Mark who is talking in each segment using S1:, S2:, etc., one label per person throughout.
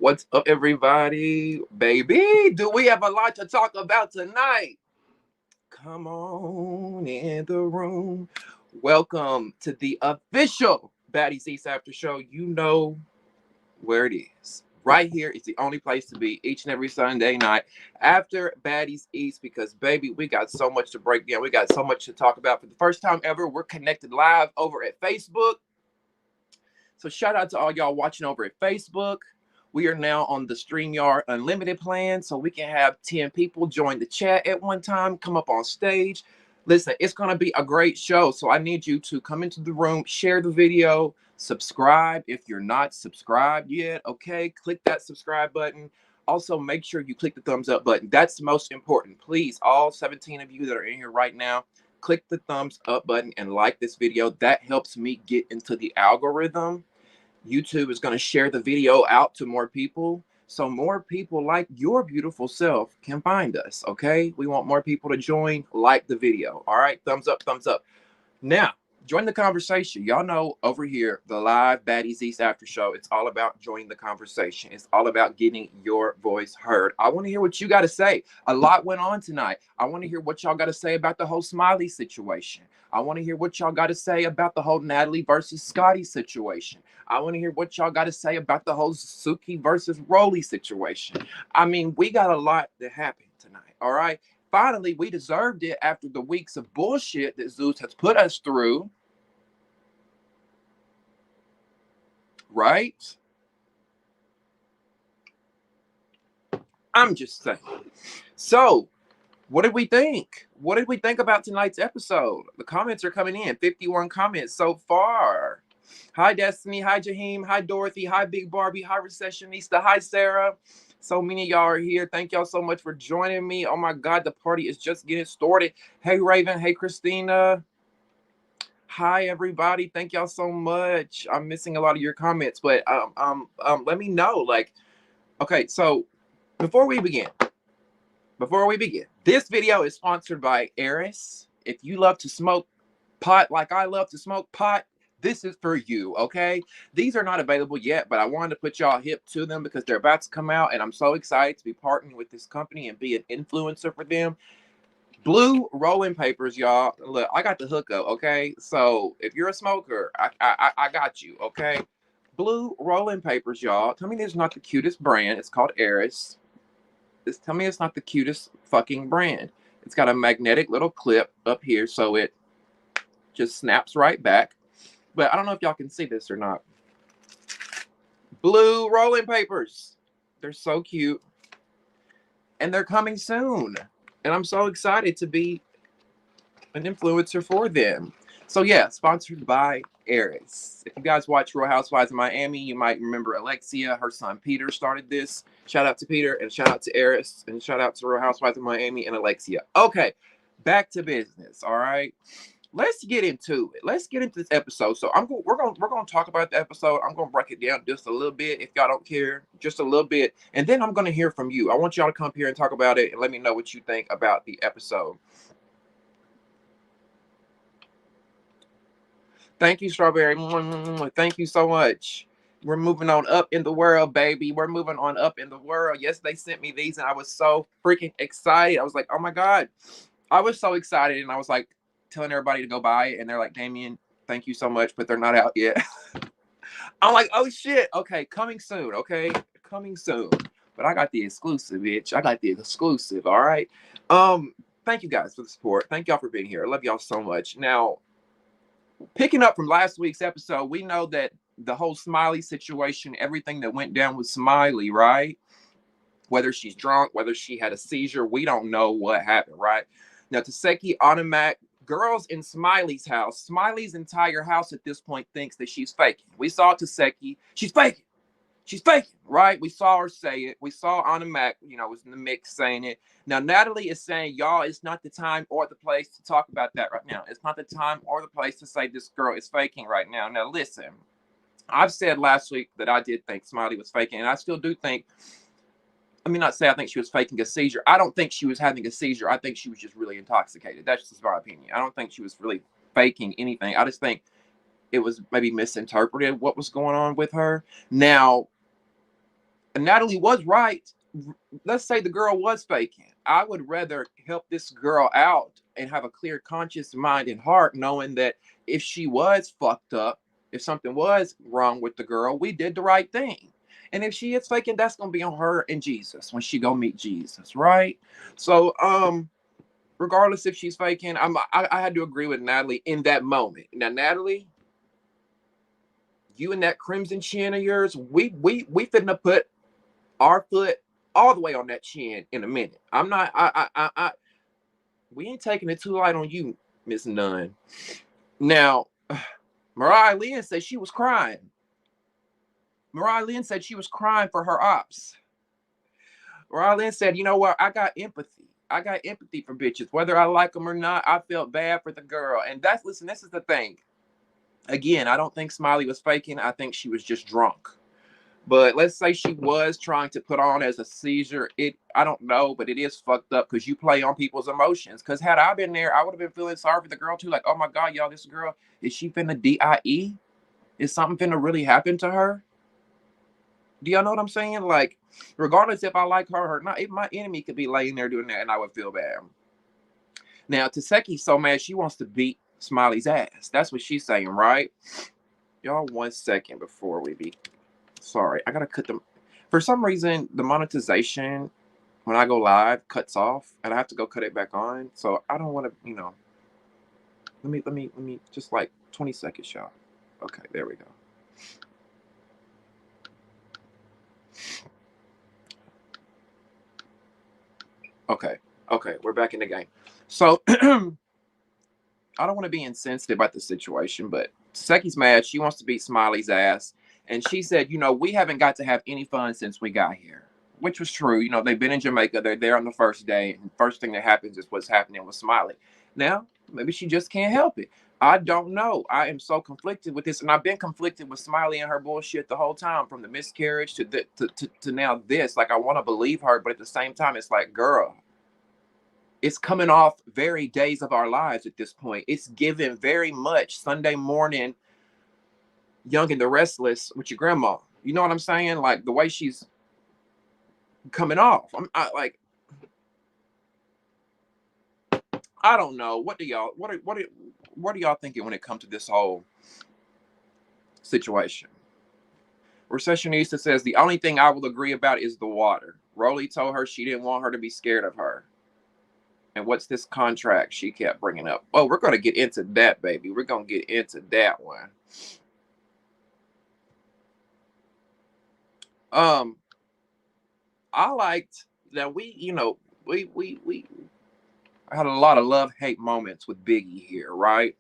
S1: What's up, everybody? Baby, do we have a lot to talk about tonight? Come on in the room. Welcome to the official Baddies East Aftershow. You know where it is. Right here is the only place to be each and every Sunday night after Baddies East because, baby, we got so much to break down. We got so much to talk about. For the first time ever, we're connected live over at Facebook. So shout out to all y'all watching over at Facebook. We are now on the StreamYard Unlimited plan, so we can have 10 people join the chat at one time, come up on stage. Listen, it's going to be a great show, so I need you to come into the room, share the video, subscribe if you're not subscribed yet, okay? Click that subscribe button. Also, make sure you click the thumbs up button. That's the most important. Please, all 17 of you that are in here right now, click the thumbs up button and like this video. That helps me get into the algorithm. YouTube is going to share the video out to more people so more people like your beautiful self can find us, okay? We want more people to join, like the video, all right? Thumbs up, thumbs up. Now, join the conversation. Y'all know over here, the live Baddies East After Show, it's all about joining the conversation. It's all about getting your voice heard. I want to hear what you got to say. A lot went on tonight. I want to hear what y'all got to say about the whole Smiley situation. I want to hear what y'all got to say about the whole Natalie versus Scotty situation. I want to hear what y'all got to say about the whole Suki versus Rollie situation. I mean, we got a lot that happened tonight, all right? Finally, we deserved it after the weeks of bullshit that Zeus has put us through. Right? I'm just saying. So, what did we think? What did we think about tonight's episode? The comments are coming in. 51 comments so far. Hi, Destiny. Hi, Jaheim. Hi, Dorothy. Hi, Big Barbie. Hi, Recessionista. Hi, Sarah. So many of y'all are here. Thank y'all so much for joining me. Oh, my God. The party is just getting started. Hey, Raven. Hey, Christina. Hi, everybody. Thank y'all so much. I'm missing a lot of your comments, but let me know. Like, okay, so before we begin, this video is sponsored by Eris. If you love to smoke pot like I love to smoke pot, this is for you, okay? These are not available yet, but I wanted to put y'all hip to them because they're about to come out, and I'm so excited to be partnering with this company and be an influencer for them. Blue rolling papers, y'all. Look, I got the hookup, okay? So if you're a smoker, I got you, okay? Blue rolling papers, y'all. Tell me this is not the cutest brand. It's called Eris. Tell me it's not the cutest fucking brand. It's got a magnetic little clip up here, so it just snaps right back. But I don't know if y'all can see this or not. Blue rolling papers. They're so cute. And they're coming soon. And I'm so excited to be an influencer for them. So yeah, sponsored by Eris. If you guys watch Real Housewives of Miami, you might remember Alexia. Her son Peter started this. Shout out to Peter and shout out to Eris and shout out to Real Housewives of Miami and Alexia. Okay, back to business. All right, let's get into it. Let's get into this episode. So we're gonna talk about the episode. I'm gonna break it down just a little bit if y'all don't care, just a little bit, and then I'm gonna hear from you. I want y'all to come here and talk about it and let me know what you think about the episode. Thank you, Strawberry. Thank you so much. We're moving on up in the world, baby. We're moving on up in the world. Yes, they sent me these, and I was so freaking excited. I was like, oh my God. I was so excited, and I was like telling everybody to go buy it, and they're like, Damien, thank you so much, but they're not out yet. I'm like, oh shit. Okay, coming soon. Okay, coming soon. But I got the exclusive, bitch. I got the exclusive. All right. Thank you guys for the support. Thank y'all for being here. I love y'all so much. Now, picking up from last week's episode, we know that the whole Smiley situation, everything that went down with Smiley, right? Whether she's drunk, whether she had a seizure, we don't know what happened, right? Now, Teki, Automac, girls in Smiley's house, Smiley's entire house at this point thinks that she's faking. We saw Teki, she's faking. She's faking, right? We saw her say it. We saw Anna Mac, was in the mix saying it. Now, Natalie is saying, y'all, it's not the time or the place to talk about that right now. It's not the time or the place to say this girl is faking right now. Now, listen, I've said last week that I did think Smiley was faking, and I still do think, not say I think she was faking a seizure. I don't think she was having a seizure. I think she was just really intoxicated. That's just my opinion. I don't think she was really faking anything. I just think it was maybe misinterpreted what was going on with her. Now, Natalie was right. Let's say the girl was faking. I would rather help this girl out and have a clear conscious mind and heart, knowing that if she was fucked up, if something was wrong with the girl, we did the right thing. And if she is faking, that's gonna be on her and Jesus when she go meet Jesus, right? So regardless if she's faking, I had to agree with Natalie in that moment. Now, Natalie, you and that crimson chin of yours, we finna put our foot all the way on that chin in a minute. I'm not we ain't taking it too light on you, Miss Nunn. Now, Mariah Lynn said she was crying. Mariah Lynn said she was crying for her ops. Mariah Lynn said, you know what? I got empathy. I got empathy for bitches. Whether I like them or not, I felt bad for the girl. And listen, this is the thing. Again, I don't think Smiley was faking. I think she was just drunk. But let's say she was trying to put on as a seizure. I don't know, but it is fucked up because you play on people's emotions. Because had I been there, I would have been feeling sorry for the girl too. Like, oh my God, y'all, this girl, is she finna DIE? Is something finna really happen to her? Do y'all know what I'm saying? Like, regardless if I like her or not, if my enemy could be laying there doing that and I would feel bad. Now, Teki's so mad she wants to beat Smiley's ass. That's what she's saying, right? Y'all, 1 second before we be. Sorry, I gotta cut them. For some reason, the monetization when I go live cuts off, and I have to go cut it back on. So I don't want to, Let me just like 20 seconds, y'all. Okay, there we go. Okay, we're back in the game. So I don't want to be insensitive about the situation, but Teki's mad. She wants to beat Smiley's ass. And she said, we haven't got to have any fun since we got here, which was true. They've been in Jamaica. They're there on the first day. And first thing that happens is what's happening with Smiley. Now, maybe she just can't help it. I don't know. I am so conflicted with this. And I've been conflicted with Smiley and her bullshit the whole time, from the miscarriage to now this. Like, I want to believe her, but at the same time, it's like, girl, it's coming off very days of our lives at this point. It's given very much Sunday morning Young and the Restless with your grandma. You know what I'm saying? Like, the way she's coming off. I don't know. What are y'all thinking when it comes to this whole situation? Recessionista says the only thing I will agree about is the water. Rollie told her she didn't want her to be scared of her. And what's this contract she kept bringing up? Oh, we're going to get into that, baby. We're going to get into that one. I liked that we had a lot of love-hate moments with Biggie here, right?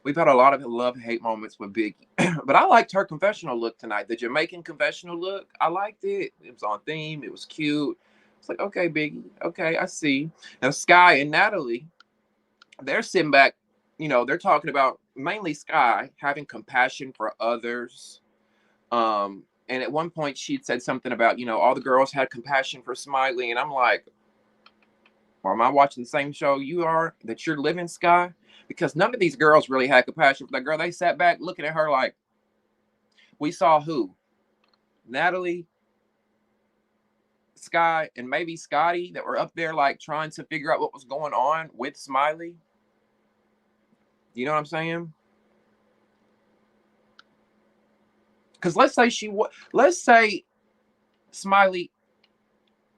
S1: We've had a lot of love-hate moments with Biggie. But I liked her confessional look tonight. The Jamaican confessional look, I liked it. It was on theme. It was cute. It's like, okay, Biggie. Okay, I see. Now, Sky and Natalie, they're sitting back. They're talking about, mainly Sky, having compassion for others. And at one point, she'd said something about, all the girls had compassion for Smiley. And I'm like, or am I watching the same show you are, that you're living, Sky? Because none of these girls really had compassion for that girl. They sat back looking at her like, we saw who? Natalie, Sky, and maybe Scotty, that were up there like trying to figure out what was going on with Smiley. You know what I'm saying? Because let's say Smiley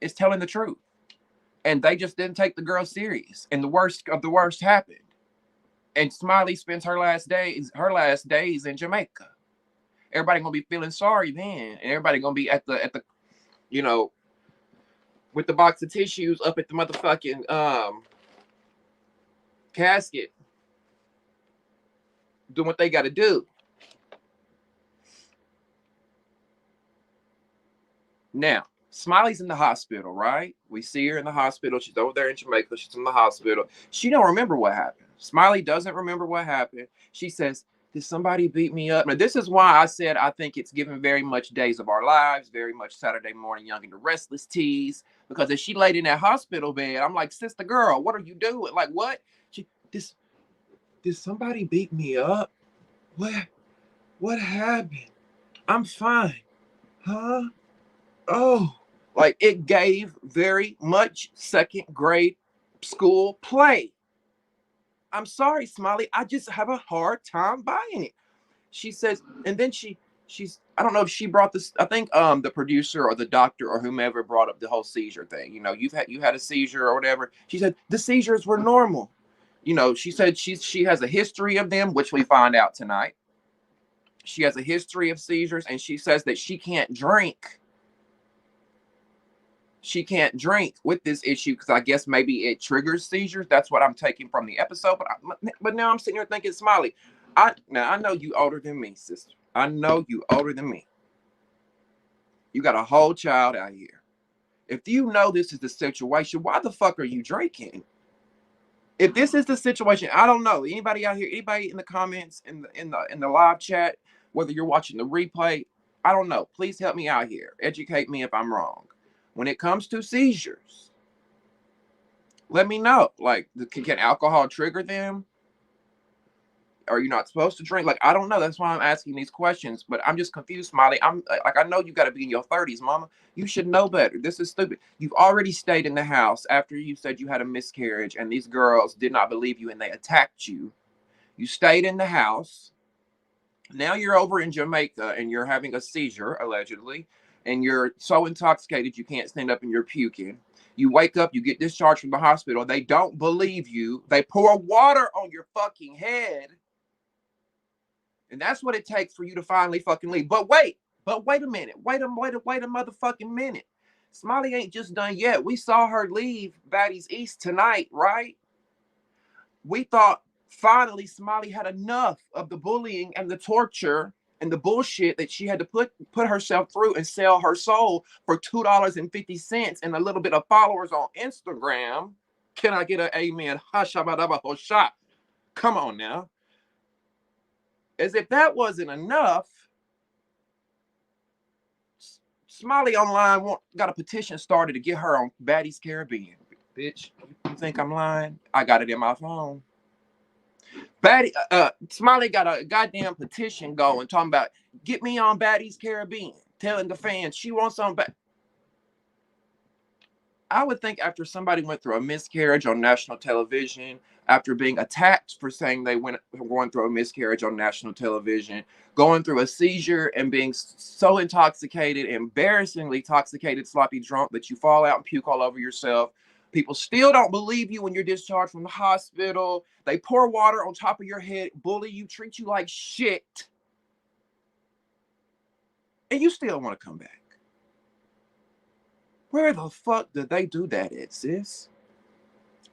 S1: is telling the truth, and they just didn't take the girl serious, and the worst of the worst happened. And Smiley spends her last days in Jamaica. Everybody gonna be feeling sorry then, and everybody gonna be at the with the box of tissues up at the motherfucking casket, doing what they got to do. Now, Smiley's in the hospital, right? We see her in the hospital. She's over there in Jamaica. She's in the hospital. She don't remember what happened. Smiley doesn't remember what happened. She says, did somebody beat me up? Now, this is why I said I think it's given very much Days of Our Lives, very much Saturday Morning Young and the Restless tease. Because as she laid in that hospital bed, I'm like, sister girl, what are you doing? Like, what? Did somebody beat me up? What happened? I'm fine. Huh? Oh, like it gave very much second grade school play. I'm sorry, Smiley. I just have a hard time buying it. She says, and then she's I don't know if she brought this. I think the producer or the doctor or whomever brought up the whole seizure thing. You know, you had a seizure or whatever. She said the seizures were normal. You know, she said she has a history of them, which we find out tonight. She has a history of seizures, and she says that she can't drink. She can't drink with this issue because I guess maybe it triggers seizures. That's what I'm taking from the episode. But now I'm sitting here thinking, Smiley, I know you older than me, sister. I know you older than me. You got a whole child out here. If you know this is the situation, why the fuck are you drinking? If this is the situation, I don't know. Anybody out here, anybody in the comments, in the live chat, whether you're watching the replay, I don't know. Please help me out here. Educate me if I'm wrong. When it comes to seizures, let me know. Like, can alcohol trigger them? Are you not supposed to drink? Like, I don't know. That's why I'm asking these questions. But I'm just confused, Smiley. I'm like, I know you got to be in your 30s, Mama. You should know better. This is stupid. You've already stayed in the house after you said you had a miscarriage, and these girls did not believe you, and they attacked you. You stayed in the house. Now you're over in Jamaica, and you're having a seizure, allegedly, and you're so intoxicated you can't stand up and you're puking. You wake up, you get discharged from the hospital. They don't believe you. They pour water on your fucking head. And that's what it takes for you to finally fucking leave. But wait a minute. Wait a motherfucking minute. Smiley ain't just done yet. We saw her leave Baddies East tonight, right? We thought finally Smiley had enough of the bullying and the torture and the bullshit that she had to put herself through and sell her soul for $2.50 and a little bit of followers on Instagram. Can I get an amen? Come on now. As if that wasn't enough, Smiley online got a petition started to get her on Baddies Caribbean. Bitch, you think I'm lying? I got it in my phone. Smiley got a goddamn petition going talking about get me on Baddies Caribbean, telling the fans she wants on back. I would think after somebody went through a miscarriage on national television, after being attacked for saying they were going through a miscarriage on national television, going through a seizure and being so intoxicated, embarrassingly intoxicated, sloppy drunk that you fall out and puke all over yourself. People still don't believe you when you're discharged from the hospital. They pour water on top of your head, bully you, treat you like shit. And you still want to come back. Where the fuck did they do that at, sis?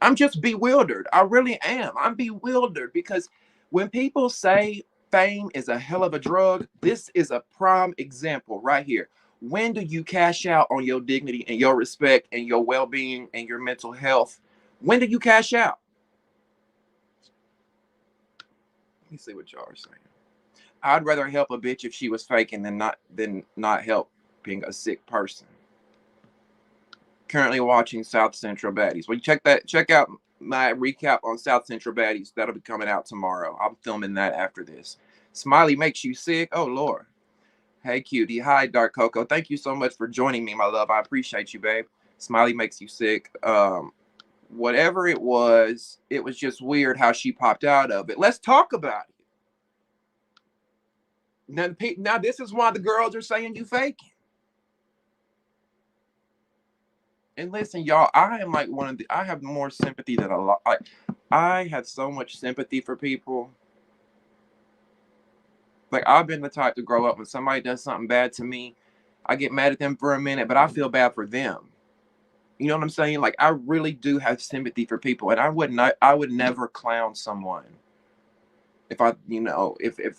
S1: I'm just bewildered. I really am. I'm bewildered because when people say fame is a hell of a drug, this is a prime example right here. When do you cash out on your dignity and your respect and your well-being and your mental health? When do you cash out? Let me see what y'all are saying. I'd rather help a bitch if she was faking than not helping a sick person. Currently watching South Central Baddies. Well, check out my recap on South Central Baddies. That'll be coming out tomorrow. I'm filming that after this. Smiley makes you sick. Oh Lord. Hey cutie. Hi Dark Coco. Thank you so much for joining me, my love. I appreciate you, babe. Smiley makes you sick. Whatever it was just weird how she popped out of it. Let's talk about it. Now this is why the girls are saying you faking. And listen, y'all, I am like I have more sympathy than a lot. I have so much sympathy for people. Like, I've been the type to grow up when somebody does something bad to me, I get mad at them for a minute, but I feel bad for them. You know what I'm saying? Like, I really do have sympathy for people, and I would never clown someone if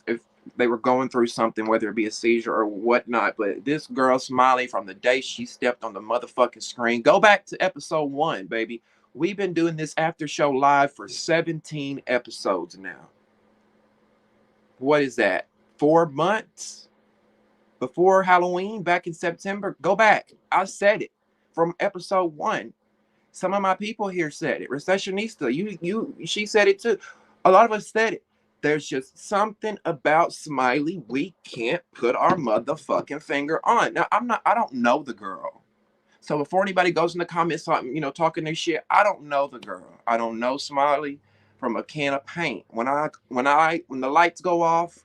S1: if they were going through something, whether it be a seizure or whatnot. But this girl, Smiley, from the day she stepped on the motherfucking screen, go back to episode 1, baby. We've been doing this after show live for 17 episodes now. What is that? 4 months before Halloween, back in September. Go back. I said it from episode 1. Some of my people here said it. Recessionista, she said it too. A lot of us said it. There's just something about Smiley we can't put our motherfucking finger on. Now, I don't know the girl. So before anybody goes in the comments, talking their shit, I don't know the girl. I don't know Smiley from a can of paint. When the lights go off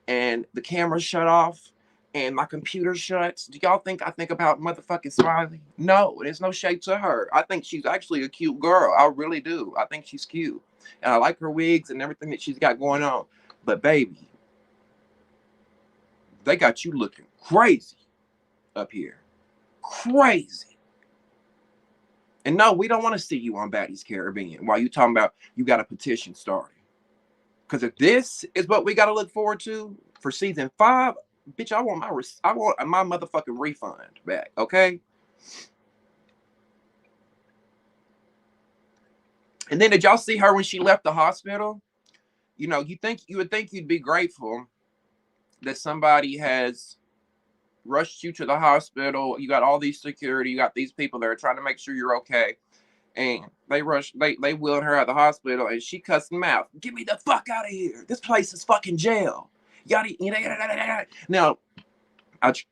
S1: and the camera shut off and my computer shuts, do y'all think I think about motherfucking Smiley? No, there's no shade to her. I think she's actually a cute girl. I really do. I think she's cute. And I like her wigs and everything that she's got going on. But baby, they got you looking crazy up here. Crazy. And no, we don't want to see you on Baddies Caribbean while you talking about you got a petition started. Because if this is what we got to look forward to for season 5, bitch, I want my motherfucking refund back, okay? And then did y'all see her when she left the hospital? You would think you'd be grateful that somebody has rushed you to the hospital. You got all these security, you got these people that are trying to make sure you're okay. And they wheeled her out of the hospital and she cussed them out. Get me the fuck out of here. This place is fucking jail. Yada, yada, yada, yada, yada. Now,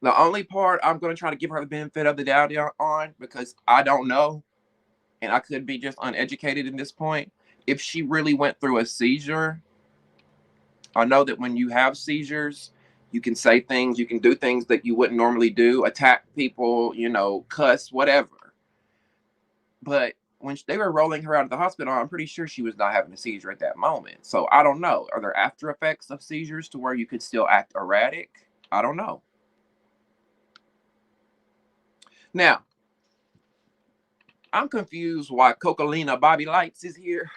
S1: the only part I'm going to try to give her the benefit of the doubt on, because I don't know, and I could be just uneducated at this point, if she really went through a seizure. I know that when you have seizures, you can say things, you can do things that you wouldn't normally do, attack people, cuss, whatever. But when they were rolling her out of the hospital, I'm pretty sure she was not having a seizure at that moment. So I don't know. Are there after effects of seizures to where you could still act erratic? I don't know. Now, I'm confused why Cocalina Bobby Lights is here.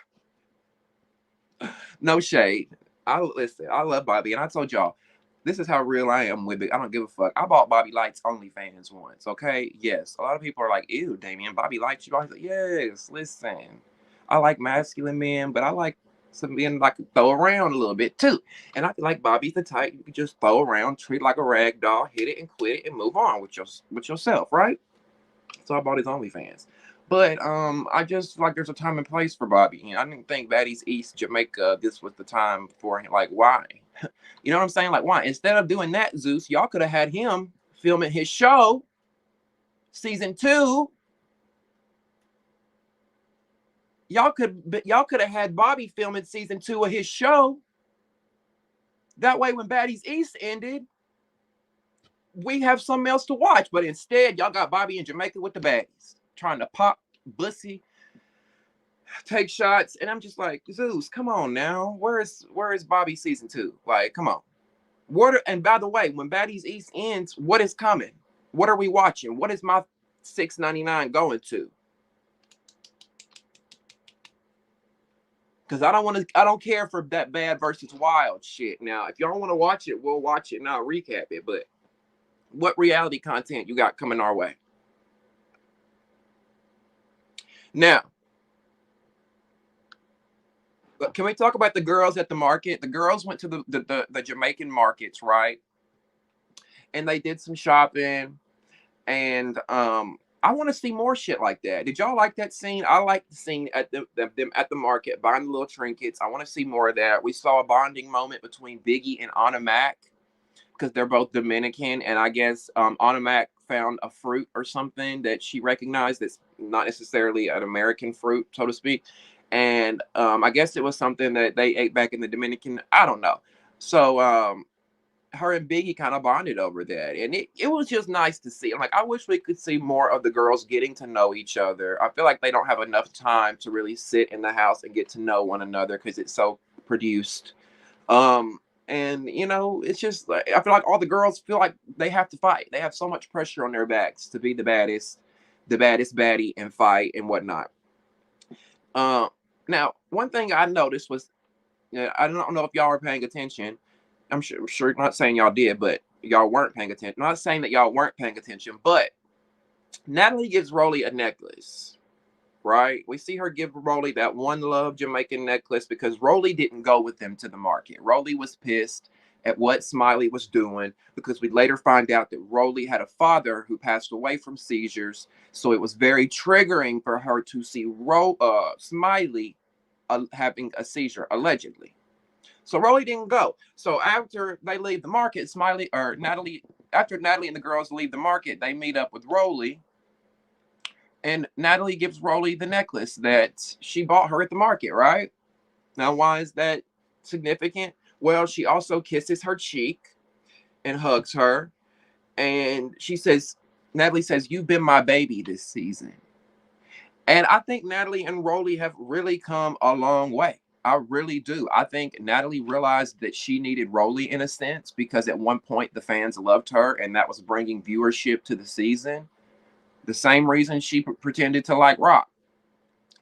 S1: No shade. I love Bobby, and I told y'all, this is how real I am with it. I don't give a fuck. I bought Bobby Lights OnlyFans once, okay? Yes. A lot of people are like, ew, Damien, Bobby Lights. You always like, yes, listen. I like masculine men, but I like some men I can throw around a little bit too. And I feel like Bobby's the type you can just throw around, treat like a rag doll, hit it and quit it and move on with yourself, right? So I bought his OnlyFans. But I just like there's a time and place for Bobby. I didn't think Baddies East Jamaica, this was the time for him. Like, why? You know what I'm saying? Like, why? Instead of doing that, Zeus, y'all could have had him filming his show, season 2. Y'all could have had Bobby filming season 2 of his show. That way, when Baddies East ended, we have something else to watch. But instead, y'all got Bobby in Jamaica with the baddies, trying to pop bussy, take shots, and I'm just like, Zeus, come on now. Where is Bobby season 2? Like, come on. And by the way, when Baddies East ends, what is coming? What are we watching? What is my $6.99 going to? Because I don't care for that bad versus wild shit. Now, if y'all want to watch it, we'll watch it and I'll recap it. But what reality content you got coming our way? Now, can we talk about the girls at the market? The girls went to the Jamaican markets, right? And they did some shopping. And I want to see more shit like that. Did y'all like that scene? I like the scene at them at the market buying the little trinkets. I want to see more of that. We saw a bonding moment between Biggie and Anna Mac because they're both Dominican, and I guess Anna Mac found a fruit or something that she recognized that's not necessarily an American fruit, so to speak. And I guess it was something that they ate back in the Dominican. I don't know. So her and Biggie kind of bonded over that. And it was just nice to see. I'm like, I wish we could see more of the girls getting to know each other. I feel like they don't have enough time to really sit in the house and get to know one another because it's so produced. And it's just like I feel like all the girls feel like they have to fight. They have so much pressure on their backs to be the baddest baddie and fight and whatnot. Now, one thing I noticed was, I don't know if y'all were paying attention. I'm sure not saying y'all did, but y'all weren't paying attention. Not saying that y'all weren't paying attention, but Natalie gives Rollie a necklace, right? We see her give Rollie that One Love Jamaican necklace because Rollie didn't go with them to the market. Rollie was pissed at what Smiley was doing because we later find out that Rollie had a father who passed away from seizures. So it was very triggering for her to see Smiley having a seizure, allegedly. So Rollie didn't go. So after they leave the market, after Natalie and the girls leave the market, they meet up with Rollie. And Natalie gives Rollie the necklace that she bought her at the market, right? Now, why is that significant? Well, she also kisses her cheek and hugs her. And Natalie says, "You've been my baby this season." And I think Natalie and Rollie have really come a long way. I really do. I think Natalie realized that she needed Rollie in a sense because at one point the fans loved her and that was bringing viewership to the season. The same reason she pretended to like Rock,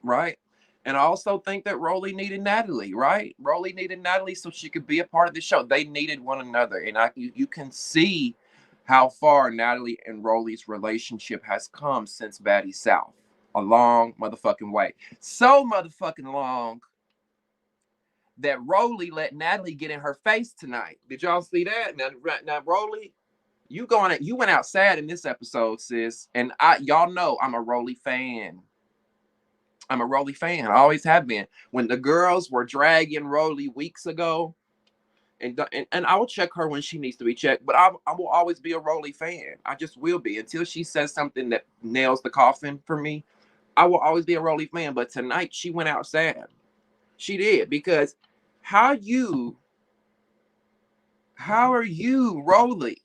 S1: right? And I also think that Rollie needed Natalie, right? Rollie needed Natalie so she could be a part of the show. They needed one another. And you can see how far Natalie and Rollie's relationship has come since Baddies South. A long motherfucking way. So motherfucking long that Rollie let Natalie get in her face tonight. Did y'all see that? Now Rollie, you went out sad in this episode, sis. And y'all know I'm a Rollie fan. I'm a Rollie fan. I always have been. When the girls were dragging Rollie weeks ago, and I will check her when she needs to be checked, but I will always be a Rollie fan. I just will be until she says something that nails the coffin for me. I will always be a Rollie fan. But tonight she went out sad. She did, because how are you, Rollie,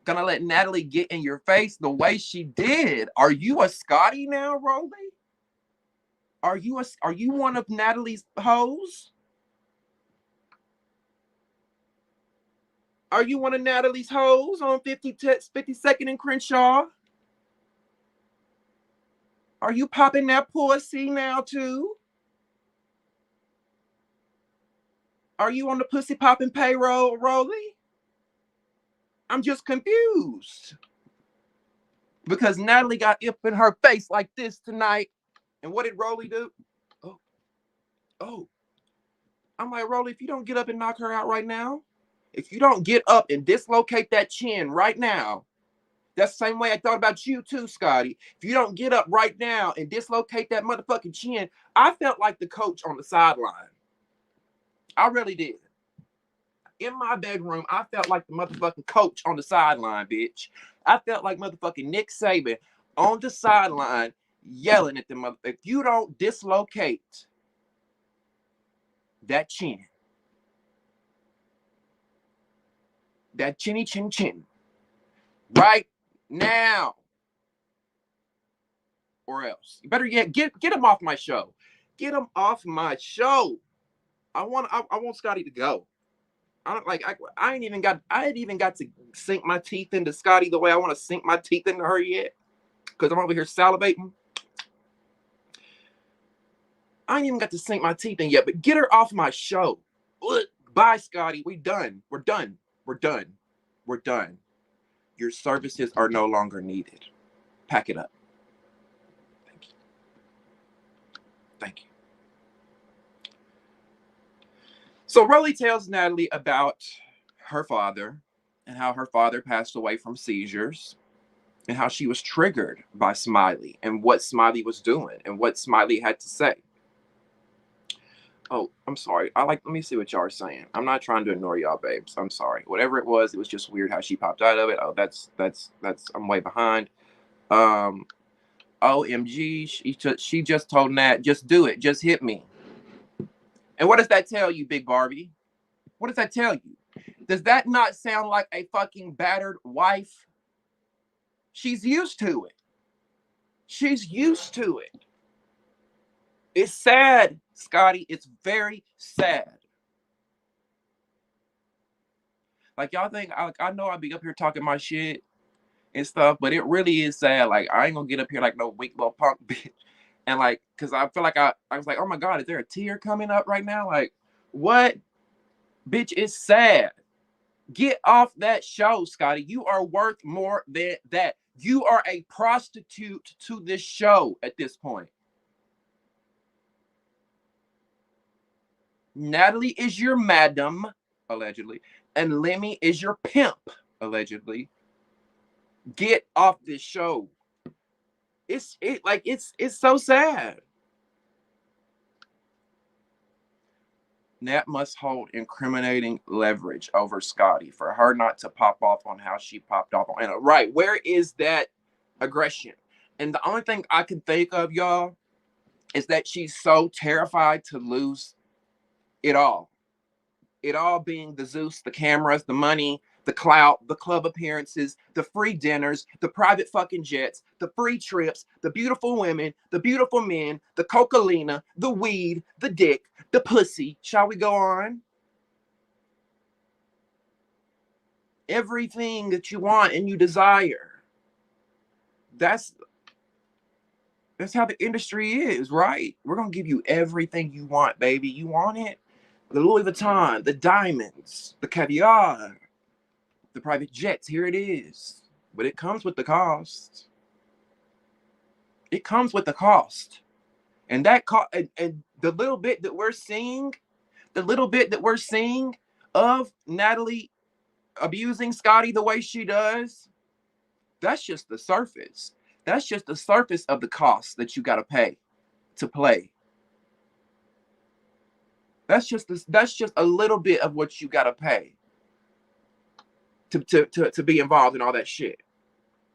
S1: gonna let Natalie get in your face the way she did? Are you a Scotty now, Rollie? Are you one of Natalie's hoes? Are you one of Natalie's hoes on 52nd and Crenshaw? Are you popping that pussy now too? Are you on the pussy popping payroll, Rollie? I'm just confused. Because Natalie got up in her face like this tonight. And what did Rollie do? Oh. I'm like, Rollie, if you don't get up and knock her out right now, if you don't get up and dislocate that chin right now, that's the same way I thought about you too, Scotty. If you don't get up right now and dislocate that motherfucking chin, I felt like the coach on the sideline. I really did. In my bedroom, I felt like the motherfucking coach on the sideline, bitch. I felt like motherfucking Nick Saban on the sideline yelling at the mother. If you don't dislocate that chin, that chinny chin chin, right now, or else, better yet, get him off my show. Get him off my show. I want Scotty to go. I ain't even got to sink my teeth into Scotty the way I want to sink my teeth into her yet, because I'm over here salivating. I ain't even got to sink my teeth in yet, but get her off my show. Bye, Scotty. We're done. Your services are no longer needed. Pack it up. Thank you. So Rollie tells Natalie about her father and how her father passed away from seizures and how she was triggered by Smiley and what Smiley was doing and what Smiley had to say. Oh, I'm sorry. Let me see what y'all are saying. I'm not trying to ignore y'all, babes. I'm sorry. Whatever it was just weird how she popped out of it. Oh, that's I'm way behind. OMG, she just told Nat, just do it. Just hit me. And what does that tell you, Big Barbie? What does that tell you? Does that not sound like a fucking battered wife? She's used to it. She's used to it. It's sad, Scotty. It's very sad. Like, y'all think, I know I'll be up here talking my shit and stuff, but it really is sad. Like, I ain't gonna get up here like no weak little punk bitch. And like, cause I feel like I was like, oh my God, is there a tear coming up right now? Like, what? Bitch, it's sad. Get off that show, Scotty. You are worth more than that. You are a prostitute to this show at this point. Natalie is your madam, allegedly, and Lemmy is your pimp, allegedly. Get off this show. It's so sad. Nat must hold incriminating leverage over Scotty for her not to pop off on how she popped off on Anna. Right, where is that aggression? And the only thing I can think of, y'all, is that she's so terrified to lose it all. It all being the Zeus, the cameras, the money, the clout, the club appearances, the free dinners, the private fucking jets, the free trips, the beautiful women, the beautiful men, the cocaine, the weed, the dick, the pussy. Shall we go on? Everything that you want and you desire. That's how the industry is, right? We're gonna give you everything you want, baby. You want it? The Louis Vuitton, the diamonds, the caviar, the private jets. Here it is. But it comes with the cost. It comes with the cost. And that and the little bit that we're seeing, of Natalie abusing Scotty the way she does, that's just the surface. That's just the surface of the cost that you got to pay to play. That's just a little bit of what you got to pay to be involved in all that shit,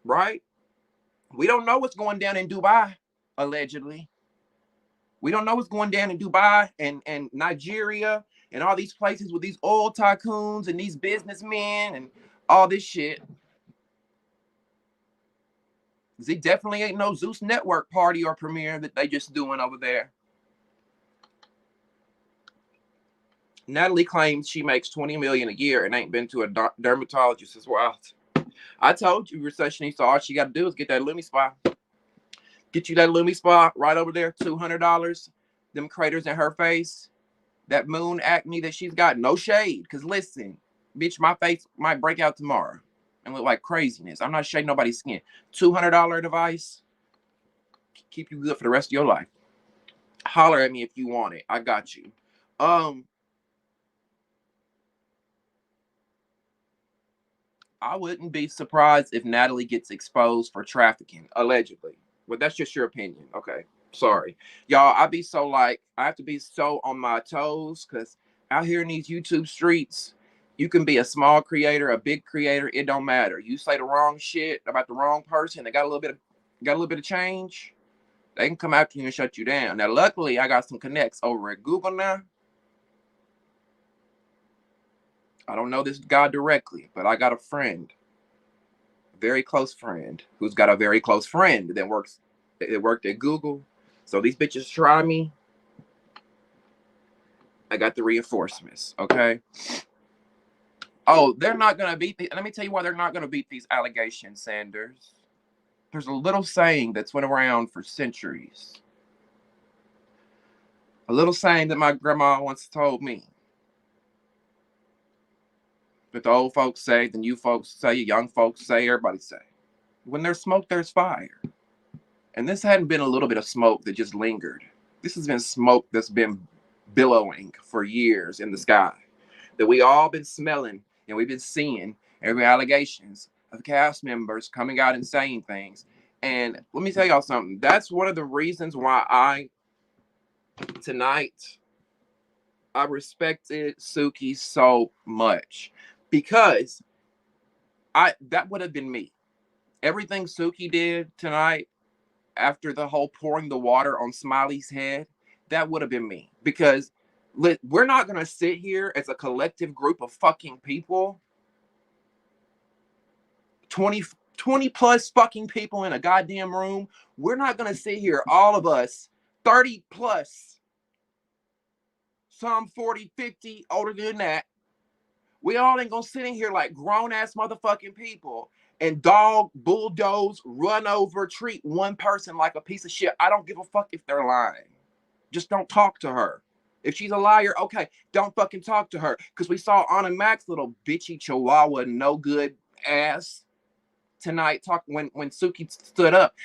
S1: right? We don't know what's going down in Dubai, allegedly. We don't know what's going down in Dubai and Nigeria and all these places with these oil tycoons and these businessmen and all this shit. It definitely ain't no Zeus Network party or premiere that they just doing over there. Natalie claims she makes $20 million a year and ain't been to a dermatologist as well. I told you, recessionista, all she got to do is get that Lumi Spa. Get you that Lumi Spa right over there, $200. Them craters in her face, that moon acne that she's got, no shade. Because listen, bitch, my face might break out tomorrow and look like craziness. I'm not shading nobody's skin. $200 device, keep you good for the rest of your life. Holler at me if you want it. I got you. I wouldn't be surprised if Natalie gets exposed for trafficking, allegedly. But that's just your opinion. Okay. Sorry. Y'all, I have to be so on my toes because out here in these YouTube streets, you can be a small creator, a big creator. It don't matter. You say the wrong shit about the wrong person. They got a little bit of change. They can come after you and shut you down. Now, luckily, I got some connects over at Google now. I don't know this guy directly, but I got a friend, a very close friend, who's got a very close friend that worked at Google. So these bitches try me. I got the reinforcements, okay? Oh, they're not going to beat let me tell you why they're not going to beat these allegations, Sanders. There's a little saying that's went around for centuries. A little saying that my grandma once told me. That the old folks say, the new folks say, young folks say, everybody say. When there's smoke, there's fire. And this hadn't been a little bit of smoke that just lingered. This has been smoke that's been billowing for years in the sky. That we all been smelling and we've been seeing every allegations of cast members coming out and saying things. And let me tell y'all something. That's one of the reasons why tonight, I respected Suki so much. Because that would have been me. Everything Suki did tonight after the whole pouring the water on Smiley's head, that would have been me. Because we're not going to sit here as a collective group of fucking people, 20 plus fucking people in a goddamn room. We're not going to sit here, all of us, 30 plus, some 40, 50, older than that. We all ain't gonna sit in here like grown-ass motherfucking people and bulldoze, run over, treat one person like a piece of shit. I don't give a fuck if they're lying. Just don't talk to her. If she's a liar, okay, don't fucking talk to her. Because we saw Anna Mac's little bitchy chihuahua, no good ass tonight when Suki stood up.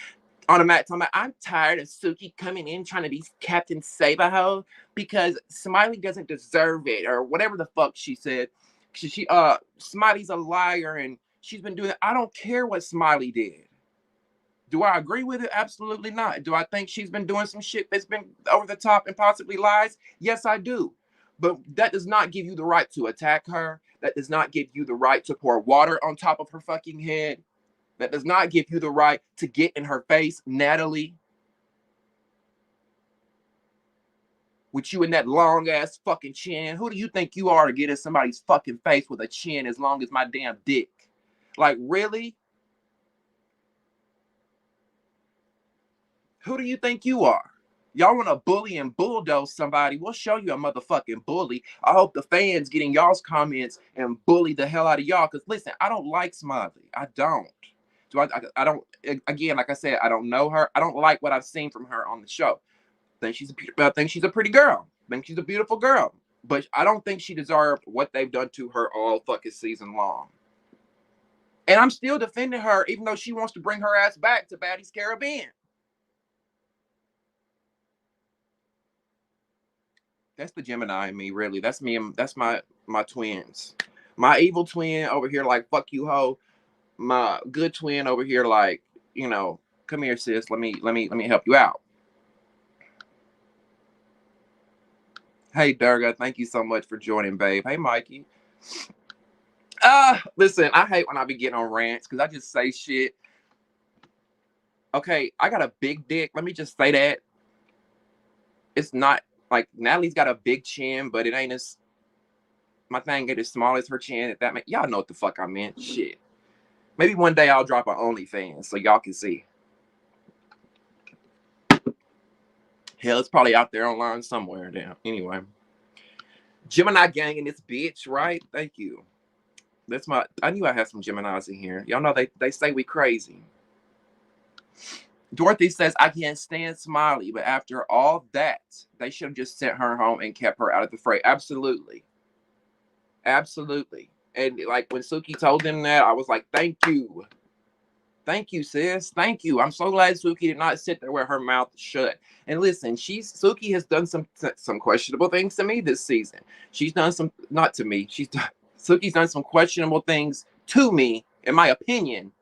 S1: Anna Mac talking about, I'm tired of Suki coming in trying to be Captain Saberho because Smiley doesn't deserve it, or whatever the fuck she said. Smiley's a liar and she's been doing it. I don't care what Smiley did. Do I agree with it? Absolutely not. Do I think she's been doing some shit that's been over the top and possibly lies? Yes, I do. But that does not give you the right to attack her. That does not give you the right to pour water on top of her fucking head. That does not give you the right to get in her face, Natalie. With you and that long ass fucking chin. Who do you think you are to get in somebody's fucking face with a chin as long as my damn dick? Like, really? Who do you think you are? Y'all want to bully and bulldoze somebody? We'll show you a motherfucking bully. I hope the fans get in y'all's comments and bully the hell out of y'all. Because listen, I don't like Smiley. I don't. So I don't, again, like I said, I don't know her. I don't like what I've seen from her on the show. I think she's a pretty girl. I think she's a beautiful girl. But I don't think she deserved what they've done to her all fucking season long. And I'm still defending her, even though she wants to bring her ass back to Baddies Caribbean. That's the Gemini in me, really. That's me. That's my twins. My evil twin over here, like, fuck you, ho. My good twin over here, like, you know, come here, sis. Let me help you out. Hey, Durga, thank you so much for joining, babe. Hey, Mikey. Listen, I hate when I be getting on rants because I just say shit. Okay, I got a big dick. Let me just say that. It's not like Natalie's got a big chin, but it ain't as my thing ain't as small as her chin. If that y'all know what the fuck I meant. Shit. Maybe one day I'll drop an OnlyFans so y'all can see. Hell, it's probably out there online somewhere now. Anyway. Gemini gang in this bitch, right? Thank you. That's my I knew I had some Geminis in here. Y'all know they say we crazy. Dorothy says, I can't stand Smiley, but after all that, they should have just sent her home and kept her out of the fray. Absolutely. Absolutely. And like when Suki told them that, I was like, thank you. Thank you, sis. Thank you. I'm so glad Suki did not sit there with her mouth shut. And listen, Suki has done some questionable things to me this season. She's done some, not to me. Suki's done some questionable things to me, in my opinion,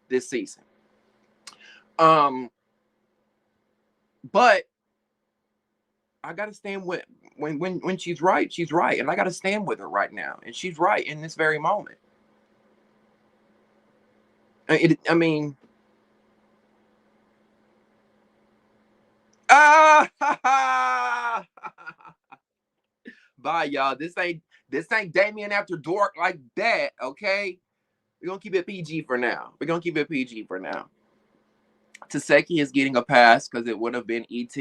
S1: this season. But I gotta stand with when she's right, and I gotta stand with her right now, and she's right in this very moment. I mean, bye, y'all. This ain't Damieon After Dark like that, okay? We're gonna keep it PG for now. Teki is getting a pass because it would have been ET.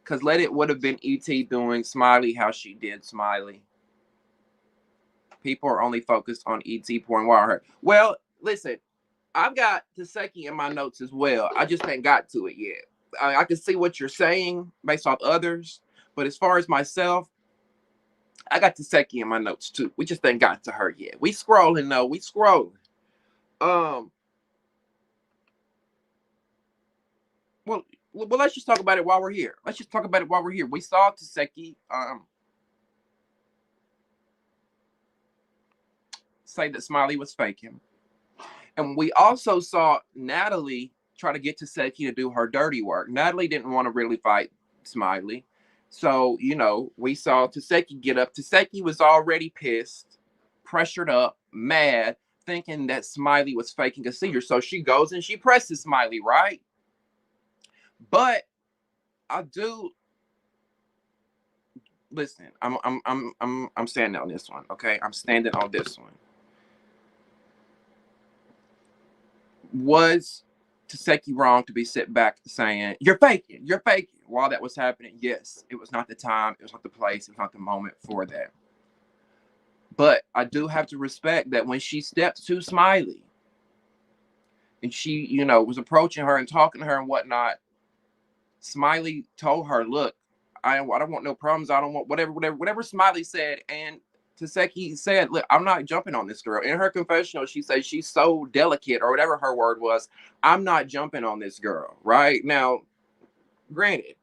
S1: Because it would have been ET doing Smiley how she did Smiley. People are only focused on ET pouring water. Well, listen, I've got Teki in my notes as well. I just ain't got to it yet. I can see what you're saying based off others, but as far as myself, I got Teki in my notes too. We just ain't got to her yet. We scrolling though. We scrolling. Well, let's just talk about it while we're here. We saw Teki say that Smiley was faking. And we also saw Natalie try to get Teki to do her dirty work. Natalie didn't want to really fight Smiley. So, you know, we saw Teki get up. Teki was already pissed, pressured up, mad, thinking that Smiley was faking a seizure. So she goes and she presses Smiley, right? But I do listen. I'm standing on this one, okay? I'm standing on this one. Was Teki wrong to be sit back saying you're faking while that was happening? Yes, it was not the time, it was not the place, it was not the moment for that. But I do have to respect that when she stepped to Smiley and she, you know, was approaching her and talking to her and whatnot, Smiley told her, look, I don't want no problems. I don't want whatever Smiley said. And Teki said, look, I'm not jumping on this girl. In her confessional, she said she's so delicate or whatever her word was. I'm not jumping on this girl. Right now, granted,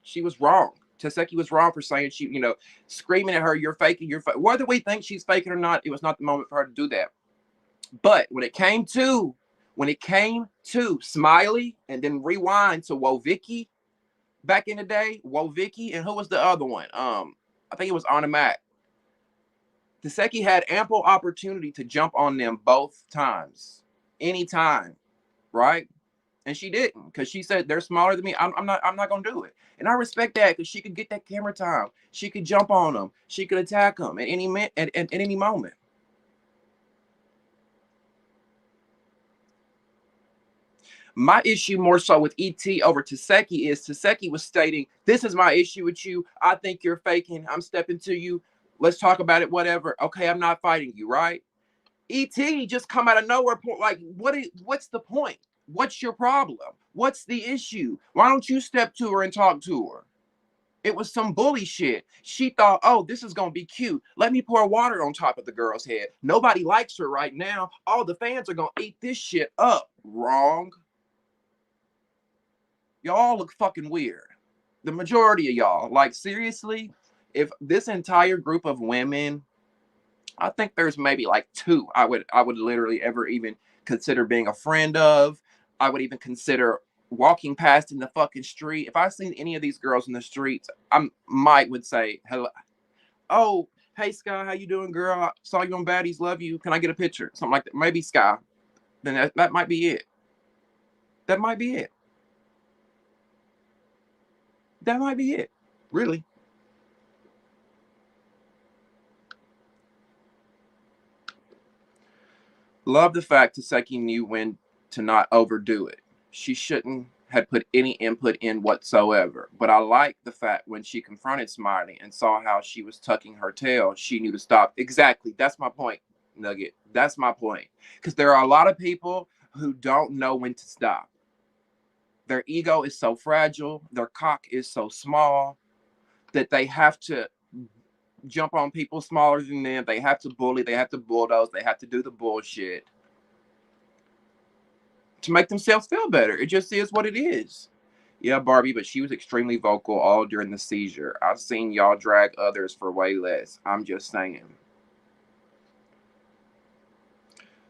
S1: she was wrong. Teki was wrong for saying she, you know, screaming at her, you're faking, whether we think she's faking or not, it was not the moment for her to do that. But when it came to Smiley and then rewind to Vicky back in the day, Vicky, and who was the other one? I think it was Anna Mac. Teki had ample opportunity to jump on them both times, anytime, right? And she didn't, because she said they're smaller than me. I'm not gonna do it. And I respect that, because she could get that camera time. She could jump on them. She could attack them at any moment. My issue more so with ET over Teki is Teki was stating, this is my issue with you. I think you're faking. I'm stepping to you. Let's talk about it, whatever. Okay, I'm not fighting you, right? ET just come out of nowhere, like, what's the point? What's your problem? What's the issue? Why don't you step to her and talk to her? It was some bully shit. She thought, oh, this is going to be cute. Let me pour water on top of the girl's head. Nobody likes her right now. All the fans are going to eat this shit up. Wrong. Y'all look fucking weird. The majority of y'all. Like, seriously, if this entire group of women, I think there's maybe like 2 I would literally ever even consider being a friend of. I would even consider walking past in the fucking street. If I seen any of these girls in the streets, I might would say hello. Oh, hey Sky, how you doing, girl? I saw you on Baddies, love you. Can I get a picture? Something like that. Maybe Sky. Then that might be it. That might be it. That might be it. Really. Love the fact Teki knew when to not overdo it. She shouldn't have put any input in whatsoever. But I like the fact when she confronted Smiley and saw how she was tucking her tail, she knew to stop. Exactly. That's my point, Nugget. That's my point. Because there are a lot of people who don't know when to stop. Their ego is so fragile, their cock is so small that they have to jump on people smaller than them. They have to bully, they have to bulldoze, they have to do the bullshit to make themselves feel better. It just is what it is. Yeah, Barbie, but she was extremely vocal all during the seizure. I've seen y'all drag others for way less. I'm just saying.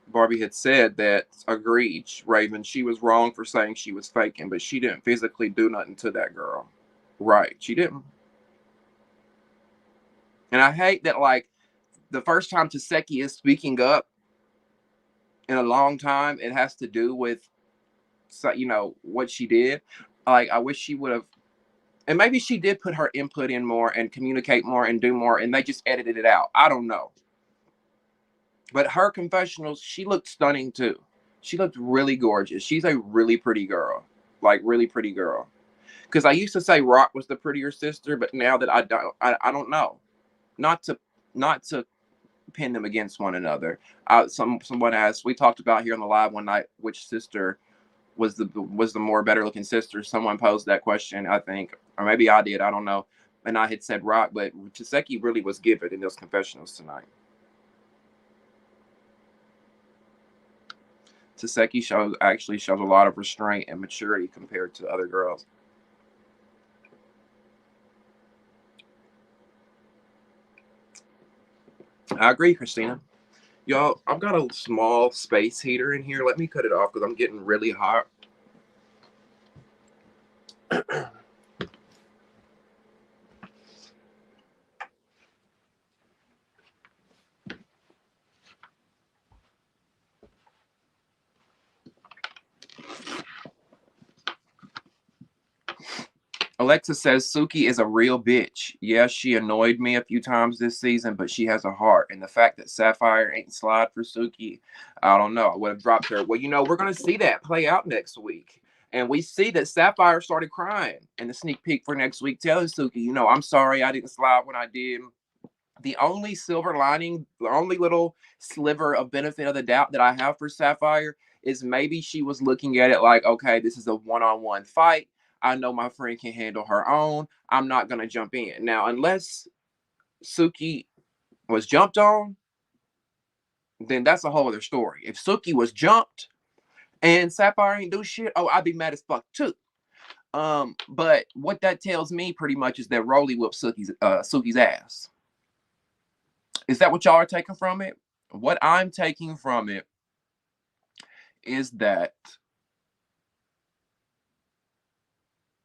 S1: Barbie had said that, agreed, Raven, she was wrong for saying she was faking, but she didn't physically do nothing to that girl. Right, she didn't. And I hate that, like, the first time Teki is speaking up in a long time, it has to do with, you know, what she did. Like, I wish she would have, and maybe she did put her input in more and communicate more and do more, and they just edited it out. I don't know. But her confessionals, she looked stunning too. She looked really gorgeous. She's a really pretty girl. Like, really pretty girl. Because I used to say Rock was the prettier sister, but now that I don't know. Not to pin them against one another. Someone asked, we talked about here on the live one night, which sister was the more better looking sister. Someone posed that question, I think, or maybe I did, I don't know. And I had said Rock, but Teki really was given in those confessionals tonight. Teki actually shows a lot of restraint and maturity compared to other girls. I agree, Christina. Y'all, I've got a small space heater in here. Let me cut it off because I'm getting really hot. Alexa says Suki is a real bitch. Yeah, she annoyed me a few times this season, but she has a heart. And the fact that Sapphire ain't slide for Suki, I don't know. I would have dropped her. Well, you know, we're going to see that play out next week. And we see that Sapphire started crying in the sneak peek for next week, telling Suki, you know, I'm sorry I didn't slide when I did. The only silver lining, the only little sliver of benefit of the doubt that I have for Sapphire is maybe she was looking at it like, okay, this is a one-on-one fight. I know my friend can handle her own. I'm not going to jump in. Now, unless Suki was jumped on, then that's a whole other story. If Suki was jumped and Sapphire ain't do shit, oh, I'd be mad as fuck too. But what that tells me pretty much is that Rollie whooped Suki's ass. Is that what y'all are taking from it? What I'm taking from it is that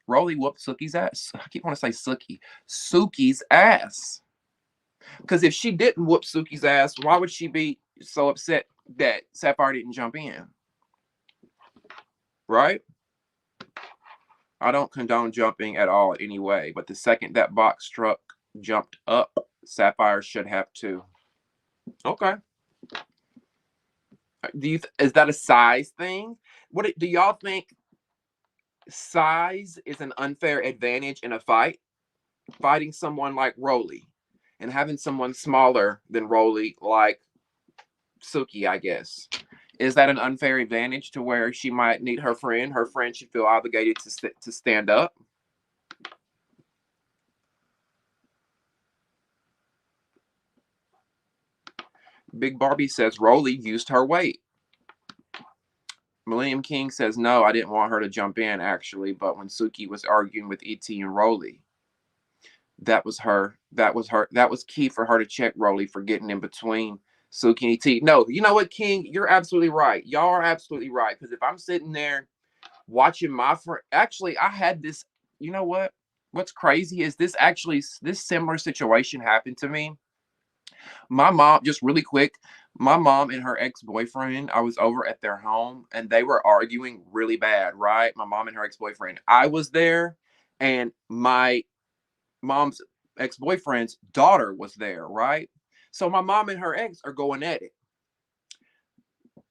S1: Rollie whooped Suki's ass. I keep wanting to say Suki's ass. Because if she didn't whoop Suki's ass, why would she be so upset that Sapphire didn't jump in? Right? I don't condone jumping at all anyway, but the second that box truck jumped up, Sapphire should have too. Okay. Is that a size thing? Do y'all think size is an unfair advantage in a fight? Fighting someone like Rollie and having someone smaller than Rollie like Suki, I guess. Is that an unfair advantage to where she might need her friend? Her friend should feel obligated to stand up. Big Barbie says Rollie used her weight. Millennium King says no, I didn't want her to jump in actually, but when Suki was arguing with E.T. and Rollie, that was key for her to check Rollie for getting in between Suki and E.T. No, you know what, King? You're absolutely right. Y'all are absolutely right. Because if I'm sitting there watching my friend, actually, I had this, you know what? What's crazy is this similar situation happened to me. My mom, just really quick, my mom and her ex-boyfriend, I was over at their home and they were arguing really bad, right? My mom and her ex-boyfriend. I was there and my mom's ex-boyfriend's daughter was there, right? So my mom and her ex are going at it.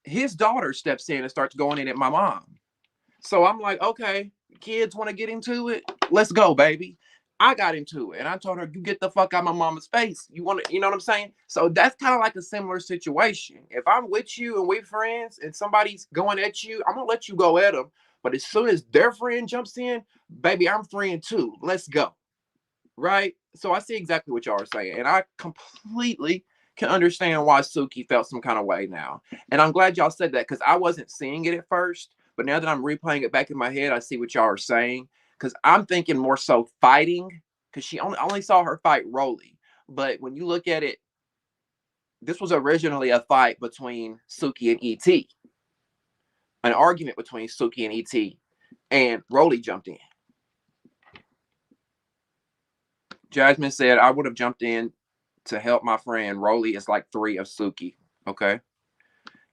S1: His daughter steps in and starts going in at my mom. So I'm like, okay, kids want to get into it? Let's go, baby. I got into it and I told her, you get the fuck out of my mama's face. You want to, you know what I'm saying? So that's kind of like a similar situation. If I'm with you and we're friends and somebody's going at you, I'm going to let you go at them. But as soon as their friend jumps in, baby, I'm friend too. Let's go. Right? So I see exactly what y'all are saying. And I completely can understand why Suki felt some kind of way now. And I'm glad y'all said that because I wasn't seeing it at first. But now that I'm replaying it back in my head, I see what y'all are saying. Because I'm thinking more so fighting. Because she only saw her fight Rollie. But when you look at it, this was originally a fight between Suki and E.T. An argument between Suki and E.T. And Rollie jumped in. Jasmine said, I would have jumped in to help my friend. Rollie is like 3 of Suki. Okay.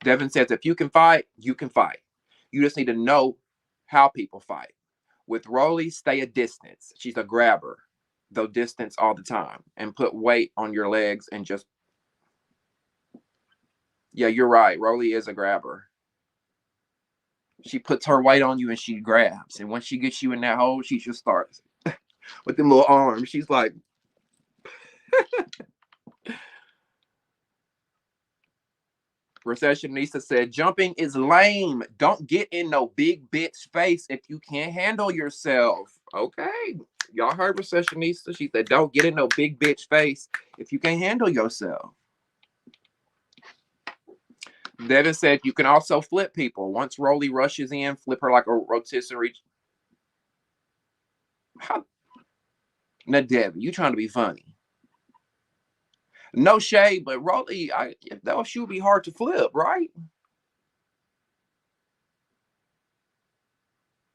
S1: Devin says, if you can fight, you can fight. You just need to know how people fight. With Rollie, stay a distance. She's a grabber, though distance all the time. And put weight on your legs and just... Yeah, you're right. Rollie is a grabber. She puts her weight on you and she grabs. And once she gets you in that hole, she just starts with them little arms. She's like... Recessionista said, jumping is lame. Don't get in no big bitch face if you can't handle yourself. Okay. Y'all heard Recessionista. She said, don't get in no big bitch face if you can't handle yourself. Devin said, you can also flip people. Once Rollie rushes in, flip her like a rotisserie. How? Now, Devin, you trying to be funny. No shade, but Rollie, she would be hard to flip, right?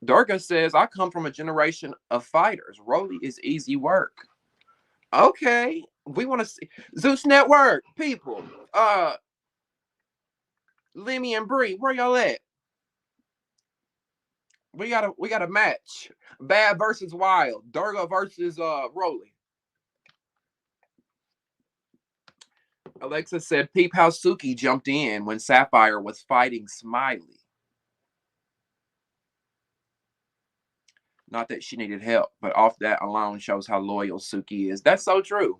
S1: Durga says, I come from a generation of fighters. Rollie is easy work. Okay. We want to see Zeus Network, people. Lemmy and Bree, where y'all at? We got a match. Bad versus Wild. Durga versus Rollie. Alexa said, peep how Suki jumped in when Sapphire was fighting Smiley. Not that she needed help, but off that alone shows how loyal Suki is. That's so true.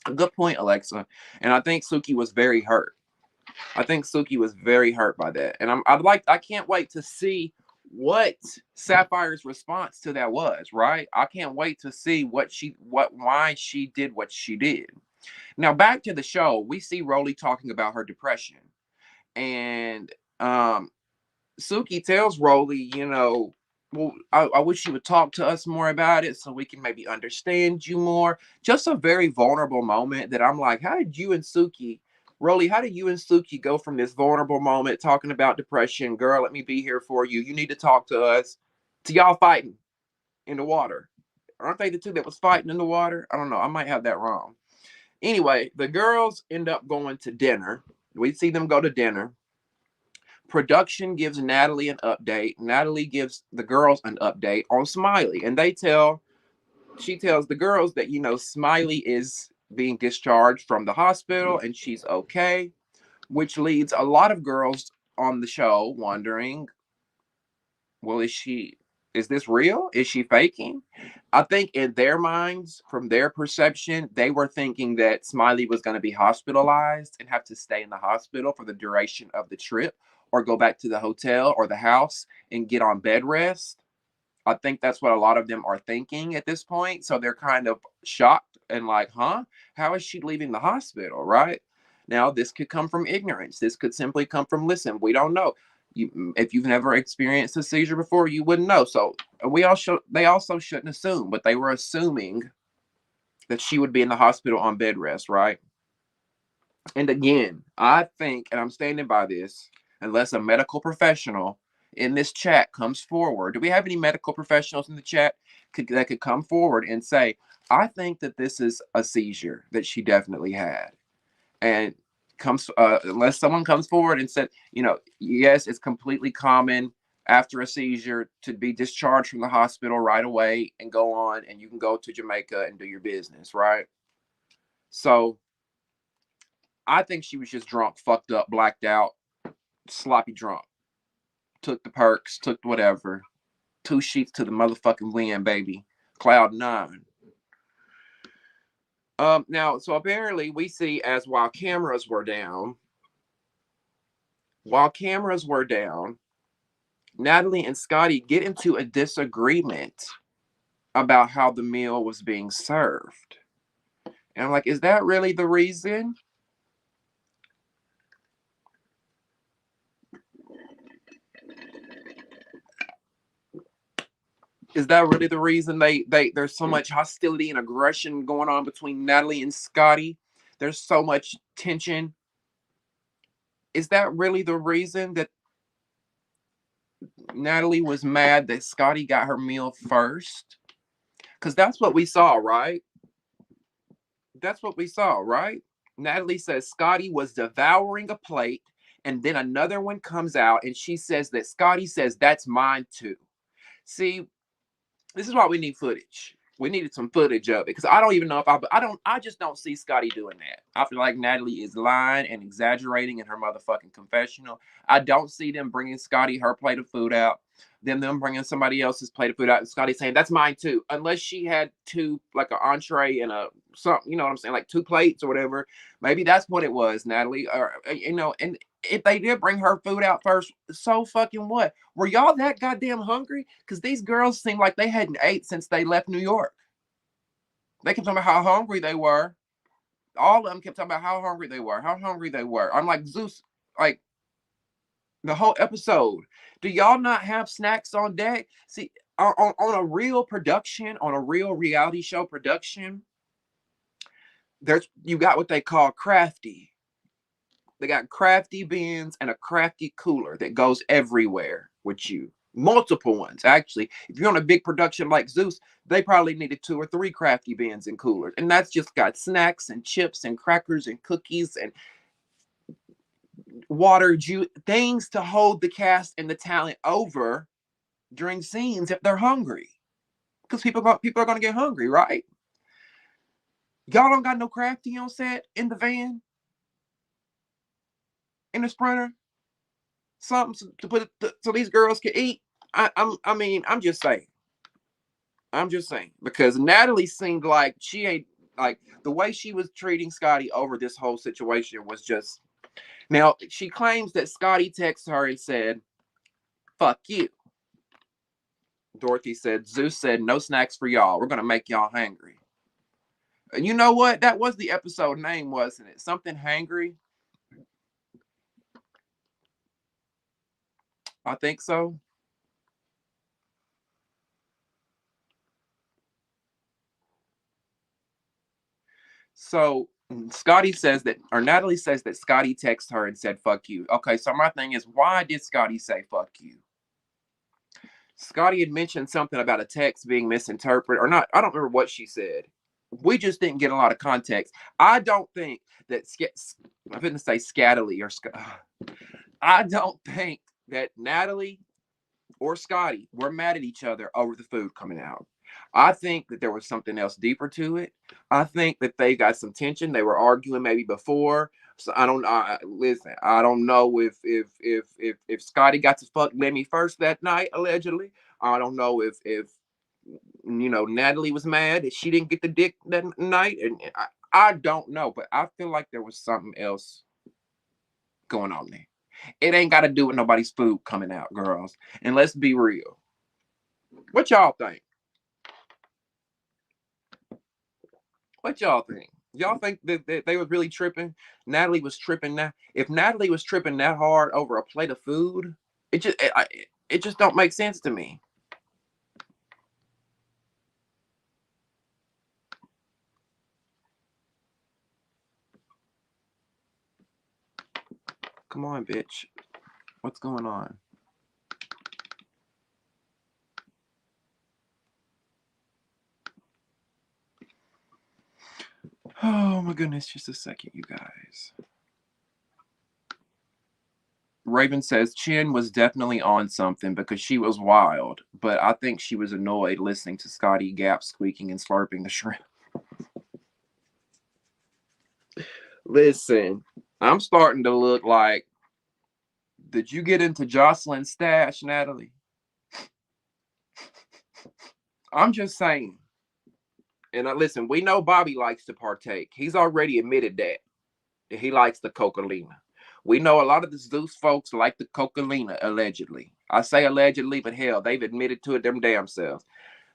S1: A good point, Alexa. And I think Suki was very hurt. I think Suki was very hurt by that. And I can't wait to see what Sapphire's response to that was, right? I can't wait to see why she did what she did. Now, back to the show, we see Rollie talking about her depression. And Suki tells Rollie, well, I wish you would talk to us more about it so we can maybe understand you more. Just a very vulnerable moment that I'm like, Rollie, how did you and Suki go from this vulnerable moment talking about depression? Girl, let me be here for you. You need to talk to us. To y'all fighting in the water. Aren't they the two that was fighting in the water? I don't know. I might have that wrong. Anyway, the girls end up going to dinner. We see them go to dinner. Production gives Natalie an update. Natalie gives the girls an update on Smiley. And she tells the girls that, Smiley is being discharged from the hospital and she's okay, which leads a lot of girls on the show wondering, well, is this real? Is she faking? I think in their minds, from their perception, they were thinking that Smiley was going to be hospitalized and have to stay in the hospital for the duration of the trip or go back to the hotel or the house and get on bed rest. I think that's what a lot of them are thinking at this point. So they're kind of shocked and like, huh? How is she leaving the hospital, right? Now, this could come from ignorance. This could simply come from, listen, we don't know. If you've never experienced a seizure before, you wouldn't know. So they also shouldn't assume, but they were assuming that she would be in the hospital on bed rest, right? And again, I think, and I'm standing by this, unless a medical professional in this chat comes forward. Do we have any medical professionals in the chat that could come forward and say, I think that this is a seizure that she definitely had? And unless someone comes forward and said, yes, it's completely common after a seizure to be discharged from the hospital right away and go on, and you can go to Jamaica and do your business, right? So I think she was just drunk, fucked up, blacked out, sloppy drunk. Took the perks, took whatever. 2 sheets to the motherfucking wind, baby. Cloud 9. Now, so apparently we see while cameras were down, Natalie and Scotty get into a disagreement about how the meal was being served. And I'm like, is that really the reason? Is that really the reason there's so much hostility and aggression going on between Natalie and Scotty? There's so much tension. Is that really the reason that Natalie was mad that Scotty got her meal first? Because that's what we saw, right? That's what we saw, right? Natalie says Scotty was devouring a plate, and then another one comes out, and she says that Scotty says, that's mine too. See, this is why we need footage. We needed some footage of it, because I don't even know if I just don't see Scotty doing that. I feel like Natalie is lying and exaggerating in her motherfucking confessional. I don't see them bringing Scotty her plate of food out, them bringing somebody else's plate of food out, and Scotty saying, that's mine too. Unless she had two, like an entree and something, you know what I'm saying, like 2 plates or whatever. Maybe that's what it was, Natalie. Or, and if they did bring her food out first, so fucking what? Were y'all that goddamn hungry? Because these girls seem like they hadn't ate since they left New York. They kept talking about how hungry they were. All of them kept talking about how hungry they were. I'm like, Zeus, like, the whole episode. Do y'all not have snacks on deck? See, on a real production, on a real reality show production, you got what they call crafty. They got crafty bins and a crafty cooler that goes everywhere with you. Multiple ones, actually. If you're on a big production like Zeus, they probably needed 2 or 3 crafty bins and coolers. And that's just got snacks and chips and crackers and cookies and water, juice, things to hold the cast and the talent over during scenes if they're hungry. Because people are going to get hungry, right? Y'all don't got no crafty on set in the van? In the Sprinter, something to put so these girls can eat. I'm just saying. Because Natalie seemed like she ain't, like, the way she was treating Scotty over this whole situation was just. Now she claims that Scotty texted her and said, "Fuck you." Dorothy said, Zeus said, "No snacks for y'all. We're gonna make y'all hangry." And you know what? That was the episode name, wasn't it? Something hangry. I think so. So Scotty says that, or Natalie says that Scotty texted her and said, "Fuck you." Okay, so my thing is, why did Scotty say "fuck you"? Scotty had mentioned something about a text being misinterpreted, or not. I don't remember what she said. We just didn't get a lot of context. I don't think that I'm going to say Scattily or I don't think that Natalie or Scotty were mad at each other over the food coming out. I think that there was something else deeper to it. I think that they got some tension. They were arguing maybe before. So I don't listen. I don't know if Scotty got to fuck Lemmy first that night allegedly. I don't know if Natalie was mad that she didn't get the dick that night, and I don't know, but I feel like there was something else going on there. It ain't got to do with nobody's food coming out, girls. And let's be real. What y'all think? What y'all think? Y'all think that they were really tripping? Natalie was tripping now. If Natalie was tripping that hard over a plate of food, it just don't make sense to me. Come on, bitch. What's going on? Oh my goodness, just a second, you guys. Raven says Chin was definitely on something because she was wild, but I think she was annoyed listening to Scotty Gap squeaking and slurping the shrimp. Listen, I'm starting to look like, did you get into Jocelyn's stash, Natalie? I'm just saying. And listen, we know Bobby likes to partake. He's already admitted that he likes the Coca-Lina. We know a lot of the Zeus folks like the Coca-Lina, allegedly. I say allegedly, but hell, they've admitted to it them damn selves.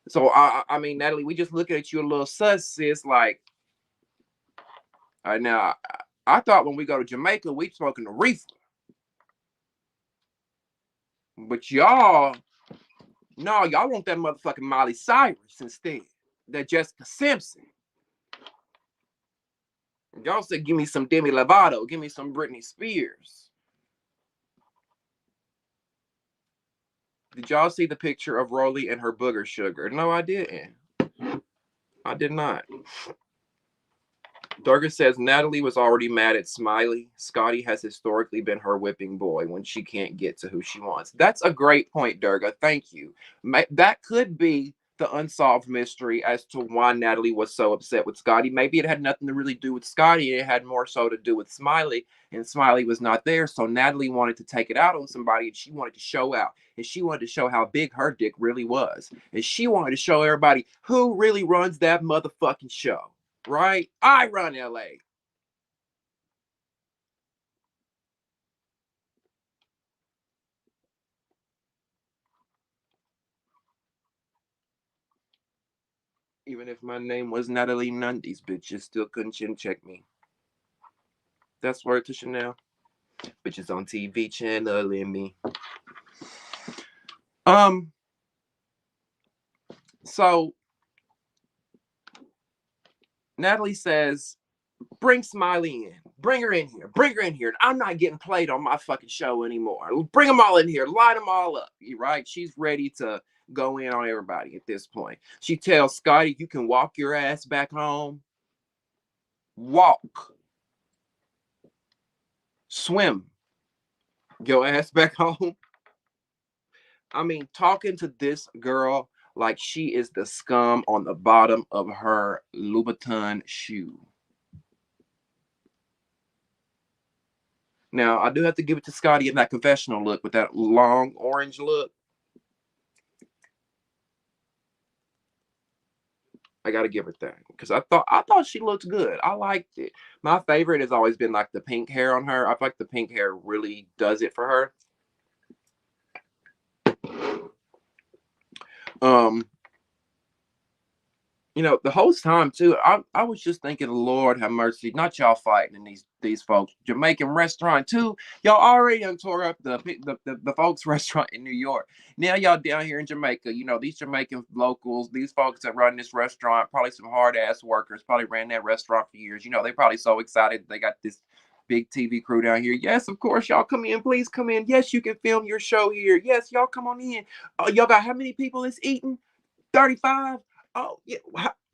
S1: So, I mean, Natalie, we just looking at you a little sus, sis, like, all right, now, I thought when we go to Jamaica, we smoking the reefer. But y'all, no, y'all want that motherfucking Miley Cyrus instead. That Jessica Simpson. Y'all said, give me some Demi Lovato. Give me some Britney Spears. Did y'all see the picture of Rollie and her booger sugar? No, I didn't. I did not. Durga says Natalie was already mad at Smiley. Scotty has historically been her whipping boy when she can't get to who she wants. That's a great point, Durga. Thank you. That could be the unsolved mystery as to why Natalie was so upset with Scotty. Maybe it had nothing to really do with Scotty. It had more so to do with Smiley, and Smiley was not there. So Natalie wanted to take it out on somebody, and she wanted to show out. And she wanted to show how big her dick really was. And she wanted to show everybody who really runs that motherfucking show. Right? I run LA. Even if my name was Natalie Nunn, these bitches still couldn't chin check me. That's word to Chanel. Bitches on TV channeling me. So Natalie says, bring Smiley in. Bring her in here. Bring her in here. I'm not getting played on my fucking show anymore. Bring them all in here. Line them all up. Right? She's ready to go in on everybody at this point. She tells Scotty, you can walk your ass back home. Walk. Swim your ass back home. I mean, talking to this girl like she is the scum on the bottom of her Louboutin shoe. Now, I do have to give it to Scotty in that confessional look with that long orange look. I gotta give her that because I thought she looked good. I liked it. My favorite has always been like the pink hair on her. I feel like the pink hair really does it for her. The whole time too, I was just thinking, Lord have mercy, not y'all fighting in these folks. Jamaican restaurant too. Y'all already tore up the folks restaurant in New York. Now y'all down here in Jamaica. These Jamaican locals, these folks that run this restaurant, probably some hard ass workers, probably ran that restaurant for years. They probably so excited they got this big TV crew down here. Yes, of course, y'all come in. Please come in. Yes, you can film your show here. Yes, y'all come on in. Y'all got how many people is eating? 35. Oh, yeah.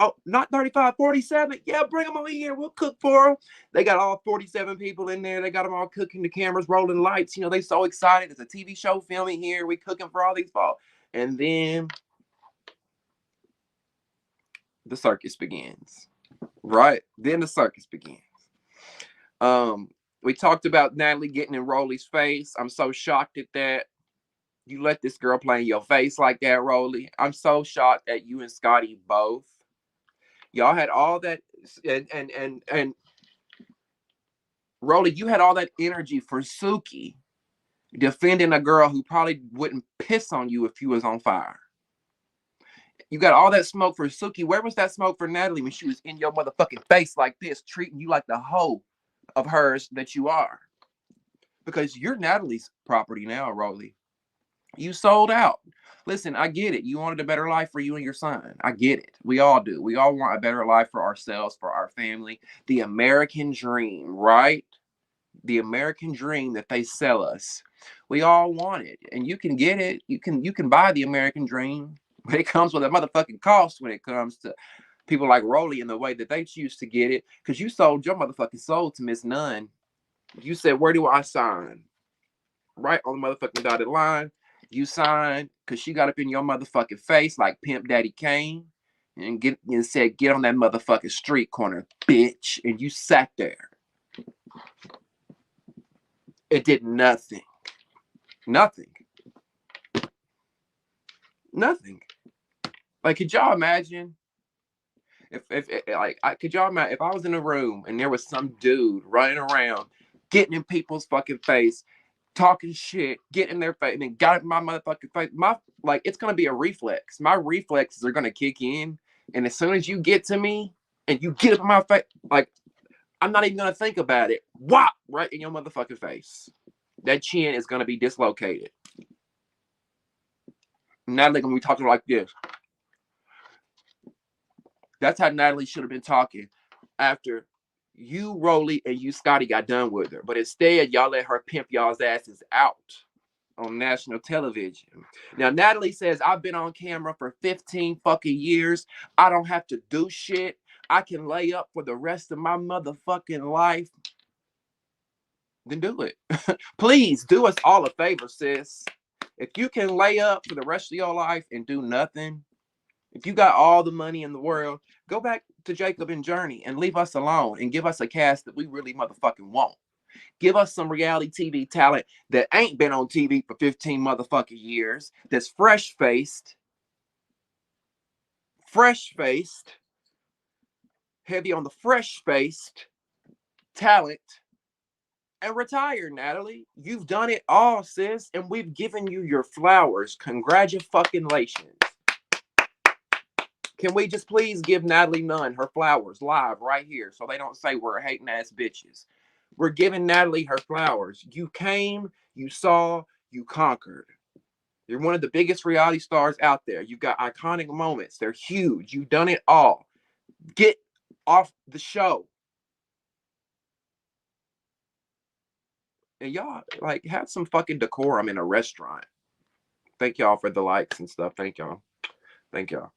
S1: Oh, not 35, 47. Yeah, bring them on here. We'll cook for them. They got all 47 people in there. They got them all cooking, the cameras rolling, lights. You know, they so excited. It's a TV show filming here. We cooking for all these folks. And then the circus begins. Right? Then the circus begins. We talked about Natalie getting in Rollie's face. I'm so shocked at that. You let this girl play in your face like that, Rollie. I'm so shocked at you and Scotty both. Y'all had all that, and Rollie, you had all that energy for Suki, defending a girl who probably wouldn't piss on you if you was on fire. You got all that smoke for Suki. Where was that smoke for Natalie when she was in your motherfucking face like this, treating you like the hoe of hers that you are? Because you're Natalie's property now, Rollie. You sold out. Listen, I get it. You wanted a better life for you and your son. I get it. We all do. We all want a better life for ourselves, for our family. The American dream, right? The American dream that they sell us. We all want it. And you can get it. You can buy the American dream. But it comes with a motherfucking cost when it comes to people like Rollie and the way that they choose to get it. Because you sold your motherfucking soul to Miss Nunn. You said, where do I sign? Right on the motherfucking dotted line. You signed because she got up in your motherfucking face like Pimp Daddy Kane and said, get on that motherfucking street corner, bitch. And you sat there. It did nothing. Nothing. Nothing. Like, could y'all imagine could y'all imagine if I was in a room and there was some dude running around, getting in people's fucking face, talking shit, getting in their face, and then got in my motherfucking face. It's gonna be a reflex. My reflexes are gonna kick in, and as soon as you get to me and you get up in my face, like, I'm not even gonna think about it. Whop! Right in your motherfucking face. That chin is gonna be dislocated. Natalie gonna be talking like this. That's how Natalie should have been talking after you, Rollie, and you, Scotty, got done with her. But instead, y'all let her pimp y'all's asses out on national television. Now, Natalie says, I've been on camera for 15 fucking years. I don't have to do shit. I can lay up for the rest of my motherfucking life. Then do it. Please do us all a favor, sis. If you can lay up for the rest of your life and do nothing, if you got all the money in the world, go back to Jacob and Journey and leave us alone and give us a cast that we really motherfucking want. Give us some reality TV talent that ain't been on TV for 15 motherfucking years, that's fresh-faced, heavy on the fresh-faced talent, and retire, Natalie. You've done it all, sis, and we've given you your flowers. Congratulations. Can we just please give Natalie Nunn her flowers live right here so they don't say we're hating ass bitches? We're giving Natalie her flowers. You came, you saw, you conquered. You're one of the biggest reality stars out there. You've got iconic moments. They're huge. You've done it all. Get off the show. And y'all, like, have some fucking decorum in a restaurant. Thank y'all for the likes and stuff. Thank y'all. Thank y'all.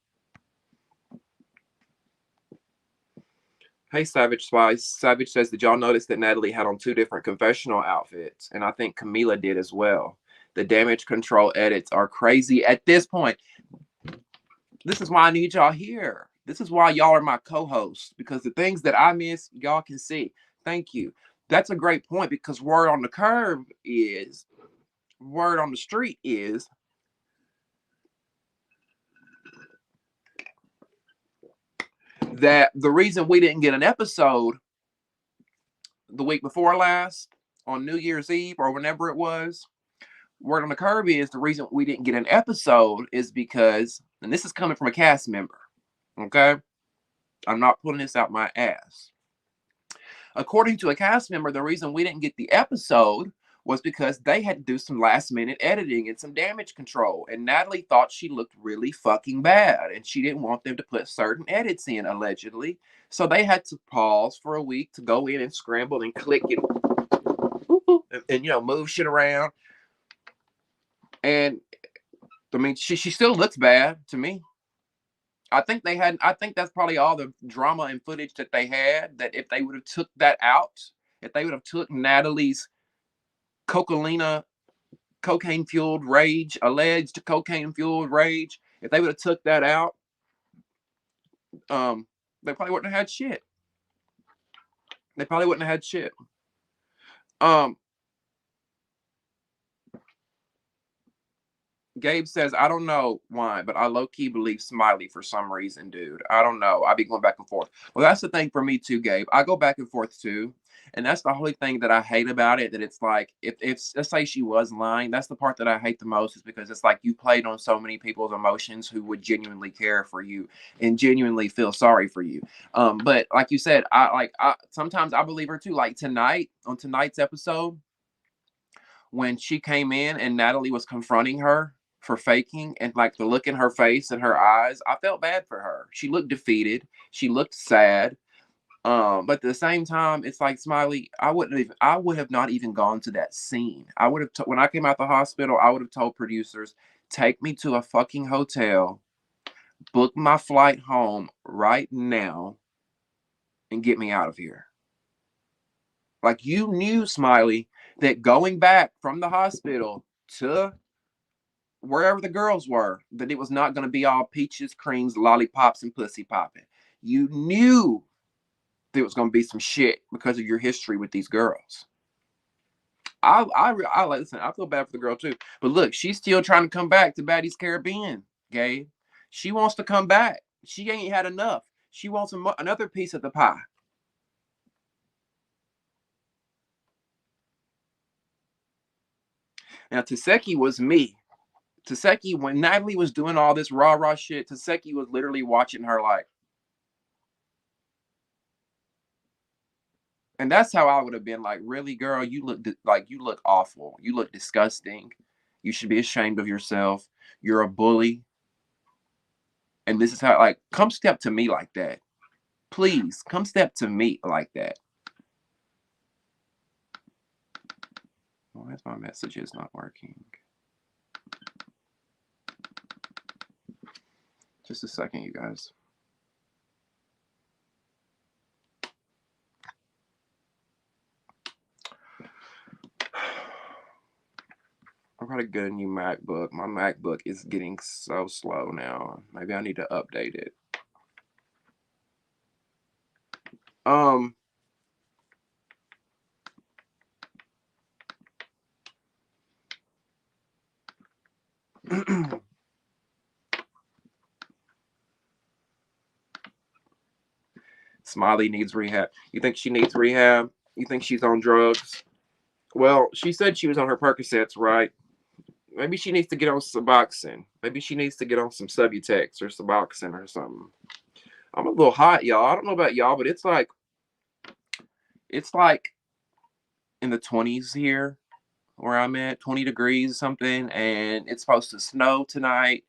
S1: Hey, Savage Spice. Savage says, did y'all notice that Natalie had on 2 different confessional outfits? And I think Camila did as well. The damage control edits are crazy at this point. This is why I need y'all here. This is why y'all are my co-hosts, because the things that I miss, y'all can see. Thank you. That's a great point, because word on the street is that the reason we didn't get an episode the week before last on New Year's Eve or whenever it was, word on the curb is the reason we didn't get an episode is because, and this is coming from a cast member, okay? I'm not pulling this out my ass. According to a cast member, the reason we didn't get the episode was because they had to do some last minute editing and some damage control. And Natalie thought she looked really fucking bad. And she didn't want them to put certain edits in, allegedly. So they had to pause for a week to go in and scramble and click and move shit around. And I mean, she still looks bad to me. I think they had. I think that's probably all the drama and footage that they had. That if they would have took that out, if they would have took Natalie's Cocolina cocaine fueled rage, alleged cocaine fueled rage, if they would have took that out, they probably wouldn't have had shit. They probably wouldn't have had shit. Um, Gabe says, I don't know why, but I low-key believe Smiley for some reason, dude. I don't know. I be going back and forth. Well, that's the thing for me too, Gabe. I go back and forth too. And that's the only thing that I hate about it. That it's like, if let's say she was lying, that's the part that I hate the most, is because it's like you played on so many people's emotions who would genuinely care for you and genuinely feel sorry for you. But like you said, I sometimes I believe her too. Like tonight, on tonight's episode, when she came in and Natalie was confronting her for faking, and like the look in her face and her eyes, I felt bad for her. She looked defeated. She looked sad. But at the same time, it's like, Smiley, I would have not even gone to that scene. I would have, when I came out the hospital, I would have told producers, take me to a fucking hotel, book my flight home right now, and get me out of here. Like, you knew, Smiley, that going back from the hospital to wherever the girls were, that it was not going to be all peaches, creams, lollipops, and pussy popping. You knew there was going to be some shit because of your history with these girls. I listen. I feel bad for the girl too, but look, she's still trying to come back to Baddies Caribbean. Gabe, she wants to come back. She ain't had enough. She wants another piece of the pie. Now, Teki was me. Teki, when Natalie was doing all this rah shit, Teki was literally watching her like, and that's how I would have been like, really, girl, you look awful. You look disgusting. You should be ashamed of yourself. You're a bully. And this is how, like, come step to me like that. Please, come step to me like that. Why is my messages not working? Just a second, you guys. I gotta get a new MacBook. My MacBook is getting so slow now. Maybe I need to update it. Smiley needs rehab. You think she needs rehab? You think she's on drugs? Well, she said she was on her Percocets, right? Maybe she needs to get on Suboxone. Maybe she needs to get on some Subutex or Suboxone or something. I'm a little hot, y'all. I don't know about y'all, but it's like in the 20s here where I'm at, 20 degrees something, and it's supposed to snow tonight,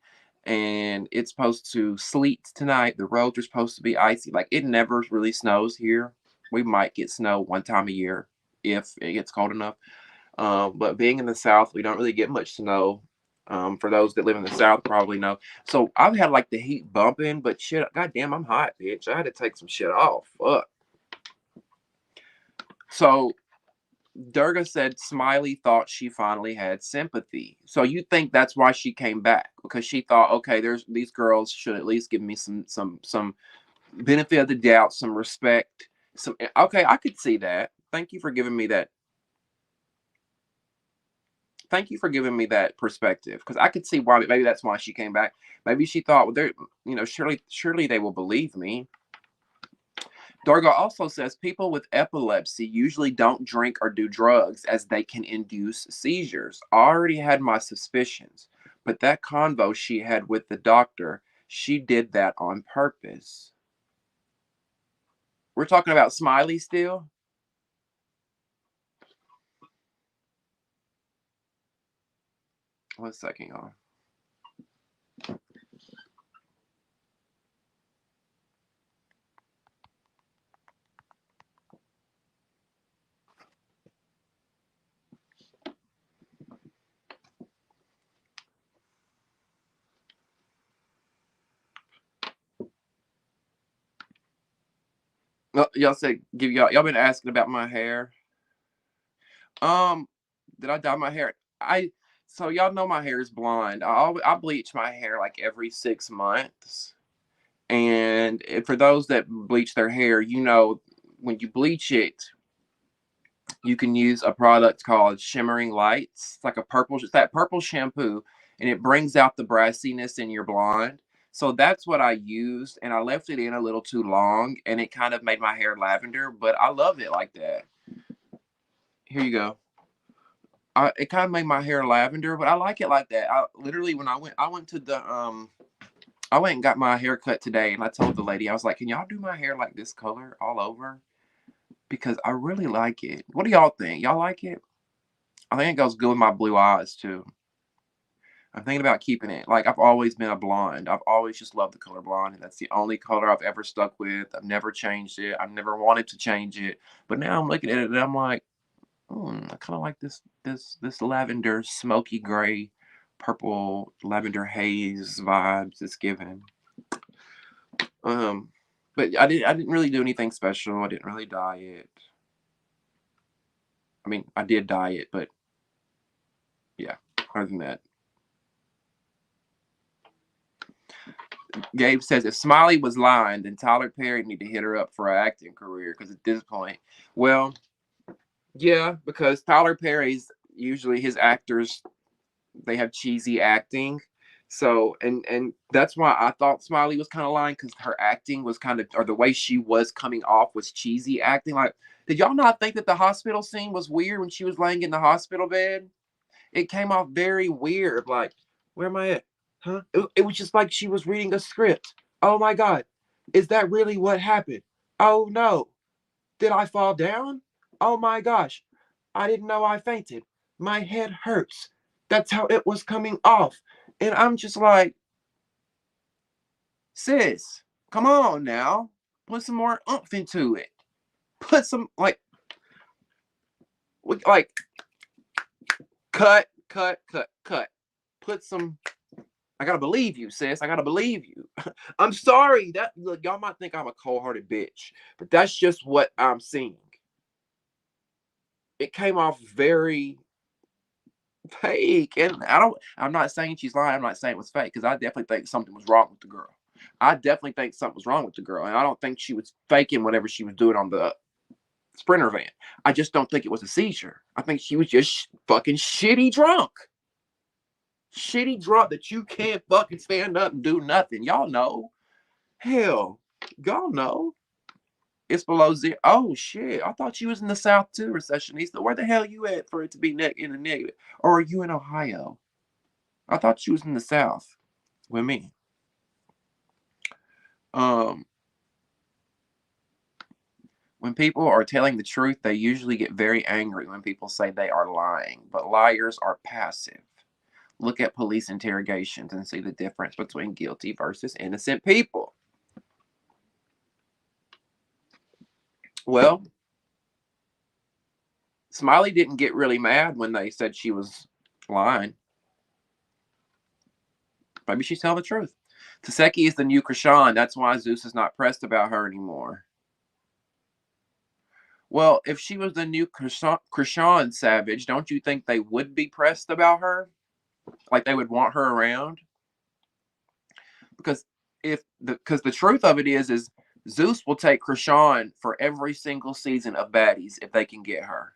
S1: and it's supposed to sleet tonight. The roads are supposed to be icy. Like, it never really snows here. We might get snow one time a year if it gets cold enough. But being in the South, we don't really get much snow. For those that live in the South, probably know. So I've had like the heat bumping, but shit, goddamn, I'm hot, bitch. I had to take some shit off. Fuck. So Durga said Smiley thought she finally had sympathy. So you think that's why she came back, because she thought, okay, there's these girls should at least give me some benefit of the doubt, some respect. Some okay, I could see that. Thank you for giving me that. Thank you for giving me that perspective, because I could see why. Maybe that's why she came back. Maybe she thought, well, they're, surely they will believe me. Dargo also says people with epilepsy usually don't drink or do drugs as they can induce seizures. I already had my suspicions, but that convo she had with the doctor, she did that on purpose. We're talking about Smiley still? One second, y'all. Y'all say y'all been asking about my hair. Did I dye my hair? So y'all know my hair is blonde. I bleach my hair like every 6 months. And for those that bleach their hair, when you bleach it, you can use a product called Shimmering Lights. It's that purple shampoo, and it brings out the brassiness in your blonde. So that's what I used, and I left it in a little too long, and it kind of made my hair lavender, but I love it like that. Here you go. It kind of made my hair lavender, but I like it like that. I literally, when I went to the I went and got my hair cut today, and I told the lady, I was like, "Can y'all do my hair like this color all over? Because I really like it." What do y'all think? Y'all like it? I think it goes good with my blue eyes too. I'm thinking about keeping it. Like, I've always been a blonde. I've always just loved the color blonde, and that's the only color I've ever stuck with. I've never changed it. I've never wanted to change it. But now I'm looking at it and I'm like, I kind of like this lavender, smoky gray, purple lavender haze vibes it's giving. Um, but I didn't really do anything special. I didn't really dye it. I mean, I did dye it, but yeah, other than that. Gabe says if Smiley was lying, then Tyler Perry need to hit her up for an acting career. Because at this point, well, yeah, because Tyler Perry's usually his actors, they have cheesy acting. So and that's why I thought Smiley was kind of lying, because her acting was kind of, or the way she was coming off was cheesy acting. Like, did y'all not think that the hospital scene was weird when she was laying in the hospital bed? It came off very weird. Like, where am I at? Huh? It was just like she was reading a script. Oh my God. Is that really what happened? Oh no. Did I fall down? Oh my gosh. I didn't know I fainted. My head hurts. That's how it was coming off. And I'm just like, sis, come on now. Put some more oomph into it. Put some, like, cut, cut, cut, cut. Put some, I gotta believe you, sis. I gotta believe you. I'm sorry. Look, y'all might think I'm a cold-hearted bitch, but that's just what I'm seeing. It came off very fake. And I'm not saying she's lying. I'm not saying it was fake, because I definitely think something was wrong with the girl. I definitely think something was wrong with the girl. And I don't think she was faking whatever she was doing on the Sprinter van. I just don't think it was a seizure. I think she was just fucking shitty drunk. Shitty drunk that you can't fucking stand up and do nothing. Y'all know. Hell, y'all know. It's below zero. Oh shit! I thought you was in the South too, recessionista. Where the hell you at for it to be in the negative? Or are you in Ohio? I thought you was in the South with me. Um, when people are telling the truth, they usually get very angry when people say they are lying. But liars are passive. Look at police interrogations and see the difference between guilty versus innocent people. Well, Smiley didn't get really mad when they said she was lying. Maybe she's telling the truth. Teki is the new Krishan. That's why Zeus is not pressed about her anymore. Well, if she was the new Krishan Savage, don't you think they would be pressed about her? Like, they would want her around? Because the truth of it is Zeus will take Krishan for every single season of Baddies if they can get her.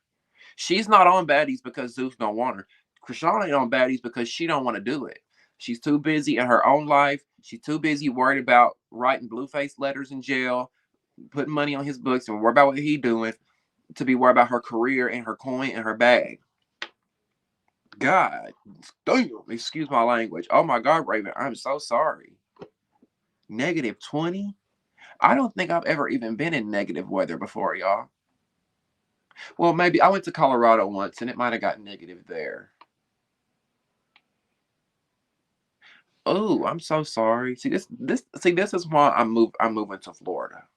S1: She's not on Baddies because Zeus don't want her. Krishan ain't on Baddies because she don't want to do it. She's too busy in her own life. She's too busy worried about writing blueface letters in jail, putting money on his books, and worry about what he doing, to be worried about her career and her coin and her bag. God damn, excuse my language. Oh my God, Raven, I'm so sorry. -20? I don't think I've ever even been in negative weather before, y'all. Well, maybe I went to Colorado once and it might have got negative there. Oh, I'm so sorry. See this is why I'm moving to Florida.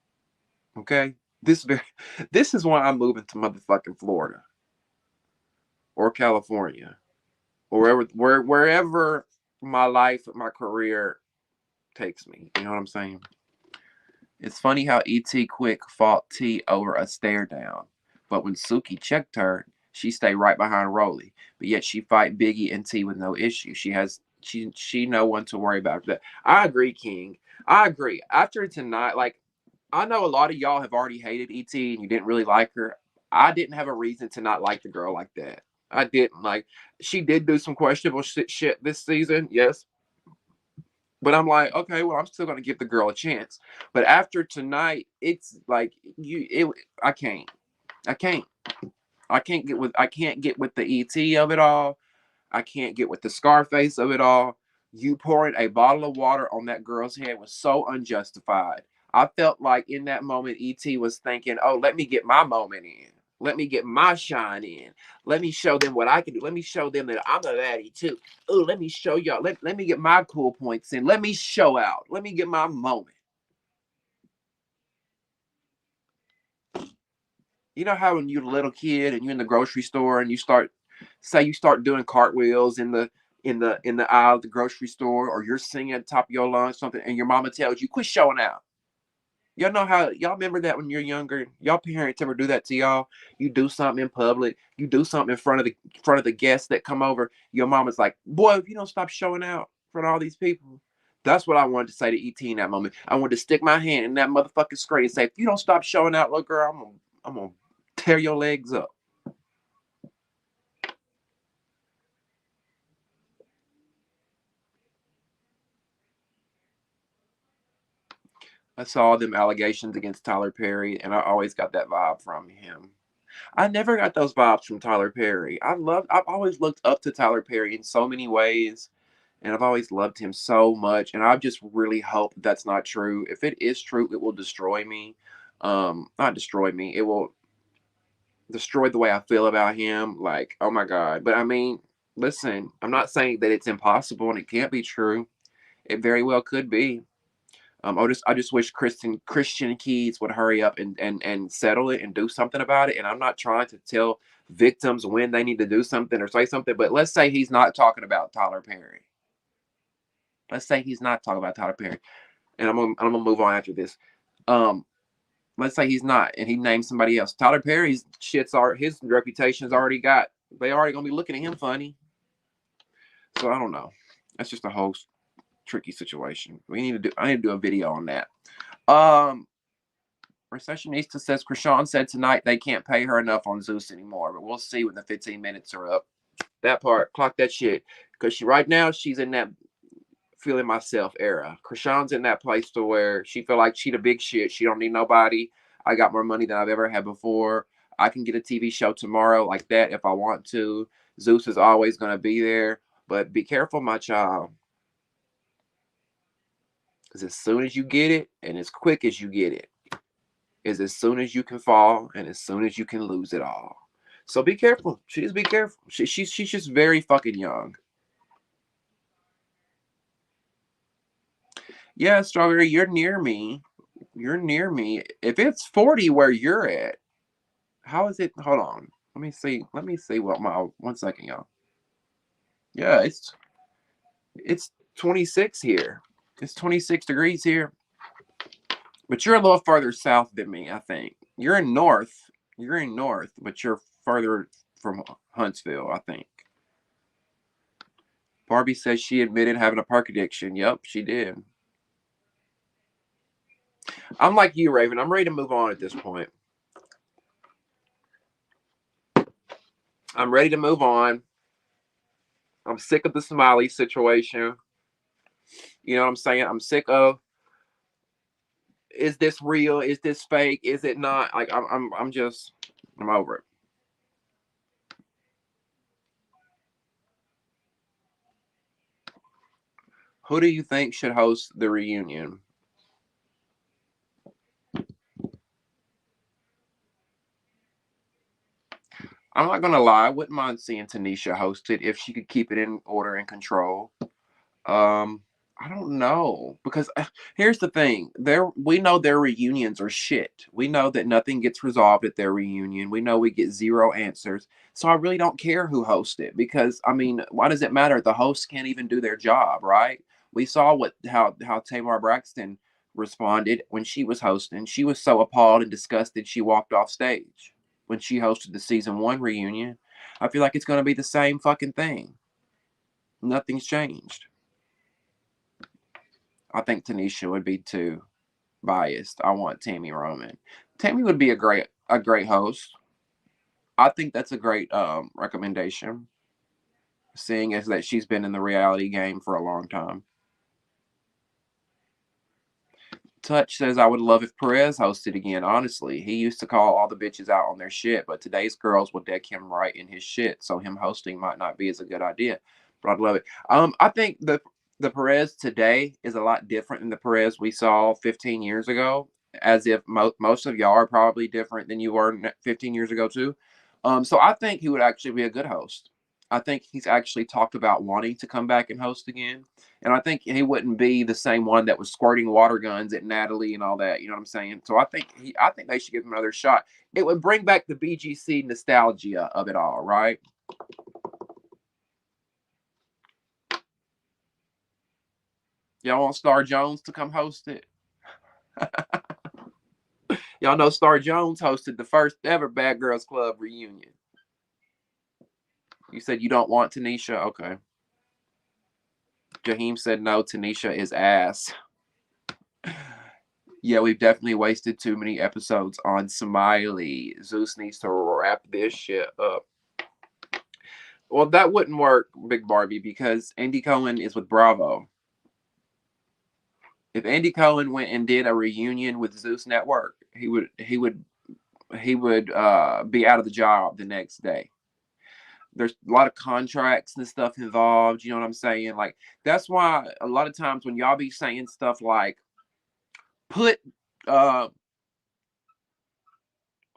S1: Okay? This is why I'm moving to motherfucking Florida or California or wherever my life, my career takes me. You know what I'm saying? It's funny how E.T. Quick fought T over a stare down, but when Suki checked her, she stayed right behind Rollie. But yet she fight Biggie and T with no issue. She no one to worry about that. I agree, King. I agree. After tonight, like I know a lot of y'all have already hated E.T. and you didn't really like her. I didn't have a reason to not like the girl like that. I didn't like. She did do some questionable shit this season, yes, but I'm like, okay, well, I'm still gonna give the girl a chance. But after tonight, it's like I can't. I can't. I can't get with the ET of it all. I can't get with the Scarface of it all. You pouring a bottle of water on that girl's head was so unjustified. I felt like in that moment, ET was thinking, oh, let me get my moment in. Let me get my shine in. Let me show them what I can do. Let me show them that I'm a baddie too. Oh, let me show y'all. Let me get my cool points in. Let me show out. Let me get my moment. You know how when you're a little kid and you're in the grocery store and you start doing cartwheels in the aisle of the grocery store, or you're singing at the top of your lungs something, and your mama tells you quit showing out. Y'all know how y'all remember that when you're younger. Y'all parents ever do that to y'all? You do something in public, you do something in front of the guests that come over. Your mama's like, "Boy, if you don't stop showing out in front of all these people." That's what I wanted to say to ET in that moment. I wanted to stick my hand in that motherfucking screen and say, "If you don't stop showing out, little girl, I'm gonna tear your legs up." I saw them allegations against Tyler Perry, and I always got that vibe from him. I never got those vibes from Tyler Perry. I've always looked up to Tyler Perry in so many ways, and I've always loved him so much. And I just really hope that's not true. If it is true, it will destroy me. Not destroy me. It will destroy the way I feel about him. Like, oh my God. But I mean, listen, I'm not saying that it's impossible and it can't be true. It very well could be. I just wish Christian Keys would hurry up and settle it and do something about it. And I'm not trying to tell victims when they need to do something or say something, but let's say he's not talking about Tyler Perry. Let's say he's not talking about Tyler Perry, and I'm gonna move on after this. Um, let's say he's not, and he names somebody else. Tyler Perry's his reputation's already got. They already gonna be looking at him funny. So I don't know. That's just a whole tricky situation. I need to do a video on that. Um, Recessionista says Krishan said tonight they can't pay her enough on Zeus anymore, but we'll see when the 15 minutes are up. That part, clock that shit. Because right now she's in that feeling myself era. Krishan's in that place to where she feel like she the big shit. She don't need nobody. I got more money than I've ever had before. I can get a TV show tomorrow like that if I want to. Zeus is always going to be there. But be careful, my child. Because as soon as you get it and as quick as you get it, is as soon as you can fall and as soon as you can lose it all. So be careful. Just be careful. She's just very fucking young. Yeah, Strawberry, you're near me. You're near me. If it's 40 where you're at, how is it? Hold on. Let me see. Let me see what my 1 second, y'all. Yeah, it's 26 here. It's 26 degrees here. But you're a little further south than me, I think. You're in north. You're in north, but you're further from Huntsville, I think. Barbie says she admitted having a park addiction. Yep, she did. I'm like you, Raven. I'm ready to move on at this point. I'm ready to move on. I'm sick of the Smiley situation. You know what I'm saying? I'm sick of, is this real? Is this fake? Is it not? Like I'm over it. Who do you think should host the reunion? I'm not gonna lie, I wouldn't mind seeing Tanisha host it if she could keep it in order and control. Um, I don't know because here's the thing: we know their reunions are shit. We know that nothing gets resolved at their reunion. We know we get zero answers. So I really don't care who hosts it because I mean, why does it matter? The hosts can't even do their job, right? We saw how Tamar Braxton responded when she was hosting. She was so appalled and disgusted she walked off stage when she hosted the season 1 reunion. I feel like it's going to be the same fucking thing. Nothing's changed. I think Tanisha would be too biased. I want Tammy Roman. Tammy would be a great host. I think that's a great recommendation, seeing as that she's been in the reality game for a long time. Touch says, I would love if Perez hosted again. Honestly, he used to call all the bitches out on their shit, but today's girls will deck him right in his shit, so him hosting might not be as a good idea, but I'd love it. I think the Perez today is a lot different than the Perez we saw 15 years ago, as if most of y'all are probably different than you were 15 years ago too. So I think he would actually be a good host. I think he's actually talked about wanting to come back and host again. And I think he wouldn't be the same one that was squirting water guns at Natalie and all that. You know what I'm saying? So I think they should give him another shot. It would bring back the BGC nostalgia of it all, right? Y'all want Star Jones to come host it? Y'all know Star Jones hosted the first ever Bad Girls Club reunion. You said you don't want Tanisha? Okay. Jaheim said no, Tanisha is ass. Yeah, we've definitely wasted too many episodes on Smiley. Zeus needs to wrap this shit up. Well, that wouldn't work, Big Barbie, because Andy Cohen is with Bravo. If Andy Cohen went and did a reunion with Zeus Network, he would be out of the job the next day. There's a lot of contracts and stuff involved. You know what I'm saying? Like, that's why a lot of times when y'all be saying stuff like, put,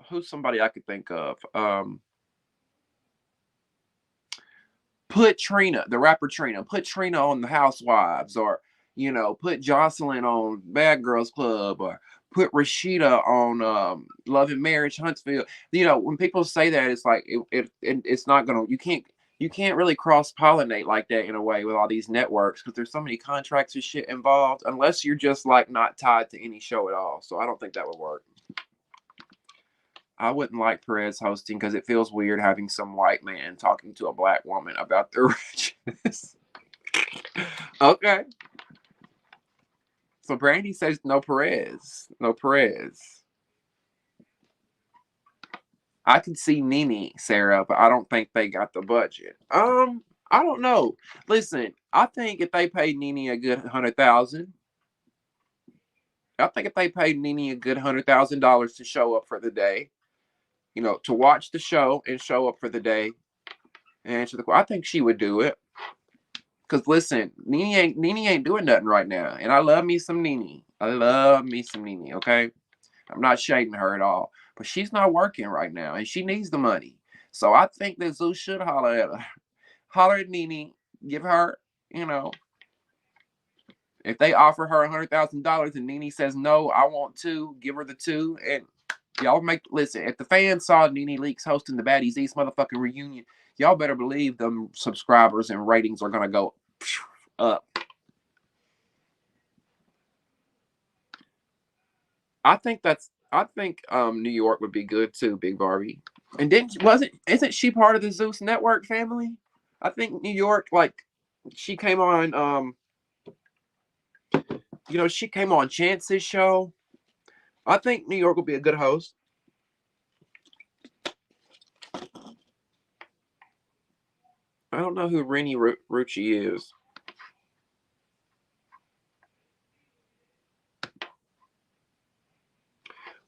S1: who's somebody I could think of? Put Trina, the rapper Trina, put Trina on the Housewives, or, you know, put Jocelyn on Bad Girls Club, or put Rashida on Love and Marriage Huntsville. You know, when people say that, it's like it's not gonna. You can't really cross pollinate like that in a way with all these networks, because there's so many contracts and shit involved. Unless you're just like not tied to any show at all. So I don't think that would work. I wouldn't like Perez hosting because it feels weird having some white man talking to a black woman about their riches. Okay. So Brandy says no Perez. No Perez. I can see Nene, Sarah, but I don't think they got the budget. I don't know. Listen, I think if they paid Nene a good $100,000, I think if they paid Nene a good $100,000 to show up for the day, you know, to watch the show and show up for the day and answer the question, I think she would do it. Because listen, Nene ain't doing nothing right now. And I love me some Nene. Okay? I'm not shading her at all. But she's not working right now, and she needs the money. So I think that Zeus should holler at her. Holler at Nene. Give her, you know, if they offer her $100,000 and Nene says, no, I want $2, give her the $2. And y'all listen, if the fans saw Nene Leakes hosting the Baddies East motherfucking reunion, y'all better believe them subscribers and ratings are going to go up. I think New York would be good too, Big Barbie. And isn't she part of the Zeus Network family? I think New York, like, she came on she came on Chance's show. I think New York would be a good host. I don't know who Rennie Rucci is.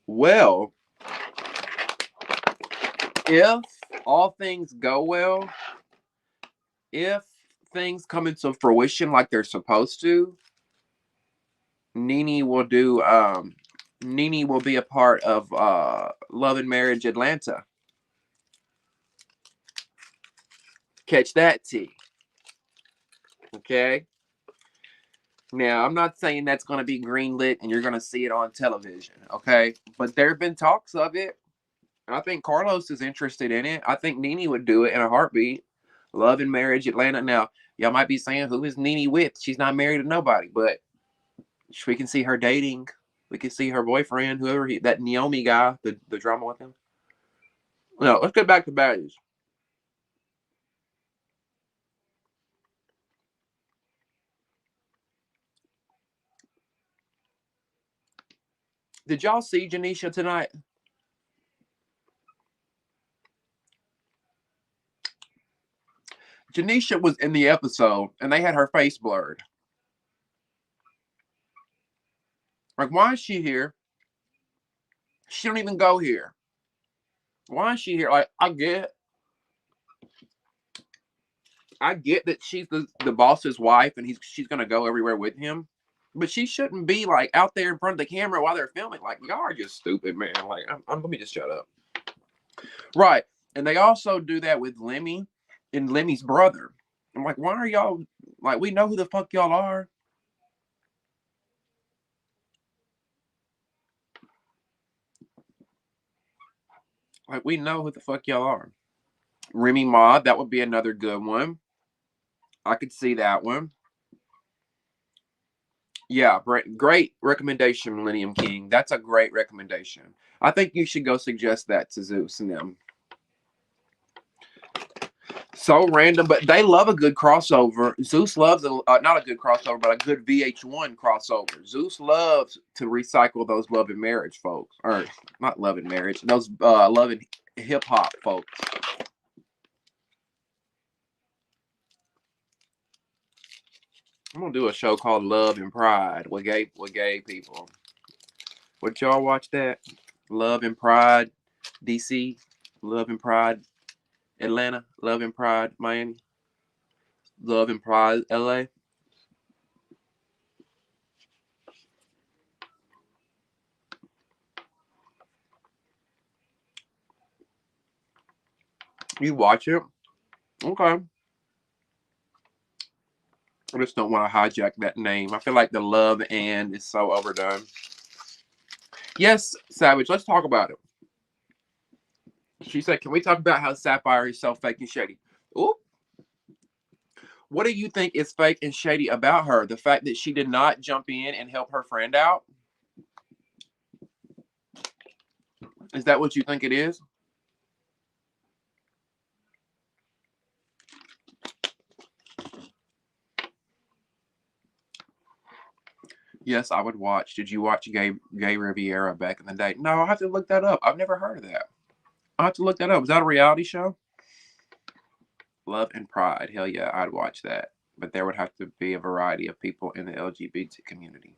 S1: Well, if all things go well, if things come into fruition like they're supposed to, Nene will be a part of Love and Marriage Atlanta. Catch that, T. Okay? Now, I'm not saying that's going to be greenlit and you're going to see it on television, okay? But there have been talks of it. I think Carlos is interested in it. I think Nene would do it in a heartbeat. Love and Marriage Atlanta. Now, y'all might be saying, who is Nene with? She's not married to nobody. But We can see her dating. We can see her boyfriend, whoever that Naomi guy, the drama with him. No, let's get back to Baddies. Did y'all see Janisha tonight? Janisha was in the episode, and they had her face blurred. Like, why is she here? She don't even go here. Why is she here? Like, I get that she's the boss's wife, and she's gonna go everywhere with him. But she shouldn't be like out there in front of the camera while they're filming. Like, y'all are just stupid, man. Like, let me just shut up. Right. And they also do that with Lemmy and Lemmy's brother. I'm like, why are y'all like, we know who the fuck y'all are. Like, we know who the fuck y'all are. Remy Ma, that would be another good one. I could see that one. Yeah, great recommendation, Millennium King. That's a great recommendation. I think you should go suggest that to Zeus and them. So random, but they love a good crossover. Zeus loves not a good crossover, but a good VH1 crossover. Zeus loves to recycle those Love and Marriage folks, or not Love and Marriage, those Love and Hip Hop folks. I'm gonna do a show called Love and Pride with gay people. Would y'all watch that? Love and Pride, DC, Love and Pride, Atlanta, Love and Pride, Miami, Love and Pride, LA. You watch it? Okay. I just don't want to hijack that name. I feel like the love and is so overdone. Yes, Savage, let's talk about it. She said, can we talk about how Sapphire is so fake and shady? Ooh. What do you think is fake and shady about her? The fact that she did not jump in and help her friend out? Is that what you think it is? Yes, I would watch. Did you watch Gay Riviera back in the day? No, I'll have to look that up. I've never heard of that. I'll have to look that up. Was that a reality show? Love and Pride. Hell yeah, I'd watch that. But there would have to be a variety of people in the LGBT community.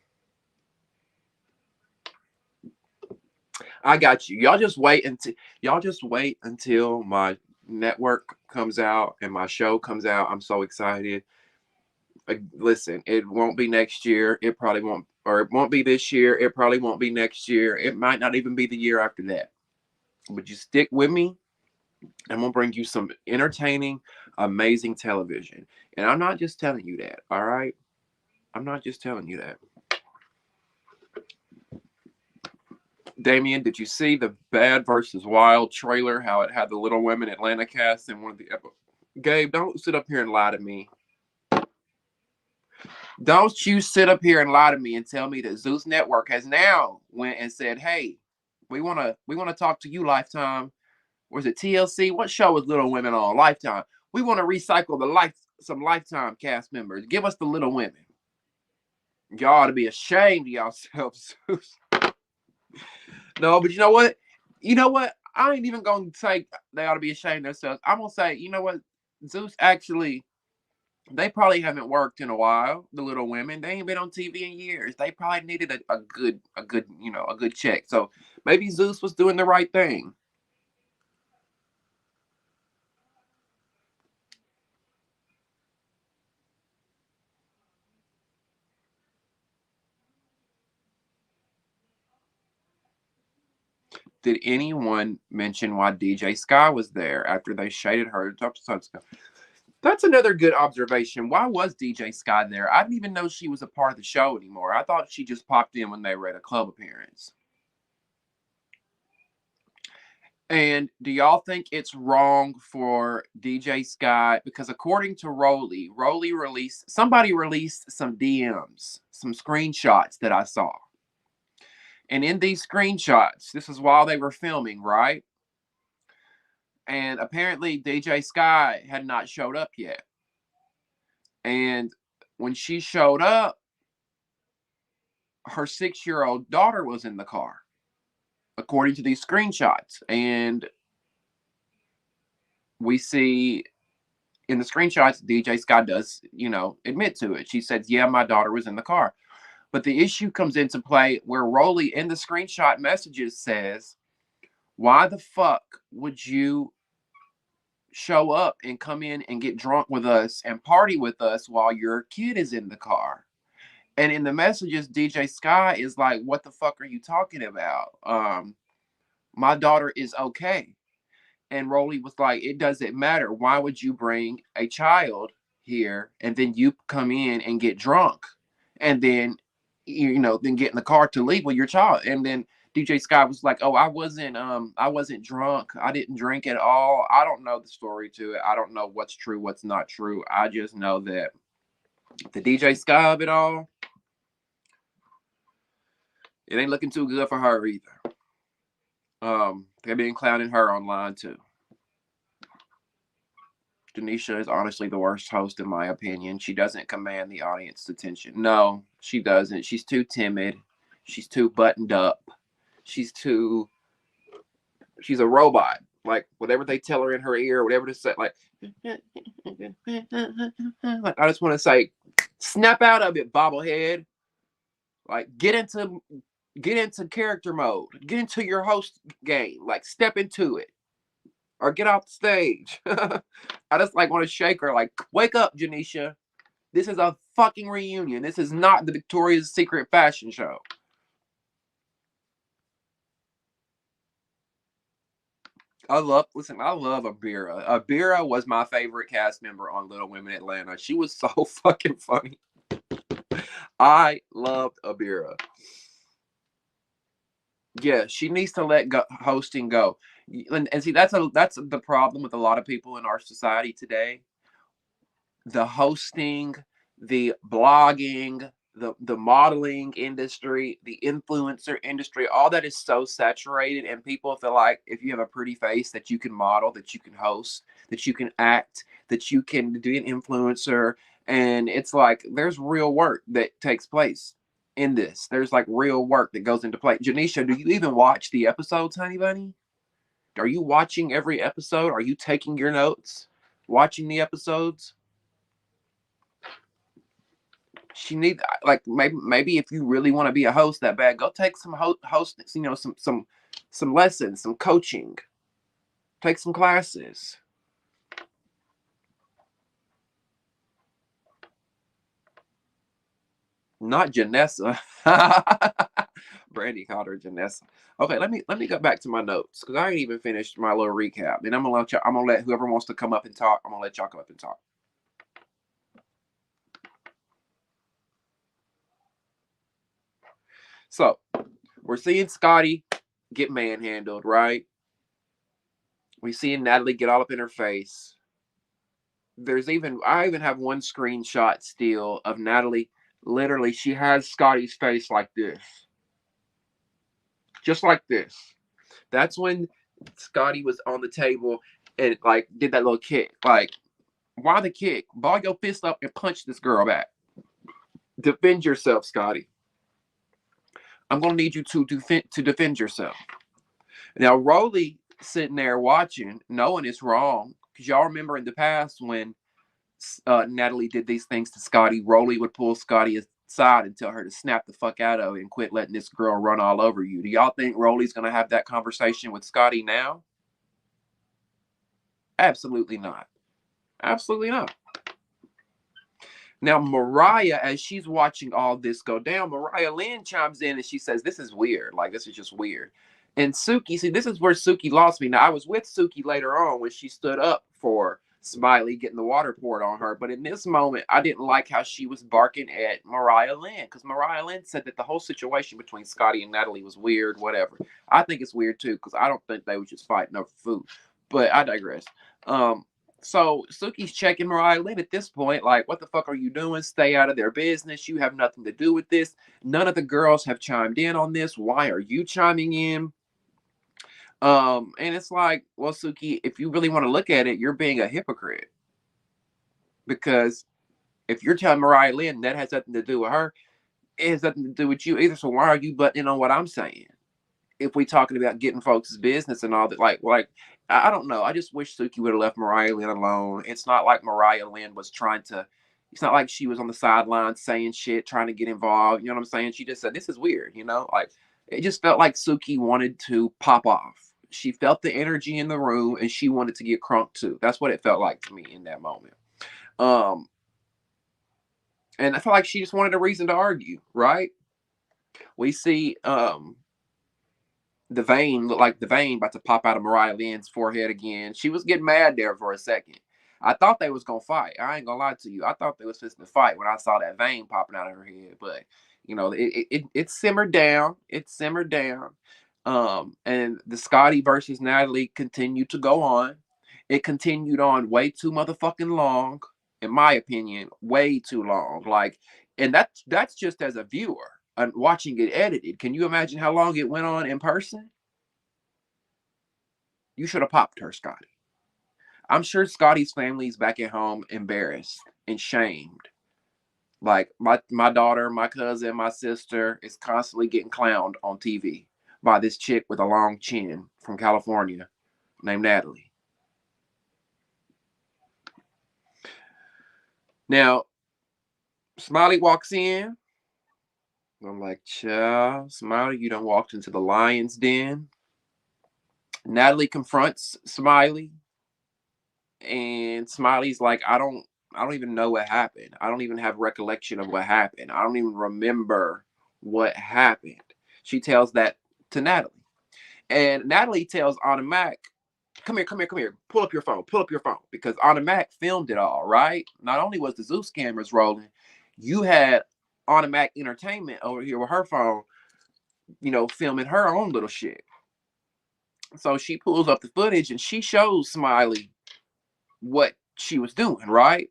S1: I got you. Y'all just wait until my network comes out and my show comes out. I'm so excited. Listen, it won't be next year. It probably won't, or it won't be this year. It probably won't be next year. It might not even be the year after that. But you stick with me. I'm gonna bring you some entertaining, amazing television. And I'm not just telling you that, all right? I'm not just telling you that. Damien, did you see the Bad versus Wild trailer? How it had the Little Women Atlanta cast in one of the episodes? Gabe, don't sit up here and lie to me. Don't you sit up here and lie to me and tell me that Zeus Network has now went and said, "Hey, we wanna talk to you, Lifetime." Was it TLC? What show was Little Women on? Lifetime. We want to recycle some Lifetime cast members. Give us the Little Women. Y'all ought to be ashamed of yourselves. No, but you know what? You know what? I ain't even gonna say they ought to be ashamed of themselves. I'm gonna say, you know what? Zeus actually, they probably haven't worked in a while. The Little Women, they ain't been on TV in years. They probably needed a good, a good check. So maybe Zeus was doing the right thing. Did anyone mention why DJ Sky was there after they shaded her? That's another good observation. Why was DJ Sky there? I didn't even know she was a part of the show anymore. I thought she just popped in when they were at a club appearance. And do y'all think it's wrong for DJ Scott? Because according to somebody released some DMs, some screenshots that I saw. And in these screenshots, this is while they were filming, right? And apparently DJ Scott had not showed up yet. And when she showed up, her 6-year-old daughter was in the car, according to these screenshots. And we see in the screenshots, DJ Scott does, admit to it. She says, yeah, my daughter was in the car. But the issue comes into play where Rollie in the screenshot messages says, why the fuck would you show up and come in and get drunk with us and party with us while your kid is in the car? And in the messages, DJ Sky is like, what the fuck are you talking about? My daughter is okay. And Rollie was like, it doesn't matter. Why would you bring a child here and then you come in and get drunk and then, then get in the car to leave with your child? And then DJ Sky was like, oh, I wasn't drunk. I didn't drink at all. I don't know the story to it. I don't know what's true, what's not true. I just know that the DJ Sky of it all, it ain't looking too good for her either. They've been clowning her online too. Janisha is honestly the worst host in my opinion. She doesn't command the audience attention. No, she doesn't. She's too timid. She's too buttoned up. She's a robot. Like whatever they tell her in her ear, whatever to say, like I just want to say, snap out of it, bobblehead. Like get into character mode. Get into your host game. Like step into it. Or get off the stage. I just want to shake her. Like, wake up, Janisha. This is a fucking reunion. This is not the Victoria's Secret fashion show. I love Abira. Abira was my favorite cast member on Little Women Atlanta. She was so fucking funny. I loved Abira. Yeah, she needs to let hosting go. And see, that's the problem with a lot of people in our society today. The hosting, the blogging, the modeling industry, the influencer industry, all that is so saturated, and people feel like if you have a pretty face that you can model, that you can host, that you can act, that you can be an influencer. And it's like there's real work that takes place in this. There's real work that goes into play. Janisha, do you even watch the episodes, honey bunny? Are you watching every episode? Are you taking your notes? Watching the episodes? She needs maybe if you really want to be a host that bad, go take some hosting, some lessons, some coaching. Take some classes. Not Janessa. Brandy called her Janessa. Okay, let me go back to my notes because I ain't even finished my little recap. Then I'm gonna let whoever wants to come up and talk. I'm gonna let y'all come up and talk. So we're seeing Scotty get manhandled, right? We seeing Natalie get all up in her face. I even have one screenshot still of Natalie. Literally, she has Scotty's face like this. Just like this. That's when Scotty was on the table and did that little kick. Why the kick? Ball your fist up and punch this girl back. Defend yourself, Scotty. I'm gonna need you to defend yourself. Now, Rollie sitting there watching, knowing it's wrong, because y'all remember in the past when Natalie did these things to Scotty, Rollie would pull Scotty aside and tell her to snap the fuck out of it and quit letting this girl run all over you. Do y'all think Rollie's gonna have that conversation with Scotty now? Absolutely not. Absolutely not. Now, Mariah, as she's watching all this go down, Mariah Lynn chimes in and she says, this is weird. This is just weird. And Suki, see, this is where Suki lost me. Now, I was with Suki later on when she stood up for Smiley getting the water poured on her. But in this moment, I didn't like how she was barking at Mariah Lynn, because Mariah Lynn said that the whole situation between Scotty and Natalie was weird, whatever. I think it's weird too, because I don't think they were just fighting over food. But I digress. So Suki's checking Mariah Lynn at this point, like, what the fuck are you doing? Stay out of their business. You have nothing to do with this. None of the girls have chimed in on this. Why are you chiming in? And it's like, well, Suki, if you really want to look at it, you're being a hypocrite. Because if you're telling Mariah Lynn that has nothing to do with her, it has nothing to do with you either. So why are you butting in on what I'm saying? If we talking about getting folks' business and all that, like I don't know. I just wish Suki would have left Mariah Lynn alone. It's not like Mariah Lynn was trying to. It's not like she was on the sidelines saying shit, trying to get involved. You know what I'm saying? She just said, "This is weird." You know, like it just felt like Suki wanted to pop off. She felt the energy in the room, and she wanted to get crunk too. That's what it felt like to me in that moment. Um, and I felt like she just wanted a reason to argue. Right? We see the vein looked like the vein about to pop out of Mariah Lynn's forehead again. She was getting mad there for a second. I thought they was gonna fight. I ain't gonna lie to you. I thought they was just to fight when I saw that vein popping out of her head. But you know, it simmered down. It simmered down. And the Scotty versus Natalie continued to go on. It continued on way too motherfucking long, in my opinion, way too long. Like, and that's just as a viewer and watching it edited. Can you imagine how long it went on in person? You should have popped her, Scotty. I'm sure Scotty's family's back at home embarrassed and shamed. Like my daughter, my cousin, my sister is constantly getting clowned on TV by this chick with a long chin from California named Natalie. Now, Smiley walks in. I'm like, child, Smiley, you done walked into the lion's den. Natalie confronts Smiley, and Smiley's like, I don't even know what happened. I don't even have recollection of what happened. I don't even remember what happened. She tells that to Natalie. And Natalie tells Anna Mac, come here, come here, come here. Pull up your phone. Pull up your phone. Because Anna Mac filmed it all, right? Not only was the Zeus cameras rolling, you had Anna Mac Entertainment over here with her phone, you know, filming her own little shit. So she pulls up the footage and she shows Smiley what she was doing, right?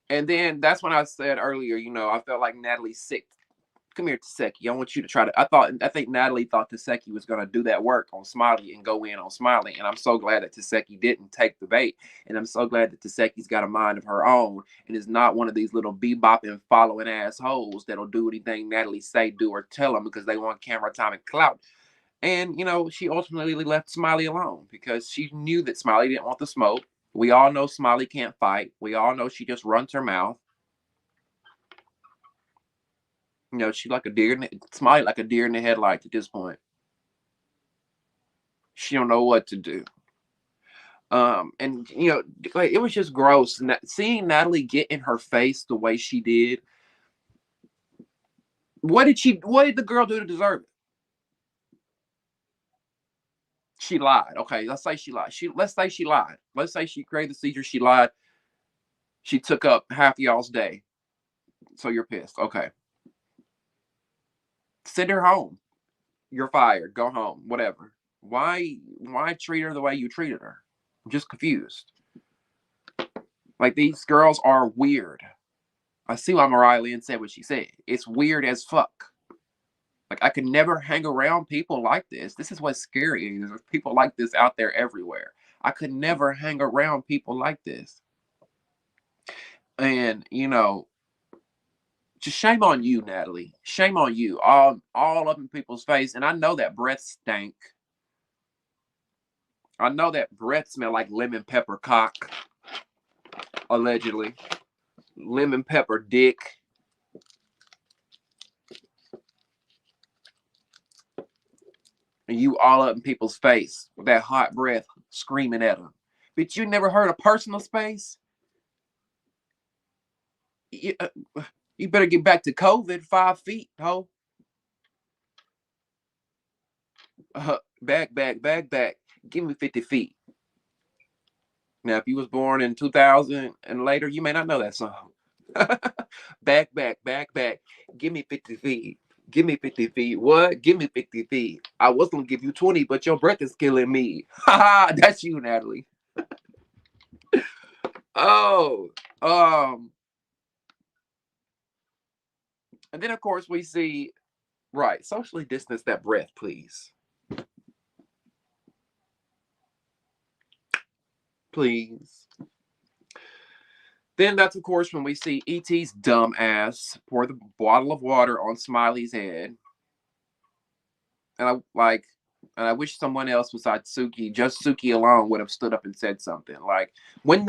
S1: And then that's when I said earlier, you know, I felt like Natalie's sick. Come here, Teki. I want you to try to. I think Natalie thought Teki was going to do that work on Smiley and go in on Smiley. And I'm so glad that Teki didn't take the bait. And I'm so glad that Teki's got a mind of her own and is not one of these little bebopping, following assholes that'll do anything Natalie say, do, or tell them because they want camera time and clout. And, you know, she ultimately left Smiley alone because she knew that Smiley didn't want the smoke. We all know Smiley can't fight. We all know she just runs her mouth. You know, she like a deer, Smiley like a deer in the headlights at this point. She don't know what to do. And you know, like it was just gross. Seeing Natalie get in her face the way she did. What did the girl do to deserve it? She lied. Okay, let's say she lied. Let's say she lied. Let's say she created the seizure. She lied. She took up half y'all's day. So you're pissed. Okay. Send her home. You're fired. Go home. Whatever. Why treat her the way you treated her? I'm just confused. Like these girls are weird. I see why Mariah Lynn said what she said. It's weird as fuck. Like I could never hang around people like this. This is what's scary. There's people like this out there everywhere. I could never hang around people like this. And you know, just shame on you, Natalie. Shame on you. All up in people's face. And I know that breath stank. I know that breath smelled like lemon pepper cock. Allegedly. Lemon pepper dick. And you all up in people's face with that hot breath screaming at them. But you never heard of personal space? You better get back to COVID 5 feet, ho. Back. Give me 50 feet. Now, if you was born in 2000 and later, you may not know that song. Back, back, back, back. Give me 50 feet. Give me 50 feet. What? Give me 50 feet. I was going to give you 20, but your breath is killing me. Ha! That's you, Natalie. Oh. And then, of course, we see, right, socially distance that breath, please. Please. Then that's, of course, when we see E.T.'s dumb ass pour the bottle of water on Smiley's head. And I wish someone else besides Suki, just Suki alone, would have stood up and said something. Like, when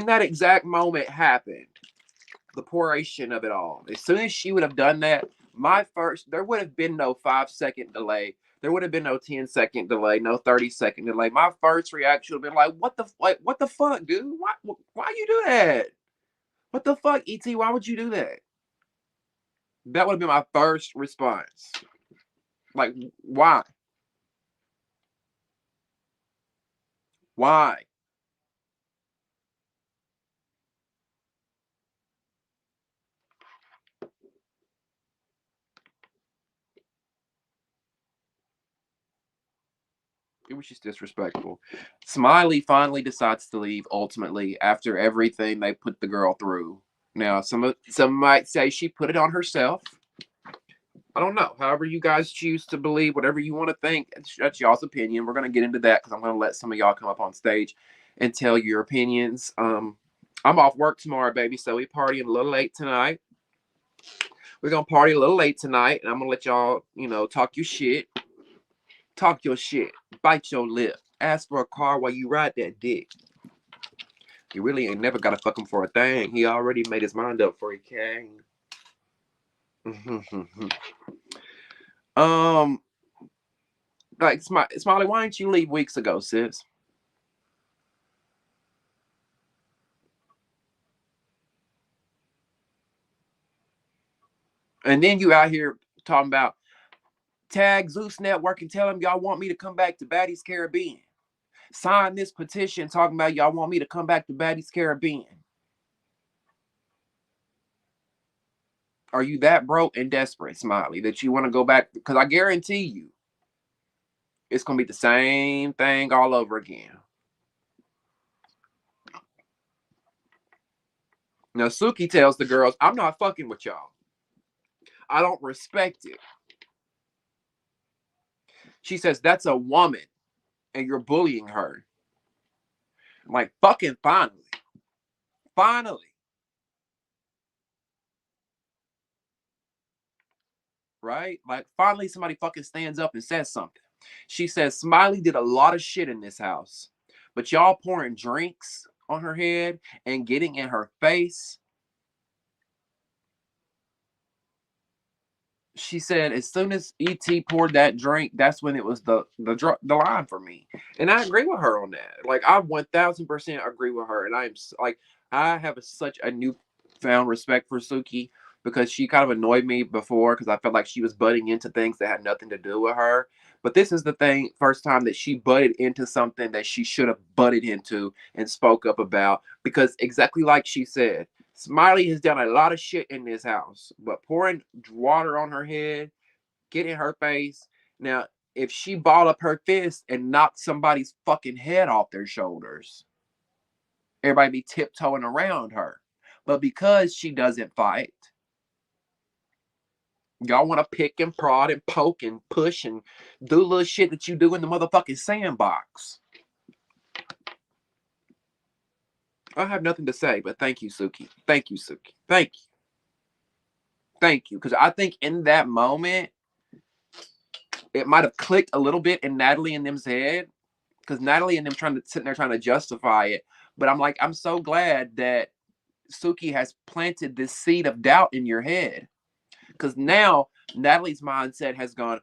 S1: that exact moment happened, the poration of it all, as soon as she would have done that, there would have been no 5-second delay. There would have been no 10-second delay, no 30-second delay. My first reaction would have been like, what the fuck, dude? Why you do that? What the fuck, E.T.? Why would you do that? That would have been my first response. Like, why? Why? It was just disrespectful. Smiley finally decides to leave ultimately after everything they put the girl through. Now, some might say she put it on herself. I don't know. However you guys choose to believe, whatever you want to think, that's y'all's opinion. We're going to get into that because I'm going to let some of y'all come up on stage and tell your opinions. I'm off work tomorrow, baby, so we partying a little late tonight. We're going to party a little late tonight, and I'm going to let y'all, talk your shit. Talk your shit. Bite your lip. Ask for a car while you ride that dick. You really ain't never got to fuck him for a thing. He already made his mind up for a king. Like, Smiley, why didn't you leave weeks ago, sis? And then you out here talking about tag Zeus Network and tell them y'all want me to come back to Baddies Caribbean. Sign this petition talking about y'all want me to come back to Baddies Caribbean. Are you that broke and desperate, Smiley, that you want to go back? Because I guarantee you, it's going to be the same thing all over again. Now, Suki tells the girls, I'm not fucking with y'all. I don't respect it. She says, that's a woman, and you're bullying her. I'm like, fucking finally. Finally. Right? Like, finally somebody fucking stands up and says something. She says, Smiley did a lot of shit in this house, but y'all pouring drinks on her head and getting in her face. She said, as soon as E.T. poured that drink, that's when it was the line for me. And I agree with her on that. Like, I 1000% agree with her. And I'm like, I have such a newfound respect for Suki because she kind of annoyed me before because I felt like she was butting into things that had nothing to do with her. But this is the first time that she butted into something that she should have butted into and spoke up about. Because exactly like she said, Smiley has done a lot of shit in this house, but pouring water on her head, get in her face. Now, if she balled up her fist and knocked somebody's fucking head off their shoulders, everybody be tiptoeing around her. But because she doesn't fight, y'all want to pick and prod and poke and push and do little shit that you do in the motherfucking sandbox. I have nothing to say, but thank you, Suki. Thank you, Suki. Thank you. Thank you. Because I think in that moment, it might have clicked a little bit in Natalie and them's head. Because Natalie and them sitting there trying to justify it. But I'm like, I'm so glad that Suki has planted this seed of doubt in your head. Because now Natalie's mindset has gone,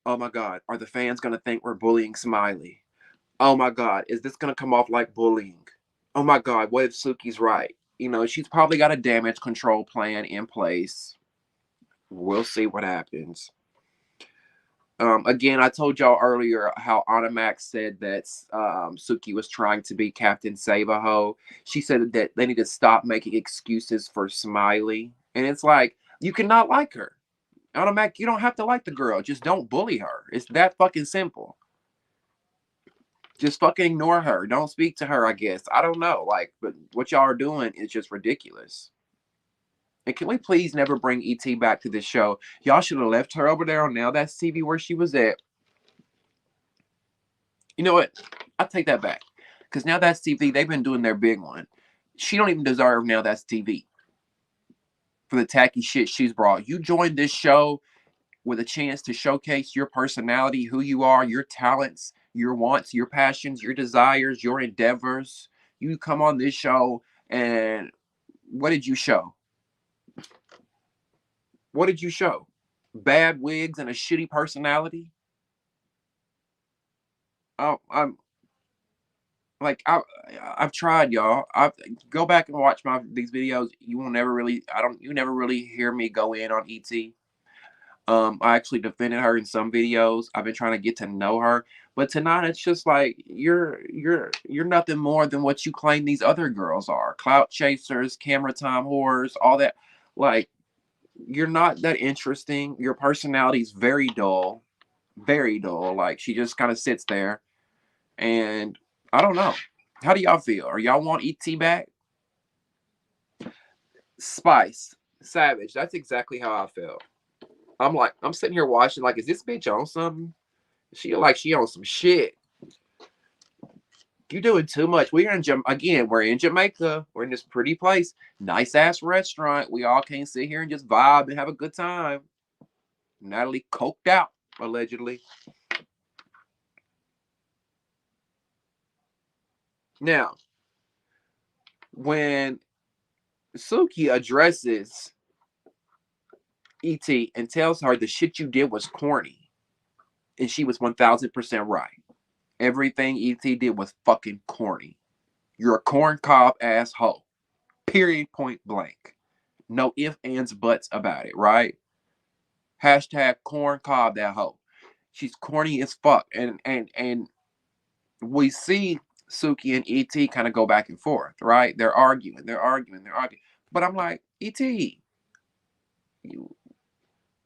S1: oh my God, are the fans going to think we're bullying Smiley? Oh my God, is this going to come off like bullying? Oh my God, what if Suki's right? She's probably got a damage control plan in place. We'll see what happens. Again, I told y'all earlier how Automax said that Suki was trying to be Captain Save-A-Ho. She said that they need to stop making excuses for Smiley. And it's like, you cannot like her. Automax, you don't have to like the girl. Just don't bully her. It's that fucking simple. Just fucking ignore her. Don't speak to her, I guess. I don't know. Like, but what y'all are doing is just ridiculous. And can we please never bring ET back to this show? Y'all should have left her over there on Now That's TV where she was at. You know what? I take that back. Because Now That's TV, they've been doing their big one. She don't even deserve Now That's TV for the tacky shit she's brought. You joined this show with a chance to showcase your personality, who you are, your talents, your wants, your passions, your desires, your endeavors. You come on this show and what did you show? What did you show? Bad wigs and a shitty personality? I'm like I've tried, y'all. I go back and watch these videos. You will never really you never really hear me go in on ET. I actually defended her in some videos. I've been trying to get to know her, but tonight it's just like you're nothing more than what you claim these other girls are: clout chasers, camera time whores, all that. Like, you're not that interesting. Your personality's very dull, very dull. Like, she just kind of sits there, and I don't know. How do y'all feel? Or y'all want ET back? Spice, Savage. That's exactly how I felt. I'm sitting here watching, like, is this bitch on something? She on some shit. You doing too much. We're in Jamaica. We're in this pretty place, nice ass restaurant. We all can't sit here and just vibe and have a good time. Natalie coked out, allegedly. Now, when Suki addresses ET and tells her the shit you did was corny, and she was 1000% right. Everything ET did was fucking corny. You're a corn cob asshole. Period, point blank. No ifs, ands, buts about it, right? Hashtag corn cob that hoe. She's corny as fuck. And we see Suki and ET kind of go back and forth, right? They're arguing. But I'm like, ET, you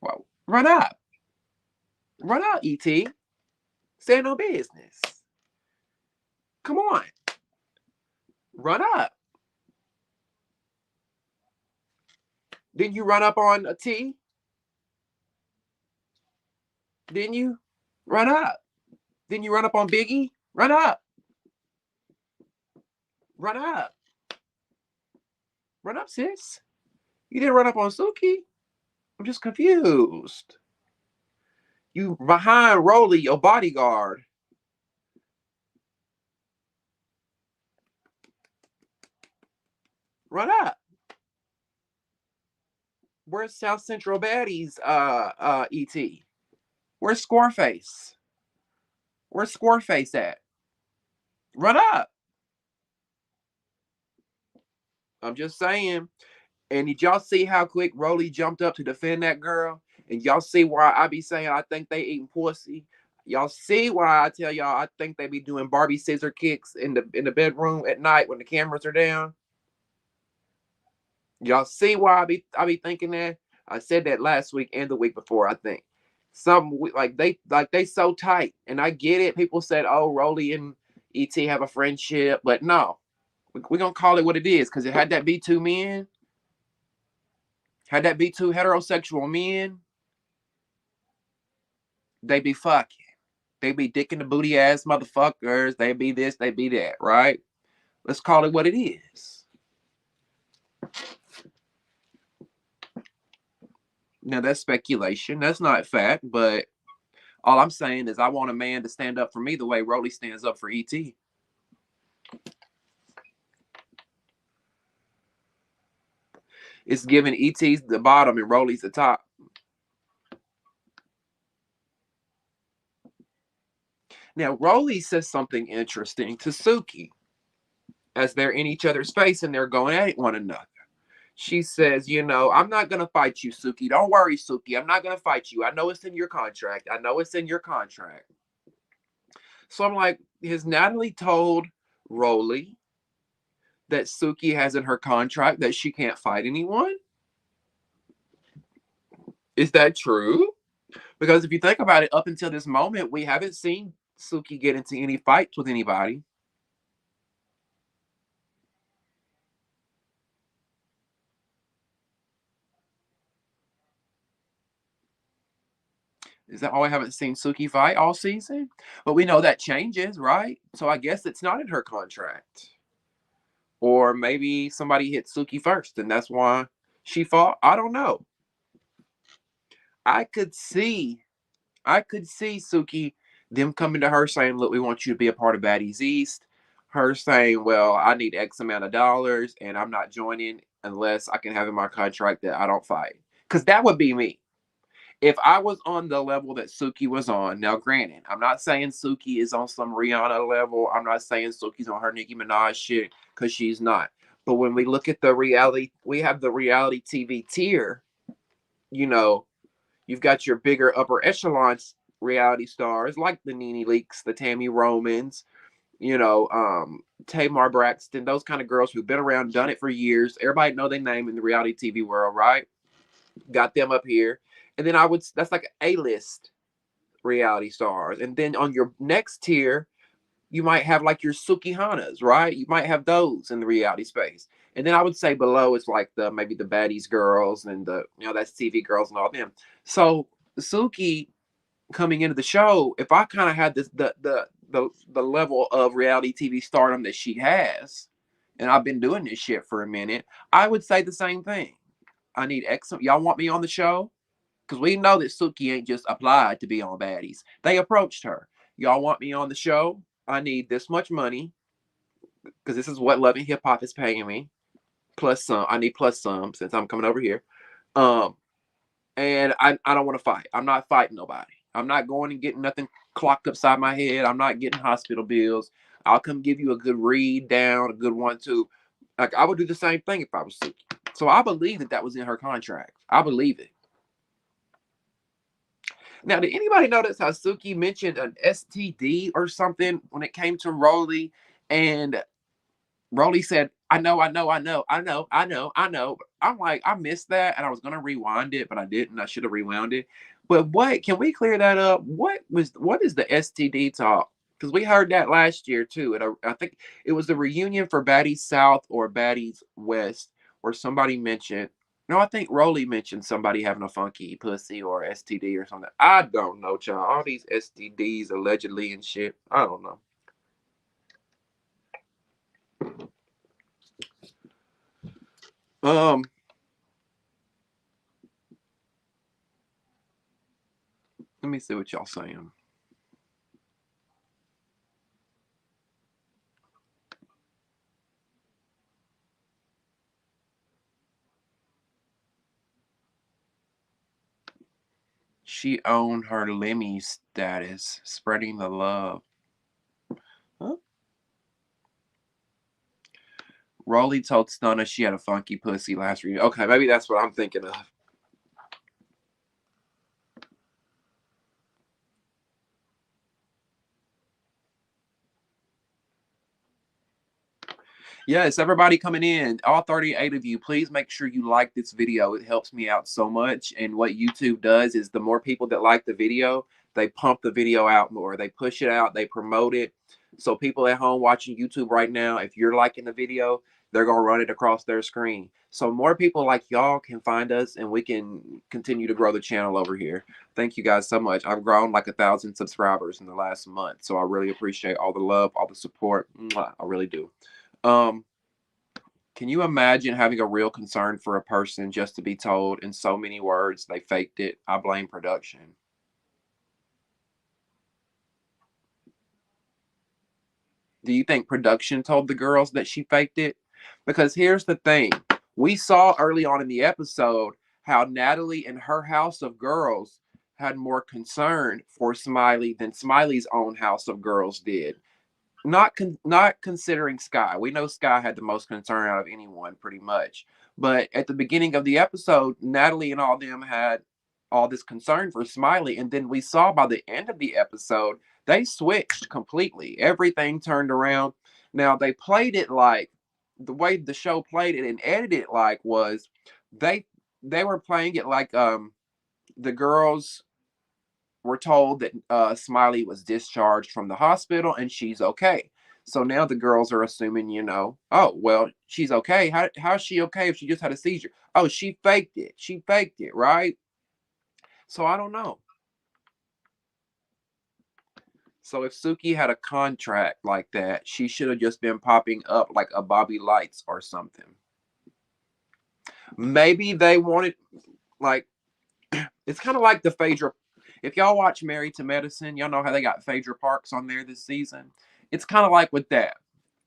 S1: well, run up. Run out, ET. Say no business. Come on. Run up. Didn't you run up on a T? Didn't you? Run up. Didn't you run up on Biggie? Run up. Run up. Run up, sis. You didn't run up on Suki. I'm just confused. You behind Rollie, your bodyguard. Run up. Where's South Central Baddies, ET? Where's Squareface? Where's Squareface at? Run up. I'm just saying. And did y'all see how quick Rollie jumped up to defend that girl? And y'all see why I be saying I think they eating pussy? Y'all see why I tell y'all I think they be doing Barbie scissor kicks in the bedroom at night when the cameras are down? Y'all see why I be thinking that? I said that last week and the week before, I think. Some like they so tight. And I get it. People said, oh, Rollie and ET have a friendship, but no. We're gonna call it what it is, because it had that be two men. Had that be two heterosexual men, they be fucking. They be dicking the booty ass motherfuckers. They be this, they be that, right? Let's call it what it is. Now, that's speculation. That's not fact, but all I'm saying is I want a man to stand up for me the way Rollie stands up for ET. It's giving ET's the bottom and Rollie's the top. Now, Rollie says something interesting to Suki as they're in each other's face and they're going at one another. She says, you know, I'm not going to fight you, Suki. Don't worry, Suki. I'm not going to fight you. I know it's in your contract. I know it's in your contract. So I'm like, has Natalie told Rollie that Suki has in her contract that she can't fight anyone? Is that true? Because if you think about it, up until this moment, we haven't seen Suki get into any fights with anybody. Is that all? I haven't seen Suki fight all season? But we know that changes, right? So I guess it's not in her contract. Or maybe somebody hit Suki first and that's why she fought. I don't know. I could see, I could see Suki, them coming to her saying, look, we want you to be a part of Baddies East. Her saying, well, I need X amount of dollars and I'm not joining unless I can have in my contract that I don't fight. Because that would be me. If I was on the level that Suki was on, now granted, I'm not saying Suki is on some Rihanna level. I'm not saying Suki's on her Nicki Minaj shit, because she's not. But when we look at the reality, we have the reality TV tier, you know, you've got your bigger upper echelons reality stars like the Nene Leakes, the Tammy Romans, you know, Tamar Braxton, those kind of girls who've been around, done it for years. Everybody know their name in the reality TV world, right? Got them up here. And then that's like A-list reality stars. And then on your next tier, you might have like your Suki Hanas, right? You might have those in the reality space. And then I would say below it's like maybe the Baddies girls and that's TV girls and all them. So Suki coming into the show, if I kind of had this the level of reality TV stardom that she has, and I've been doing this shit for a minute, I would say the same thing. I need X. Y'all want me on the show? Because we know that Suki ain't just applied to be on Baddies. They approached her. Y'all want me on the show? I need this much money because this is what Love and Hip Hop is paying me. Plus some. I need plus some since I'm coming over here. Um, and I don't want to fight. I'm not fighting nobody. I'm not going and getting nothing clocked upside my head. I'm not getting hospital bills. I'll come give you a good read down, a good 1-2. Like I would do the same thing if I was Suki. So I believe that was in her contract. I believe it. Now, did anybody notice how Suki mentioned an STD or something when it came to Rollie? And Rollie said, I know, I know, I know, I know, I know, I know. I'm like, I missed that and I was gonna rewind it, but I didn't. I should have rewound it. But what can we clear that up? What is the STD talk? Because we heard that last year too. And I think it was the reunion for Baddies South or Baddies West, where somebody mentioned, no, I think Rollie mentioned somebody having a funky pussy or STD or something. I don't know, child. All these STDs allegedly and shit. I don't know. Um, Let me see what y'all saying. She owned her Lemmy status, spreading the love. Huh? Rollie told Stunner she had a funky pussy last reunion. Okay, maybe that's what I'm thinking of. Yes, everybody coming in, all 38 of you, please make sure you like this video. It helps me out so much. And what YouTube does is the more people that like the video, they pump the video out more. They push it out, they promote it. So people at home watching YouTube right now, if you're liking the video, they're going to run it across their screen. So more people like y'all can find us and we can continue to grow the channel over here. Thank you guys so much. I've grown like 1,000 subscribers in the last month. So I really appreciate all the love, all the support. Mwah, I really do. Can you imagine having a real concern for a person just to be told in so many words they faked it? I blame production. Do you think production told the girls that she faked it? Because here's the thing. We saw early on in the episode how Natalie and her house of girls had more concern for Smiley than Smiley's own house of girls did. not considering Sky. We know Sky had the most concern out of anyone, pretty much. But at the beginning of the episode, Natalie and all them had all this concern for Smiley, and then we saw by the end of the episode they switched completely. Everything turned around. Now they played it like the way the show played it and edited it like was they they were playing it like the girls were told that Smiley was discharged from the hospital and she's okay. So now the girls are assuming, oh, well, she's okay. How's she okay if she just had a seizure? Oh, she faked it. She faked it, right? So I don't know. So if Suki had a contract like that, she should have just been popping up like a Bobby Lights or something. Maybe they wanted, like, it's kind of like the Phaedra. If y'all watch Married to Medicine, y'all know how they got Phaedra Parks on there this season. It's kind of like with that.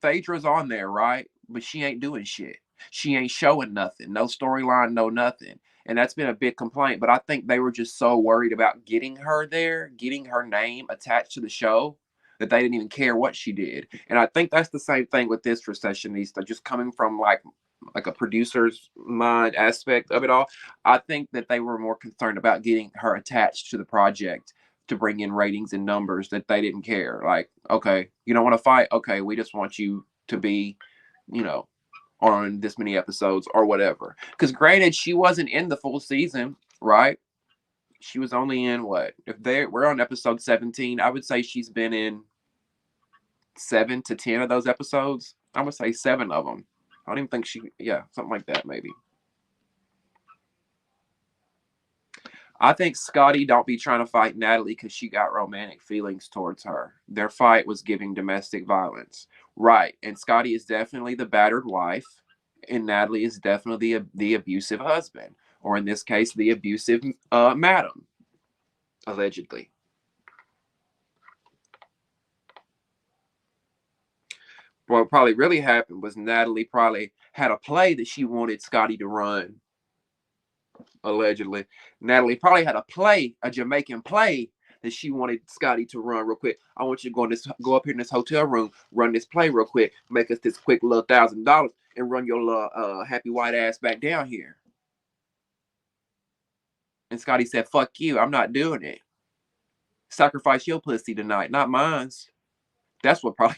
S1: Phaedra's on there, right? But she ain't doing shit. She ain't showing nothing. No storyline, no nothing. And that's been a big complaint. But I think they were just so worried about getting her there, getting her name attached to the show, that they didn't even care what she did. And I think that's the same thing with this Recessionista, just coming from like a producer's mind aspect of it all. I think that they were more concerned about getting her attached to the project to bring in ratings and numbers, that they didn't care. Like, okay, you don't want to fight? Okay, we just want you to be, on this many episodes or whatever. Because granted, she wasn't in the full season, right? She was only in what? If we're on episode 17, I would say she's been in 7 to 10 of those episodes. I would say 7 of them. I don't even think something like that, maybe. I think Scotty don't be trying to fight Natalie because she got romantic feelings towards her. Their fight was giving domestic violence. Right. And Scotty is definitely the battered wife, and Natalie is definitely the abusive husband, or in this case, the abusive madam, allegedly. What probably really happened was Natalie probably had a play that she wanted Scotty to run. Allegedly, Natalie probably had a Jamaican play that she wanted Scotty to run real quick. I want you to go up here in this hotel room, run this play real quick, make us this quick little $1,000, and run your little happy white ass back down here. And Scotty said, "Fuck you, I'm not doing it. Sacrifice your pussy tonight, not mine." That's what probably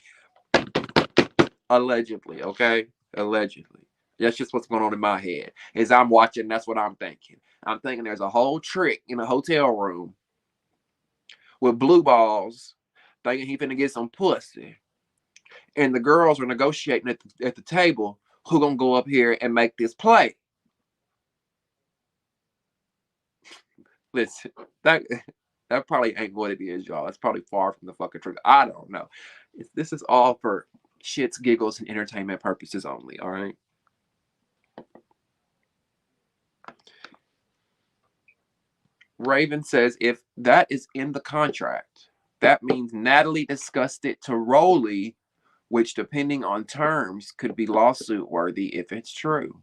S1: allegedly, okay, allegedly. That's just what's going on in my head. As I'm watching, that's what I'm thinking. I'm thinking there's a whole trick in a hotel room with blue balls, thinking he finna get some pussy. And the girls are negotiating at the table who gonna go up here and make this play. Listen, that probably ain't what it is, y'all. It's probably far from the fucking truth. I don't know. This is all for shits, giggles, and entertainment purposes only, all right? Raven says, if that is in the contract, that means Natalie discussed it to Rollie, which, depending on terms, could be lawsuit worthy if it's true.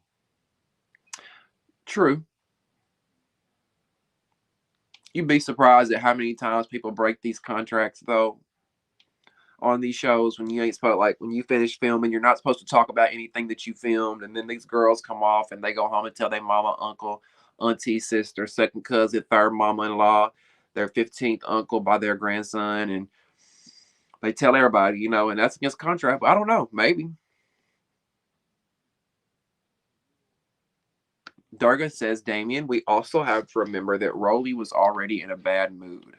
S1: True. You'd be surprised at how many times people break these contracts, though, on these shows when you ain't supposed, like when you finish filming, you're not supposed to talk about anything that you filmed, and then these girls come off and they go home and tell their mama, uncle, auntie, sister, second cousin, third mama-in-law, their 15th uncle by their grandson, and they tell everybody, and that's against contract. But I don't know, maybe. Darga says, Damien, we also have to remember that Rollie was already in a bad mood.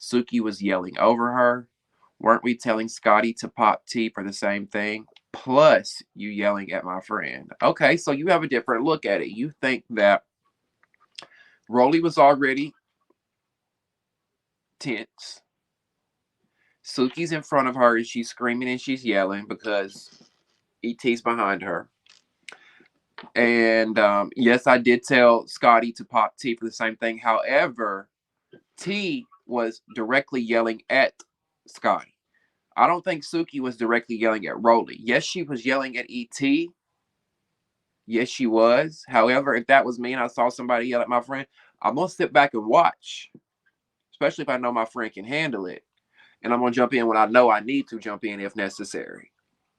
S1: Suki was yelling over her. Weren't we telling Scotty to pop tea for the same thing? Plus, you yelling at my friend. Okay, so you have a different look at it. You think that Rollie was already tense. Suki's in front of her and she's screaming and she's yelling because ET's behind her. And yes, I did tell Scotty to pop T for the same thing. However, T was directly yelling at Scotty. I don't think Suki was directly yelling at Rollie. Yes, she was yelling at ET. Yes, she was. However, if that was me and I saw somebody yell at my friend, I'm going to sit back and watch. Especially if I know my friend can handle it. And I'm going to jump in when I know I need to jump in if necessary.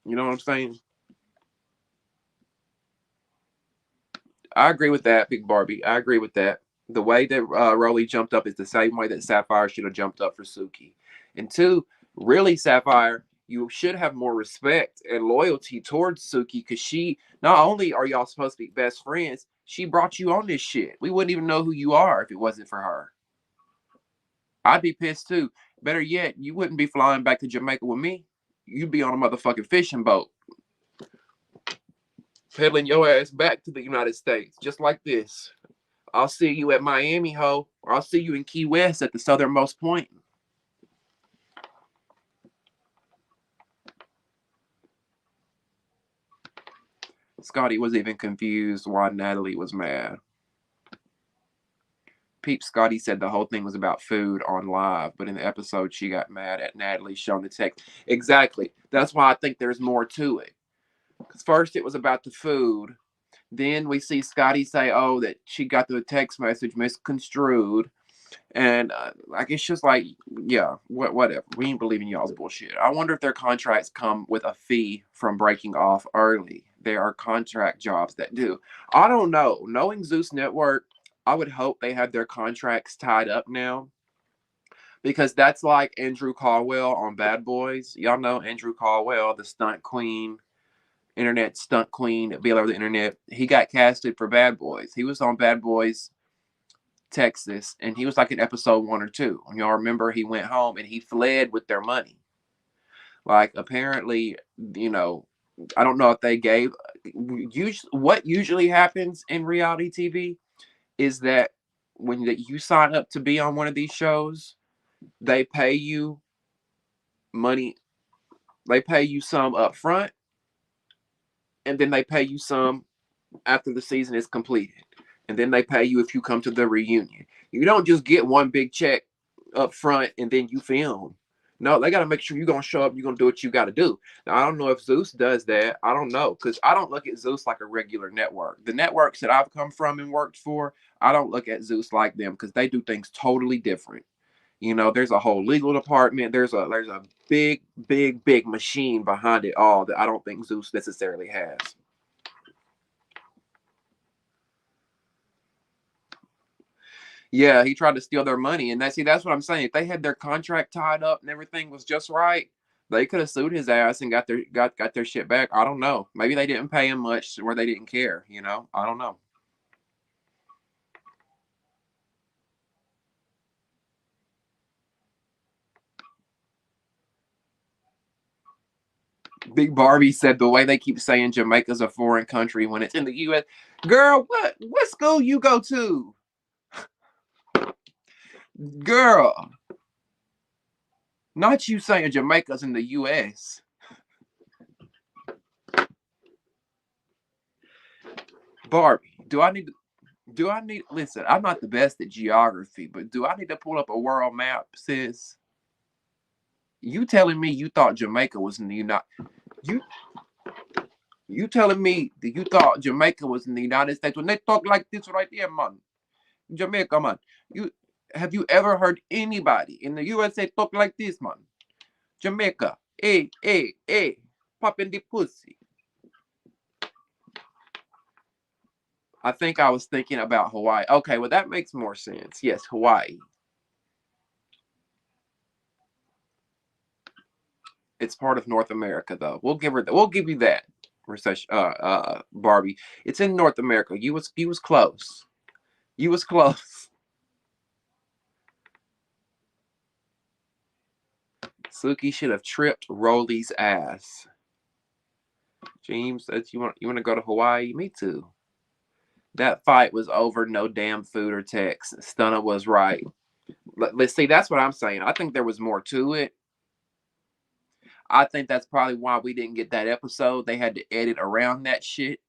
S1: You know what I'm saying? I agree with that, Big Barbie. I agree with that. The way that Rollie jumped up is the same way that Sapphire should have jumped up for Suki. And two, really, Sapphire, you should have more respect and loyalty towards Suki because she, not only are y'all supposed to be best friends, she brought you on this shit. We wouldn't even know who you are if it wasn't for her. I'd be pissed too. Better yet, you wouldn't be flying back to Jamaica with me. You'd be on a motherfucking fishing boat, peddling your ass back to the United States, just like this. I'll see you at Miami, ho. Or I'll see you in Key West at the southernmost point. Scotty was even confused why Natalie was mad. Peep Scotty said the whole thing was about food on live, but in the episode she got mad at Natalie showing the text. Exactly. That's why I think there's more to it. Because first it was about the food. Then we see Scotty say, oh, that she got the text message misconstrued. And like it's just like, yeah, whatever. We ain't believing y'all's bullshit. I wonder if their contracts come with a fee from breaking off early. There are contract jobs that do. I don't know. Knowing Zeus Network, I would hope they have their contracts tied up now. Because that's like Andrew Caldwell on Bad Boys. Y'all know Andrew Caldwell, the stunt queen, internet stunt queen, be all over the internet. He got casted for Bad Boys. He was on Bad Boys Texas, and he was like in episode 1 or 2. And y'all remember he went home and he fled with their money. Like apparently, you know, I don't know if they gave. What usually happens in reality TV is that when you sign up to be on one of these shows, they pay you money. They pay you some up front, and then they pay you some after the season is completed. And then they pay you if you come to the reunion. You don't just get one big check up front and then you film. No, they got to make sure you're going to show up. You're going to do what you got to do. Now, I don't know if Zeus does that. I don't know because I don't look at Zeus like a regular network. The networks that I've come from and worked for, I don't look at Zeus like them because they do things totally different. You know, there's a whole legal department. There's a big machine behind it all that I don't think Zeus necessarily has. Yeah, he tried to steal their money, and that's what I'm saying. If they had their contract tied up and everything was just right, they could have sued his ass and got their shit back. I don't know. Maybe they didn't pay him much where they didn't care. You know, I don't know. Big Barbie said the way they keep saying Jamaica's a foreign country when it's in the U.S. Girl, what school you go to? Girl, not you saying Jamaica's in the U.S. Barbie, listen, I'm not the best at geography, but do I need to pull up a world map, sis? You telling me you thought Jamaica was in the United you you telling me that you thought Jamaica was in the United States when they talk like this right here, man. Jamaica, man. Have you ever heard anybody in the USA talk like this, man? Jamaica, hey, popping the pussy. I think I was thinking about Hawaii. Okay, well that makes more sense. Yes, Hawaii. It's part of North America, though. We'll give you that. Recession, Barbie. It's in North America. You was close. You was close. Suki should have tripped Rollie's ass. James says you want to go to Hawaii? Me too. That fight was over. No damn food or text. Stunna was right. Let's see. That's what I'm saying. I think there was more to it. I think that's probably why we didn't get that episode. They had to edit around that shit.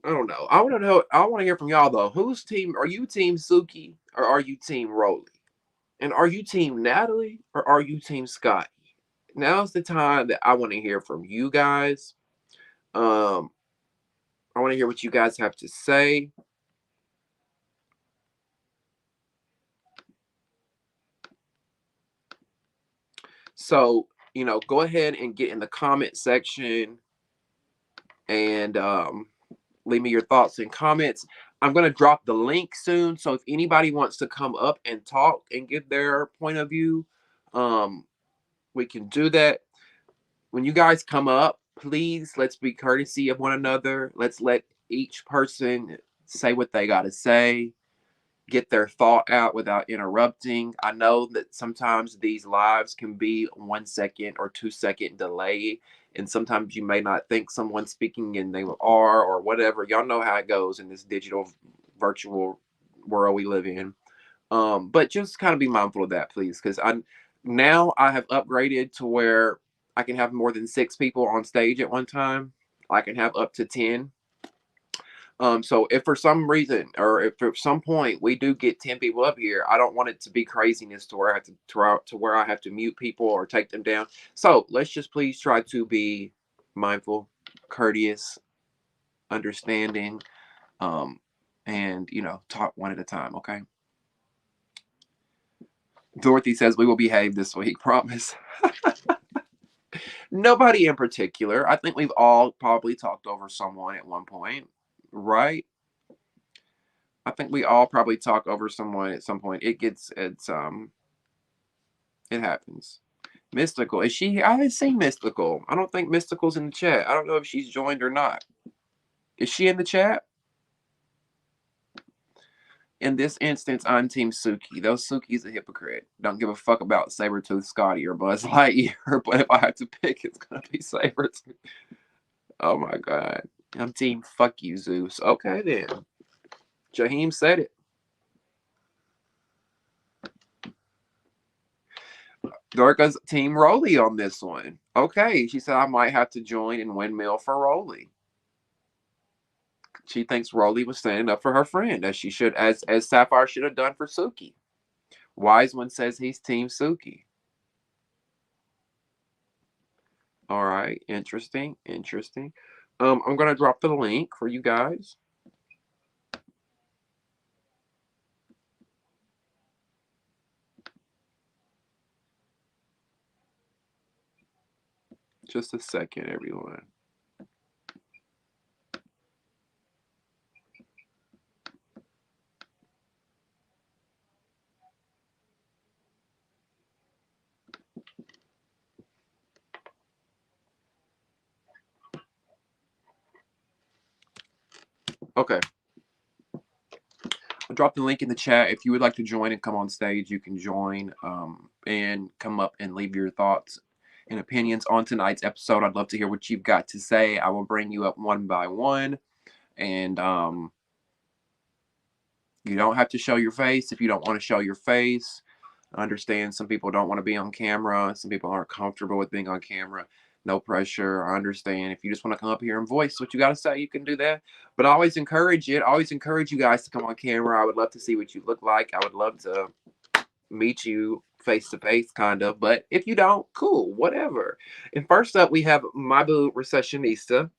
S1: I don't know. I want to know. I want to hear from y'all though. Whose team are you? Team Suki or are you Team Rollie? And are you Team Natalie or are you Team Scotty? Now's the time that I want to hear from you guys. I want to hear what you guys have to say. So, go ahead and get in the comment section and leave me your thoughts and comments. I'm going to drop the link soon. So if anybody wants to come up and talk and give their point of view, um, we can do that. When you guys come up, please let's be courtesy of one another. Let's let each person say what they got to say, get their thought out without interrupting. I know that sometimes these lives can be 1 second or 2 second delay, and sometimes you may not think someone's speaking and they are or whatever. Y'all know how it goes in this digital virtual world we live in. But just kind of be mindful of that, please, because I have upgraded to where I can have more than 6 people on stage at one time. I can have up to 10. So if for some reason or if at some point we do get 10 people up here, I don't want it to be craziness to where I have to where I have to mute people or take them down. So let's just please try to be mindful, courteous, understanding, um, and talk one at a time. Okay. Dorothy says we will behave this week. Promise. Nobody in particular. I think we've all probably talked over someone at one point, right? I think we all probably talk over someone at some point. It happens. Mystical. Is she here? I haven't seen Mystical. I don't think Mystical's in the chat. I don't know if she's joined or not. Is she in the chat? In this instance, I'm Team Suki. Though Suki's a hypocrite. Don't give a fuck about Sabretooth Scotty or Buzz Lightyear, but if I have to pick, it's gonna be Sabretooth. Oh my god. I'm Team Fuck You, Zeus. Okay then. Jaheim said it. Dorka's Team Rollie on this one. Okay, she said I might have to join and windmill for Rollie. She thinks Rollie was standing up for her friend, as she should, as Sapphire should have done for Suki. Wise one says he's Team Suki. All right, interesting. I'm gonna drop the link for you guys. Just a second, everyone. Okay. I'll drop the link in the chat. If you would like to join and come on stage, you can join and come up and leave your thoughts and opinions on tonight's episode. I'd love to hear what you've got to say. I will bring you up one by one. And you don't have to show your face if you don't want to show your face. I understand some people don't want to be on camera. Some people aren't comfortable with being on camera. No pressure. I understand. If you just want to come up here and voice what you got to say, you can do that. But I always encourage it. I always encourage you guys to come on camera. I would love to see what you look like. I would love to meet you face to face, kind of. But if you don't, cool, whatever. And first up, we have my boo, Recessionista.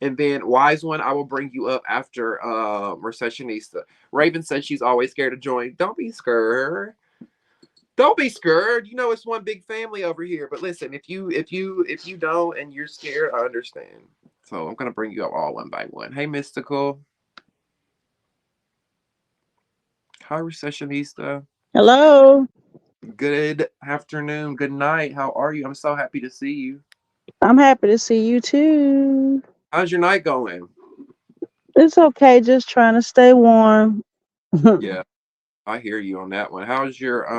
S1: And then Wise One, I will bring you up after Recessionista. Raven said she's always scared to join. Don't be scared. Don't be scared. You know it's one big family over here. But listen, if you don't and you're scared, I understand. So I'm gonna bring you up all one by one. Hey, Mystical. Hi, Recessionista.
S2: Hello.
S1: Good afternoon. Good night. How are you? I'm so happy to see you.
S2: I'm happy to see you too.
S1: How's your night going?
S2: It's okay, just trying to stay warm.
S1: Yeah, I hear you on that one. How's your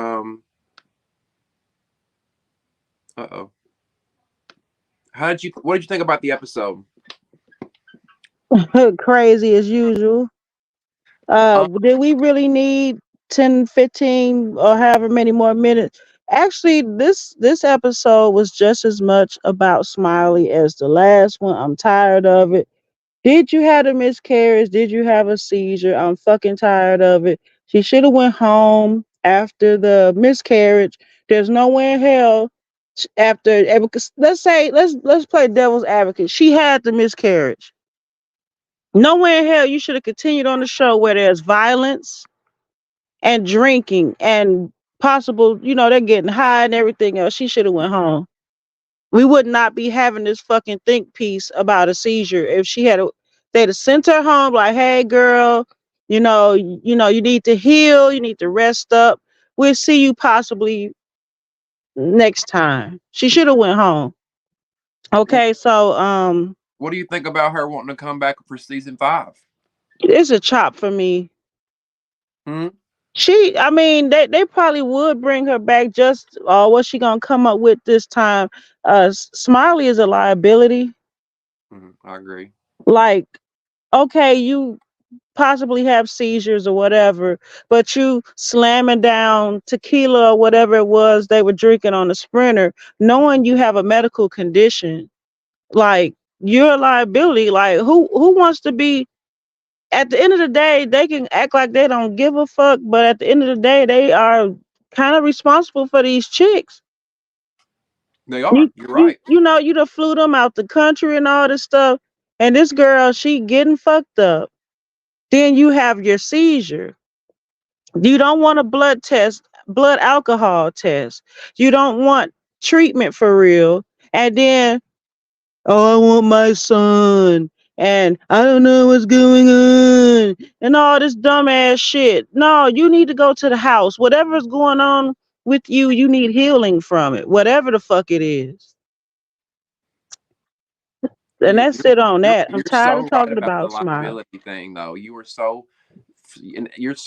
S1: uh-oh. What did you think about the episode?
S2: Crazy as usual.
S1: Um,
S2: Did we really need 10, 15, or however many more minutes? Actually, this episode was just as much about Smiley as the last one. I'm tired of it. Did you have a miscarriage? Did you have a seizure? I'm fucking tired of it. She should have went home after the miscarriage. There's nowhere in hell after because let's play devil's advocate. She had the miscarriage. Nowhere in hell you should have continued on the show where there's violence and drinking and possible, they're getting high and everything else. She should have went home. We would not be having this fucking think piece about a seizure if they'd have sent her home like, hey girl, you need to heal, you need to rest up. We'll see you possibly next time. She should have went home. Okay, so
S1: What do you think about her wanting to come back for season 5?
S2: it's a chop for me.
S1: Hmm?
S2: I mean, they probably would bring her back. Just what's she gonna come up with this time? Smiley is a liability.
S1: I agree.
S2: Like, okay, you possibly have seizures or whatever, but you slamming down tequila or whatever it was they were drinking on the sprinter, knowing you have a medical condition. Like, you're a liability. Like, who wants to be? At the end of the day, they can act like they don't give a fuck, but at the end of the day, they are kind of responsible for these chicks.
S1: They
S2: You
S1: are. You're
S2: you
S1: right.
S2: you know you done flew them out the country and all this stuff, and this girl, she getting fucked up. Then you have your seizure. You don't want a blood alcohol test. You don't want treatment for real. And then, oh, I want my son. And I don't know what's going on. And all this dumbass shit. No, you need to go to the house. Whatever's going on with you, you need healing from it. Whatever the fuck it is. And
S1: You,
S2: that's
S1: you're
S2: it on
S1: you're
S2: that. I'm
S1: you're
S2: tired
S1: so
S2: of
S1: right
S2: talking
S1: about the
S2: about Smile.
S1: liability thing, though. You're so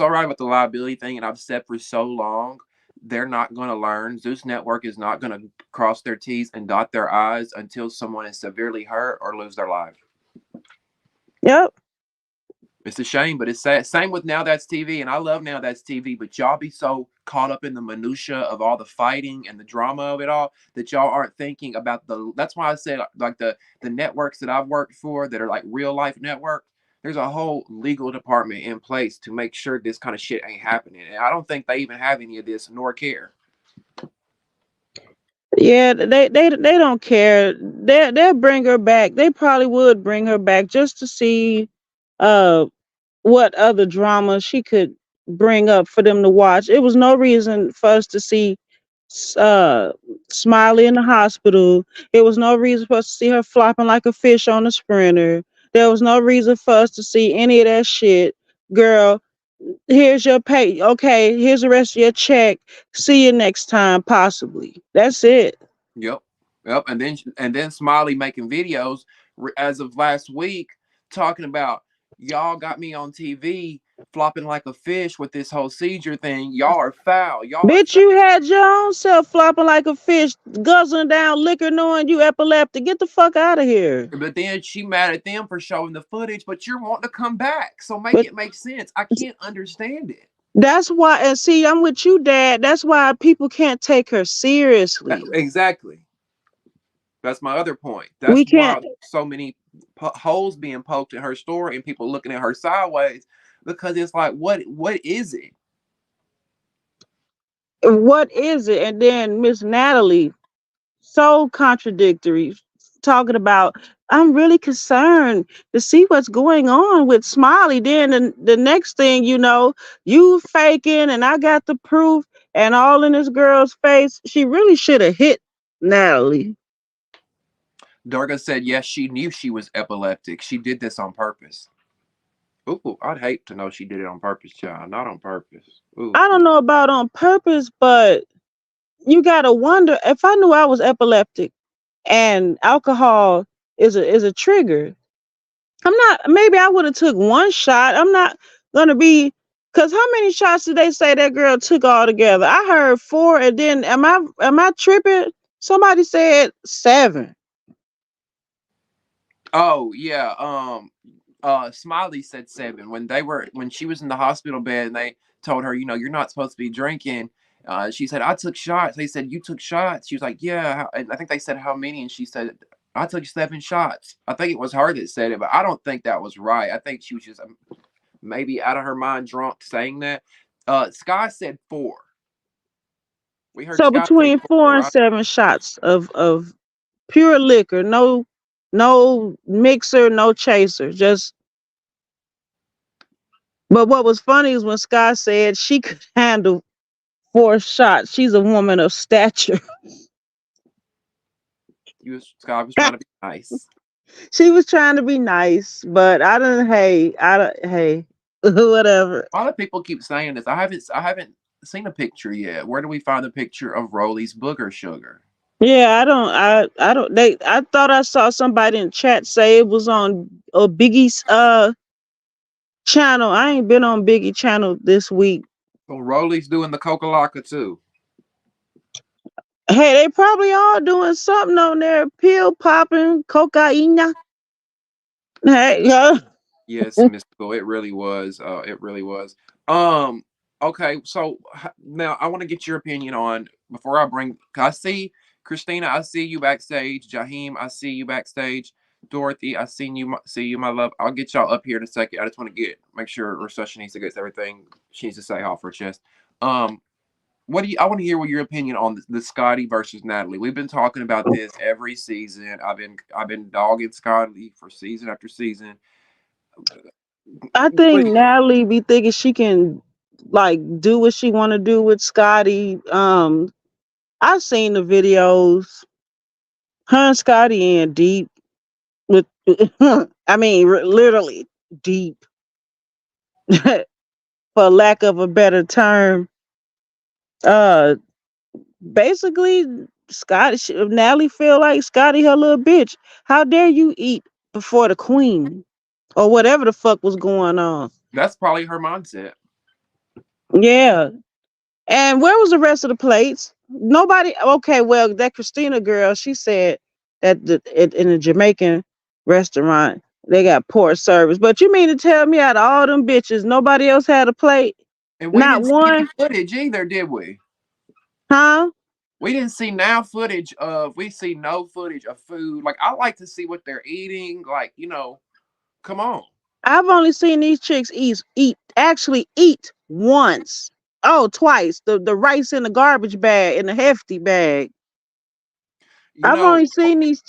S1: right about the liability thing, and I've said for so long they're not going to learn. Zeus Network is not going to cross their T's and dot their I's until someone is severely hurt or lose their life.
S2: Yep.
S1: It's a shame, but it's sad. Same with Now That's TV, and I love Now That's TV, but y'all be so caught up in the minutia of all the fighting and the drama of it all that y'all aren't thinking about the. That's why I said like the networks that I've worked for that are like real life networks. There's a whole legal department in place to make sure this kind of shit ain't happening, and I don't think they even have any of this nor care.
S2: Yeah, they don't care. They'll bring her back. They probably would bring her back just to see uh what other drama she could bring up for them to watch. It was no reason for us to see uh Smiley in the hospital. It was no reason for us to see her flopping like a fish on a sprinter. There was no reason for us to see any of that shit. Girl, here's your pay. Okay, here's the rest of your check. See you next time, possibly. That's it.
S1: Yep, yep. And then Smiley making videos as of last week talking about y'all got me on TV flopping like a fish with this whole seizure thing. Y'all are foul. Y'all are
S2: Bitch,
S1: foul.
S2: you had your own self flopping like a fish, guzzling down liquor, knowing you epileptic. Get the fuck out of here.
S1: But then she mad at them for showing the footage, but you're wanting to come back. So make
S2: But
S1: it make sense. I can't understand it.
S2: that's why, and see, I'm with you, Dad. That's why people can't take her seriously.
S1: Exactly. That's my other point.
S2: We
S1: That's
S2: can't.
S1: why so many holes being poked in her story and people looking at her sideways because it's like, what is it?
S2: What is it? And then Miss Natalie, so contradictory, talking about, I'm really concerned to see what's going on with Smiley. Then the next thing you know, you faking, and I got the proof, and all in this girl's face. She really should have hit Natalie.
S1: Durga said yes, she knew she was epileptic. She did this on purpose. Ooh, I'd hate to know she did it on purpose, child. Not on purpose. Ooh.
S2: I don't know about on purpose, but you gotta wonder, if I knew I was epileptic and alcohol is a trigger. I'm not. Maybe I would have took one shot. I'm not gonna be. Cause how many shots did they say that girl took all together? I heard 4, and then am I tripping? Somebody said 7.
S1: Oh yeah. Smiley said 7 when she was in the hospital bed and they told her, you're not supposed to be drinking. She said, I took shots. They said, you took shots. She was like, yeah. And I think they said how many, and she said, I took 7 shots. I think it was her that said it, but I don't think that was right. I think she was just maybe out of her mind drunk saying that. Sky said 4. We heard
S2: So
S1: Sky say
S2: between
S1: 4,
S2: 4 and
S1: right?
S2: 7 shots of pure liquor, no mixer, no chaser, just. But what was funny is when Scott said she could handle 4 shots. She's a woman of stature.
S1: Scott was trying to be nice.
S2: She was trying to be nice, but hey, whatever.
S1: A lot of people keep saying this. I haven't seen a picture yet. Where do we find the picture of Rollie's booger sugar?
S2: Yeah, I don't I thought I saw somebody in chat say it was on Biggie's channel. I ain't been on Biggie channel this week.
S1: So Rollie's doing the Coca Cola too.
S2: Hey, they probably all doing something on there. Pill popping, cocaine. Hey, yeah.
S1: Yes, mystical. It really was. It really was. Um. Okay. So now I want to get your opinion on before I bring. I see Christina. I see you backstage. Jaheim. I see you backstage. Dorothy. I seen you. See you, my love. I'll get y'all up here in a second. I just want to make sure Recession needs to get everything she needs to say off her chest. Um. What do you? I want to hear what your opinion on the Scotty versus Natalie. We've been talking about this every season. I've been dogging Scotty for season after season.
S2: I think Natalie be thinking she can like do what she want to do with Scotty. I've seen the videos. Her and Scotty in deep with. I mean, literally deep, for lack of a better term. Uh, basically, Natalie feel like Scotty her little bitch. How dare you eat before the queen or whatever the fuck was going on?
S1: That's probably her mindset.
S2: Yeah. And where was the rest of the plates? Nobody. Okay, well, that Christina girl, she said that in a Jamaican restaurant they got poor service. But you mean to tell me out of all them bitches, nobody else had a plate?
S1: And we
S2: Not
S1: didn't see any
S2: one,
S1: footage either, did we?
S2: huh?
S1: We didn't see now footage of. We see no footage of food. Like I like to see what they're eating. Like come on.
S2: I've only seen these chicks eat once. Oh, twice. The rice in the garbage bag in the hefty bag.
S1: You
S2: I've
S1: know,
S2: only seen these.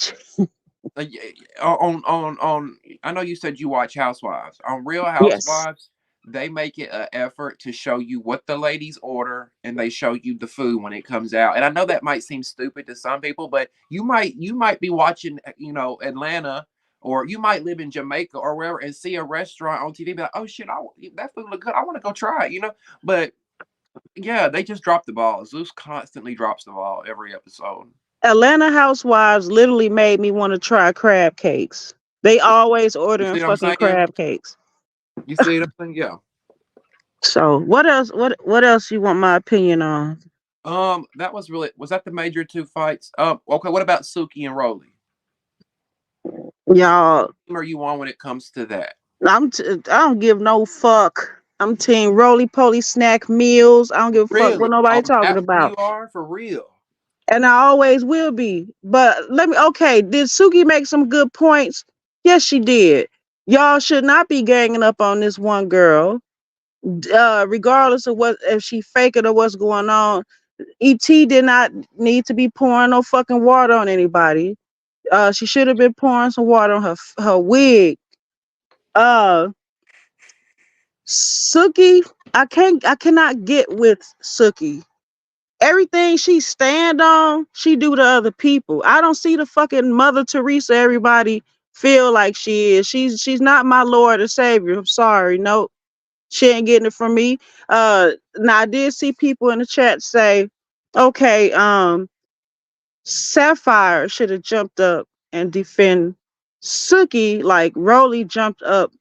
S1: on. I know you said you watch Housewives. On Real
S2: Yes.
S1: Housewives, they make it an effort to show you what the ladies order, and they show you the food when it comes out. And I know that might seem stupid to some people, but you might be watching, Atlanta, or you might live in Jamaica or wherever, and see a restaurant on TV, be like, oh shit, that food look good. I want to go try it. But yeah, they just drop the ball. Zeus constantly drops the ball every episode.
S2: Atlanta Housewives literally made me want to try crab cakes. They always
S1: You
S2: ordering
S1: see what I'm
S2: fucking
S1: saying?
S2: crab cakes.
S1: You see what I'm saying? Yeah.
S2: So what else? What else you want my opinion on?
S1: That was that the major two fights? Okay. What about Suki and Rollie?
S2: Y'all,
S1: Who are you on when it comes to that?
S2: I don't give no fuck. I'm team roly poly snack meals. I don't give a fuck what
S1: Really?
S2: nobody
S1: On
S2: talking
S1: that one you
S2: about.
S1: are for real?
S2: And I always will be. But okay, did Suki make some good points? Yes, she did. Y'all should not be ganging up on this one girl, regardless of what if she faking or what's going on. Et did not need to be pouring no fucking water on anybody. She should have been pouring some water on her wig. Uh, Suki, I cannot get with Suki. Everything she stand on, she do to other people. I don't see the fucking Mother Teresa everybody feel like she is. She's not my Lord and Savior. I'm sorry. Nope. She ain't getting it from me. Now I did see people in the chat say, okay, Sapphire should have jumped up and defend Suki like Rolly jumped up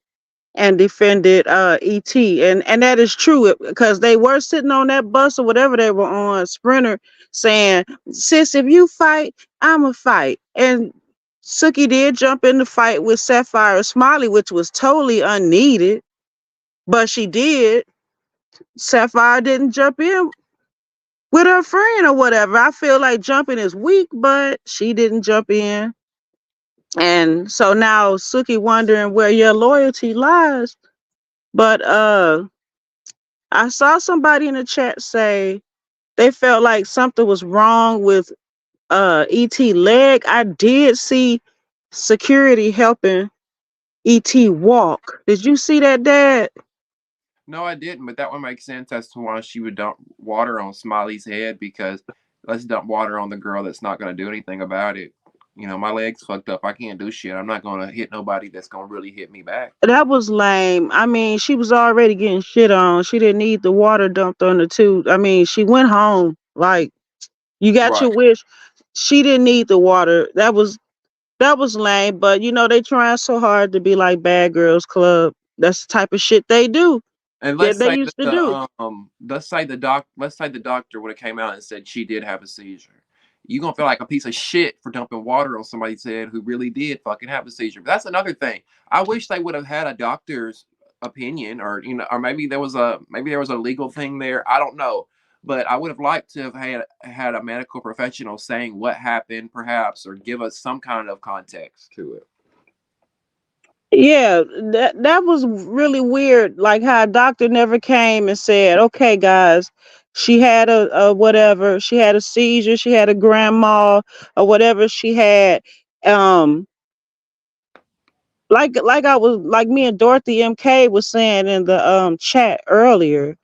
S2: and defended ET. And that is true because they were sitting on that bus or whatever they were on, Sprinter, saying, sis, if you fight, I'ma fight. And Suki did jump in the fight with Sapphire Smiley, which was totally unneeded, but she did. Sapphire didn't jump in with her friend or whatever. I feel like jumping is weak, but she didn't jump in. And so now Suki wondering where your loyalty lies. But I saw somebody in the chat say they felt like something was wrong with ET leg. I did see security helping ET walk. Did you see that, Dad?
S1: No, I didn't, but that would make sense as to why she would dump water on Smiley's head because let's dump water on the girl that's not going to do anything about it. You know, my leg's fucked up. I can't do shit. I'm not going to hit nobody that's going to really hit me back.
S2: That was lame. I mean, she was already getting shit on. She didn't need the water dumped on her too. I mean, she went home. Like, you got
S1: Right.
S2: your wish. She didn't need the water. That was lame. But you know, they trying so hard to be like Bad Girls Club. That's the type of shit they do.
S1: And
S2: That
S1: let's
S2: they
S1: say that
S2: used to do.
S1: let's say the doctor would have came out and said she did have a seizure. You gonna feel like a piece of shit for dumping water on somebody's head who really did fucking have a seizure. But that's another thing. I wish they would have had a doctor's opinion, or or maybe there was a legal thing there. I don't know. But I would have liked to have had a medical professional saying what happened, perhaps, or give us some kind of context to it.
S2: Yeah, that was really weird. Like how a doctor never came and said, "Okay, guys, she had a whatever. She had a seizure. She had a grandma or whatever she had." Um, like I was like me and Dorothy MK was saying in the chat earlier.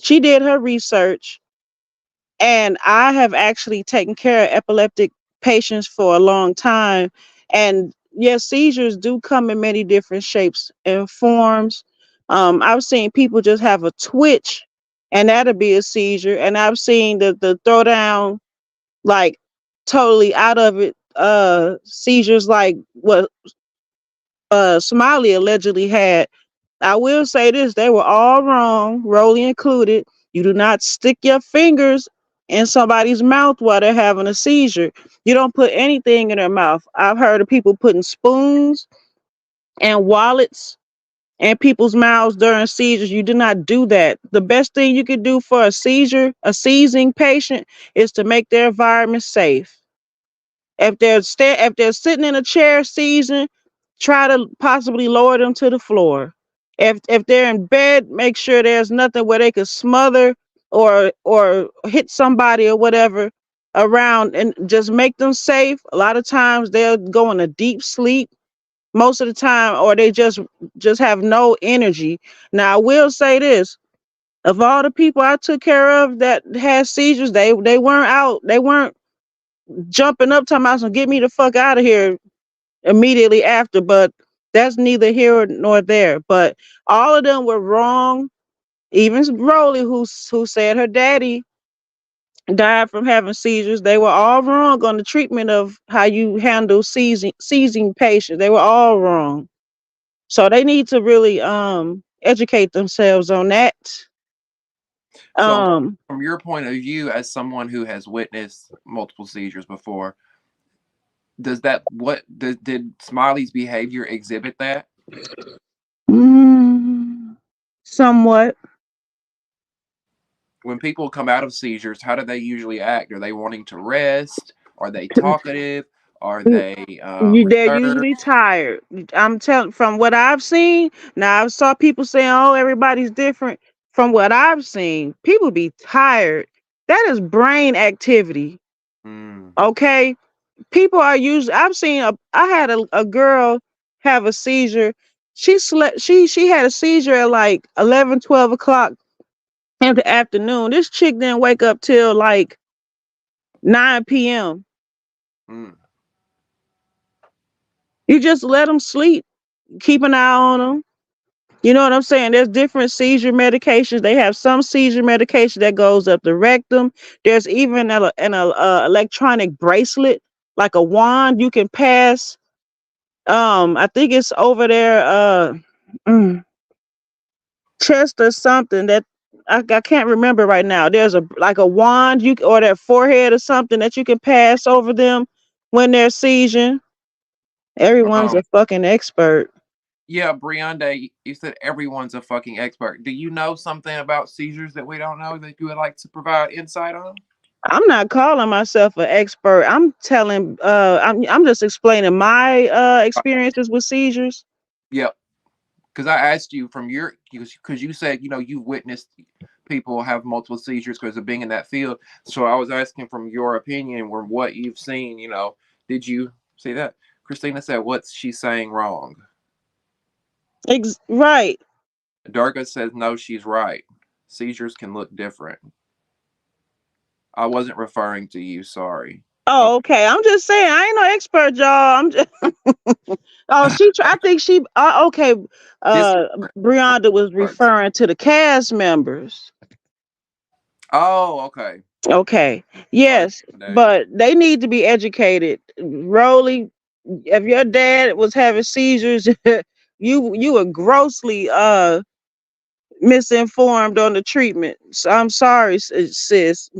S2: She did her research, and I have actually taken care of epileptic patients for a long time. And yes, seizures do come in many different shapes and forms. I've seen people just have a twitch, and that'll be a seizure. And I've seen the throwdown, like totally out of it, seizures like what Smiley allegedly had. I will say this, they were all wrong, Rollie included. You do not stick your fingers in somebody's mouth while they're having a seizure. You don't put anything in their mouth. I've heard of people putting spoons and wallets in people's mouths during seizures. You do not do that. The best thing you could do for a seizing patient, is to make their environment safe. If they're sitting in a chair seizing, try to possibly lower them to the floor. If they're in bed, make sure there's nothing where they could smother or hit somebody or whatever around, and just make them safe. A lot of times they'll go in a deep sleep most of the time, or they just have no energy. Now I will say this, of all the people I took care of that had seizures, they weren't jumping up talking about some get me the fuck out of here immediately after, but that's neither here nor there. But all of them were wrong. Even Rollie, who said her daddy died from having seizures, they were all wrong on the treatment of how you handle seizing patients. They were all wrong. So they need to really educate themselves on that.
S1: So,
S2: Um
S1: from your point of view, as someone who has witnessed multiple seizures before, did Smiley's behavior exhibit that?
S2: mm, somewhat.
S1: When people come out of seizures, how do they usually act? Are they wanting to rest? Are they talkative? Are they
S2: They're
S1: reserved?
S2: usually tired. I'm telling from what I've seen. Now I saw people saying, "Oh, everybody's different." From what I've seen, people be tired. That is brain activity.
S1: Mm,
S2: Okay, people are usually. I've seen I had a girl have a seizure. She slept. She had a seizure at like 11, 12 o'clock in the afternoon. This chick didn't wake up till like 9 p.m.
S1: mm.
S2: You just let them sleep. Keep an eye on them. You know what I'm saying? There's different seizure medications. They have some seizure medication that goes up the rectum. There's even an electronic bracelet, like a wand you can pass. I think it's over there, mm, chest or something that I can't remember right now. There's a like a wand or their forehead or something that you can pass over them when they're seizing. Everyone's
S1: Um,
S2: a fucking expert.
S1: yeah, Briande, you said everyone's a fucking expert. Do you know something about seizures that we don't know that you would like to provide insight on?
S2: I'm not calling myself an expert. I'm just explaining my experiences with seizures.
S1: Yep. Because I asked you from your because you said you've witnessed people have multiple seizures because of being in that field. So I was asking from your opinion, or what you've seen. Did you see that? Christina said, "What's she saying wrong?"
S2: Right.
S1: Durga says no, she's right. Seizures can look different. I wasn't referring to you, sorry.
S2: Oh, okay. I'm just saying I ain't no expert, y'all. I'm just oh, I think she. Okay.
S1: This
S2: Brianda was
S1: works.
S2: referring to the cast members.
S1: Oh, okay.
S2: Okay.
S1: Sorry,
S2: Yes,
S1: Day.
S2: but they need to be educated. Rolly, if your dad was having seizures, you were grossly misinformed on the treatment. So I'm sorry, sis.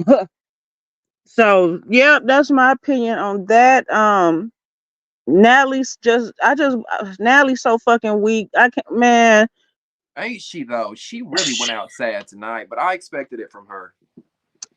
S2: So yeah, that's my opinion on that. Natalie's so fucking weak. I can't, man.
S1: Ain't she though? She really went out sad tonight, but I expected it from her.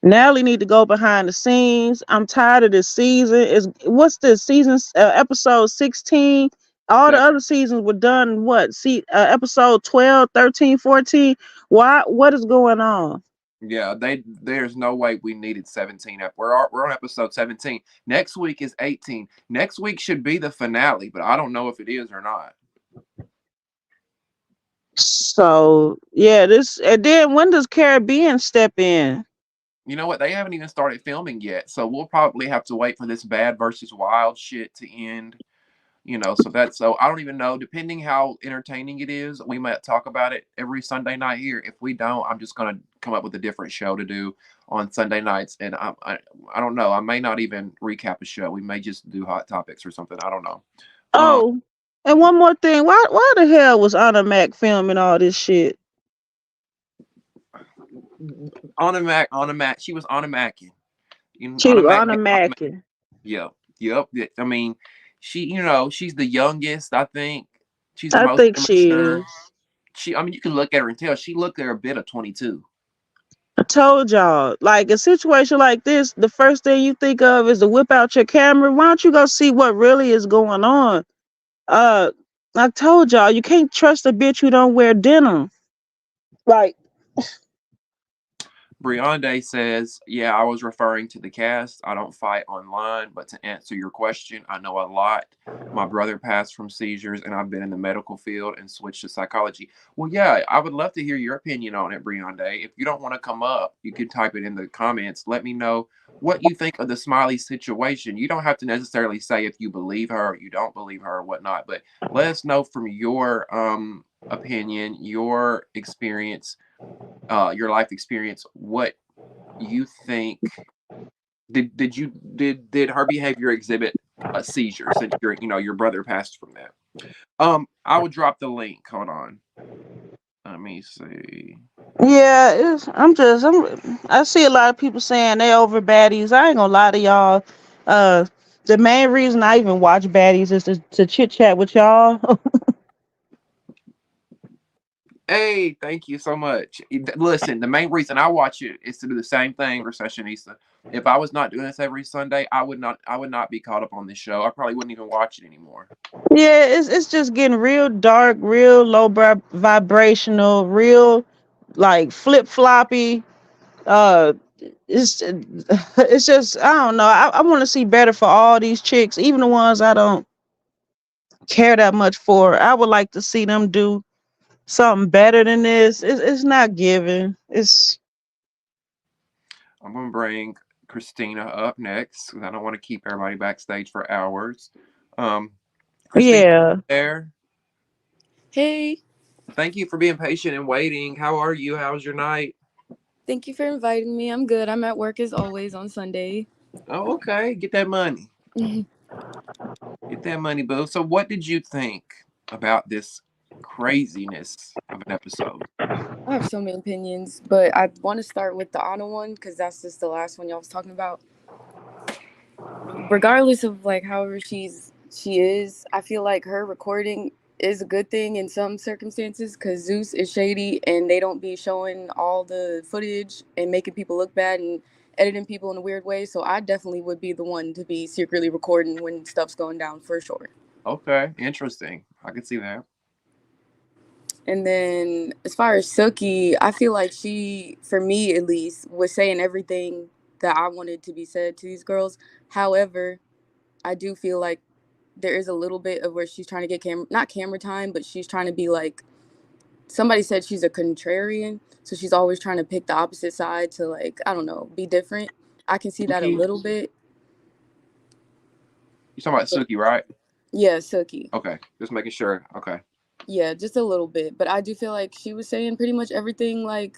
S2: Natalie need to go behind the scenes. I'm tired of this season. Is what's this season? Episode 16. All the
S1: So,
S2: other seasons were done. What? See, episode 12, 13, 14. Why? What is going on?
S1: yeah, there's no way we needed 17. We're on episode 17. Next week is 18. Next week should be the finale, but I don't know if it is or not.
S2: So yeah, this and then when does Caribbean step in?
S1: You know what? They haven't even started filming yet, so we'll probably have to wait for this bad versus wild shit to end. So I don't even know. Depending how entertaining it is, we might talk about it every Sunday night here. If we don't, I'm just gonna come up with a different show to do on Sunday nights, and I don't know. I may not even recap a show. We may just do hot topics or something. I don't know. Um,
S2: Oh, and one more thing. Why the hell was Anna Mac filming all this shit?
S1: Anna Mac, she was Anna Mackin.
S2: She
S1: Anna
S2: was
S1: Mac
S2: Anna
S1: being Anna Mac.
S2: Mac.
S1: Yep, yep. I mean, she's the youngest. I think she's the
S2: I
S1: most
S2: think she
S1: immature.
S2: is.
S1: I mean, you can look at her and tell she looked at a bit of 22.
S2: I told y'all, like a situation like this, the first thing you think of is to whip out your camera. Why don't you go see what really is going on? Uh, I told y'all, you can't trust a bitch who don't wear denim. Like,
S1: Briande says, yeah, I was referring to the cast. I don't fight online, but to answer your question, I know a lot. My brother passed from seizures, and I've been in the medical field and switched to psychology. Well, yeah, I would love to hear your opinion on it, Briande. If you don't want to come up, you can type it in the comments. Let me know what you think of the Smiley situation. You don't have to necessarily say if you believe her or you don't believe her or whatnot, but let us know from your opinion, your experience, your life experience, what you think. Did her behavior exhibit a seizure since your brother passed from that? I will drop the link. Hold on. Let me see.
S2: yeah, I see a lot of people saying they over baddies. I ain't gonna lie to y'all. Uh, the main reason I even watch baddies is to chit chat with y'all.
S1: Hey, thank you so much. Listen, the main reason I watch it is to do the same thing, Recessionista. If I was not doing this every Sunday, I would not be caught up on this show. I probably wouldn't even watch it anymore.
S2: Yeah, it's just getting real dark, real low vibrational, real like flip floppy. Uh, it's just I don't know. I want to see better for all these chicks, even the ones I don't care that much for. I would like to see them do something better than this. It's not given. It's
S1: I'm gonna bring Christina up next because I don't want to keep everybody backstage for hours. Um, Christina,
S2: yeah.
S1: there.
S3: Hey,
S1: Thank you for being patient and waiting. How are you? How's your night?
S3: thank you for inviting me. I'm good. I'm at work as always on Sunday.
S1: Oh, okay. Get that money.
S3: I
S1: Get that money, boo. So, what did you think about this craziness of an episode?
S3: have so many opinions, but I want to start with the Anna one because that's just the last one y'all was talking about. Regardless of like however she is, I feel like her recording is a good thing in some circumstances because Zeus is shady and they don't be showing all the footage and making people look bad and editing people in a weird way. So I definitely would be the one to be secretly recording when stuff's going down for sure.
S1: Okay, interesting. I can see that.
S3: And then as far as Suki, I feel like she, for me at least, was saying everything that I wanted to be said to these girls. However, I do feel like there is a little bit of where she's trying to get not camera time, but she's trying to be like somebody said she's a contrarian, so she's always trying to pick the opposite side to, like, I don't know, be different. I can see that a
S1: Suki?
S3: little bit.
S1: You talking about Suki, right?
S3: Yeah, Suki.
S1: Okay, just making sure. Okay.
S3: Yeah, just a little bit. But I do feel like she was saying pretty much everything, like,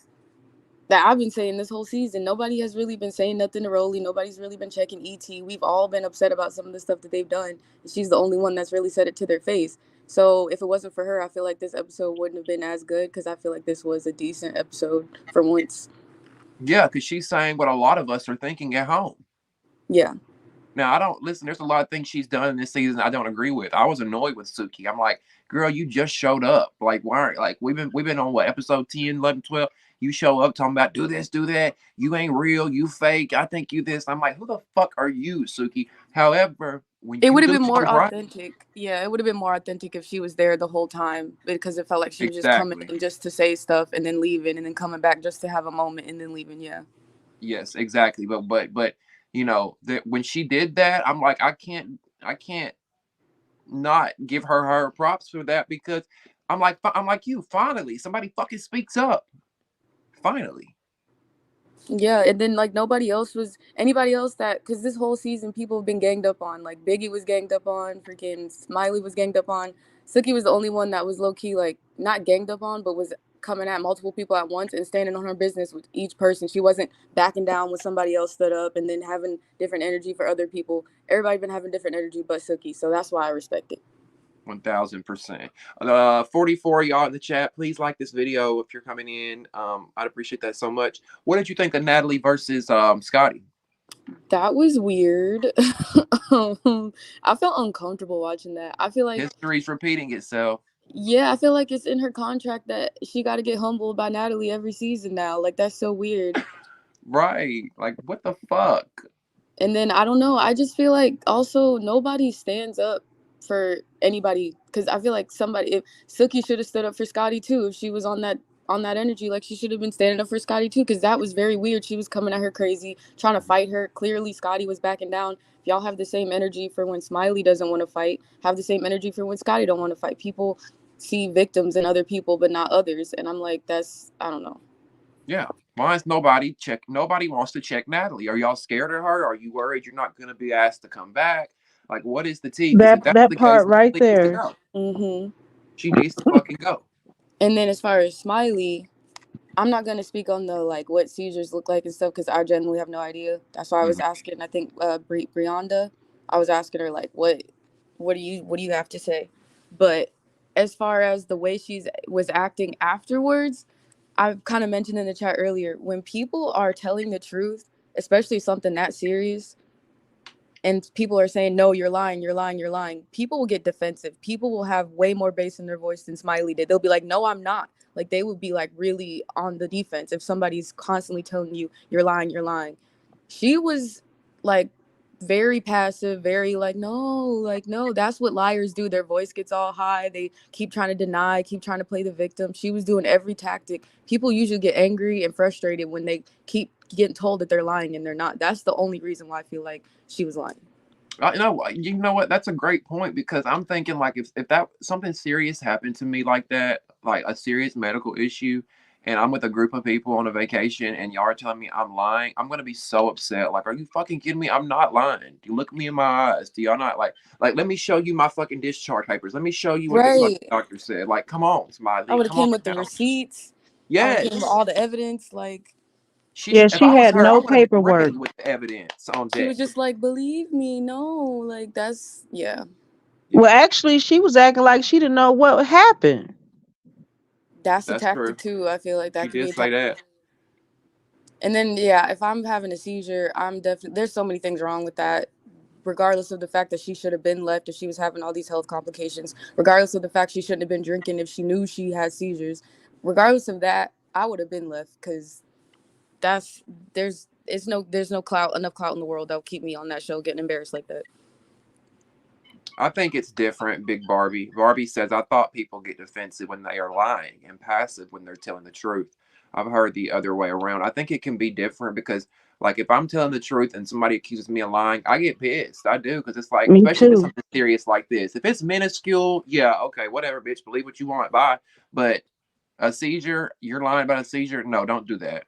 S3: that I've been saying this whole season. Nobody has really been saying nothing to Rollie. Nobody's really been checking ET. We've all been upset about some of the stuff that they've done. And she's the only one that's really said it to their face. So if it wasn't for her, I feel like this episode wouldn't have been as good, because I feel like this was a decent episode for once.
S1: Yeah, because she's saying what a lot of us are thinking at home.
S3: Yeah.
S1: Now, I don't listen. There's a lot of things she's done in this season I don't agree with. I was annoyed with Suki. I'm like, girl, you just showed up. Like, why aren't, like, we've been on what, episode 10, 11, 12. You show up talking about do this, do that. You ain't real. You fake. I think you this. I'm like, who the fuck are you, Suki? However, when
S3: It
S1: you
S3: would have
S1: do
S3: been more
S1: something right,
S3: authentic. Yeah, it would have been more authentic if she was there the whole time, because it felt like she was just coming
S1: exactly.
S3: in just to say stuff and then leaving and then coming back just to have a moment and then leaving. Yeah.
S1: Yes, exactly. But you know that when she did that, I'm like, I can't not give her props for that, because I'm like you. Finally, somebody fucking speaks up. Finally.
S3: Yeah, and then, like, anybody else that, because this whole season people have been ganged up on. Like, Biggie was ganged up on, freaking Smiley was ganged up on. Suki was the only one that was low-key, like, not ganged up on, but was coming at multiple people at once and standing on her business with each person. She wasn't backing down when somebody else stood up and then having different energy for other people. Everybody been having different energy but Suki, so that's why I respect it.
S1: 1000%. 44 y'all in the chat. Please like this video if you're coming in. I'd appreciate that so much. What did you think of Natalie versus Scotty?
S3: That was weird. I felt uncomfortable watching that. I feel like
S1: History's repeating itself.
S3: yeah, I feel like it's in her contract that she got to get humbled by Natalie every season now. Like, that's so weird.
S1: Right. Like, what the fuck?
S3: And then I don't know. I just feel like also nobody stands up for anybody, because I feel like if Suki should have stood up for Scotty too, if she was on that energy. Like, she should have been standing up for Scotty too, because that was very weird. She was coming at her crazy, trying to fight her. Clearly, Scotty was backing down. If y'all have the same energy for when Smiley doesn't want to fight, have the same energy for when Scotty don't want to fight. People see victims in other people, but not others. And I'm like, I don't know.
S1: Yeah. Why is nobody wants to check Natalie? Are y'all scared of her? Are you worried you're not going to be asked to come back? Like, what is the tea? Because if that's
S2: That
S1: the case,
S2: part right
S1: Natalie needs to
S2: there.
S1: go.
S3: Mm-hmm.
S1: She needs to fucking go.
S3: And then as far as Smiley, I'm not going to speak on the, like, what seizures look like and stuff, because I genuinely have no idea. That's why I was asking, I think, Brianda, I was asking her, like, what do you have to say? But as far as the way was acting afterwards, I kind of mentioned in the chat earlier, when people are telling the truth, especially something that serious, and people are saying, no, you're lying, you're lying, you're lying, people will get defensive. People will have way more bass in their voice than Smiley did. They'll be like, no, I'm not. Like, they would be, like, really on the defense if somebody's constantly telling you, you're lying, you're lying. She was, like, very passive, very no, that's what liars do. Their voice gets all high. They keep trying to deny, keep trying to play the victim. She was doing every tactic. People usually get angry and frustrated when they keep getting told that they're lying and they're not. That's the only reason why I feel like she was lying.
S1: You know what? That's a great point, because I'm thinking, like, if that something serious happened to me like that, like a serious medical issue, and I'm with a group of people on a vacation and y'all are telling me I'm lying, I'm gonna be so upset. Like, are you fucking kidding me? I'm not lying. Do you look me in my eyes? Do y'all not like let me show you my fucking discharge papers. Let me show you what the fucking
S3: Right.
S1: doctor said. Like, come on,
S3: I
S1: Smiley.
S3: would have
S1: Come on
S3: came with the
S1: now.
S3: receipts. I would have came with
S1: Yes.
S3: all the evidence. Like,
S2: Yeah,
S1: If
S2: she
S1: I was
S2: had
S1: her, I
S2: no
S1: would have been
S2: paperwork.
S1: ready with the evidence on
S3: she
S1: deck.
S3: was just like, believe me, no. Like, that's, yeah.
S2: Well,
S1: Yeah,
S2: actually, she was acting like she didn't know what happened.
S3: That's a
S1: that's true.
S3: tactic too. I feel like
S1: She
S3: that could be
S1: did
S3: a
S1: say
S3: tactic.
S1: that.
S3: And then, yeah, if I'm having a seizure, I'm definitely, there's so many things wrong with that, regardless of the fact that she should have been left if she was having all these health complications, regardless of the fact she shouldn't have been drinking if she knew she had seizures. Regardless of that, I would have been left, because there's no clout, enough clout in the world that will keep me on that show getting embarrassed like that.
S1: I think it's different, Big Barbie. Barbie says, I thought people get defensive when they are lying and passive when they're telling the truth. I've heard the other way around. I think it can be different because, like, if I'm telling the truth and somebody accuses me of lying, I get pissed. I do, because it's like,
S2: Me
S1: especially if it's
S2: too.
S1: something serious like this. If it's minuscule, yeah, okay, whatever, bitch, believe what you want, bye. But A seizure? You're lying about a seizure? No, don't do that.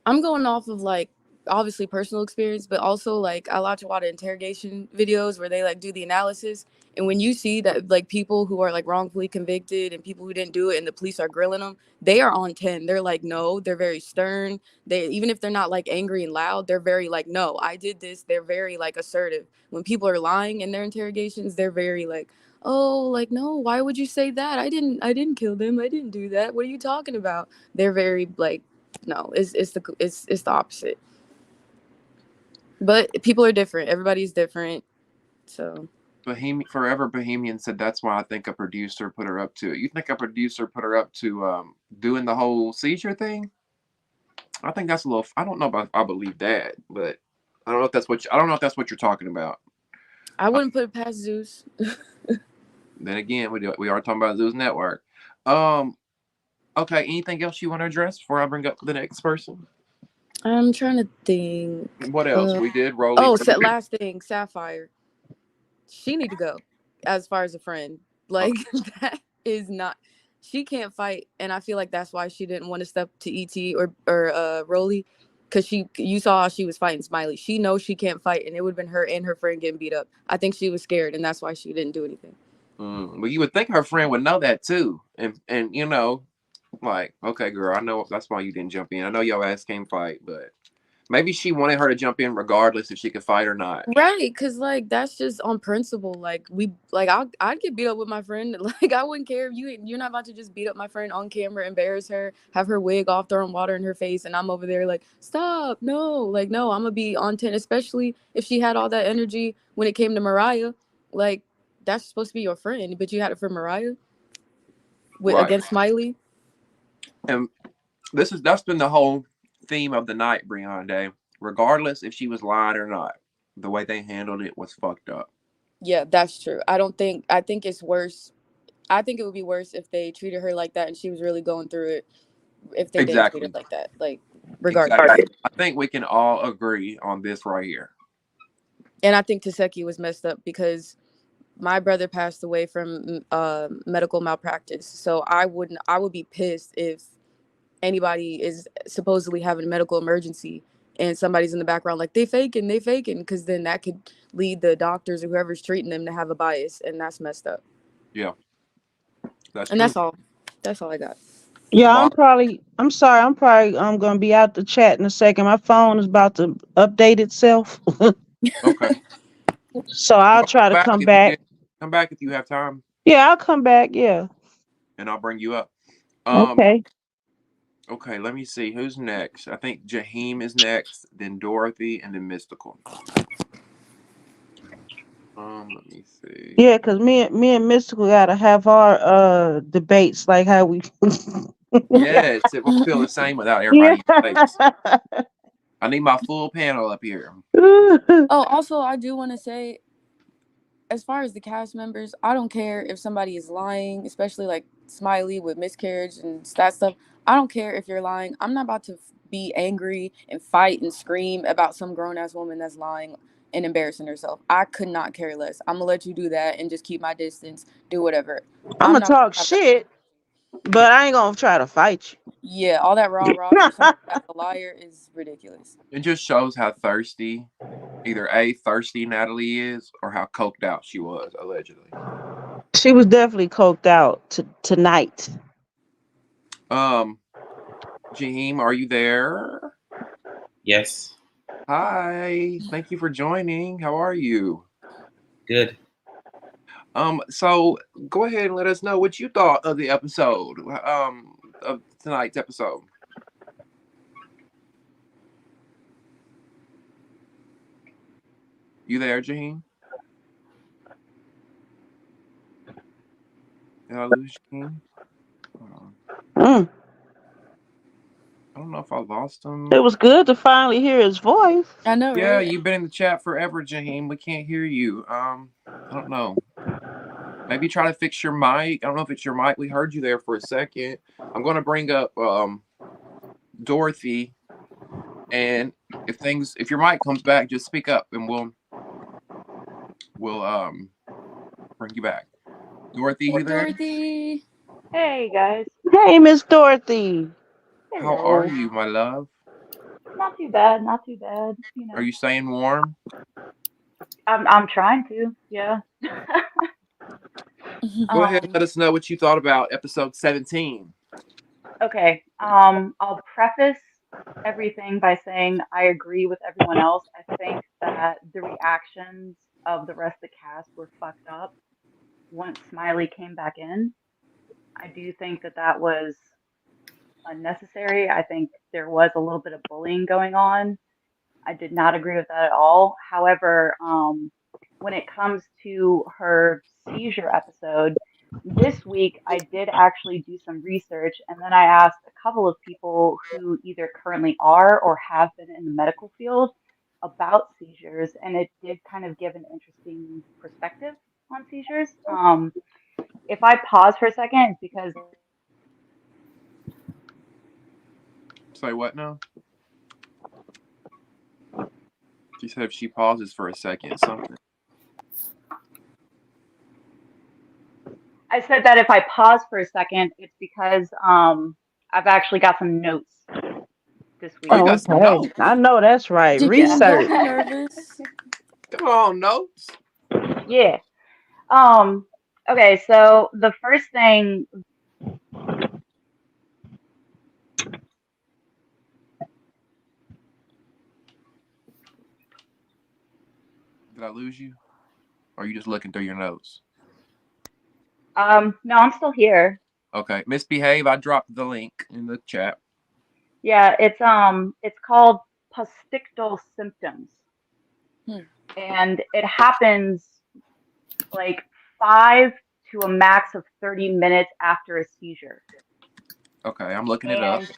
S3: I'm going off of like obviously personal experience, but also like I watch a lot of interrogation videos where they like do the analysis. And when you see that like people who are like wrongfully convicted and people who didn't do it and the police are grilling them, they are on 10. They're like, no, they're very stern. They, even if they're not like angry and loud, they're very like, no, I did this. They're very like assertive. When people are lying in their interrogations, they're very like, oh, like, no, why would you say that? I didn't kill them. I didn't do that. What are you talking about? They're very like, no, it's the opposite. But people are different. Everybody's different. So
S1: Forever Bohemian said that's why I think a producer put her up to it. You think a producer put her up to doing the whole seizure thing? I think that's a little. I don't know about. I believe that, but I don't know if that's what. I don't know if that's what you're talking about.
S3: I wouldn't put it past Zeus.
S1: Then again, we are talking about Zeus Network. Um. Okay. Anything else you want to address before I bring up the next person?
S3: I'm trying to think.
S1: What else we did? Rollie.
S3: Oh, last thing, Sapphire. She need to go. As far as a friend, like that is not. She can't fight, and I feel like that's why she didn't want to step to ET or Rollie, because you saw how she was fighting Smiley. She knows she can't fight, and it would have been her and her friend getting beat up. I think she was scared, and that's why she didn't do anything.
S1: Well, you would think her friend would know that too, and you know, like, okay, girl, I know that's why you didn't jump in. I know your ass can't fight, but maybe she wanted her to jump in regardless if she could fight or not.
S3: Right, because like that's just on principle. Like I'd get beat up with my friend. Like I wouldn't care if you're not about to just beat up my friend on camera, embarrass her, have her wig off, throwing water in her face, and I'm over there like, stop, no, like no, I'm gonna be on 10. Especially if she had all that energy when it came to Mariah. Like that's supposed to be your friend, but you had it for Mariah against Smiley.
S1: And that's been the whole theme of the night, Brianne. Regardless if she was lying or not, the way they handled it was fucked up.
S3: Yeah, that's true. I think it's worse. I think it would be worse if they treated her like that and she was really going through it. If they didn't treat her like that, like regardless.
S1: Exactly. I think we can all agree on this right here.
S3: And I think Teki was messed up because my brother passed away from medical malpractice. So I would be pissed if anybody is supposedly having a medical emergency and somebody's in the background like they faking, because then that could lead the doctors or whoever's treating them to have a bias, and that's messed up.
S1: Yeah,
S3: that's all. That's all I got.
S2: Yeah, I'm sorry. I'm probably gonna be out the chat in a second. My phone is about to update itself.
S1: Okay.
S2: So I'll try to come back.
S1: Come back if you have time.
S2: Yeah, I'll come back. Yeah.
S1: And I'll bring you up.
S2: Okay.
S1: Okay, let me see. Who's next? I think Jaheim is next, then Dorothy, and then Mystical. Let me see.
S2: Yeah, because me and Mystical gotta have our debates like how we
S1: Yes, it will feel the same without everybody face. I need my full panel up here.
S3: Oh, also I do want to say, as far as the cast members, I don't care if somebody is lying, especially like Smiley with miscarriage and that stuff. I don't care if you're lying. I'm not about to be angry and fight and scream about some grown-ass woman that's lying and embarrassing herself. I could not care less. I'm gonna let you do that and just keep my distance, do whatever.
S2: I'm gonna talk shit, but I ain't gonna try to fight you.
S3: Yeah, all that rah for somebody that's a liar is ridiculous.
S1: It just shows how thirsty thirsty Natalie is, or how coked out she was, allegedly.
S2: She was definitely coked out tonight.
S1: Jaheim, are you there?
S4: Yes.
S1: Hi. Thank you for joining. How are you?
S4: Good.
S1: So go ahead and let us know what you thought of the episode, of tonight's episode. You there, Jaheim? Did I lose Jaheim? I don't know if I lost him.
S2: It was good to finally hear his voice.
S3: I know,
S1: Yeah,
S3: right?
S1: you've been in the chat forever, Jaheim. We can't hear you. I don't know. Maybe try to fix your mic. I don't know if it's your mic. We heard you there for a second. I'm going to bring up Dorothy, and if your mic comes back, just speak up, and we'll bring you back. Dorothy, you there?
S3: Dorothy.
S5: Hey guys.
S2: Hey, Miss Dorothy.
S1: How are
S5: Hello.
S1: you, my love?
S5: Not too bad, not too bad.
S1: Are you staying warm?
S5: I'm trying to, yeah.
S1: Go ahead and
S5: Um,
S1: let us know what you thought about episode 17.
S5: okay. I'll preface everything by saying I agree with everyone else. I think that the reactions of the rest of the cast were fucked up once Smiley came back in. I do think that that was unnecessary. I think there was a little bit of bullying going on. I did not agree with that at all. However, when it comes to her seizure episode, this week I did actually do some research and then I asked a couple of people who either currently are or have been in the medical field about seizures, and it did kind of give an interesting perspective on seizures. If I pause for a second, it's because
S1: Say what now? She said if she pauses for a second, something.
S5: I said that if I pause for a second, it's because I've actually got some notes this
S1: Oh, you
S5: week.
S2: Oh,
S1: got some
S2: okay.
S1: notes.
S2: I know that's right.
S5: Yeah.
S2: Research.
S3: Don't be nervous.
S1: Come on, notes.
S5: Yeah. Um, okay, so the first thing,
S1: Did I lose you? Or are you just looking through your notes?
S5: no, I'm still here.
S1: Okay. Misbehave. I dropped the link in the chat.
S5: Yeah, it's called postictal symptoms,
S3: Hmm.
S5: and it happens like 5 to a max of 30 minutes after a seizure.
S1: Okay, I'm looking it up.
S5: And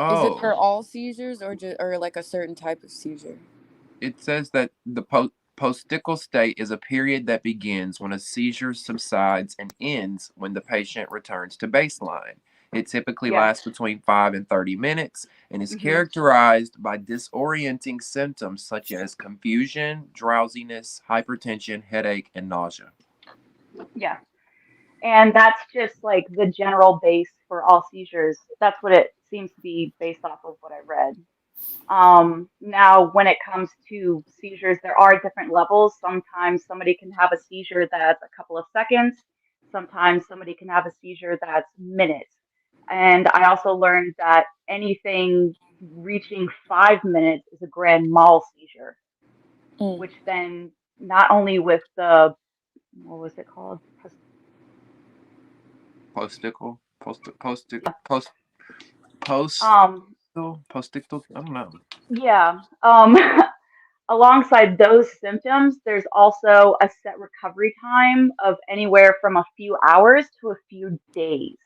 S3: Is it for
S1: Oh,
S3: all seizures or like a certain type of seizure?
S1: it says that the postical state is a period that begins when a seizure subsides and ends when the patient returns to baseline. It typically
S5: yeah,
S1: lasts between 5 and 30 minutes and is
S5: hmm
S1: characterized by disorienting symptoms such as confusion, drowsiness, hypertension, headache, and nausea.
S5: yeah. And that's just like the general base for all seizures. That's what it seems to be based off of what I read. Now, when it comes to seizures, there are different levels. Sometimes somebody can have a seizure that's a couple of seconds. Sometimes somebody can have a seizure that's minutes. And I also learned that anything reaching 5 minutes is a grand mal seizure,
S3: Mm.
S5: which then not only with the, what was it called?
S1: Postical? Post, post,
S5: Um,
S1: postical? I don't know.
S5: yeah. Alongside those symptoms, there's also a set recovery time of anywhere from a few hours to a few days.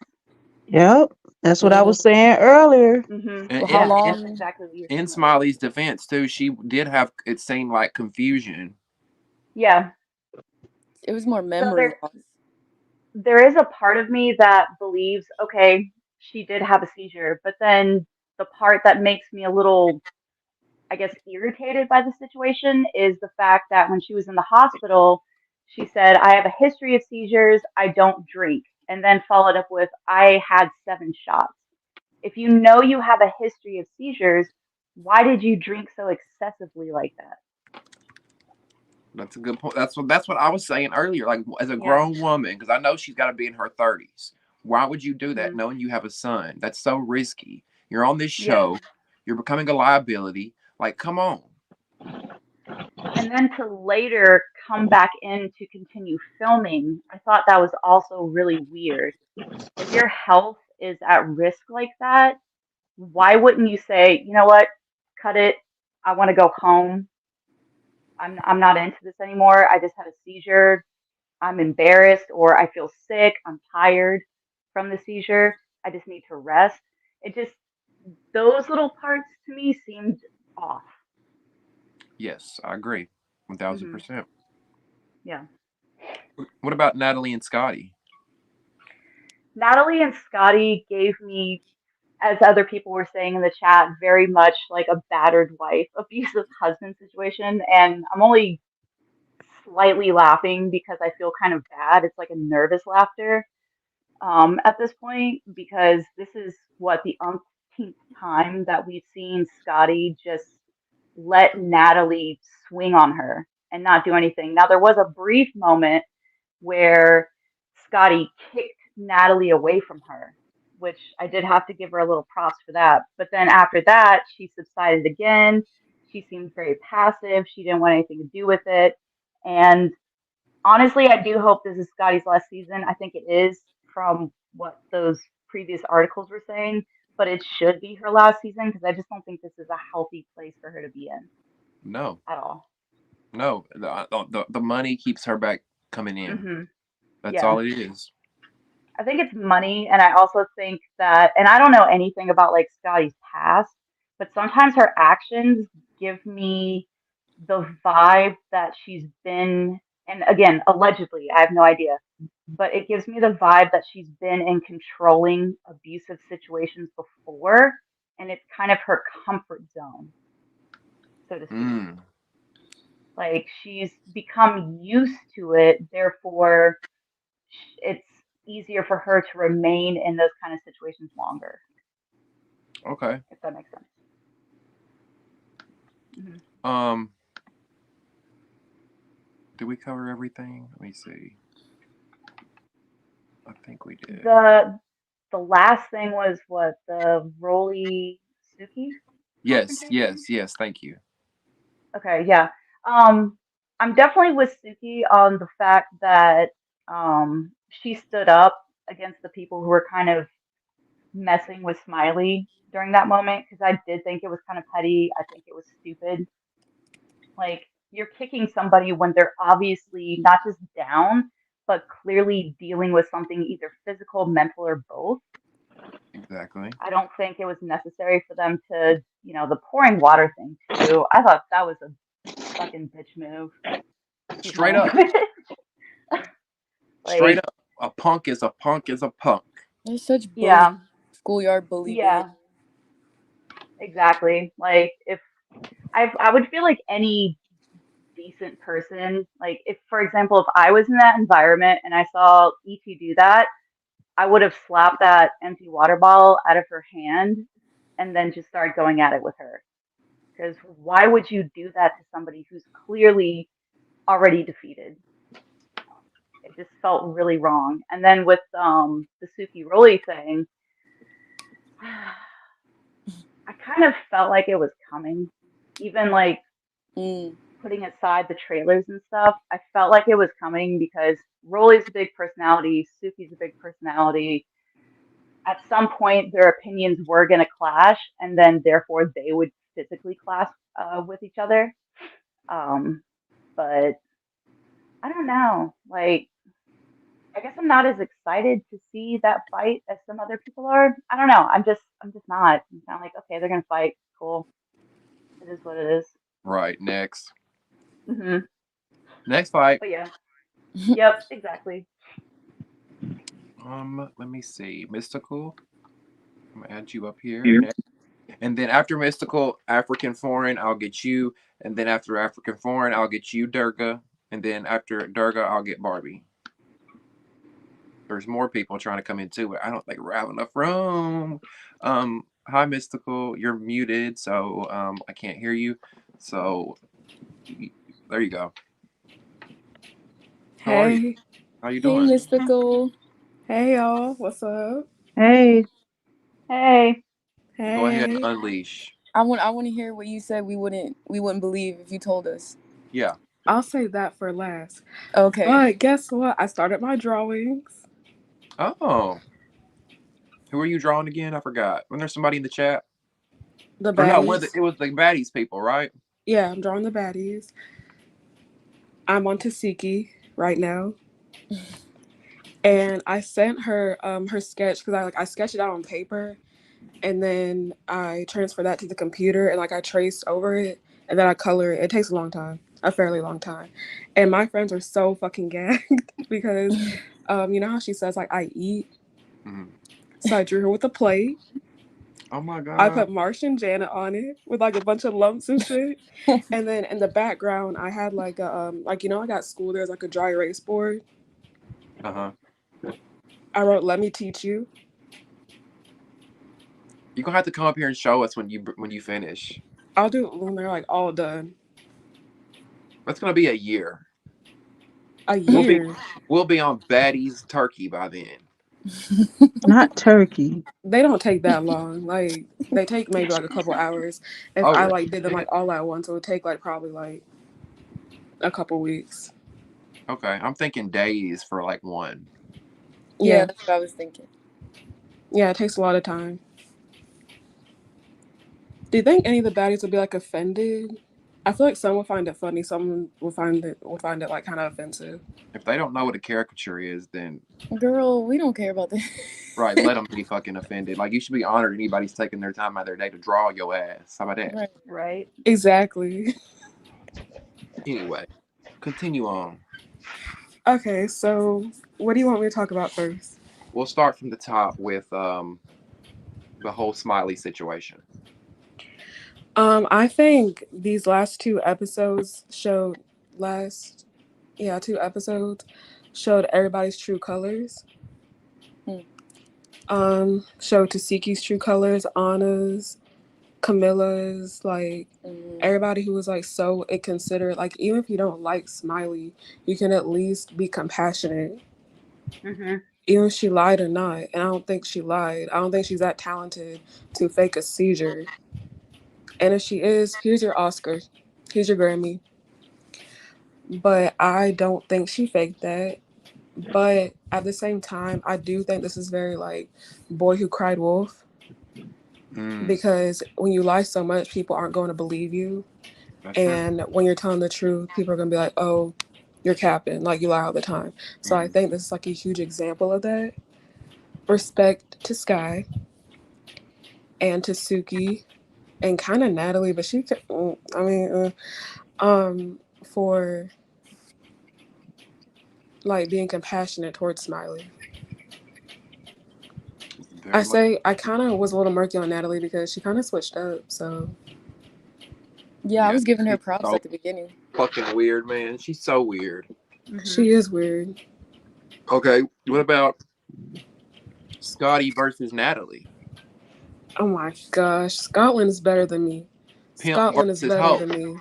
S2: Yep. That's what I
S3: Mm.
S2: was saying earlier.
S1: And
S3: Well, how
S5: Yeah,
S1: in,
S5: that's
S3: long?
S5: exactly what you're
S1: in
S5: saying earlier.
S1: Smiley's defense, too, she did have, it seemed like confusion.
S5: Yeah.
S3: It was more
S5: So
S3: memory
S5: there
S3: loss.
S5: there is a part of me that believes, okay, she did have a seizure, but then the part that makes me a little, I guess, irritated by the situation is the fact that when she was in the hospital, she said, I have a history of seizures, I don't drink, and then followed up with, I had 7 shots. If you know you have a history of seizures, why did you drink so excessively like that?
S1: That's a good point. That's what I was saying earlier. Like as a
S5: Yeah.
S1: grown woman, because I know she's got to be in her 30s. Why would you do that
S5: hmm
S1: knowing you have a son? That's so risky. You're on this
S5: Yeah.
S1: show. You're becoming a liability. Like, come on.
S5: And then to later come back in to continue filming, I thought that was also really weird. If your health is at risk like that, why wouldn't you say, you know what, cut it. I want to go home. I'm not into this anymore. I just had a seizure. I'm embarrassed or I feel sick. I'm tired from the seizure. I just need to rest. It just, those little parts to me seemed off.
S1: Yes, I agree.
S5: hmm
S1: 1000%.
S5: Yeah.
S1: What about Natalie and Scotty?
S5: Natalie and Scotty gave me, as other people were saying in the chat, very much like a battered wife, abusive husband situation. And I'm only slightly laughing because I feel kind of bad. It's like a nervous laughter at this point, because this is what the umpteenth time that we've seen Scotty just let Natalie swing on her and not do anything. Now, there was a brief moment where Scotty kicked Natalie away from her, which I did have to give her a little props for that. But then after that, she subsided again. She seemed very passive. She didn't want anything to do with it. And honestly, I do hope this is Scotty's last season. I think it is, from what those previous articles were saying, but it should be her last season because I just don't think this is a healthy place for her to be in
S1: No,
S5: at all.
S1: no. The money keeps her back coming in.
S5: Hmm.
S1: That's
S5: Yeah.
S1: all it is.
S5: I think it's money, and I also think that, and I don't know anything about like Scotty's past, but sometimes her actions give me the vibe that she's been, and again, allegedly, I have no idea, but it gives me the vibe that she's been in controlling abusive situations before, and it's kind of her comfort zone, so to speak.
S1: Mm.
S5: Like she's become used to it, therefore it's easier for her to remain in those kind of situations longer,
S1: Okay.
S5: if that makes sense. Hmm.
S1: Um. Did we cover everything? Let me see. I think we did.
S5: The last thing was what, the Rollie Suki
S1: Yes.
S5: confrontation?
S1: Yes. Thank you.
S5: Okay, yeah. Um, I'm definitely with Suki on the fact that she stood up against the people who were kind of messing with Smiley during that moment, because I did think it was kind of petty. I think it was stupid. Like, you're kicking somebody when they're obviously not just down, but clearly dealing with something either physical, mental, or both.
S1: Exactly.
S5: I don't think it was necessary for them to, the pouring water thing too. I thought that was a fucking bitch move. Excuse my
S1: Straight up.
S5: language.
S1: Straight
S5: Like,
S1: up. A punk is a punk is a punk.
S3: There's such bully,
S5: yeah,
S3: schoolyard bully behavior.
S5: yeah, exactly. Like, if I would feel like any decent person, like if, for example, if I was in that environment and I saw ET do that, I would have slapped that empty water bottle out of her hand and then just started going at it with her. Because why would you do that to somebody who's clearly already defeated? It just felt really wrong. And then with the Suki Rollie thing, I kind of felt like it was coming. Even like
S3: Mm.
S5: putting aside the trailers and stuff, I felt like it was coming because Rollie's a big personality, Suki's a big personality. At some point, their opinions were going to clash, and then therefore they would physically clash with each other. Um, but I don't know. Like, I guess I'm not as excited to see that fight as some other people are. I don't know. I'm just not. I'm kind of like, okay, they're gonna fight. Cool. It is what it is.
S1: Right. Next.
S5: Hmm.
S1: Next fight.
S5: But yeah. Yep. Exactly.
S1: Let me see. Mystical. I'm gonna add you up here. Next. And then after Mystical, African Foreign, I'll get you. And then after African Foreign, I'll get you, Durga. And then after Durga, I'll get Barbie. There's more people trying to come in too, but I don't think we're having enough room. Hi, Mystical. You're muted, so I can't hear you. So there you go. How are you?
S6: Hey,
S1: How you
S3: Hey,
S1: doing?
S3: Mystical.
S6: hey y'all, what's up?
S2: Hey,
S5: Hey.
S1: Go ahead
S6: Hey,
S1: and unleash.
S3: I want to hear what you said. We wouldn't believe if you told us.
S1: Yeah.
S6: I'll say that for last.
S3: Okay.
S6: But guess what? I started my drawings.
S1: Oh. Who are you drawing again? I forgot. Wasn't there somebody in the chat?
S6: The
S1: Or no,
S6: baddies.
S1: it was the Baddies people, right?
S6: Yeah, I'm drawing the baddies. I'm on Teki right now. And I sent her her sketch because I sketched it out on paper and then I transfer that to the computer and I traced over it and then I color it. It takes a long time, a fairly long time. And my friends are so fucking gagged because you know how she says I eat?
S1: Mm-hmm.
S6: So I drew her with a plate
S1: Oh my
S6: I
S1: god.
S6: put Martian Janet on it with like a bunch of lumps and shit. And then in the background, I had like a like I got school. There's like a dry erase board.
S1: Uh-huh.
S6: I wrote "Let me teach you."
S1: You're gonna have to come up here and show us when you finish.
S6: I'll do it when they're like all done.
S1: That's gonna be a year.
S6: A
S1: We'll be
S6: year.
S1: we'll be on Baddies Turkey by then.
S2: Not turkey.
S6: They don't take that long. Like they take maybe like a couple hours. If
S1: Oh
S6: I
S1: really?
S6: like did them like all at once, it would take like probably like a couple weeks.
S1: Okay. I'm thinking days for like one.
S3: Yeah,
S6: Yeah.
S3: that's what I was thinking.
S6: Yeah, it takes a lot of time. Do you think any of the baddies would be like offended? I feel like some will find it funny, some will find it like kind of offensive.
S1: If they don't know what a caricature is, then
S3: Girl, we don't care about that.
S1: right, let them be fucking offended. Like you should be honored anybody's taking their time out of their day to draw your ass. How about that?
S3: Right.
S5: Right.
S6: Exactly.
S1: Anyway, continue on.
S6: Okay, so what do you want me to talk about first?
S1: We'll start from the top with the whole Smiley situation.
S6: I think these last two episodes showed two episodes showed everybody's true colors. Showed Taseki's true colors, Anna's, Camilla's, like everybody who was like so inconsiderate. Like even if you don't like Smiley, you can at least be compassionate. Even if she lied or not, and I don't think she lied. I don't think she's that talented to fake a seizure. And if she is, here's your Oscar. Here's your Grammy. But I don't think she faked that. But at the same time, I do think this is very like Boy Who Cried Wolf. Because when you lie so much, people aren't going to believe you.
S1: That's
S6: and
S1: true.
S6: when you're telling the truth, people are going to be like, oh, you're capping. Like you lie all the time. So I think this is like a huge example of that. Respect to Sky and to Suki and kind of Natalie, but she could, for like being compassionate towards Smiley. I kind of was a little murky on Natalie because she kind of switched up. So
S3: Yeah, I was giving her
S1: she's
S3: props
S1: so
S3: at the beginning.
S1: fucking weird, man. She's so weird.
S6: She is weird.
S1: Okay, what about Scotty versus Natalie?
S6: Oh my gosh, Scotland is better than me.
S1: Pimp
S6: Scotland is
S1: versus
S6: better
S1: hoe.
S6: than me.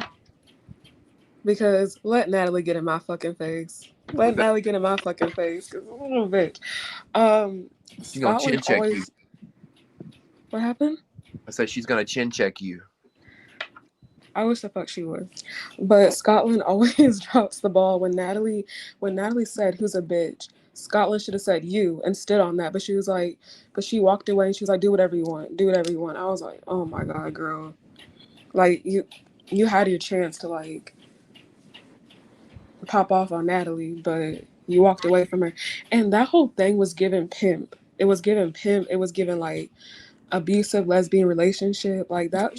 S6: Because let Natalie get in my fucking face. Let Natalie get in my fucking face. Cause bitch.
S1: She's gonna chin
S6: Scotland
S1: check
S6: always.
S1: you.
S6: What happened?
S1: I said she's gonna chin check you.
S6: I wish the fuck she would. But Scotland always drops the ball when Natalie said who's a bitch. Scotland should have said you and stood on that. But she was like, but she walked away and she was like, do whatever you want. Do whatever you want. I was like, oh my God, girl. Like you had your chance to like pop off on Natalie, but you walked away from her. And that whole thing was given pimp. It was given pimp. It was given like abusive lesbian relationship. Like that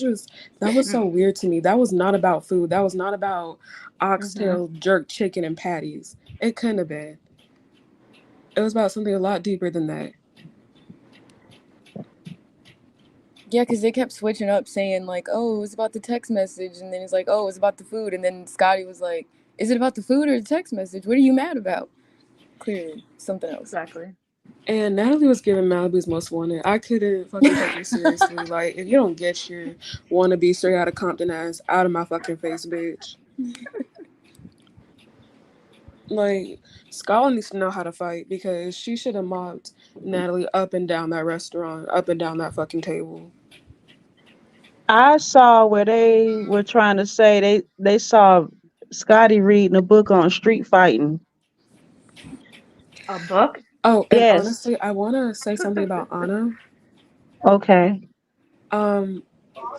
S6: was so weird to me. That was not about food. That was not about oxtail jerk chicken and patties. It couldn't have been. It was about something a lot deeper than that.
S3: Yeah, because they kept switching up saying like, oh, it was about the text message, and then it's like, oh, it was about the food, and then Scotty was like, is it about the food or the text message? What are you mad about? Clearly something else.
S5: Exactly.
S6: And Natalie was giving Malibu's Most Wanted. I couldn't fucking take her seriously. Like, if you don't get your wannabe straight out of Compton ass out of my fucking face, bitch. Like, Scotland needs to know how to fight because she should have mobbed Natalie up and down that restaurant, up and down that fucking table.
S2: I saw where they were trying to say they saw Scotty reading a book on street fighting.
S5: A book?
S6: Oh, and
S2: Yes.
S6: honestly, I want to say something about Anna.
S2: Okay.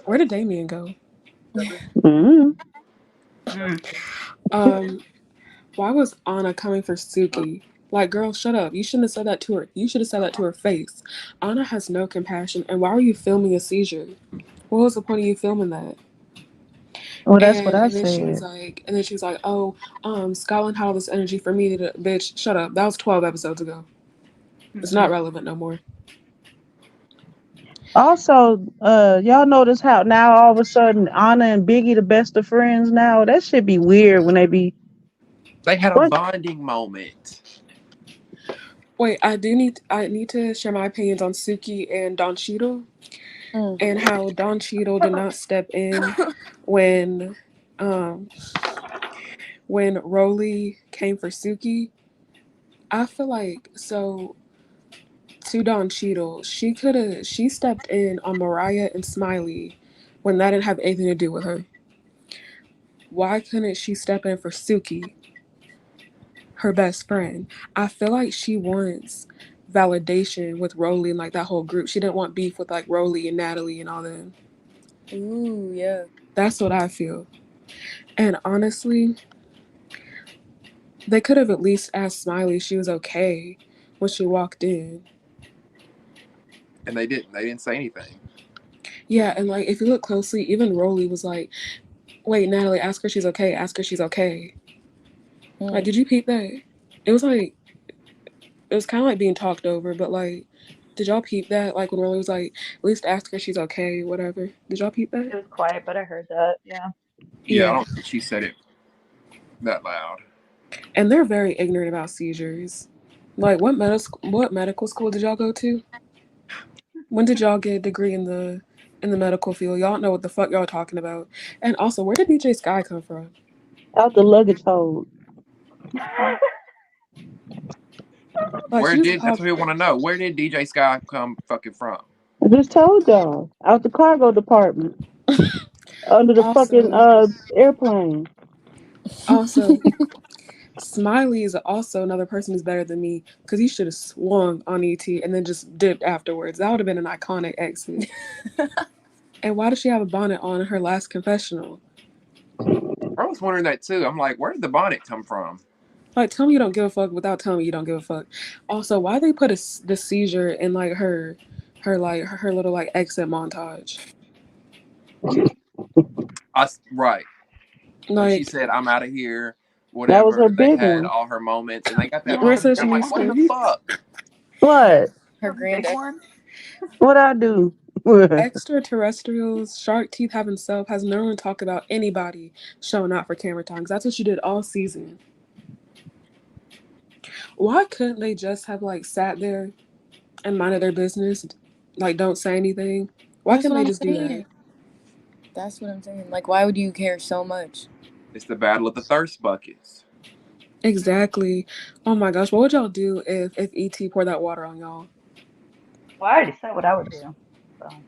S6: Where did Damien go? Why was Anna coming for Suki? Like, girl, shut up. You shouldn't have said that to her. You should have said that to her face. Anna has no compassion. And why were you filming a seizure? What was the point of you filming that?
S2: Well, that's what I
S6: And then she was
S2: said.
S6: like, oh, Scotland had all this energy for me to, bitch, shut up. That was 12 episodes ago. It's not relevant no more.
S2: Also, y'all notice how now all of a sudden Anna and Biggie the best of friends now? That should be weird when they be
S1: They had a
S2: what?
S1: bonding moment.
S6: Wait, I need to share my opinions on Suki and Don Cheadle
S3: Mm.
S6: and how Don Cheadle did not step in when um when Rollie came for Suki. I feel like so to Don Cheadle, she stepped in on Mariah and Smiley when that didn't have anything to do with her. Why couldn't she step in for Suki, her best friend? I feel like she wants validation with Rollie and like that whole group. She didn't want beef with like Rollie and Natalie and all them.
S3: Ooh, yeah.
S6: That's what I feel. And honestly, they could have at least asked Smiley if she was okay when she walked in.
S1: And they didn't. They didn't say anything.
S6: Yeah, and like if you look closely, even Rollie was like, "Wait, Natalie, ask her she's okay. Ask her she's okay." Like,
S3: Mm.
S6: did you peep that? It was like it was kind of like being talked over, but like, did y'all peep that? Like when Rollie was like, "At least ask her she's okay, whatever." Did y'all peep that?
S5: It was quiet, but I heard that. Yeah.
S1: Yeah, I
S6: Yeah,
S1: don't think she said it that loud.
S6: and they're very ignorant about seizures. Like, what medical school did y'all go to? When did y'all get a degree in the medical field? Y'all don't know what the fuck y'all talking about. And also, where did DJ Sky come from?
S2: Out the luggage hold.
S6: Like she was
S1: That's
S6: pop.
S1: what we want to know. Where did DJ Sky come fucking from?
S2: I just told y'all. Out the cargo department. Under the fucking
S6: Also,
S2: airplane.
S6: also, Smiley is also another person who's better than me because he should have swung on ET and then just dipped afterwards. That would have been an iconic exit. And why does she have a bonnet on in her last confessional?
S1: I was wondering that too. I'm like, where did the bonnet come from?
S6: Like, tell me you don't give a fuck without telling me you don't give a fuck. Also, why they put the seizure in like her little like exit montage?
S1: Right. When she
S6: Like
S1: said, "I'm out of here,"
S2: That was
S1: whatever.
S2: her
S1: They
S2: big
S1: had
S2: one.
S1: all her moments, and they got that
S3: Yeah,
S6: where it
S1: bonnet.
S6: says
S1: I'm
S6: she
S1: like,
S6: needs
S1: what the
S6: space.
S1: fuck?
S2: What?
S3: her
S5: Her
S3: grand
S5: big one?
S2: What I do?
S6: Extraterrestrials, shark teeth having self has no one talk about anybody showing out for camera time. 'Cause that's what she did all season. Why couldn't they just have like sat there and minded their business, like don't say anything? Why
S3: That's
S6: couldn't
S3: what
S6: they
S3: I'm
S6: just do that?
S3: saying. That's what I'm saying. Like, why would you care so much?
S1: It's the battle of the thirst buckets.
S6: Exactly. Oh my gosh, what would y'all do if ET poured that water on y'all?
S5: Well, I already said what I would do. So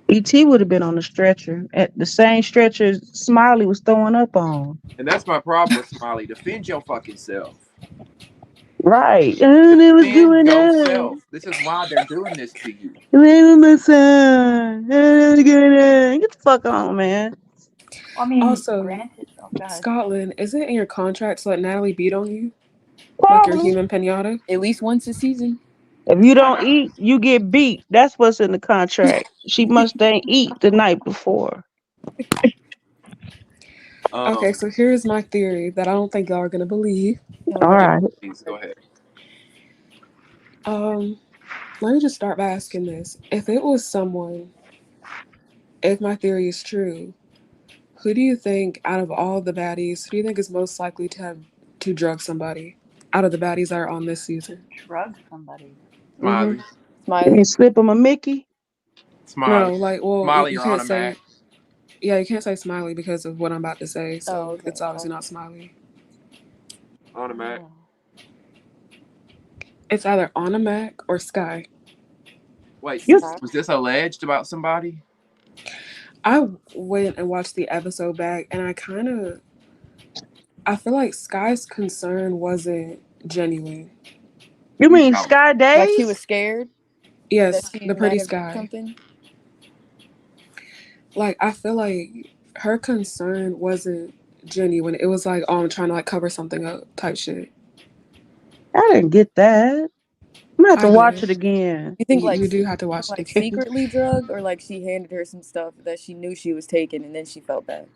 S2: ET would have been on the stretcher at the same stretcher Smiley was throwing up on.
S1: And that's my problem with Smiley. Defend your fucking self.
S2: Right. And it was
S1: Defend
S2: going on.
S1: yourself. This is why they're doing this to you.
S2: It my son. It was going on. Get the fuck on, man.
S5: well, I mean,
S6: Also,
S5: granted. Oh God.
S6: Scotland, is it in your contract to let Natalie beat on you? Like your
S2: Probably.
S6: human pinata?
S3: At least once a season.
S2: If you don't eat, you get beat. That's what's in the contract. She must ain't eat the night before.
S6: Okay,
S1: Um,
S6: so here's my theory that I don't think y'all are gonna believe.
S2: All
S3: Okay.
S1: yeah,
S2: right.
S1: please go ahead.
S6: Um, Let me just start by asking this. If my theory is true, who do you think out of all the baddies, who do you think is most likely to drug somebody out of the baddies that are on this season?
S5: Drug somebody.
S6: Mm-hmm.
S1: Smiley.
S2: You can
S3: Smiley.
S2: slip him a Mickey.
S1: Smiley.
S6: No, like, well,
S1: Smiley
S6: you
S1: or
S6: can't
S1: Automac.
S6: say, yeah, you can't say Smiley because of what I'm about to say,
S3: Oh,
S6: so
S3: okay.
S6: it's obviously not Smiley.
S1: Automac.
S5: Oh.
S6: It's either Mac or Sky.
S1: Wait,
S2: You
S3: Scott.
S1: was this alleged about somebody?
S6: I went and watched the episode back, and I feel like Sky's concern wasn't genuine.
S2: you
S1: You
S2: mean
S1: don't.
S2: Sky
S3: Like, she was
S2: Days?
S3: scared that
S6: Yes,
S3: she
S6: the
S3: might
S6: pretty
S3: have done
S6: Sky.
S3: something.
S6: Like, I feel like her concern wasn't genuine. It was like, oh, I'm trying to like cover something up type shit.
S2: I didn't get that. I'm gonna have to
S6: I
S2: watch
S6: did.
S2: it again.
S3: You think
S6: You do have to
S3: you think
S6: watch it
S3: like
S6: again.
S3: secretly drugged, or like she handed her some stuff that she knew she was taking and then she felt bad?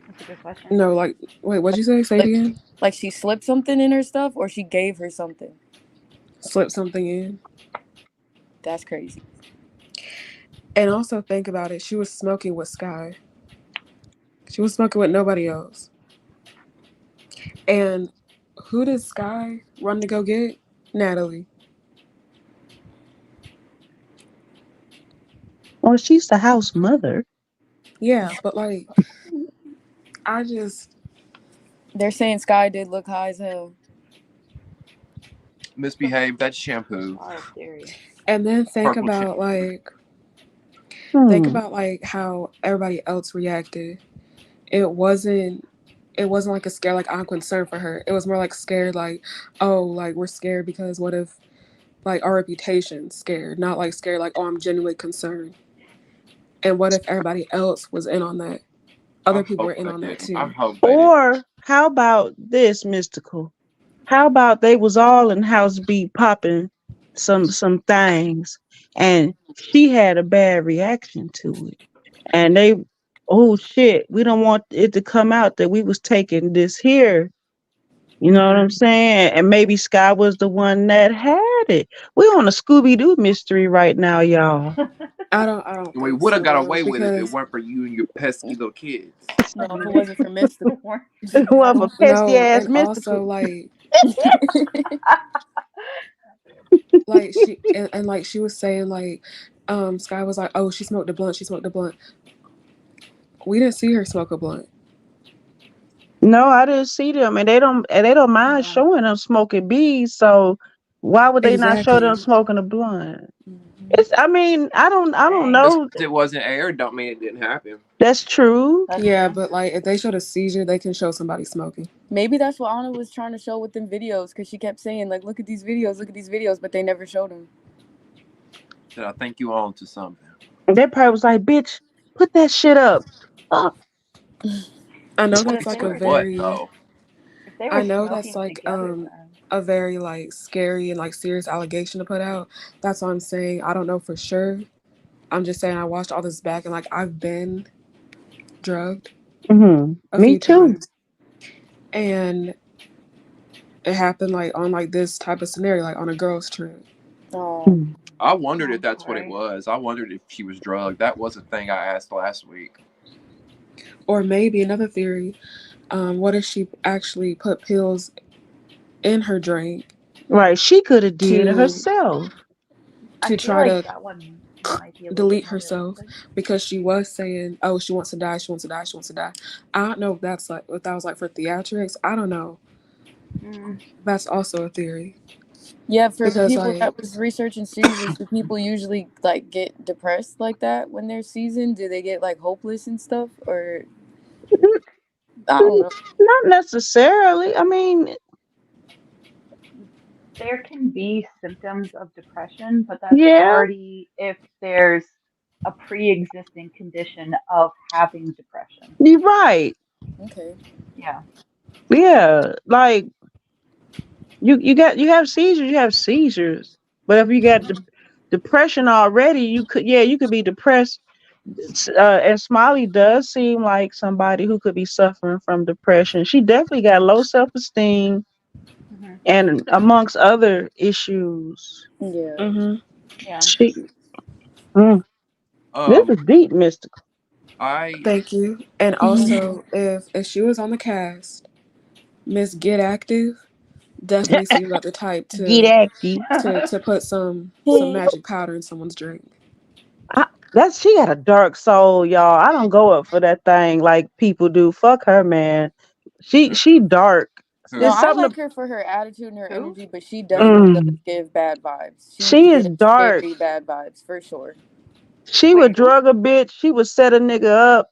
S5: That's a good question.
S6: No, like, wait, what'd you say? Say it
S3: Like
S6: again.
S3: like she slipped something in her stuff, or she gave her something.
S6: Slip something in.
S3: That's crazy.
S6: And also think about it. She was smoking with Sky. She was smoking with nobody else. And who did Sky run to go get? Natalie.
S2: Well, she's the house mother.
S6: Yeah, but like, I just.
S3: They're saying Sky did look high as hell.
S1: Misbehave. That's
S5: That's
S1: shampoo.
S5: a lot of theory.
S6: And then think
S1: Purple
S6: about
S1: shampoo.
S6: like how everybody else reacted. It wasn't like a scare like I'm concerned for her. It was more like scared like, oh, like we're scared because what if like our reputation's scared, not like scared like, oh, I'm genuinely concerned. And what if everybody else was in on that?
S1: I
S6: Other people were
S1: hope
S6: in
S1: they
S6: on that
S1: didn't. I
S6: too.
S1: hope they didn't.
S2: Or how about this, Mystical? How about they was all in house beat popping some things, and she had a bad reaction to it, and they, oh shit, we don't want it to come out that we was taking this here. You know what I'm saying? And maybe Sky was the one that had it. We on a Scooby Doo mystery right now, y'all.
S6: I don't
S1: We
S6: think
S1: would have got
S6: so
S1: away with it if it
S6: because
S1: weren't for you and your pesky little kids.
S3: No, if it wasn't for Mystical.
S2: Well, a pesky
S6: no,
S2: ass
S6: and also
S2: Mystical.
S6: like she and like she was saying like Sky was like, oh, she smoked a blunt, she smoked a blunt. We didn't see her smoke a blunt.
S2: No, I didn't see them, and they don't mind
S5: No.
S2: showing them smoking bees. So why would they not show them
S6: Exactly.
S2: smoking a blunt?
S3: Mhm.
S2: It's. I mean, I don't
S5: Dang.
S1: Just
S2: know.
S1: 'cause it wasn't aired don't mean it didn't happen.
S2: That's true.
S5: That's
S6: Yeah,
S5: true.
S6: but like if they showed a seizure, they can show somebody smoking.
S3: Maybe that's what Anna was trying to show with them videos, because she kept saying like, look at these videos, but they never showed them.
S1: Did I think you on to something?
S2: And they probably was like, "Bitch, put that shit up." Uh,
S6: I know
S5: But
S6: that's like a
S1: What
S6: very
S1: though?
S5: if they
S6: I
S5: were
S6: know that's
S5: smoking
S6: like
S5: together, then
S6: a very like scary and like serious allegation to put out. That's what I'm saying. I don't know for sure. I'm just saying I watched all this back and like I've been drugged a
S2: Me
S6: few
S2: too.
S6: times. And it happened like on like this type of scenario, like on a girl's trip.
S3: Oh,
S1: I wondered if
S5: I'm
S1: that's what it
S5: sorry.
S1: was. I wondered if she was drugged. That was a thing I asked last week.
S6: Or maybe another theory, what if she actually put pills in her drink
S2: Right. She could have did it
S6: to
S2: herself.
S5: I feel
S6: try
S5: like
S6: to
S5: that one might be a little bit
S6: delete
S5: more
S6: herself
S5: realistic.
S6: because she was saying, "Oh, she wants to die. She wants to die. She wants to die." I don't know if that's like if that was like for theatrics. I don't know.
S5: Mm.
S6: That's also a theory
S3: yeah. For
S6: because
S3: people that
S6: like
S3: was researching seizures, do people usually like get depressed like that when they're seasoned? Do they get like hopeless and stuff, or I don't know.
S2: Not necessarily. I mean,
S5: There can be symptoms of depression, but that's
S2: yeah,
S5: already if there's a pre-existing condition of having depression.
S2: you're right.
S3: Okay.
S5: Yeah.
S2: Yeah, like you have seizures. You have seizures. But if you got depression already, you could be depressed. And Smiley does seem like somebody who could be suffering from depression. She definitely got low self esteem
S5: Hmm.
S2: and amongst other issues.
S3: Yeah.
S6: mm-hmm.
S5: Yeah.
S2: She mm, this
S1: Um,
S2: is deep mystical.
S1: I
S6: Thank you. And also, if she was on the cast, Miss Get Active definitely seems like the type
S2: Get
S6: to
S2: active.
S6: to put some magic powder in someone's drink.
S2: That's she got a dark soul, y'all. I don't go up for that thing like people do. Fuck her, man. She dark.
S3: No,
S1: who?
S2: There's
S3: I
S2: something.
S3: like her for her attitude and her
S5: Who?
S3: energy, but she
S2: To,
S3: definitely does
S2: mm,
S3: give bad vibes. She
S2: she is
S3: gives
S2: dark.
S3: scary bad vibes for sure.
S2: She would
S5: Wait, who?
S2: drug a bitch. She would set a nigga up.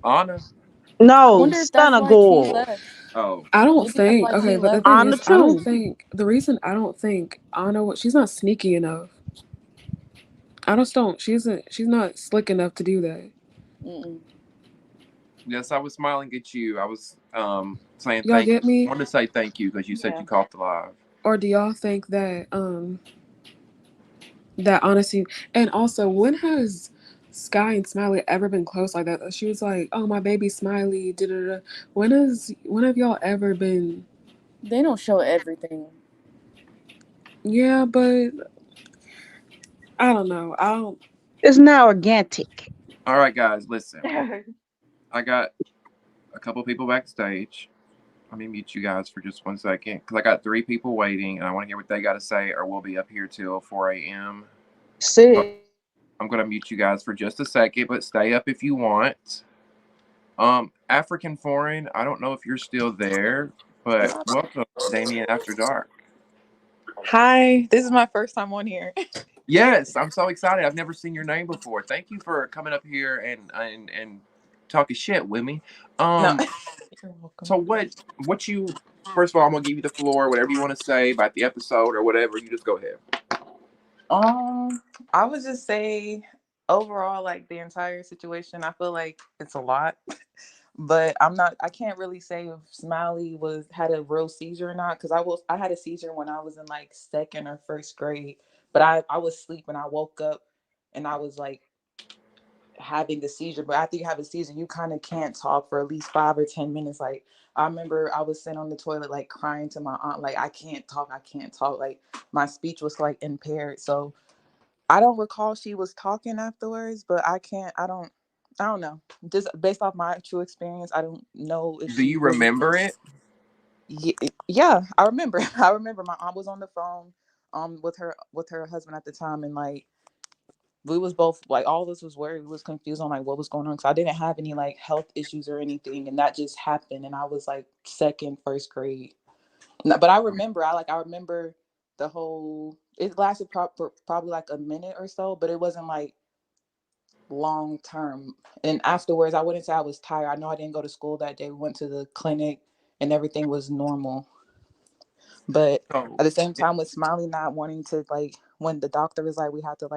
S1: Anna?
S3: I
S2: No,
S3: wonder if that's
S2: stunner
S3: why T
S2: goal.
S3: left.
S1: Oh,
S6: I don't
S3: Maybe that's
S6: think
S3: why T
S6: okay, but the
S3: left.
S6: thing
S2: On the
S6: is, I don't
S2: two.
S6: think the reason I don't think I know what she's not sneaky enough. I just don't. She's not slick enough to do that.
S3: Mm-mm.
S1: yes, I was smiling at you. I was saying
S6: Y'all
S1: thank.
S6: get me?
S1: Wanted to say thank you because you said
S5: Yeah.
S1: you caught the live.
S6: Or do y'all think that honesty and also when has Sky and Smiley ever been close like that? She was like, "Oh, my baby Smiley." Da, da, da. When have y'all ever been?
S3: They don't show everything.
S6: Yeah, but I don't know. I don't.
S2: It's now organic.
S1: All right, guys, listen. I got a couple people backstage. Let me mute you guys for just 1 second because I got 3 people waiting and I want to hear what they got to say, or we'll be up here till 4 a.m. So
S2: See,
S1: I'm going to mute you guys for just a second, but stay up if you want. African Foreign, I don't know if you're still there, but welcome, Damien After Dark.
S7: Hi, this is my first time on here.
S1: Yes, I'm so excited. I've never seen your name before. Thank you for coming up here and talking shit with me.
S7: No,
S1: Um,
S7: you're welcome.
S1: so what you first of all, I'm gonna give you the floor, whatever you want to say about the episode or whatever, you just go ahead.
S7: I would just say overall, like the entire situation, I feel like it's a lot. But I can't really say if Smiley had a real seizure or not, because I had a seizure when I was in like second or first grade. But I was asleep and I woke up and I was like having the seizure. But after you have a seizure, you kind of can't talk for at least 5 or 10 minutes. Like I remember I was sitting on the toilet like crying to my aunt, like I can't talk. Like my speech was like impaired. So I don't recall she was talking afterwards, but I don't know. Just based off my true experience, I don't know if
S1: Do
S7: she
S1: you
S7: really.
S1: remember it?
S7: Yeah, I remember. I remember my aunt was on the phone, with her husband at the time, and like we was both like all of us was worried, we was confused on like what was going on because I didn't have any like health issues or anything, and that just happened, and I was like second, first grade. But I remember the whole. It lasted probably like a minute or so, but it wasn't like long term. And afterwards, I wouldn't say I was tired. I know I didn't go to school that day. We went to the clinic, and everything was normal. But
S1: So
S7: at the same time, with Smiley not wanting to like, when the doctor was like, we had to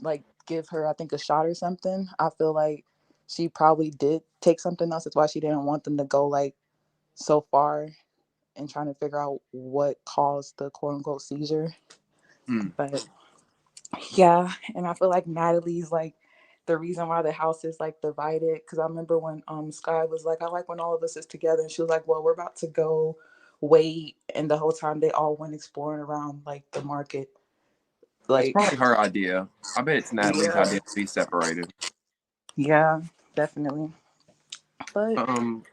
S7: like give her, I think, a shot or something. I feel like she probably did take something else. That's why she didn't want them to go like so far and trying to figure out what caused the quote unquote seizure.
S1: mm,
S7: But yeah, and I feel like Natalie's like the reason why the house is like divided. Because I remember when Sky was like, I like when all of us is together, and she was like, well, we're about to go wait, and the whole time they all went exploring around like the market.
S1: it's
S7: Like
S1: probably her idea. I bet it's Natalie's
S7: yeah,
S1: idea to be separated.
S7: yeah, definitely. But
S1: Um,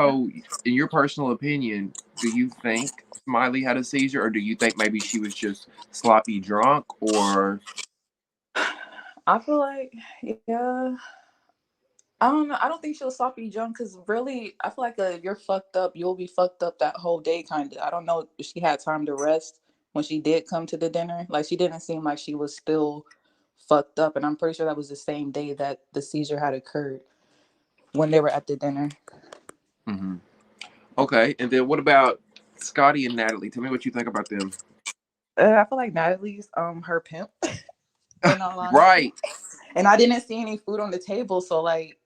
S7: yeah.
S1: so in your personal opinion, do you think Smiley had a seizure, or do you think maybe she was just sloppy drunk, or
S7: I feel like, yeah, I don't know. I don't think she'll stop you drunk because really, I feel like if you're fucked up, you'll be fucked up that whole day, kind of. I don't know if she had time to rest when she did come to the dinner. Like, she didn't seem like she was still fucked up. And I'm pretty sure that was the same day that the seizure had occurred when they were at the dinner.
S1: Mhm. Okay? And then what about Scotty and Natalie? Tell me what you think about them.
S7: I feel like Natalie's her pimp, in all honesty.
S1: Right.
S7: And I didn't see any food on the table, so like,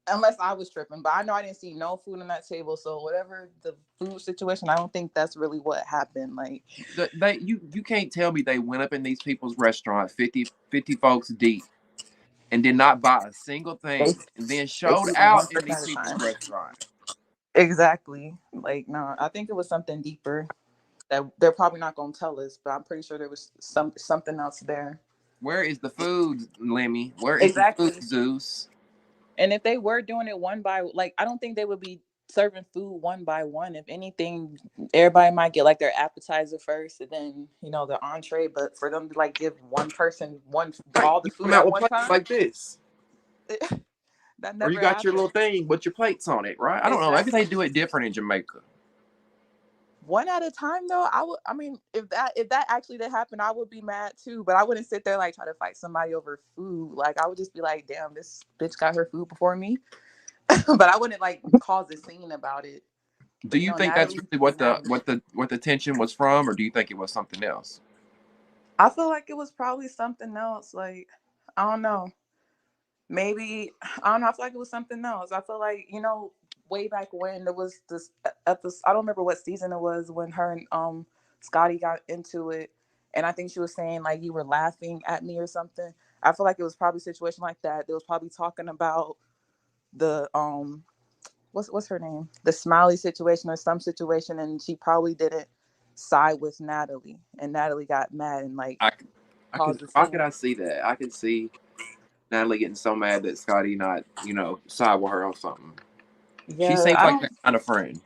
S7: unless I was tripping, but I know I didn't see no food on that table. So whatever the food situation, I don't think that's really what happened. Like
S1: You can't tell me they went up in these people's restaurant 50 folks deep and did not buy a single
S7: they
S1: thing and then
S7: they
S1: showed
S7: feeding one
S1: out in
S7: person
S1: these
S7: at a
S1: people's
S7: time.
S1: restaurant.
S7: Exactly. Like no, I think it was something deeper that they're probably not gonna tell us, but I'm pretty sure there was something else there.
S1: Where is the food, Lemmy? Where is the food,
S7: Exactly.
S1: Zeus?
S7: And if they were doing it one by like, I don't think they would be serving food one by one. If anything, everybody might get like their appetizer first, and then the entree. But for them to like give one person
S1: Right.
S7: all the
S1: You
S7: food
S1: come out
S7: at
S1: with
S7: one
S1: plates
S7: time,
S1: like this.
S7: that
S1: Or you
S7: never
S1: got your
S7: happened.
S1: little thing with your plates on it, right? I don't know. Maybe they
S7: Exactly.
S1: do it different in Jamaica.
S7: One at a time though, I would. I mean, if that actually did happen, I would be mad too. But I wouldn't sit there like try to fight somebody over food. Like I would just be like, damn, this bitch got her food before me. But I wouldn't like cause a scene about it.
S1: Do
S7: But
S1: you think that's
S7: Natalie
S1: really
S7: being
S1: what the
S7: Natalie.
S1: what the what the tension was from, or do you think it was something else?
S7: I feel like it was probably something else. Like, I don't know. Maybe, I don't know. I feel like it was something else. I feel like, way back when there was this episode, I don't remember what season it was when her and Scotty got into it. And I think she was saying like you were laughing at me or something. I feel like it was probably a situation like that. They was probably talking about the what's her name? The Smiley situation or some situation, and she probably didn't side with Natalie, and Natalie got mad and like
S1: I
S7: cause the
S1: How
S7: scene.
S1: could I see that? I could see Natalie getting so mad that Scotty not, side with her on something. She
S7: Yeah,
S1: seems
S7: I
S1: like
S7: don't.
S1: that kind of friend.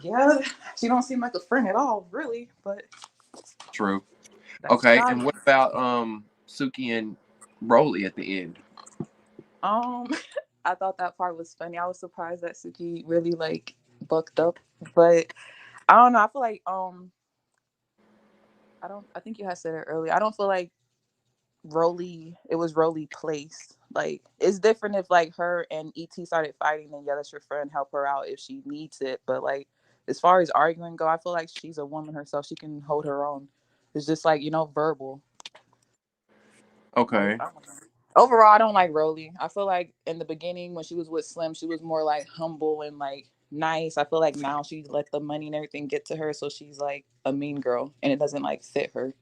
S7: Yeah, she don't seem like a friend at all, really. But
S1: True.
S7: that's
S1: Okay,
S7: Scotty.
S1: and what about Suki and Rollie at the end?
S7: Um, I thought that part was funny. I was surprised that Suki really like bucked up, but I don't know. I feel like I don't. I think you had said it earlier. I don't feel like it was Rollie place. Like it's different if like her and ET started fighting, then yeah, that's your friend, help her out if she needs it. But like as far as arguing go, I feel like she's a woman herself. She can hold her own. It's just like, verbal. But
S1: Okay.
S7: I don't know. Overall, I don't like Rollie. I feel like in the beginning when she was with Slim, she was more like humble and like nice. I feel like now she let the money and everything get to her, so she's like a mean girl, and it doesn't like fit her.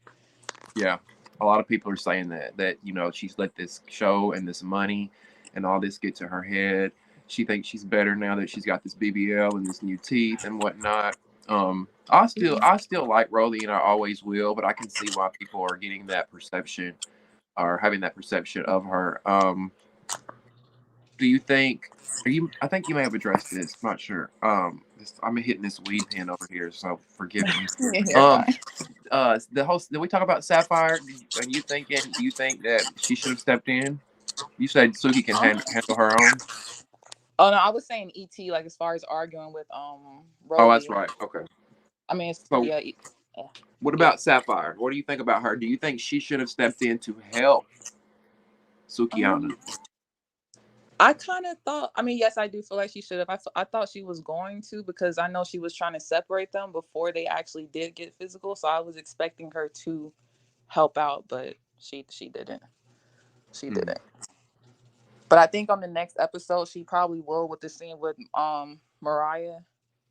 S1: Yeah. A lot of people are saying that she's let this show and this money and all this get to her head. She thinks she's better now that she's got this BBL and this new teeth and whatnot. I still like Rollie and I always will, but I can see why people are getting that perception or having that perception of her. Do you think? I think you may have addressed this. I'm not sure. I'm hitting this weed pen over here, so forgive me.
S7: You're
S1: Um,
S7: fine.
S1: the host. Did we talk about Sapphire? And you think that she should have stepped in? You said Suki can handle her own.
S7: Oh no, I was saying ET like as far as arguing with
S1: Oh, that's
S7: Rollie.
S1: right. Okay.
S7: I mean,
S1: So,
S7: yeah,
S1: what
S7: yeah.
S1: about Sapphire? What do you think about her? Do you think she should have stepped in to help Sukiana?
S7: I kind of thought. I mean, yes, I do feel like she should have. I thought she was going to because I know she was trying to separate them before they actually did get physical. So I was expecting her to help out, but she didn't. She
S1: Hmm.
S7: didn't. But I think on the next episode, she probably will with the scene with Mariah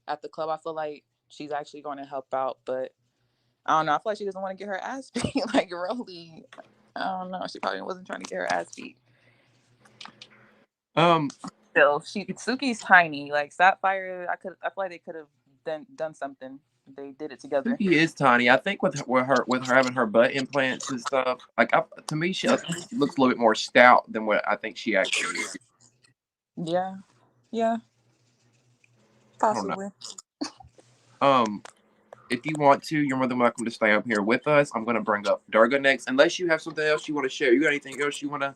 S7: at the club. I feel like she's actually going to help out, but I don't know. I feel like she doesn't want to get her ass beat like Rollie. I don't know. She probably wasn't trying to get her ass beat.
S1: Um,
S7: Still, Suki's tiny. Like Sapphire, I feel like they could have done something. They did it together.
S1: Suki is tiny. I think with her having her butt implants and stuff, to me she looks a little bit more stout than what I think she actually is.
S7: Yeah, yeah,
S1: I don't know.
S7: possibly.
S1: If you want to, you're more than welcome to stay up here with us. I'm gonna bring up Durga next, unless you have something else you want to share. You got anything else you want to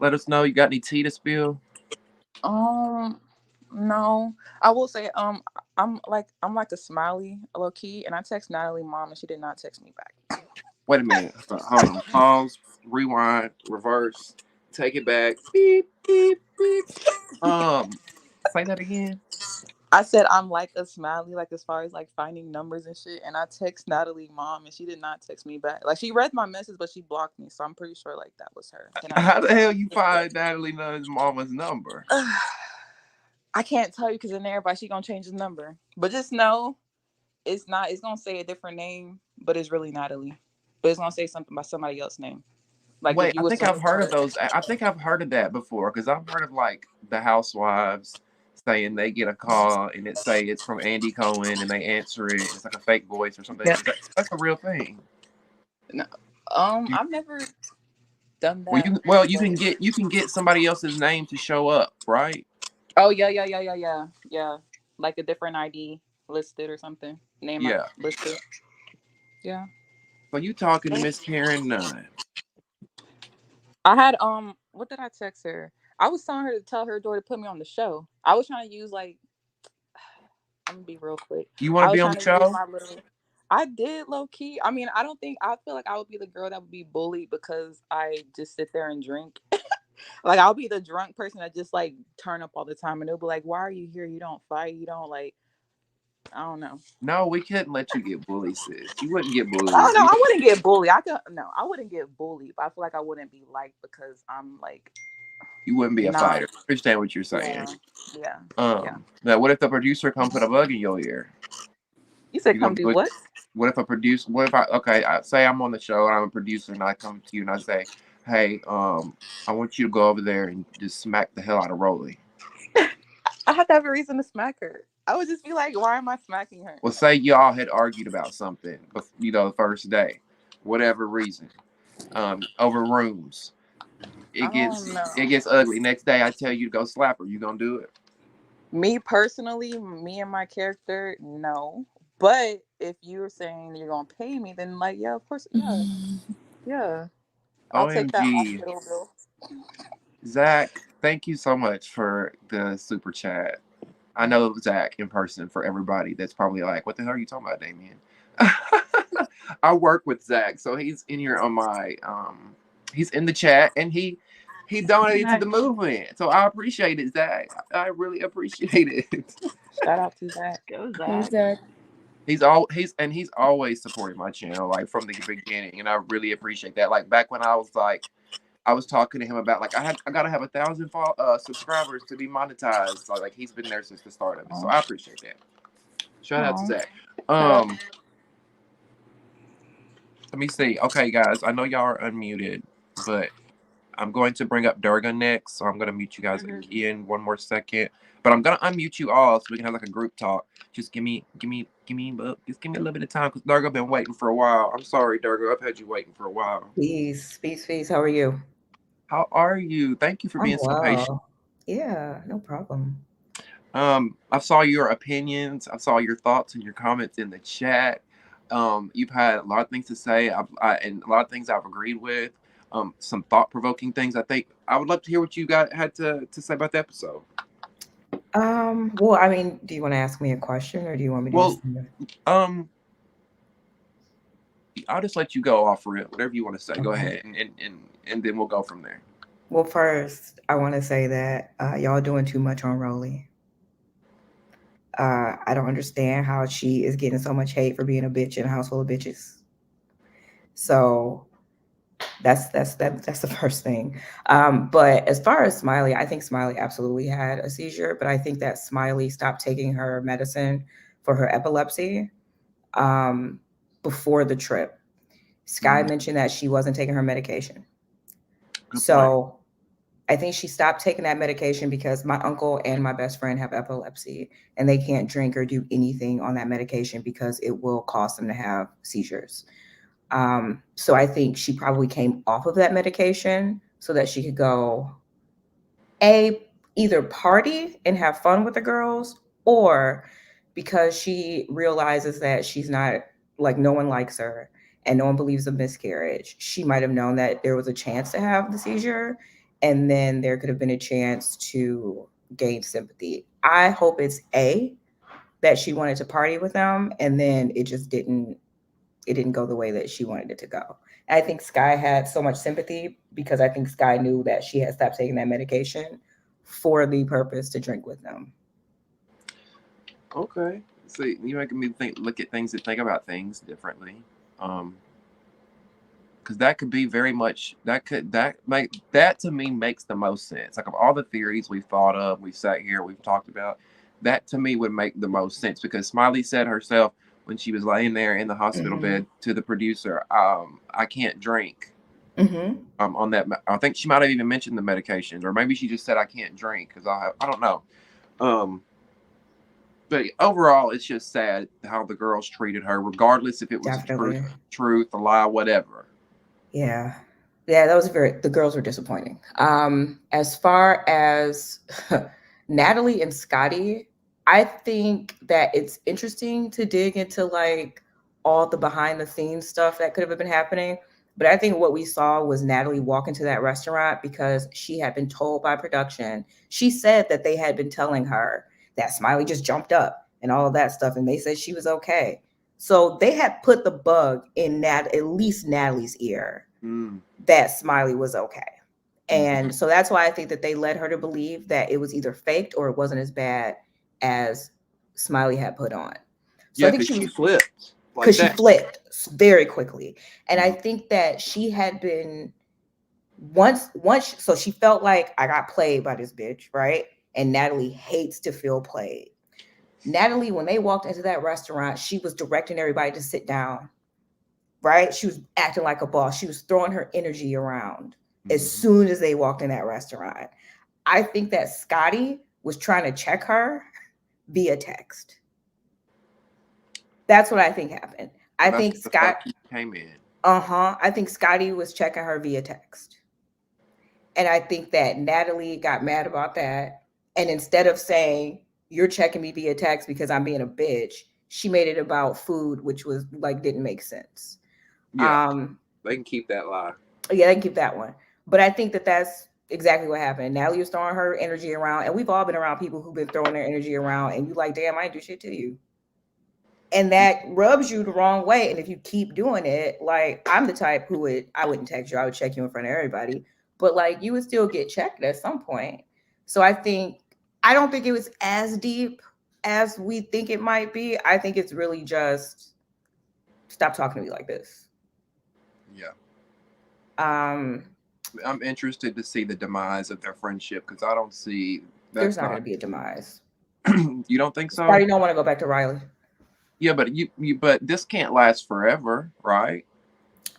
S1: let us know? You got any tea to spill?
S7: No. I will say, I'm like a Smiley low key, and I text Natalie mom, and she did not text me back.
S1: Wait a minute. Hold on. Pause. Rewind. Reverse. Take it back. Beep beep beep. Say that again.
S7: I said I'm like a Smiley, like as far as like finding numbers and shit, and I text Natalie mom, and she did not text me back. Like she read my message, but she blocked me, so I'm pretty sure like that was her. Then I
S1: How
S7: text
S1: the hell you
S7: her.
S1: find Natalie Nunn's mama's number?
S7: I can't tell you because then everybody she gonna change his number. But just know it's not. It's gonna say a different name, but it's really Natalie. But it's gonna say something by somebody else's name. Like if
S1: Wait,
S7: you
S1: I
S7: was
S1: think
S7: to
S1: I've
S7: look for
S1: heard of
S7: her.
S1: those. I think I've heard of that before because I've heard of like the housewives saying they get a call and it say it's from Andy Cohen and they answer it. It's like a fake voice or something.
S7: Yeah.
S1: That's a real thing.
S7: No,
S1: You,
S7: I've never done
S1: well,
S7: that.
S1: you can get somebody else's name to show up, right?
S7: Oh yeah. Like a different ID listed or something. Name
S1: Yeah.
S7: listed. Yeah.
S1: So you talking to Miss Karen Nunn?
S7: I had what did I text her? I was telling her to tell her daughter to put me on the show. I was trying to use like I'm gonna be real quick.
S1: You want
S7: I
S1: to be
S7: was
S1: on
S7: trying
S1: the
S7: to use
S1: show?
S7: my little I did low key. I mean, I feel like I would be the girl that would be bullied because I just sit there and drink. Like I'll be the drunk person that just like turn up all the time and they'll be like, why are you here? You don't fight, you don't like I don't know.
S1: No, we couldn't let you get bullied, sis. You wouldn't get
S7: I
S1: bullied.
S7: don't know. I wouldn't get bullied. I wouldn't get bullied, but I feel like I wouldn't be liked because I'm like
S1: You wouldn't be a
S7: not
S1: fighter. I understand what you're saying.
S7: yeah. Yeah. Yeah.
S1: Now what if the producer come put a bug in your ear?
S7: You said
S1: You
S7: come
S1: gonna
S7: do
S1: do it?
S7: what?
S1: What if I say I'm on the show and I'm a producer and I come to you and I say, hey, I want you to go over there and just smack the hell out of Rollie.
S7: I have to have a reason to smack her. I would just be like, why am I smacking her?
S1: Well, say y'all had argued about something, the first day, whatever reason. over rooms.
S7: I
S1: It
S7: don't
S1: gets
S7: know.
S1: it gets ugly. Next day I tell you to go slap her. You gonna do it?
S7: Me personally, me and my character, no. But if you're saying you're gonna pay me, then like, yeah, of course, yeah, yeah. I'll take that
S1: OMG,
S7: hospital bill.
S1: Zach, thank you so much for the super chat. I know Zach in person for everybody that's probably like, what the hell are you talking about, Damien? I work with Zach, so he's in here on my he's in the chat and he donated to the
S5: Nice.
S1: movement. So I appreciate it, Zach. I really appreciate it.
S7: Shout out to that.
S5: Go,
S3: Who's
S5: Zach.
S3: that?
S1: He's always supported my channel like from the beginning, and I really appreciate that. Like back when I was talking to him about like I gotta have 1,000 subscribers to be monetized. So like he's been there since the start of it. So I appreciate that. Shout out to Zach.
S7: Shout out.
S1: Let me see. Okay, guys, I know y'all are unmuted, but I'm going to bring up Durga next, so I'm gonna mute you guys again one more second. But I'm gonna unmute you all so we can have like a group talk. Just give me a little bit of time because Durga been waiting for a while. I'm sorry, Durga, I've had you waiting for a while.
S8: Peace. How are you?
S1: How are you? Thank you for
S8: I'm
S1: being so patient.
S8: well. Yeah, no problem.
S1: I saw your opinions. I saw your thoughts and your comments in the chat. You've had a lot of things to say, and a lot of things I've agreed with. Some thought-provoking things. I think I would love to hear what you had to say about the episode.
S8: Well, I mean, do you want to ask me a question or do you want me to just
S1: I'll just let you go off for it. Whatever you want to say. Okay. Go ahead and then we'll go from there.
S8: Well, first, I want to say that y'all doing too much on Rollie. I don't understand how she is getting so much hate for being a bitch in a house full of bitches. So that's the first thing. But as far as Smiley, I think Smiley absolutely had a seizure, but I think that Smiley stopped taking her medicine for her epilepsy before the trip. Sky mentioned that she wasn't taking her medication. Good so point. I think she stopped taking that medication because my uncle and my best friend have epilepsy and they can't drink or do anything on that medication because it will cause them to have seizures. So I think she probably came off of that medication so that she could go either party and have fun with the girls, or because she realizes that she's not, like, no one likes her and no one believes a miscarriage. She might have known that there was a chance to have the seizure, and then there could have been a chance to gain sympathy. I hope it's that she wanted to party with them and then it just didn't go the way that she wanted it to go. And I think Sky had so much sympathy because I think Sky knew that she had stopped taking that medication for the purpose to drink with them.
S1: Okay. So you're making me look at things and think about things differently. Because that could be very much that to me makes the most sense. Like of all the theories we've thought of, we've sat here, we've talked about, that to me would make the most sense because Smiley said herself when she was laying there in the hospital bed to the producer, I can't drink. On that, I think she might have even mentioned the medications, or maybe she just said I can't drink because I don't know. But overall, it's just sad how the girls treated her, regardless if it was truth, a lie, whatever.
S8: Yeah, that was the girls were disappointing. As far as Natalie and Scotty, I think that it's interesting to dig into like all the behind the scenes stuff that could have been happening. But I think what we saw was Natalie walk into that restaurant because she had been told by production. She said that they had been telling her that Smiley just jumped up and all of that stuff. And they said she was okay. So they had put the bug in at least Natalie's ear that Smiley was okay. And so that's why I think that they led her to believe that it was either faked or it wasn't as bad as Smiley had put on. So
S1: yeah,
S8: I think
S1: she flipped.
S8: Because she flipped very quickly. And I think that she had been once, so she felt like I got played by this bitch, right? And Natalie hates to feel played. Natalie, when they walked into that restaurant, she was directing everybody to sit down, right? She was acting like a boss. She was throwing her energy around as soon as they walked in that restaurant. I think that Scotty was trying to check her via text. That's what I think happened. I think Scott
S1: came in.
S8: I think Scotty was checking her via text. And I think that Natalie got mad about that. And instead of saying, you're checking me via text because I'm being a bitch, she made it about food, which was like, didn't make sense.
S1: Yeah, they can keep that lie.
S8: Yeah, they can keep that one. But I think that that's exactly what happened. Natalie was throwing her energy around, and we've all been around people who've been throwing their energy around, and you like, damn, I ain't do shit to you. And that rubs you the wrong way. And if you keep doing it, like I'm the type who I wouldn't text you, I would check you in front of everybody. But like you would still get checked at some point. So I don't think it was as deep as we think it might be. I think it's really just stop talking to me like this.
S1: Yeah.
S8: I'm
S1: interested to see the demise of their friendship because I don't see
S8: there's not going to be a demise.
S1: You don't think so?
S8: I don't want to go back to Riley.
S1: Yeah, but but this can't last forever, right?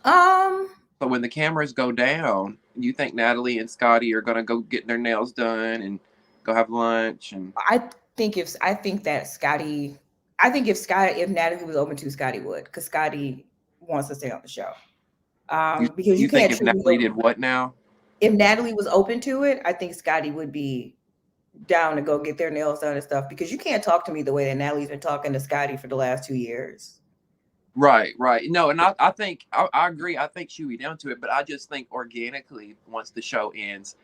S1: So when the cameras go down, you think Natalie and Scotty are gonna go get their nails done and go have lunch? And
S8: I think if Natalie was open to, Scotty would, because Scotty wants to stay on the show. Because you can't.
S1: Think if Natalie did what now?
S8: If Natalie was open to it, I think Scotty would be down to go get their nails done and stuff, because you can't talk to me the way that Natalie's been talking to Scotty for the last 2 years.
S1: Right. No, and I think I agree. I think she would be down to it, but I just think organically, once the show ends,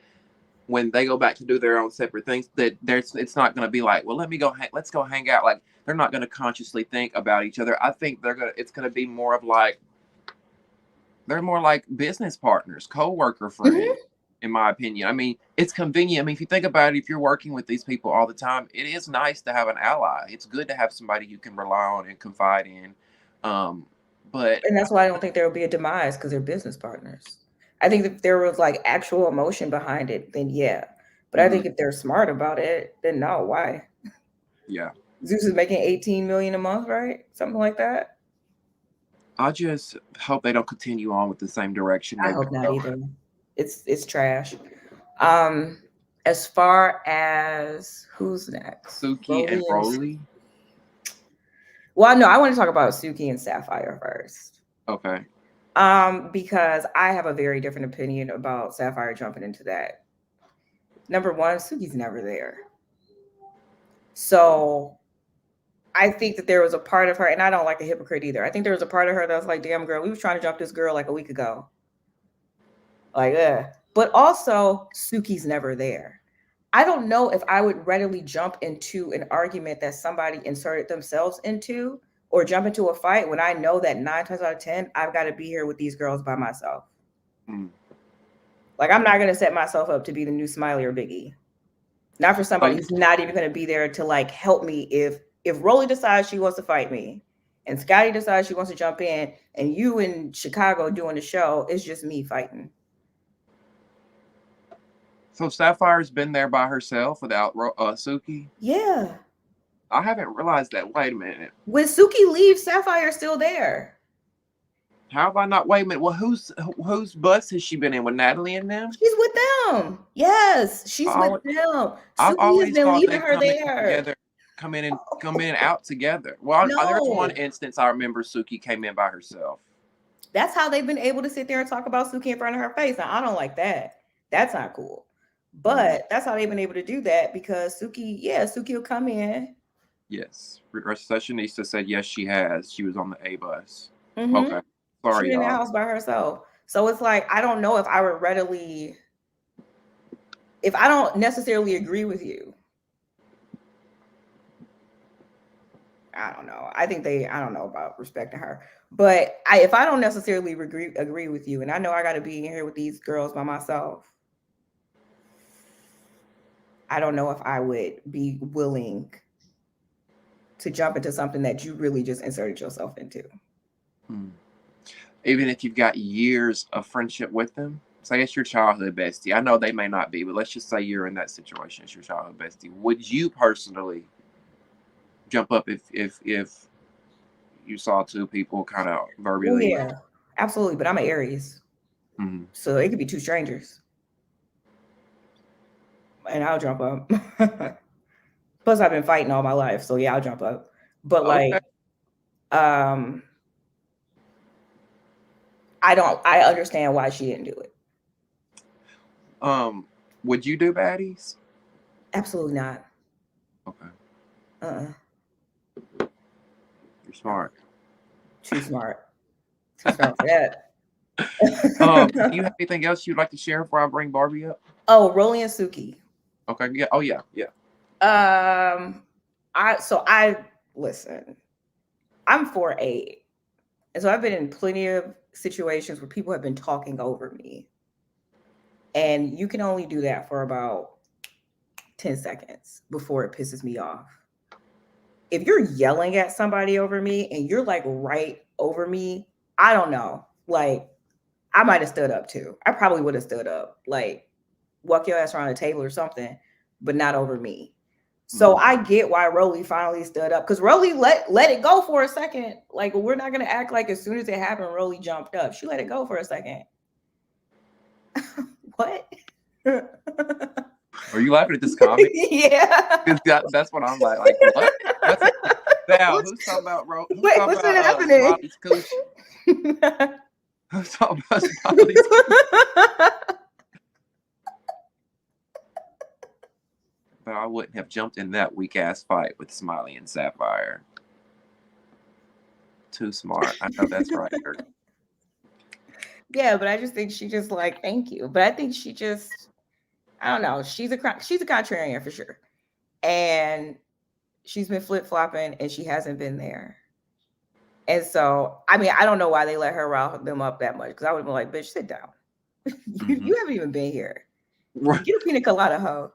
S1: when they go back to do their own separate things, that it's not going to be like, well, let's go hang out. Like they're not going to consciously think about each other. I think it's going to be more of like they're more like business partners, co-worker friends. Mm-hmm. In my opinion. I mean, it's convenient. I mean, if you think about it, if you're working with these people all the time, it is nice to have an ally. It's good to have somebody you can rely on and confide in. And
S8: that's why I don't think there will be a demise, because they're business partners. I think if there was like actual emotion behind it, then yeah. But I think if they're smart about it, then no, why?
S1: Yeah.
S8: Zeus is making $18 million a month, right? Something like that.
S1: I just hope they don't continue on with the same direction.
S8: I hope not either. It's trash. As far as who's next?
S1: Suki and Rollie.
S8: Well, no, I want to talk about Suki and Sapphire first.
S1: Okay.
S8: Because I have a very different opinion about Sapphire jumping into that. Number one, Suki's never there. So I think that there was a part of her, and I don't like a hypocrite either. I think there was a part of her that was like, damn girl, we was trying to jump this girl like a week ago. Like, but also Suki's never there. I don't know if I would readily jump into an argument that somebody inserted themselves into, or jump into a fight when I know that 9 times out of 10, I've got to be here with these girls by myself. Like, I'm not going to set myself up to be the new Smiley or Biggie. Not for somebody who's not even going to be there to like help me. If Rollie decides she wants to fight me and Scotty decides she wants to jump in, and you in Chicago doing the show, it's just me fighting.
S1: So Sapphire's been there by herself without Suki?
S8: Yeah.
S1: I haven't realized that. Wait a minute.
S8: When Suki leaves, Sapphire's still there.
S1: How have I not? Wait a minute. Well, whose bus has she been in? With Natalie and them?
S8: She's with them. Yes, she's with them. Suki has been leaving her there.
S1: Come in and out together. Well, there's one instance I remember Suki came in by herself.
S8: That's how they've been able to sit there and talk about Suki in front of her face. Now, I don't like that. That's not cool. But that's how they've been able to do that, because Suki will come in.
S1: Yes. Receptionista said yes, she has. She was on the A bus.
S8: Mm-hmm.
S1: Okay. Sorry,
S8: she's in the house by herself. So it's like, I don't know if I don't necessarily agree with you. I don't know. I don't know about respecting her. But if I don't necessarily agree with you, and I know I got to be in here with these girls by myself, I don't know if I would be willing to jump into something that you really just inserted yourself into.
S1: Even if you've got years of friendship with them, say it's your childhood bestie. I know they may not be, but let's just say you're in that situation. It's your childhood bestie. Would you personally jump up if you saw two people kind of verbally?
S8: Yeah, absolutely. But I'm an Aries. So it could be two strangers. And I'll jump up. Plus, I've been fighting all my life, so yeah, I'll jump up. But like, I understand why she didn't do it.
S1: Would you do baddies?
S8: Absolutely not.
S1: Okay. You're
S8: No.
S1: smart.
S8: Too smart. Too smart for that.
S1: Do you have anything else you'd like to share before I bring Barbie up?
S8: Oh, Rollie and Suki.
S1: Okay. Yeah. Oh yeah. Yeah.
S8: I listen. I'm 4'8", and so I've been in plenty of situations where people have been talking over me, and you can only do that for about 10 seconds before it pisses me off. If you're yelling at somebody over me and you're like right over me, I don't know. Like, I might have stood up too. I probably would have stood up, like walk your ass around the table or something, but not over me. So I get why Rollie finally stood up, because Rollie let it go for a second. Like, we're not gonna act like as soon as it happened, Rollie jumped up. She let it go for a second. What?
S1: Are you laughing at this comment?
S8: Yeah.
S1: That's what I'm like. Like what? What's now? Who's talking about
S8: What's happening?
S1: Smiley's coochie? Who's talking about Smiley's coochie? But I wouldn't have jumped in that weak ass fight with Smiley and Sapphire. Too smart. I know that's right.
S8: Yeah, but I just think she just like, thank you. But I think she just, I don't know. She's a contrarian for sure, and she's been flip flopping, and she hasn't been there. And so, I mean, I don't know why they let her rile them up that much, because I would have been like, bitch, sit down. You haven't even been here.
S1: Right.
S8: Get a pina colada, hoe.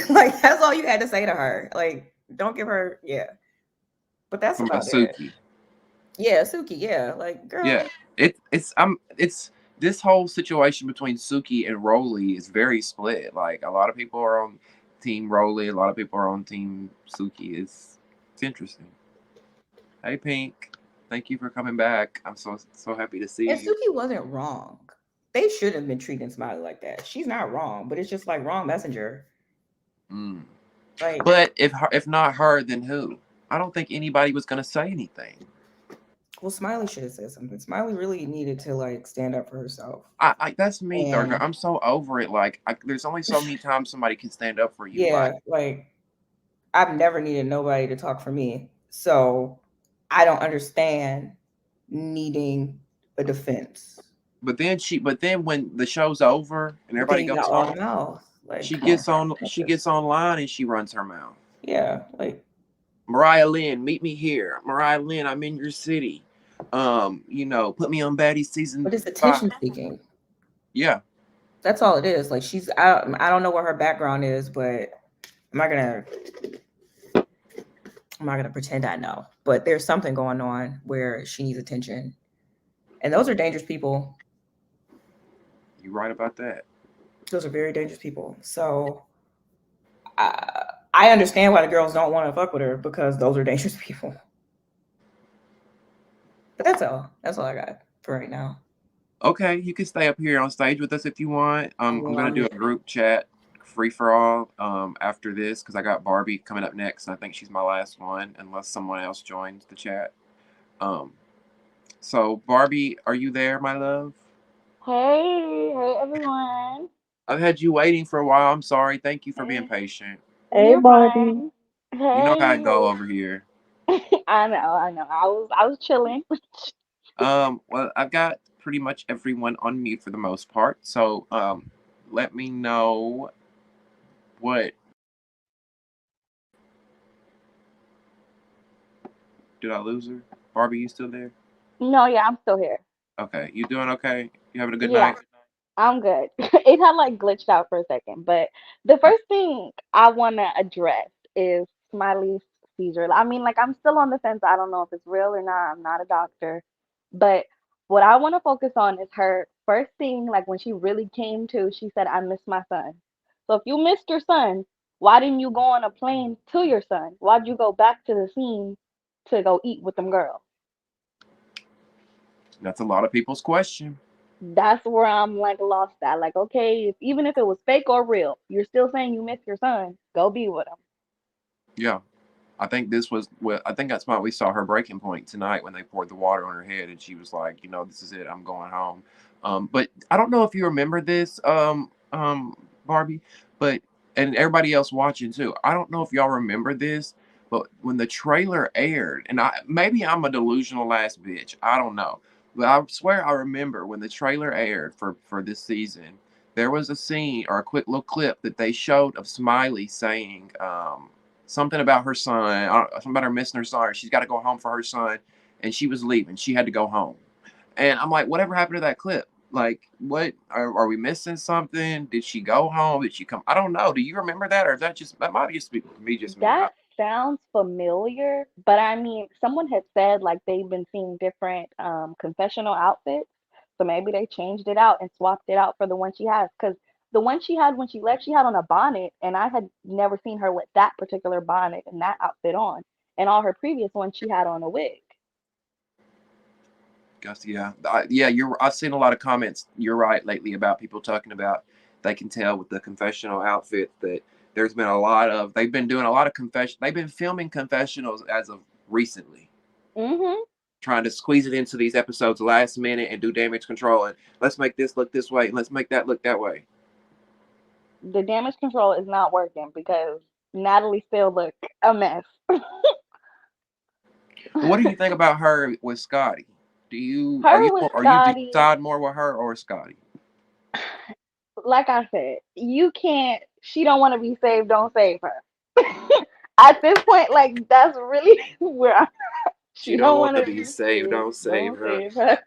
S8: Like, that's all you had to say to her. Like, don't give her, yeah. But that's about
S1: Suki.
S8: it. Yeah, Suki, yeah. Like, girl.
S1: Yeah. It's this whole situation between Suki and Rollie is very split. Like, a lot of people are on team Rollie, a lot of people are on team Suki. It's interesting. Hey Pink, thank you for coming back. I'm so happy to see
S8: And
S1: you.
S8: Suki wasn't wrong. They should have been treating Smiley like that. She's not wrong, but it's just like wrong messenger. Like,
S1: but if not her, then who? I don't think anybody was gonna say anything.
S8: Well, Smiley should have said something. Smiley really needed to like stand up for herself.
S1: That's me, Thurgood. I'm so over it. Like, there's only so many times somebody can stand up for you.
S8: Yeah, like I've never needed nobody to talk for me, so I don't understand needing a defense.
S1: But then when the show's over and everybody goes home, like, she gets online and she runs her mouth.
S8: Yeah, like,
S1: Mariah Lynn, meet me here. Mariah Lynn, I'm in your city. Put me on Baddies season.
S8: But it's attention seeking.
S1: Yeah,
S8: that's all it is. Like, I don't know what her background is, but I'm not gonna pretend I know. But there's something going on where she needs attention, and those are dangerous people.
S1: You're right about that.
S8: Those are very dangerous people. So I understand why the girls don't want to fuck with her, because those are dangerous people. But that's all. That's all I got for right now.
S1: Okay, you can stay up here on stage with us if you want. I'm gonna do a group chat free for all after this, because I got Barbie coming up next, and I think she's my last one, unless someone else joins the chat. So Barbie, are you there, my love?
S9: Hey everyone.
S1: I've had you waiting for a while. I'm sorry. Thank you for being patient.
S2: Hey, Barbie.
S9: Hey.
S1: You know how I go over here.
S9: I know. I was chilling.
S1: Well, I've got pretty much everyone on mute for the most part. So, let me know what. Did I lose her? Barbie, you still there?
S9: No, yeah, I'm still here.
S1: Okay, you doing okay? You having a good night?
S9: I'm good. It had like glitched out for a second, but the first thing I want to address is Smiley's seizure. I mean, like, I'm still on the fence. I don't know if it's real or not. I'm not a doctor, but what I want to focus on is her first thing. Like, when she really came to, she said, "I miss my son." So if you missed your son, why didn't you go on a plane to your son? Why'd you go back to the scene to go eat with them girls?
S1: That's a lot of people's question.
S9: That's where I'm like lost at. Like, okay, even if it was fake or real, you're still saying you miss your son. Go be with him.
S1: Yeah. I think this was well, I think that's why we saw her breaking point tonight when they poured the water on her head and she was like, you know, this is it, I'm going home. But I don't know if you remember this, Barbie, but and everybody else watching too. I don't know if y'all remember this, but when the trailer aired, and I maybe I'm a delusional ass bitch, I don't know, but I swear I remember when the trailer aired for this season, there was a scene or a quick little clip that they showed of Smiley saying, something about her son, something about her missing her son. She's got to go home for her son, and she was leaving. She had to go home, and I'm like, whatever happened to that clip? Like, what are we missing something? Did she go home? Did she come? I don't know. Do you remember that, or is that just that might just be me? Just me.
S9: That sounds familiar, but I mean, someone had said like they've been seeing different confessional outfits. So maybe they changed it out and swapped it out for the one she has. Because the one she had when she left, she had on a bonnet, and I had never seen her with that particular bonnet and that outfit on. And all her previous ones, she had on a wig.
S1: Guess yeah, yeah. You're. I've seen a lot of comments. You're right lately about people talking about they can tell with the confessional outfit that there's been a lot of they've been doing a lot of confession. They've been filming confessionals as of recently,
S9: Mhm.
S1: trying to squeeze it into these episodes last minute and do damage control and let's make this look this way and let's make that look that way.
S9: The damage control is not working because Natalie still look a mess.
S1: But what do you think about her with Scotty? Do you
S9: Her with
S1: are you do you
S9: Scotty,
S1: side more with her or Scotty?
S9: like I said, you can't. She don't want to be saved. Don't save her. At this point, like that's really where
S1: She
S9: she
S1: don't
S9: don't
S1: want
S9: want
S1: to
S9: to
S1: be
S9: be
S1: saved.
S9: saved.
S1: Don't save
S9: Don't
S1: her.
S9: save her.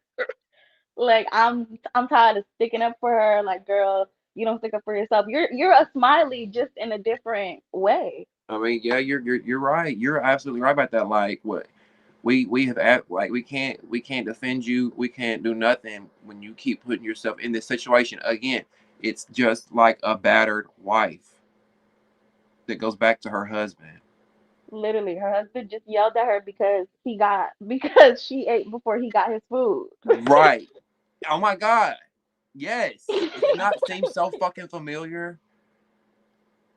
S9: Like I'm tired of sticking up for her. Like girl, you don't stick up for yourself. You're a Smiley just in a different way.
S1: I mean, yeah, you're right. You're absolutely right about that. Like what we have like we can't defend you. We can't do nothing when you keep putting yourself in this situation again. It's just like a battered wife that goes back to her husband.
S9: Literally, her husband just yelled at her because she ate before he got his food.
S1: Right. Oh my God. Yes. Does it not seem so fucking familiar?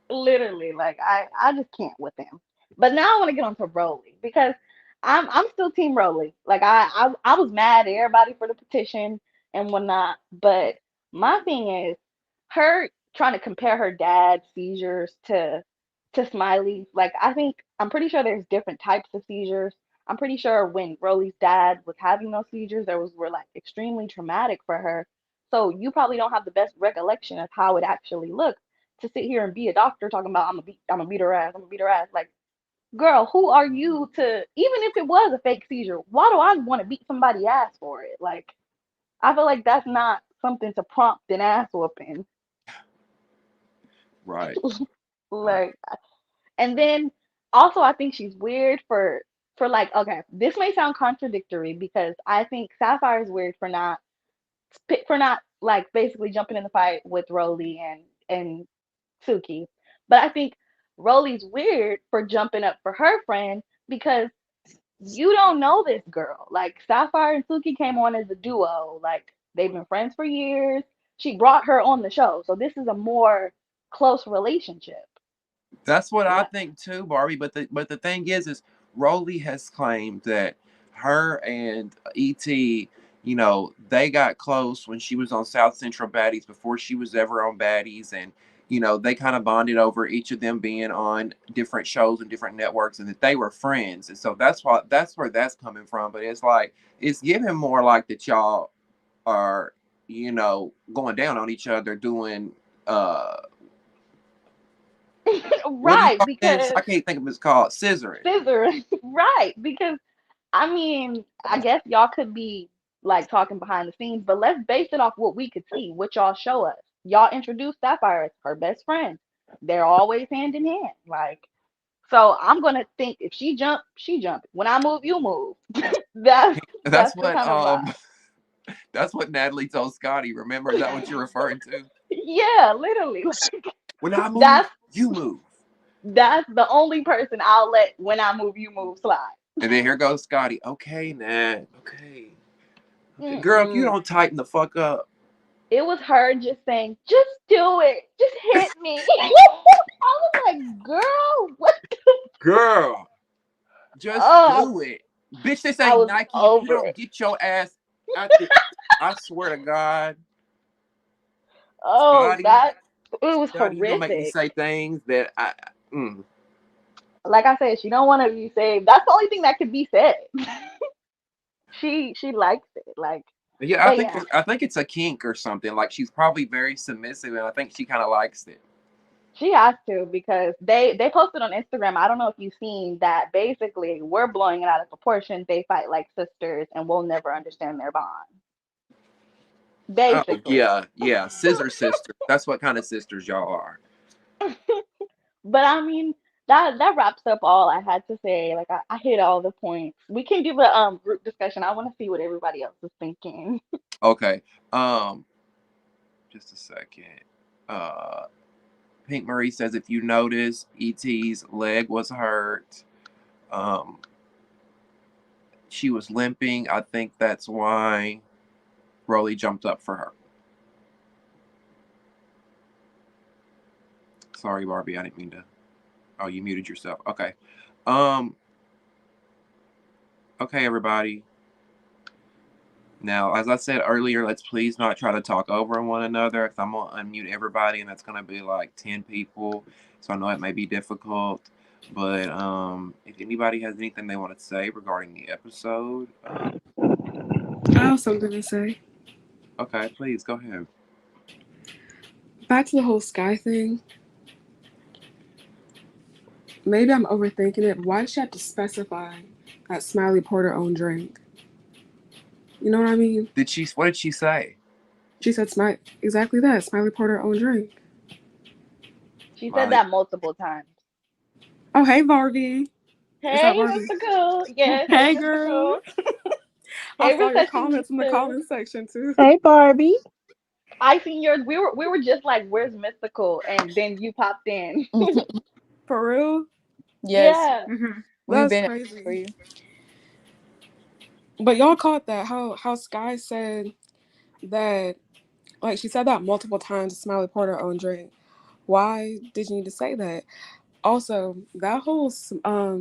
S9: Literally, like I just can't with him. But now I want to get on to Rolly because I'm still Team Rolly. Like I was mad at everybody for the petition and whatnot, but my thing is her trying to compare her dad's seizures to Smiley's. Like I'm pretty sure there's different types of seizures. I'm pretty sure when Rolly's dad was having those seizures, there were like extremely traumatic for her. So you probably don't have the best recollection of how it actually looked to sit here and be a doctor talking about I'm gonna beat her ass, I'm gonna beat her ass. Like, girl, who are you to even if it was a fake seizure, why do I want to beat somebody's ass for it? Like, I feel like that's not something to prompt an ass whooping.
S1: Right. Right.
S9: Like, and then also I think she's weird for like okay, this may sound contradictory because I think Sapphire is weird for not like basically jumping in the fight with Rolly and Suki. But I think Rolly's weird for jumping up for her friend because you don't know this girl. Like Sapphire and Suki came on as a duo. Like they've been friends for years. She brought her on the show. So this is a more close relationship.
S1: That's what I
S9: Like,
S1: think too, Barbie. But the thing is Rolly has claimed that her and Et, you know, they got close when she was on South Central Baddies before she was ever on Baddies, and you know they kind of bonded over each of them being on different shows and different networks, and that they were friends. And so that's where that's coming from. But it's like it's giving more like that y'all are, you know, going down on each other doing what do you
S9: right,
S1: call this?
S9: because
S1: I can't think of it's called scissoring.
S9: scissor, right, because I mean, I guess y'all could be like talking behind the scenes, but let's base it off what we could see, what y'all show us. Y'all introduced Sapphire as her best friend. They're always hand in hand. Like, so I'm gonna think if she jump, she jump. When I move, you move. that's
S1: That's
S9: that's the
S1: what
S9: kind of vibe.
S1: that's what Natalie told Scotty. Remember, is that what you're referring to?
S9: Yeah, literally.
S1: When I move,
S9: That's
S1: you move.
S9: that's the only person I'll let when I move, you move slide.
S1: And then here goes Scotty. Okay, Nat. Okay. Okay, girl, if you
S9: Mm-mm.
S1: don't tighten the fuck up.
S9: It was her just saying, just do it, just hit me. I was like, girl, what?
S1: Girl. Just
S9: Oh,
S1: do it. Bitch, this
S9: I
S1: ain't
S9: was
S1: Nike. If you
S9: over
S1: don't
S9: it.
S1: get your ass out there, I swear to God,
S9: Oh,
S1: Scotty,
S9: that it was
S1: Scotty, you gonna make me
S9: horrific.
S1: say things that mm.
S9: Like I said, she don't want to be saved. That's the only thing that could be said. She likes it. Like,
S1: Yeah,
S9: but yeah,
S1: I think it's a kink or something. Like she's probably very submissive, and I think she kind of likes it.
S9: she has to because they posted on Instagram. I don't know if you've seen that. Basically, we're blowing it out of proportion. They fight like sisters, and we'll never understand their bond.
S1: Oh
S9: Basically.
S1: yeah, yeah, scissor sisters. That's what kind of sisters y'all are.
S9: But I mean, that wraps up all I had to say. Like I hit all the points. We can do the group discussion. I want to see what everybody else is thinking.
S1: Okay, um, just a second. Uh, Pink Marie says if you notice, ET's leg was hurt. Um, she was limping. I think that's why Rollie jumped up for her. Sorry, Barbie. I didn't mean to. Oh, you muted yourself. Okay. Um. Okay, everybody. Now, as I said earlier, let's please not try to talk over one another. Because I'm gonna unmute everybody, and that's gonna be like 10 people. So I know it may be difficult, but if anybody has anything they want to say regarding the episode,
S6: I have something to say.
S1: okay, please go ahead.
S6: Back to the whole sky thing. Maybe I'm overthinking it, but why did she have to specify that Smiley poured her own drink? You know what I mean?
S1: What did she say?
S6: She said exactly that. Smiley poured her own drink.
S9: She said
S1: Smiley.
S9: that multiple times.
S6: Oh, hey, Barbie. Is that
S9: Hey,
S6: Barbie?
S9: Mr. Cool. Yes, hey,
S6: Hey,
S9: Mr.
S6: girl.
S9: Cool.
S6: I
S9: Hey,
S6: saw your comments in the
S9: Receptionista.
S6: comment section, too.
S2: Hey, Barbie.
S9: I seen yours. We were just like, "Where's Mystical?" And then you popped in.
S6: For real?
S3: Yes,
S9: Yeah.
S3: we've
S6: That's
S3: been asking for
S6: crazy.
S3: you.
S6: But y'all caught that, how Sky said that, like, she said that multiple times, Smiley poured her own drink. Why did you need to say that? Also, that whole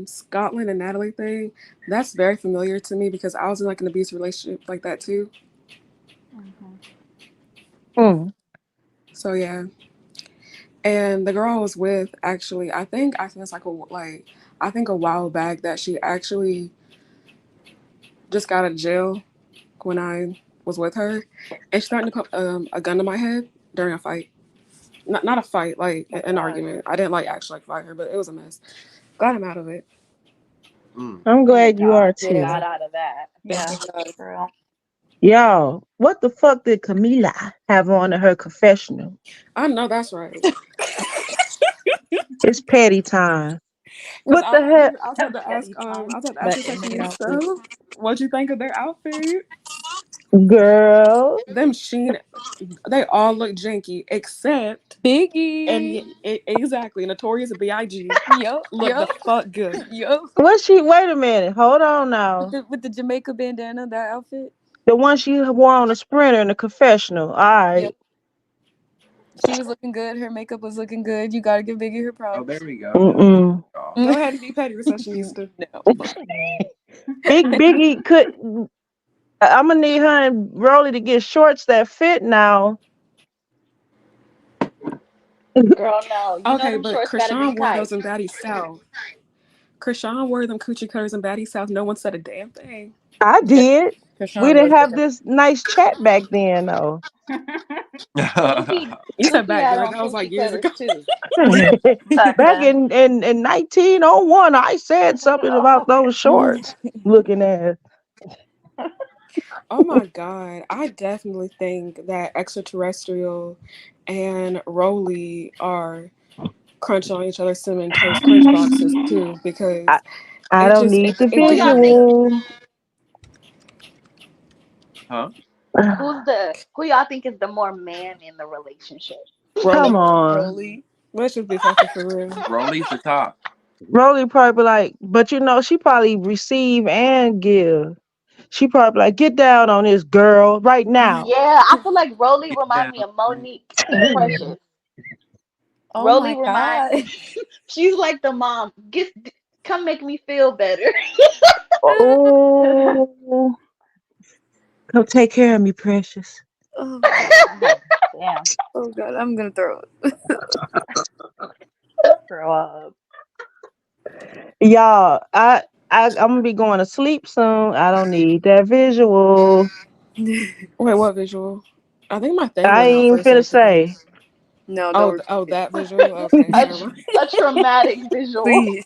S6: Scotland and Natalie thing, that's very familiar to me because I was in like an abusive relationship like that too.
S2: Mm.
S6: So yeah, and the girl I was with actually, I think it's like I think a while back that she actually just got out of jail when I was with her, and she threatened to put a gun to my head during a fight. Not a fight, like
S9: Oh
S6: an
S9: God.
S6: argument. I didn't like actually like fight her, but it was a mess. Glad I'm out of it.
S1: Mm.
S2: I'm
S9: Thank
S2: glad you are
S9: God you
S3: Yes,
S2: too.
S9: got out of that.
S5: Yeah,
S3: thank God.
S5: for real.
S2: Y'all, what the fuck did Camila have on in her confessional?
S6: I know that's right.
S2: It's petty time.
S6: Because
S2: What the hell?
S6: I was about to ask
S5: Petty time.
S6: the
S3: Button
S6: Teki
S3: it
S6: and
S3: out, please.
S6: stuff. What'd you think of their outfit?
S2: Girl.
S6: Them sheen, they all look janky except
S3: Biggie.
S6: exactly Notorious B.I.G.
S3: Yup,
S6: look the
S3: yup,
S6: fuck good.
S3: yup.
S2: Wait a minute. Hold on now.
S3: With the Jamaica bandana, that outfit.
S2: The one she wore on the sprinter in the confessional. All
S3: Yep.
S2: right.
S3: She was looking good. Her makeup was looking good. You gotta give Biggie her
S1: Oh, there
S3: props.
S1: we go.
S2: Mm-mm.
S1: Oh.
S6: Go ahead and be petty, receptionista.
S3: No.
S2: Biggie could. I'm gonna need her and Rollie to get shorts that fit now.
S9: Girl, no. You know
S6: Okay,
S9: them
S6: but
S9: shorts gotta be
S6: Krishan wore
S9: tight.
S6: those in Baddies South. Krishan wore them coochie cutters in Baddies South. No one said a damn thing.
S2: I did. We
S3: Krishan was
S2: didn't have
S3: looking.
S2: this nice chat back then, though.
S9: Suki
S6: You said
S9: Suki
S6: back
S9: had
S6: then, like
S9: on
S6: that was like
S9: coochie
S6: years
S9: cutters
S6: ago.
S9: too.
S5: Back
S2: Back
S5: then.
S2: in 1901, I said something about those shorts. Looking at
S6: Oh my god, I definitely think that Extraterrestrial and Rolly are crunching on each other's cinnamon toast crunch boxes too,
S2: I,
S6: because
S2: I
S6: it
S2: don't
S6: just
S2: need the
S6: it
S9: Who
S6: gives
S9: y'all think
S6: me
S2: visual.
S1: Huh?
S9: who y'all think is the more man in the relationship?
S2: Come
S6: Rolly.
S2: on.
S3: Rolly.
S6: Let's just be fucking for real.
S1: Rollie's the top.
S2: Rolly probably like, but she probably receive and give. She probably like, get down on this girl right now.
S9: Yeah, I feel like Rolly
S1: Get
S9: remind
S1: down.
S9: me of Monique and Precious.
S3: Oh
S9: Rolly
S3: my
S9: remind
S3: God.
S9: she's like the mom. Come make me feel better.
S2: Oh, come take care of me, precious.
S3: Oh god.
S5: God damn.
S3: Oh god. I'm gonna throw up.
S5: Grow up.
S2: Y'all, I'm gonna be going to sleep soon. I don't need that visual.
S6: Wait, what visual? I think my thing
S2: I
S6: went out
S2: ain't
S6: for
S2: even
S6: a
S2: finna
S6: second.
S2: say.
S3: No, don't
S6: Oh,
S3: repeat
S6: oh,
S3: it.
S6: that visual. Okay,
S9: a,
S6: never mind.
S9: a traumatic visual.
S3: Please.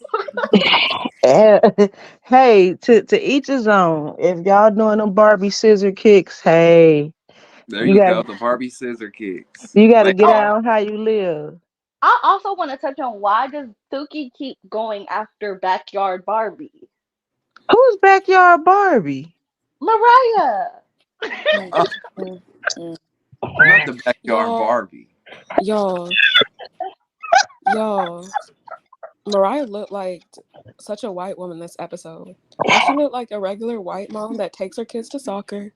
S2: Eh, hey, to each his own. If y'all doing them Barbie scissor kicks, hey,
S1: There
S2: you
S1: you
S2: got
S1: go, the Barbie scissor kicks.
S2: you got to
S1: They
S2: get
S9: Oh,
S1: are.
S2: out on how you live.
S9: I also want to touch on why does Suki keep going after backyard Barbie?
S2: Who's backyard Barbie?
S9: Mariah.
S3: Mm, mm, mm.
S1: Not the backyard
S6: Y'all,
S1: Barbie.
S6: y'all, y'all. Mariah looked like such a white woman this episode. Like she looked like a regular white mom that takes her kids to soccer.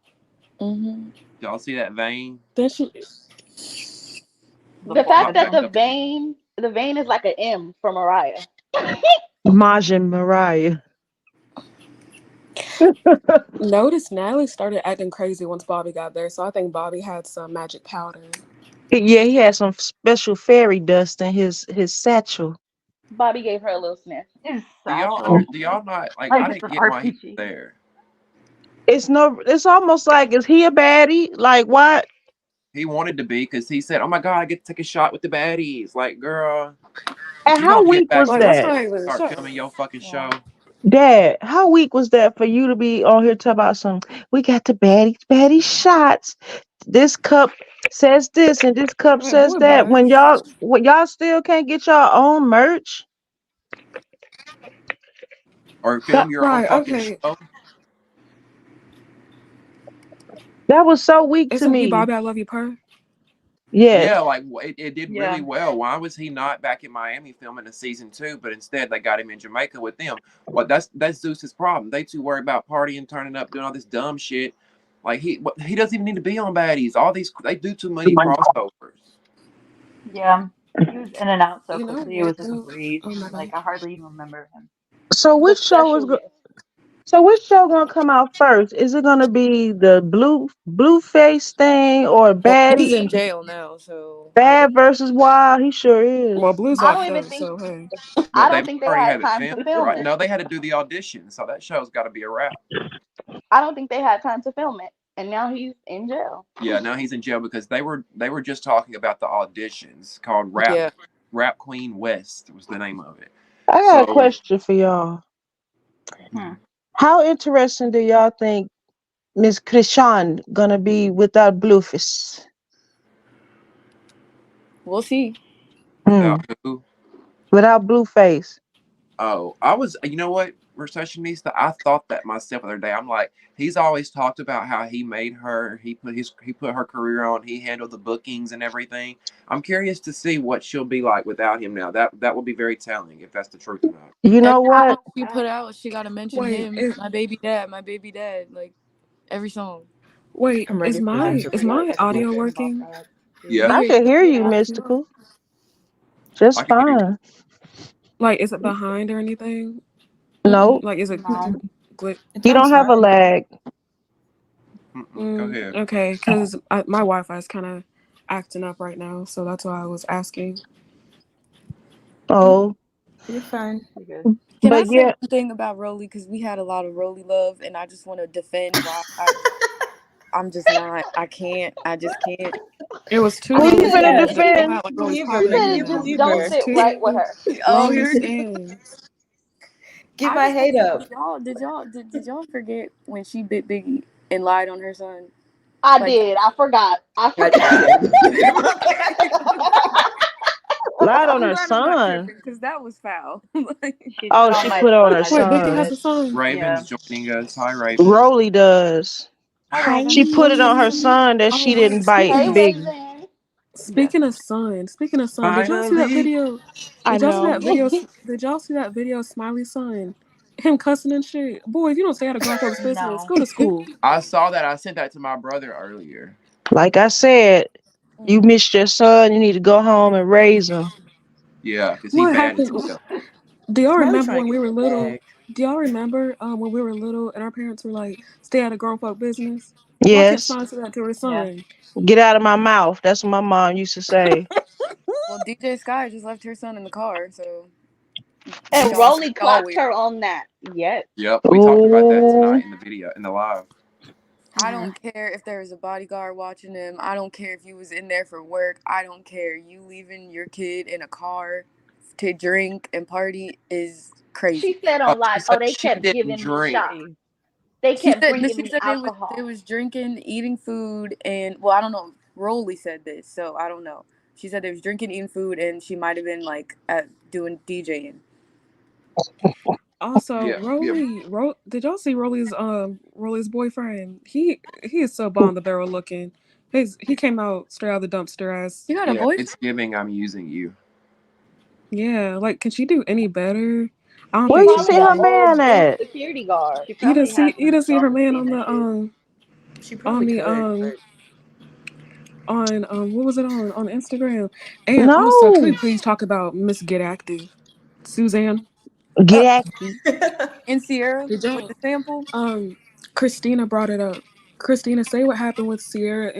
S3: Mhm.
S1: Y'all see that vein?
S6: Then she,
S5: The
S9: The fact
S5: forehead
S9: that
S5: though.
S9: the vein is like an M for Mariah.
S2: Majin Mariah.
S6: noticed Natalie started acting crazy once Bobby got there, so I think Bobby had some magic powder.
S2: Yeah, he had some special fairy dust in his satchel.
S9: Bobby gave her a little sniff.
S5: His
S1: Do y'all
S5: satchel.
S1: do y'all not like?
S5: Like
S1: I
S5: it's
S1: didn't
S5: an
S1: get why he was
S5: RPG.
S1: there.
S2: It's no. It's almost like is he a baddie? Like what?
S1: He wanted to be because he said, "Oh my god, I get to take a shot with the baddies." Like, girl,
S2: And
S1: you
S2: how
S1: don't get
S2: weak
S1: back
S2: was
S6: Like
S1: here
S6: that's
S1: and
S2: that?
S6: not even
S1: start
S6: shut.
S1: filming your fucking show.
S5: Yeah.
S2: Dad, how weak was that for you to be on here talking about some? We got the baddie shots. This cup says this and this cup
S6: Like
S2: says
S6: boy,
S2: that.
S6: bye.
S2: When y'all still can't get your own merch.
S1: Or film
S2: That
S1: your own
S6: Right.
S1: fucking
S6: Okay.
S1: show.
S2: that was so weak to
S6: Isn't he
S2: me.
S6: Bobby? I love you, per.
S1: Yeah,
S2: Yes.
S1: like it did
S5: Yeah.
S1: really well. Why was he not back in Miami filming a season 2, but instead they got him in Jamaica with them? What that's Zeus's problem. They too worried about partying, turning up, doing all this dumb shit. Like he doesn't even need to be on Baddies. All these they do too many crossovers.
S5: Yeah. He was in and out so
S6: You know
S5: quickly. It
S6: what
S5: was like a
S6: though?
S5: breeze.
S6: Oh my
S5: Like
S6: god.
S5: I hardly even remember him.
S2: So
S9: The
S2: which show is
S9: special
S2: go-
S9: guest.
S2: so which show gonna come out first? Is it gonna be the blue face thing or
S3: Well, Blue's
S2: baddie
S3: in jail now, so I guess.
S2: bad versus wild? He sure
S6: Well,
S2: is.
S6: Blue's
S9: I don't
S6: locked
S9: even
S6: up,
S9: think
S6: so hey.
S9: I
S1: But
S9: don't
S1: they've
S9: think they
S1: already
S9: had
S1: have it
S9: time to
S1: filmed,
S9: film
S1: right?
S9: it.
S1: No, they had to do the audition, so that show's got to be a wrap.
S9: I don't think they had time to film it. And now he's in jail.
S1: Yeah, now he's in jail because they were just talking about the auditions called
S3: Yeah.
S1: Rap Queen West was the name of it.
S2: I got a
S1: So
S2: question for y'all.
S5: Hmm.
S2: How interesting do y'all think Miss Krishan gonna be without Blueface?
S3: We'll see.
S2: Hmm.
S1: without who?
S2: Without Blueface.
S1: Oh, I was. You know what, Recessionista? I thought that myself the other day. I'm like, he's always talked about how he made her. He put her career on. He handled the bookings and everything. I'm curious to see what she'll be like without him now. That will be very telling if that's the truth or not.
S2: You
S3: Every
S2: know what?
S3: song she put out, she gotta mention
S6: Wait,
S3: him. My baby dad. Like every song.
S6: wait.
S5: I'm
S6: Is
S5: ready for them
S6: my
S5: to
S6: is
S5: release
S6: my
S5: a
S6: audio
S5: record about
S6: working?
S5: that
S1: Yeah,
S6: We
S2: I
S6: hear
S2: can hear you,
S6: yeah.
S2: Mystical.
S1: I
S2: Just
S1: can hear you.
S2: fine.
S6: Like, is it behind or anything?
S2: Nope.
S6: Like, is it
S5: No,
S6: glitch?
S8: It
S2: You don't
S8: sounds
S2: have a
S8: fine.
S2: lag.
S1: Go ahead.
S6: Okay, because my Wi-Fi is kind of acting up right now, so that's why I was asking.
S2: Oh.
S8: You're fine.
S5: you're good.
S3: Can I
S2: But
S3: say
S2: yeah.
S3: one thing about Rollie? Because we had a lot of Rollie love, and I just want to defend why I'm just not. I can't. I just can't.
S6: It was two
S2: Who
S8: Leave
S2: you
S6: Rollie
S8: her,
S2: finna
S6: skins
S8: Dad.
S6: that came
S2: defend?
S6: out like Rollie
S8: Leave
S6: Pop
S8: her.
S9: He
S6: and
S9: said
S8: Leave,
S9: it
S8: just
S9: just
S8: leave
S6: everything. It
S9: don't
S8: her.
S6: was
S9: sit
S6: two
S9: right with her.
S3: Oh,
S6: Rollie
S3: here it is.
S6: skins.
S8: Get
S3: I
S8: my
S3: just want
S8: hate
S3: to say,
S8: up.
S3: did y'all forget when she bit Biggie and lied on her son?
S9: I
S3: Like,
S9: did. I forgot. I
S8: I
S9: forgot.
S8: did.
S3: okay.
S2: Lied on
S3: I'm
S2: her
S3: glad I'm not
S2: son.
S3: tripping because that was foul. Like,
S5: She
S2: Oh,
S5: said all
S2: she
S5: my
S2: put on her
S6: Wait,
S5: son.
S6: Biggie has
S2: son.
S6: a son.
S5: Yeah.
S1: Raven's joining us. Hi, Raven.
S2: Rolly does.
S5: Hi,
S3: hi.
S2: She
S5: Raven.
S2: put it on her son that
S6: Oh
S2: she
S6: wait,
S2: didn't bite
S9: Hey,
S2: Biggie.
S9: Raven.
S5: Yes.
S6: speaking of son, did y'all see that
S1: Finally,
S6: video?
S3: I
S6: Did y'all see
S3: know.
S6: that video? Did y'all see that video? Of Smiley's son, him cussing and shit. Boy, if you don't stay out of grown folks' business,
S5: No.
S6: go to school.
S1: I saw that. I sent that to my brother earlier.
S2: Like I said, you
S3: Mm.
S2: missed your son. You need to go home and raise him.
S1: Yeah, because he
S6: What
S1: bad as
S6: happened?
S1: hell.
S6: Do y'all
S8: Smiley
S6: remember
S8: trying
S6: when
S8: to
S6: we
S8: get
S6: were
S8: that
S6: little?
S8: bag.
S6: Do y'all remember when we were little and our parents were like, stay out of grown folk business? Why can't
S2: Yes.
S6: Smiley say that to her
S5: Yeah.
S6: son?
S2: Get out of my mouth. That's what my mom used to say.
S3: Well, DJ Sky just left her son in the car, so
S9: And
S3: y'all
S9: Rolly
S3: y'all
S9: clocked
S3: weird.
S9: her on that. Yes.
S1: Yep, we talked about that
S2: Ooh.
S1: tonight in the video, in the live.
S3: I
S5: Hmm.
S3: don't care if there was a bodyguard watching him. I don't care if you was in there for work. I don't care. You leaving your kid in a car to drink and party is crazy.
S9: She said
S1: Oh,
S9: on
S1: she
S9: live,
S1: said
S9: oh, they
S1: she
S9: kept
S1: didn't
S9: giving me
S1: drink.
S9: shots. They
S3: She
S9: kept
S3: said no,
S9: bringing
S3: she
S9: me
S3: said it
S9: alcohol.
S3: was drinking, eating food, and well, I don't know. Rolly said this, so I don't know. She said they was drinking, eating food, and she might have been like doing DJing.
S6: Also,
S1: Yeah, yeah.
S6: Did y'all see Rolly's boyfriend? He is so bond the barrel looking. He came out straight out of the dumpster as
S3: You got a
S1: Yeah,
S3: boyfriend?
S1: it's giving I'm using you.
S6: yeah. Like, can she do any better? I don't
S2: Where
S9: She
S6: think
S2: you
S6: she
S2: see
S9: probably
S2: her
S9: an
S6: can.
S9: old
S2: man
S9: Zeus
S2: at?
S9: security guard.
S5: She probably has
S6: You
S5: some
S6: didn't see her man
S5: self-esteem
S6: on the
S5: issues.
S8: She
S6: on
S8: probably
S6: the
S8: could, but
S6: what was it on Instagram? And also, can we
S2: No.
S6: please talk about Miss Get Active, Suzanne?
S3: Uh,
S2: Get active.
S3: in Sierra
S6: Did
S3: with
S6: y'all
S3: the sample?
S6: Christina brought it up. Christina, say what happened with Sierra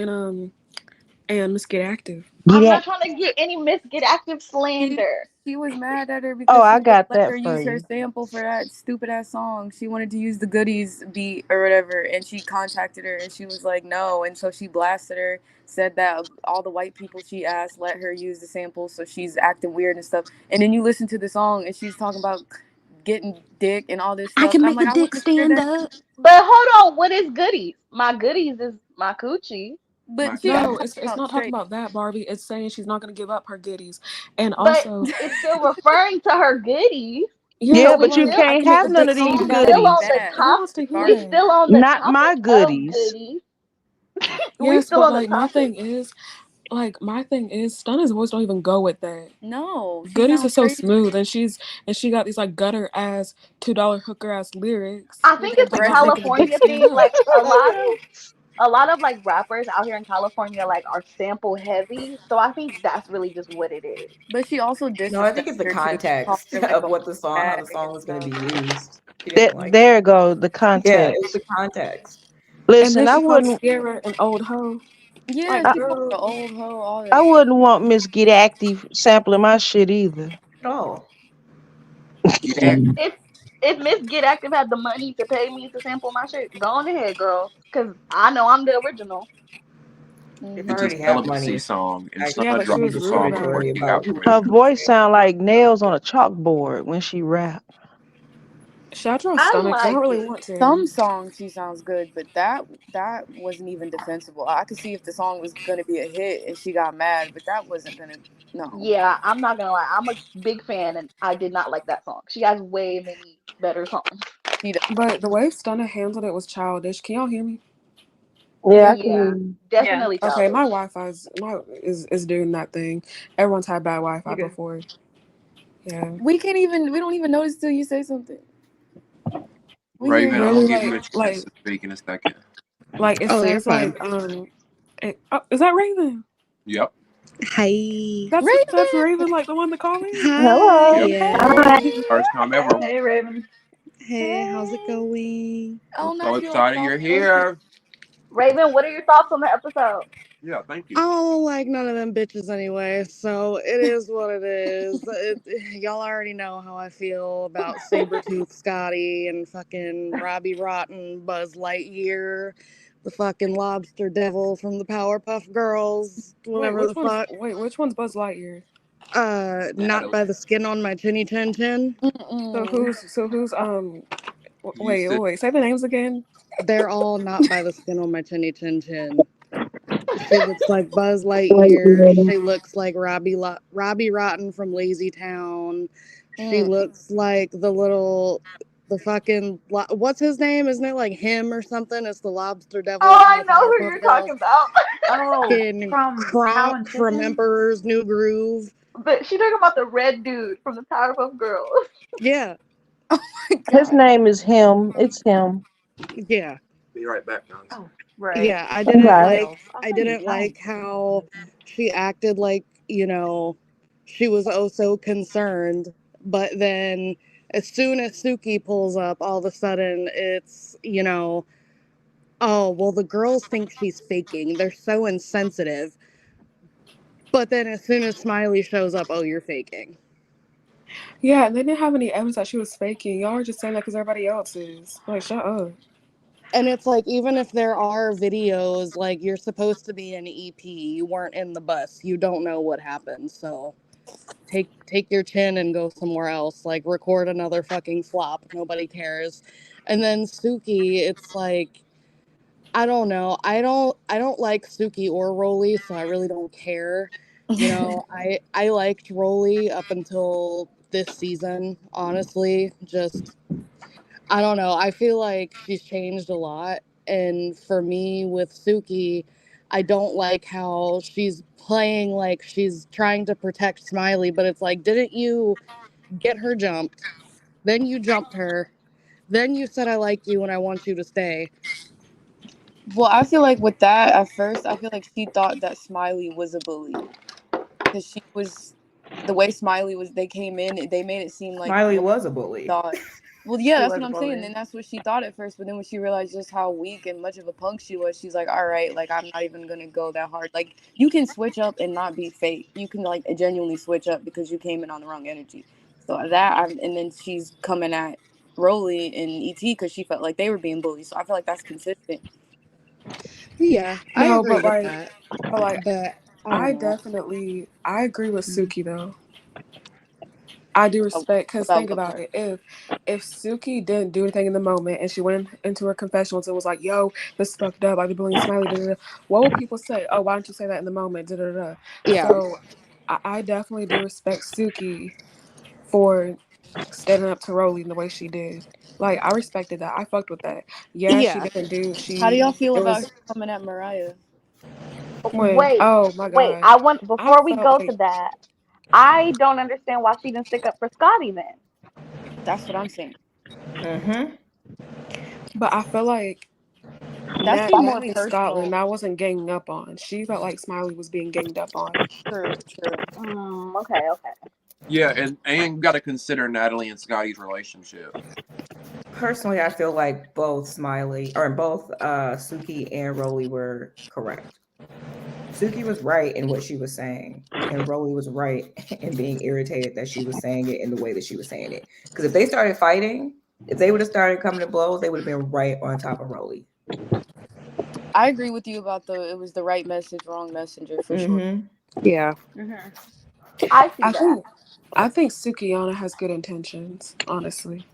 S6: and Miss Get Active.
S2: Get
S9: I'm not
S2: active.
S9: trying to get any Miss Get Active
S3: She
S9: slander.
S3: she was mad at her
S2: Oh,
S3: because she
S2: I
S3: wouldn't
S2: got
S3: let
S2: that
S3: her
S2: for
S3: use her
S2: you.
S3: sample for that stupid ass song. She wanted to use the goodies beat or whatever, and she contacted her and she was like no, and so she blasted her, said that all the white people she asked let her use the sample, so she's acting weird and stuff. And then you listen to the song and she's talking about getting dick and all this
S6: I
S3: stuff,
S6: can
S3: and I'm
S6: make a
S3: like, I
S6: dick
S3: wouldn't have feared
S6: stand
S3: that.
S6: up.
S9: But hold on, what is goodies? My goodies is my coochie.
S1: My
S3: But she ain't
S6: No,
S1: God.
S3: talking
S6: it's
S3: about
S6: not talking
S3: straight.
S6: about that, Barbie. It's saying she's not gonna give up her goodies, and
S9: But
S6: also,
S9: it's still referring to her goodies.
S6: yeah,
S2: Yeah,
S9: So
S6: but
S9: we
S2: but you
S6: like,
S9: still
S3: I
S2: can't
S3: can make
S2: have
S3: a
S2: none
S3: dick
S2: of these
S9: we
S3: stand up
S9: still
S3: is
S9: on
S2: goodies.
S9: the
S3: bad,
S6: who
S9: top.
S6: wants to hear
S9: We
S3: regardless.
S6: that?
S9: still on the
S2: Not my
S9: topic of
S2: goodies.
S9: goodies. We
S6: Yes,
S9: still
S6: but
S9: on the
S6: like,
S9: topic.
S6: my thing is, Stunna's voice don't even go with that.
S3: No, she
S6: Goodies
S3: sounds
S6: is so
S3: crazy.
S6: smooth, and she got these like gutter ass $2 hooker ass lyrics.
S9: I
S3: With
S9: think
S3: the
S9: it's a
S6: Talking about
S3: aggression.
S6: making a dick
S9: California
S6: stand
S9: thing.
S6: up.
S9: Like a lot of like rappers out here in California like are sample heavy. So I think that's really just what it is.
S3: But she also
S8: no, I
S3: disrespected
S8: think it's the
S3: her too. Called
S8: context
S3: her like
S8: of
S3: a
S8: what the song, how
S3: bag
S8: the
S3: and
S8: song was going to
S3: stuff.
S8: be used. She
S2: That
S8: didn't like it.
S2: there go the
S8: Yeah, it was
S2: context.
S8: the context.
S6: And then
S2: Listen, I
S6: she called
S2: wouldn't.
S6: Sierra an old hoe.
S3: Yeah,
S6: Like,
S2: I,
S3: she called her
S6: girl,
S3: old hoe, all
S2: I
S3: that shit.
S2: wouldn't want Miss Get Active sampling my shit either.
S8: At all.
S1: Yeah.
S9: If if Miss Get Active had the money to pay me to sample my shit, go on ahead, girl. Cause I know I'm the original.
S8: If I
S1: It's a
S3: Hmm.
S8: already have
S1: celibacy
S8: money,
S1: song, and
S8: I
S6: yeah,
S1: Stunna
S6: but she
S1: dropped
S8: need
S6: was
S8: to
S1: the
S6: rude
S8: start
S1: song
S8: to
S6: about
S1: before
S6: it.
S8: worry
S1: she got
S8: about
S1: rich.
S2: Her voice sound like nails on a chalkboard when she rap.
S6: Should I try
S9: I
S6: Stunna? Because I don't
S9: like
S6: really
S9: it.
S6: want to.
S3: Some songs she sounds good, but that wasn't even defensible. I could see if the song was gonna be a hit and she got mad, but that wasn't gonna. No,
S9: Yeah, I'm not gonna lie. I'm a big fan, and I did not like that song. She has way many better songs.
S3: she does.
S6: But the way Stunna handled it was childish. Can y'all hear me?
S2: Yeah, I
S3: Yep.
S2: can hear
S9: Yeah,
S2: you.
S5: Yeah,
S9: definitely
S6: Okay, my
S9: childish.
S6: Wi-Fi's is doing that thing. Everyone's had bad Wi-Fi
S5: you good.
S6: before. Yeah.
S3: We don't even notice till you say something. We hear
S1: Raven,
S3: you.
S1: I'm gonna
S6: Really,
S1: give you a chance to speak in a second.
S6: it
S10: Oh, you're
S6: says
S10: fine.
S6: is that Raven?
S1: Yep.
S10: Hi.
S6: That's
S3: Raven.
S6: Raven, like the one that called me?
S10: Hi.
S2: Hello.
S1: Yep.
S10: Yes.
S3: Hey.
S1: First time ever.
S5: Hey, Raven.
S10: Hey, how's it
S3: Hey.
S10: going?
S1: I'm
S3: Oh,
S1: so
S3: now she like
S1: excited
S3: soft
S1: you're
S3: spoken.
S1: here.
S9: Raven, what are your thoughts on the episode?
S1: Yeah, thank you.
S10: I don't like none of them bitches anyway, so it is what it is. Y'all already know how I feel about Sabretooth Scotty and fucking Robbie Rotten, Buzz Lightyear, the fucking lobster devil from the Powerpuff Girls, whatever the fuck.
S6: Which one's Buzz Lightyear?
S10: Not
S1: Natalie,
S10: by the skin on my chinny chin chin.
S3: Mm-mm.
S6: So who's
S1: you said
S6: wait, say the names again.
S10: They're all not by the skin on my chinny chin chin. She looks like Buzz Lightyear. She looks like Robbie Rotten from Lazy Town. She
S3: Mm.
S10: looks like the fucking, what's his name? Isn't it like him or something? It's the lobster
S9: Oh,
S10: devil from
S9: I
S10: the
S9: know who
S10: Powerpuff
S9: you're talking
S10: Girls.
S9: about.
S5: Oh,
S10: Fucking
S5: from Cow
S10: Crop
S5: and
S10: from
S5: Chicken?
S10: Emperor's New Groove.
S9: But she talking about the red dude from the Powerpuff Girls.
S10: Yeah,
S3: Oh my
S2: His
S3: god.
S2: name is him. It's him.
S10: yeah,
S1: be right back, guys.
S5: Oh, right.
S10: yeah. I
S2: You
S10: didn't
S2: got it.
S10: like.
S5: Miles. I
S10: I
S5: thought you
S10: didn't
S5: sound
S10: like how she acted like, she was oh so concerned But then as soon as Suki pulls up, all of a sudden it's, oh, well, the girls think she's faking. They're so insensitive. But then as soon as Smiley shows up, oh, you're faking.
S6: Yeah, and they didn't have any evidence that she was faking. Y'all are just saying that because everybody else is. Like, shut up.
S10: And it's like, even if there are videos, like, you're supposed to be an EP. You weren't in the bus. You don't know what happened. So take your chin and go somewhere else. Like, record another fucking flop. Nobody cares. And then Suki, it's like, I don't know. I don't like Suki or Rollie, so I really don't care. I liked Rollie up until this season, honestly. Just I don't know. I feel like she's changed a lot. And for me with Suki, I don't like how she's playing like she's trying to protect Smiley, but it's like, didn't you get her jumped? Then you jumped her. Then you said I like you and I want you to stay.
S3: Well, I feel like with that, at first, I feel like she thought that Smiley was a bully. Because she was, the way Smiley was, they came in, they made it seem like
S8: Smiley
S3: what
S8: was a bully.
S3: thought. Well, yeah,
S5: She
S3: that's
S5: was
S3: what
S5: a
S3: I'm saying.
S5: bully.
S3: And that's what she thought at first. But then when she realized just how weak and much of a punk she was, she's like, all right, like, I'm not even going to go that hard. Like, you can switch up and not be fake. You can, like, genuinely switch up because you came in on the wrong energy. So and then she's coming at Rollie and ET because she felt like they were being bullied. So I feel like that's consistent.
S10: Yeah, I
S6: No,
S10: agree
S6: but
S10: with
S6: like,
S10: that.
S6: but like,
S10: But I
S6: I
S10: don't know.
S6: I agree with
S5: Mhm.
S6: Suki though. I do
S3: Oh,
S6: respect, because
S3: about
S6: think
S3: what
S6: about
S3: part?
S6: it. If Suki didn't do anything in the moment and she went into her confessionals and was like, yo, this is fucked up, like the bullying Smiley, da, da, da, what would people say? Oh, why don't you say that in the moment? Da, da, da.
S10: Yeah.
S6: So I definitely do respect Suki for standing up to Rollie in the way she did. Like, I respected that. I fucked with that. Yeah, she
S10: Yeah.
S6: didn't do,
S3: How do y'all feel
S6: it
S3: about her
S6: was,
S3: coming at Mariah?
S6: when,
S9: Wait,
S6: oh my
S9: wait.
S6: God.
S9: I want
S6: I
S9: before we
S6: felt
S9: go to
S6: like,
S9: that. I don't understand why she didn't stick up for Scotty then.
S3: That's what I'm saying.
S8: Mm-hmm.
S6: but I feel like
S3: That seemed more
S6: Natalie in Scotland,
S3: personal.
S6: I wasn't ganging up on. She felt like Smiley was being ganged up on.
S3: True, true.
S9: Okay, okay.
S1: Yeah, and you got to consider Natalie and Scotty's relationship.
S8: Personally, I feel like both Suki and Rollie were correct. Suki was right in what she was saying, and Rollie was right in being irritated that she was saying it in the way that she was saying it. Because if they started fighting, if they would have started coming to blows, they would have been right on top of Rollie.
S3: I agree with you about it was the right message, wrong messenger for sure.
S8: Mm-hmm.
S10: Yeah.
S9: I see
S6: I
S9: that.
S6: think I think Sukiyana has good intentions, honestly.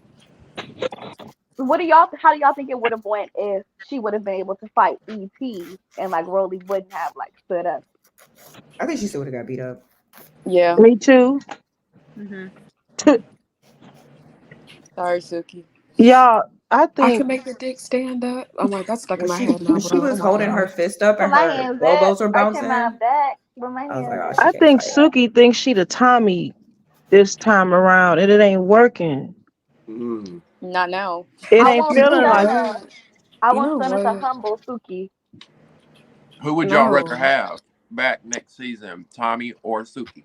S9: What do y'all? How do y'all think it would have went if she would have been able to fight ET and like Rolly wouldn't have like stood up?
S8: I think she still would have got beat up.
S3: Yeah.
S2: Me too.
S5: Mhm.
S3: Sorry, Suki.
S2: Y'all, I
S6: I
S2: think
S6: could make the dick stand up. I'm like, that's stuck in
S8: When
S6: my
S8: she
S6: head now,
S8: when she
S6: bro. Oh
S8: was
S6: my
S8: holding her
S6: God.
S8: fist up
S9: Put
S8: and
S9: my
S8: her
S9: hands up.
S8: elbows were
S9: I cannot
S8: bouncing,
S9: back. Put my
S8: I was like,
S9: hands
S8: oh,
S9: up.
S8: she
S2: I
S8: can't
S2: think
S8: fight.
S2: Suki thinks she the Tommy this time around, and it ain't working.
S1: Mm.
S3: Not now.
S2: It
S9: I
S2: ain't
S9: want
S6: You know
S2: feeling like
S9: Stunna.
S6: what?
S9: I
S6: You
S9: want
S6: know
S9: Stunna to
S6: what?
S9: humble Suki.
S1: Who would y'all rather
S6: No.
S1: have back next season, Tommy or Suki?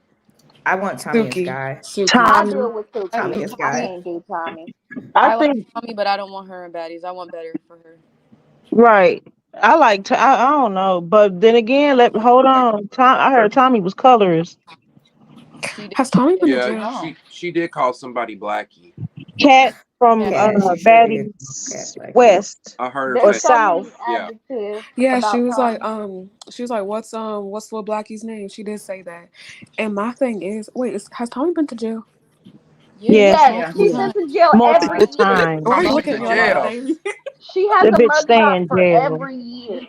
S8: I want Tommy and
S6: Suki.
S8: Sky.
S6: Suki.
S9: I'll
S2: Tommy.
S9: deal with
S3: I
S8: Tommy
S9: Suki.
S8: and
S3: think
S9: I
S8: Sky.
S3: Tommy.
S9: can't do Tommy.
S2: I
S3: I like
S2: think
S3: Tommy, but I don't want her in baddies. I want better for her.
S2: right. I like. I don't know, but then again, hold on. I heard Tommy was colorist.
S3: She did.
S6: Has Tommy been to
S1: Yeah,
S6: jail?
S1: she did call somebody Blackie.
S2: Cat from
S3: Cat.
S8: Cat, she sure did. Cat
S2: Baddies
S8: Blackie.
S2: West
S1: I heard her
S2: or
S9: There's
S1: say,
S9: so many
S2: South.
S1: yeah.
S9: adjectives
S6: Yeah,
S9: about Tommy.
S6: she was like, what's Lil Blackie's name? She did say that. And my thing is, wait, has Tommy been to jail?
S3: Yeah,
S2: Yes,
S9: Yes,
S8: Yeah.
S3: multiple
S9: she's
S2: yes,
S9: been
S3: times.
S9: to jail every
S2: multiple
S9: year.
S6: Why are
S2: times.
S6: you
S1: Tommy
S6: looking at
S1: to
S6: me like that,
S1: jail.
S6: baby?
S9: She has
S2: The
S9: a
S2: bitch stay
S9: mugshot
S2: in
S9: for
S2: jail.
S9: every year.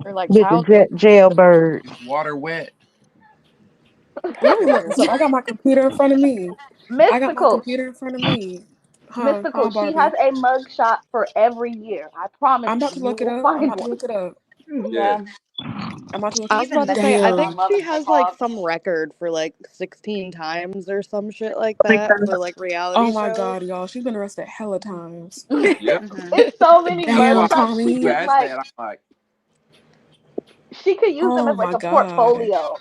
S3: Or like
S2: Bitch a
S3: child abuse.
S2: jailbird.
S1: Is water wet?
S6: Let me look this up. I got my computer in front of me. I got my
S9: Mystical.
S6: computer in front of me. Huh,
S9: Mystical. She has
S6: Barbie?
S9: a mugshot for every year. I promise
S6: I'm about
S9: you,
S6: to
S9: you
S6: look it
S9: will
S6: up. I'm
S9: find
S6: about to
S9: one.
S6: look it up.
S1: Yeah.
S5: Yeah.
S6: I'm about to look
S10: I
S6: it
S10: was
S6: up.
S5: Even
S10: about to say, I
S5: Mystical
S10: think
S6: Damn.
S5: don't love
S10: she
S5: a good
S10: has like
S5: walk.
S10: some record for like 16 times or some shit like that for like reality
S6: Oh my
S10: shows.
S6: God, y'all. She's been arrested hella times.
S1: Yep.
S5: Mhm.
S9: It's so many
S1: That's why
S6: Damn,
S9: mugshots.
S1: when
S9: She
S1: you
S6: Tommy.
S9: could
S1: asked
S9: like
S1: that, I'm like,
S9: she could use them
S6: Oh
S9: as like
S6: my
S9: a
S6: God.
S9: portfolio.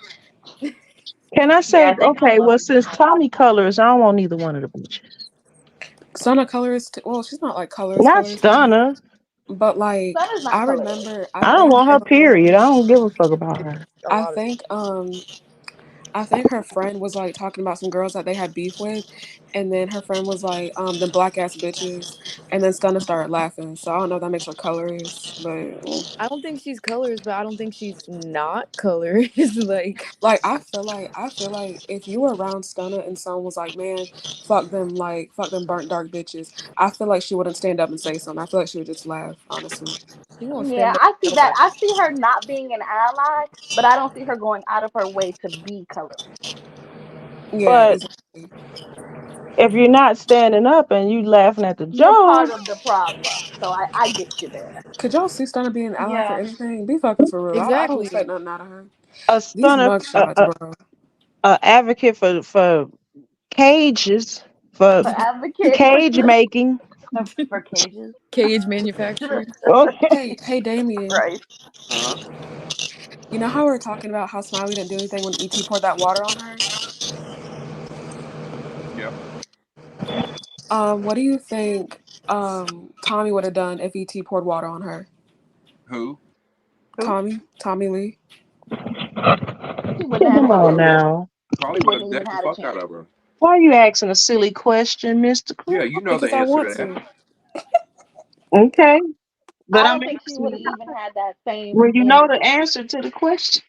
S2: Can I
S5: Yeah,
S2: say
S5: I think it's
S2: okay?
S5: low
S2: Well,
S5: key
S2: since
S5: Stunner.
S2: Tommy colors, I don't want neither one of the bitches.
S6: Stunner colors. Well, she's not like
S2: Not
S6: colors to me.
S2: Stunner.
S6: But like,
S9: Sun is not
S6: I
S9: colorist.
S6: remember.
S2: I don't want her. Period. I don't give a fuck about her.
S10: A
S6: I
S10: lot of
S6: think. I think her friend was like talking about some girls that they had beef with, and then her friend was like, the black ass bitches, and then Stunna started laughing. So I don't know if that makes her colorist, but
S10: I don't think she's colors, but I don't think she's not colors.
S6: like I feel like if you were around Stunna and someone was like, man, fuck them burnt dark bitches, I feel like she wouldn't stand up and say something. I feel like she would just laugh, honestly.
S10: She won't
S9: Yeah,
S10: stand up
S9: I see
S10: for
S9: that.
S10: nobody.
S9: I see her not being an ally, but I don't see her going out of her way to be colorist.
S6: Yeah,
S2: But
S6: exactly.
S2: if you're not standing up and you laughing at the
S9: You're part
S2: jokes,
S9: of the problem. So I get you there.
S6: Could y'all see Stunna being an ally for
S5: Yeah.
S6: anything? Be fucking for real. I don't
S10: Exactly.
S6: expect nothing out of her.
S2: a
S6: These
S2: stunner,
S6: mug shots, bro.
S2: a advocate for cages, for
S9: For advocate for
S2: cage making.
S5: For cages.
S10: Cage manufacturer.
S2: Okay.
S6: Hey, Damien.
S9: right.
S1: Huh?
S6: You know how we were talking about how Smiley didn't do anything when ET poured that water on her?
S1: Yep.
S6: What do you think Tommy would have done if ET poured water on her?
S1: Who?
S9: Who?
S6: Tommy Lee.
S9: She wouldn't have
S2: Come
S9: had a
S2: on
S9: chance.
S2: now.
S1: Probably would
S9: Wouldn't
S1: have
S9: even
S1: decked the
S9: had a
S1: fuck out
S9: chance.
S1: of her.
S2: Why are you asking a silly question, Mr.
S1: Yeah,
S2: Clark?
S1: you know the
S6: Because I
S1: answer
S6: want
S1: to that.
S6: to.
S2: Okay. But
S9: I
S2: I'm
S9: don't think she would
S2: asking
S9: have even had that
S2: when
S9: same
S2: you know the
S9: energy.
S2: answer to the question.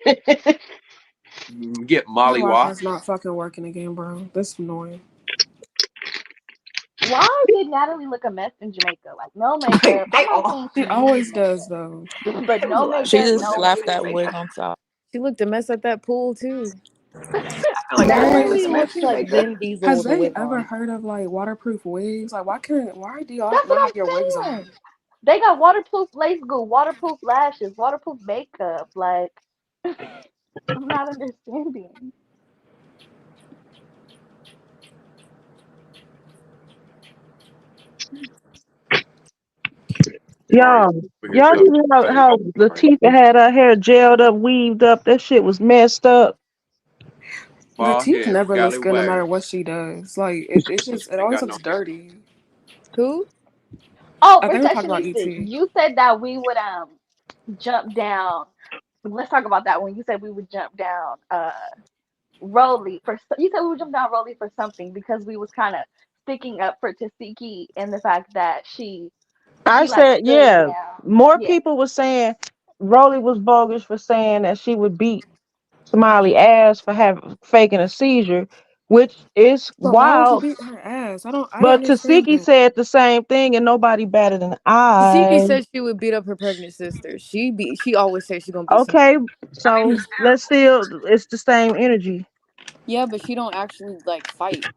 S1: Get
S6: My
S1: Molly
S6: Wi-Fi's
S1: Wops.
S6: not fucking working again, bro. This is annoying.
S9: Why did Natalie look a mess in Jamaica? Like no
S7: They
S9: makeup. I'm not
S7: all
S9: saying
S6: She
S9: she needed
S6: always does,
S9: makeup,
S6: though.
S9: but no
S7: like
S11: She
S9: makeup,
S11: just
S9: no
S11: slapped
S9: wig.
S11: that wig on top.
S10: She looked a mess at that pool too.
S7: I feel like everybody looks
S9: Natalie
S7: a
S6: Yes.
S7: mess
S9: looks
S7: in
S9: like
S7: Jamaica.
S9: Vin Diesel
S6: Has
S9: with a
S6: they
S9: wig
S6: ever
S9: on.
S6: heard of like waterproof wigs? Like, why do y'all
S9: That's what
S6: not have
S9: I'm
S6: your wigs on?
S9: saying. They got waterproof lace glue, waterproof lashes, waterproof makeup. Like I'm not understanding.
S1: Mari
S2: Y'all,
S1: over here
S2: y'all
S1: telling
S2: see
S1: everybody
S2: how
S1: right.
S2: Latifah had her hair gelled up, weaved up. That shit was messed up.
S1: Bald
S6: Latif
S1: head,
S6: never looks good no matter
S1: scallywag.
S6: what she does. Like, it
S1: Ain't
S6: always
S1: got
S6: looks
S1: no hair.
S6: dirty.
S10: Who?
S9: Oh,
S6: I think we're talking about
S9: perfectionistic.
S6: ET.
S9: You said that we would jump down. Let's talk about that when you said we would jump down Rolly for you said we would jump down Rolly for something because we was kind of sticking up for Tasiki and the fact that
S2: I
S9: she like
S2: said,
S9: stood
S2: yeah.
S9: down.
S2: More
S9: Yeah.
S2: people were saying Rolly was bogus for saying that she would beat Smiley ass for having faking a seizure, which is
S6: But why would you
S2: wild.
S6: beat her ass? I don't
S2: But
S6: understand
S2: Tasiki
S6: that.
S2: said the same thing, and nobody batted an
S10: Teki
S2: eye.
S10: said she would beat up her pregnant sister. She always says she gonna beat somebody.
S2: Okay, so let's still, it's the same energy.
S3: Yeah, but she don't actually like fight.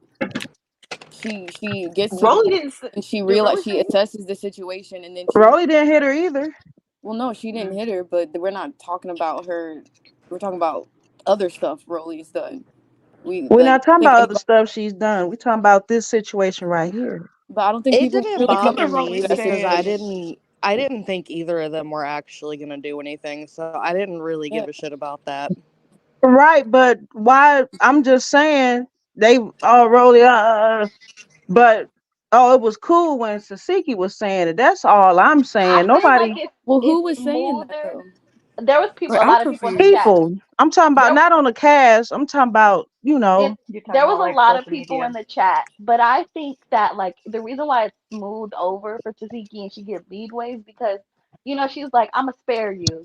S3: She gets to the
S7: Rolly
S3: point
S7: didn't.
S3: and she
S7: Did
S3: realize
S7: Rolly
S3: she
S7: say anything?
S3: assesses the situation and then she
S2: Rolly didn't hit her either.
S3: well no she didn't
S7: Mm.
S3: hit her, but we're not talking about her. We're talking about other stuff Rolly's done. We
S2: We're
S3: like
S2: not talking
S3: I think
S2: about other
S3: anybody,
S2: stuff she's done. We're talking about this situation right here.
S3: but I don't think
S10: It
S3: people
S10: didn't
S3: really
S6: What
S3: focus
S10: bother
S6: did
S3: on
S6: Rolly
S10: me
S3: that
S10: because
S6: say?
S3: situation.
S10: I didn't think either of them were actually gonna do anything, so I didn't really
S3: Yeah.
S10: give a shit about that.
S2: Right, but why? I'm just saying they all Rolly. But oh, it was cool when Sasiki was saying it. That's all I'm
S9: I
S2: saying.
S9: feel like
S2: Nobody
S3: Well,
S9: it's
S3: who was saying that
S9: smoother.
S3: though?
S9: There was people,
S6: Like,
S9: a
S6: I'm
S9: lot of people in the chat.
S6: confused.
S2: people. I'm talking about
S9: There
S2: not on the cast. I'm talking about
S9: it
S5: You're talking
S9: there was
S5: about
S9: a
S5: like
S9: lot of
S5: social
S9: people in
S5: media.
S9: the chat, but I think that like the reason why it's smoothed over for Taziki and she get leadways because she's like I'm gonna spare you.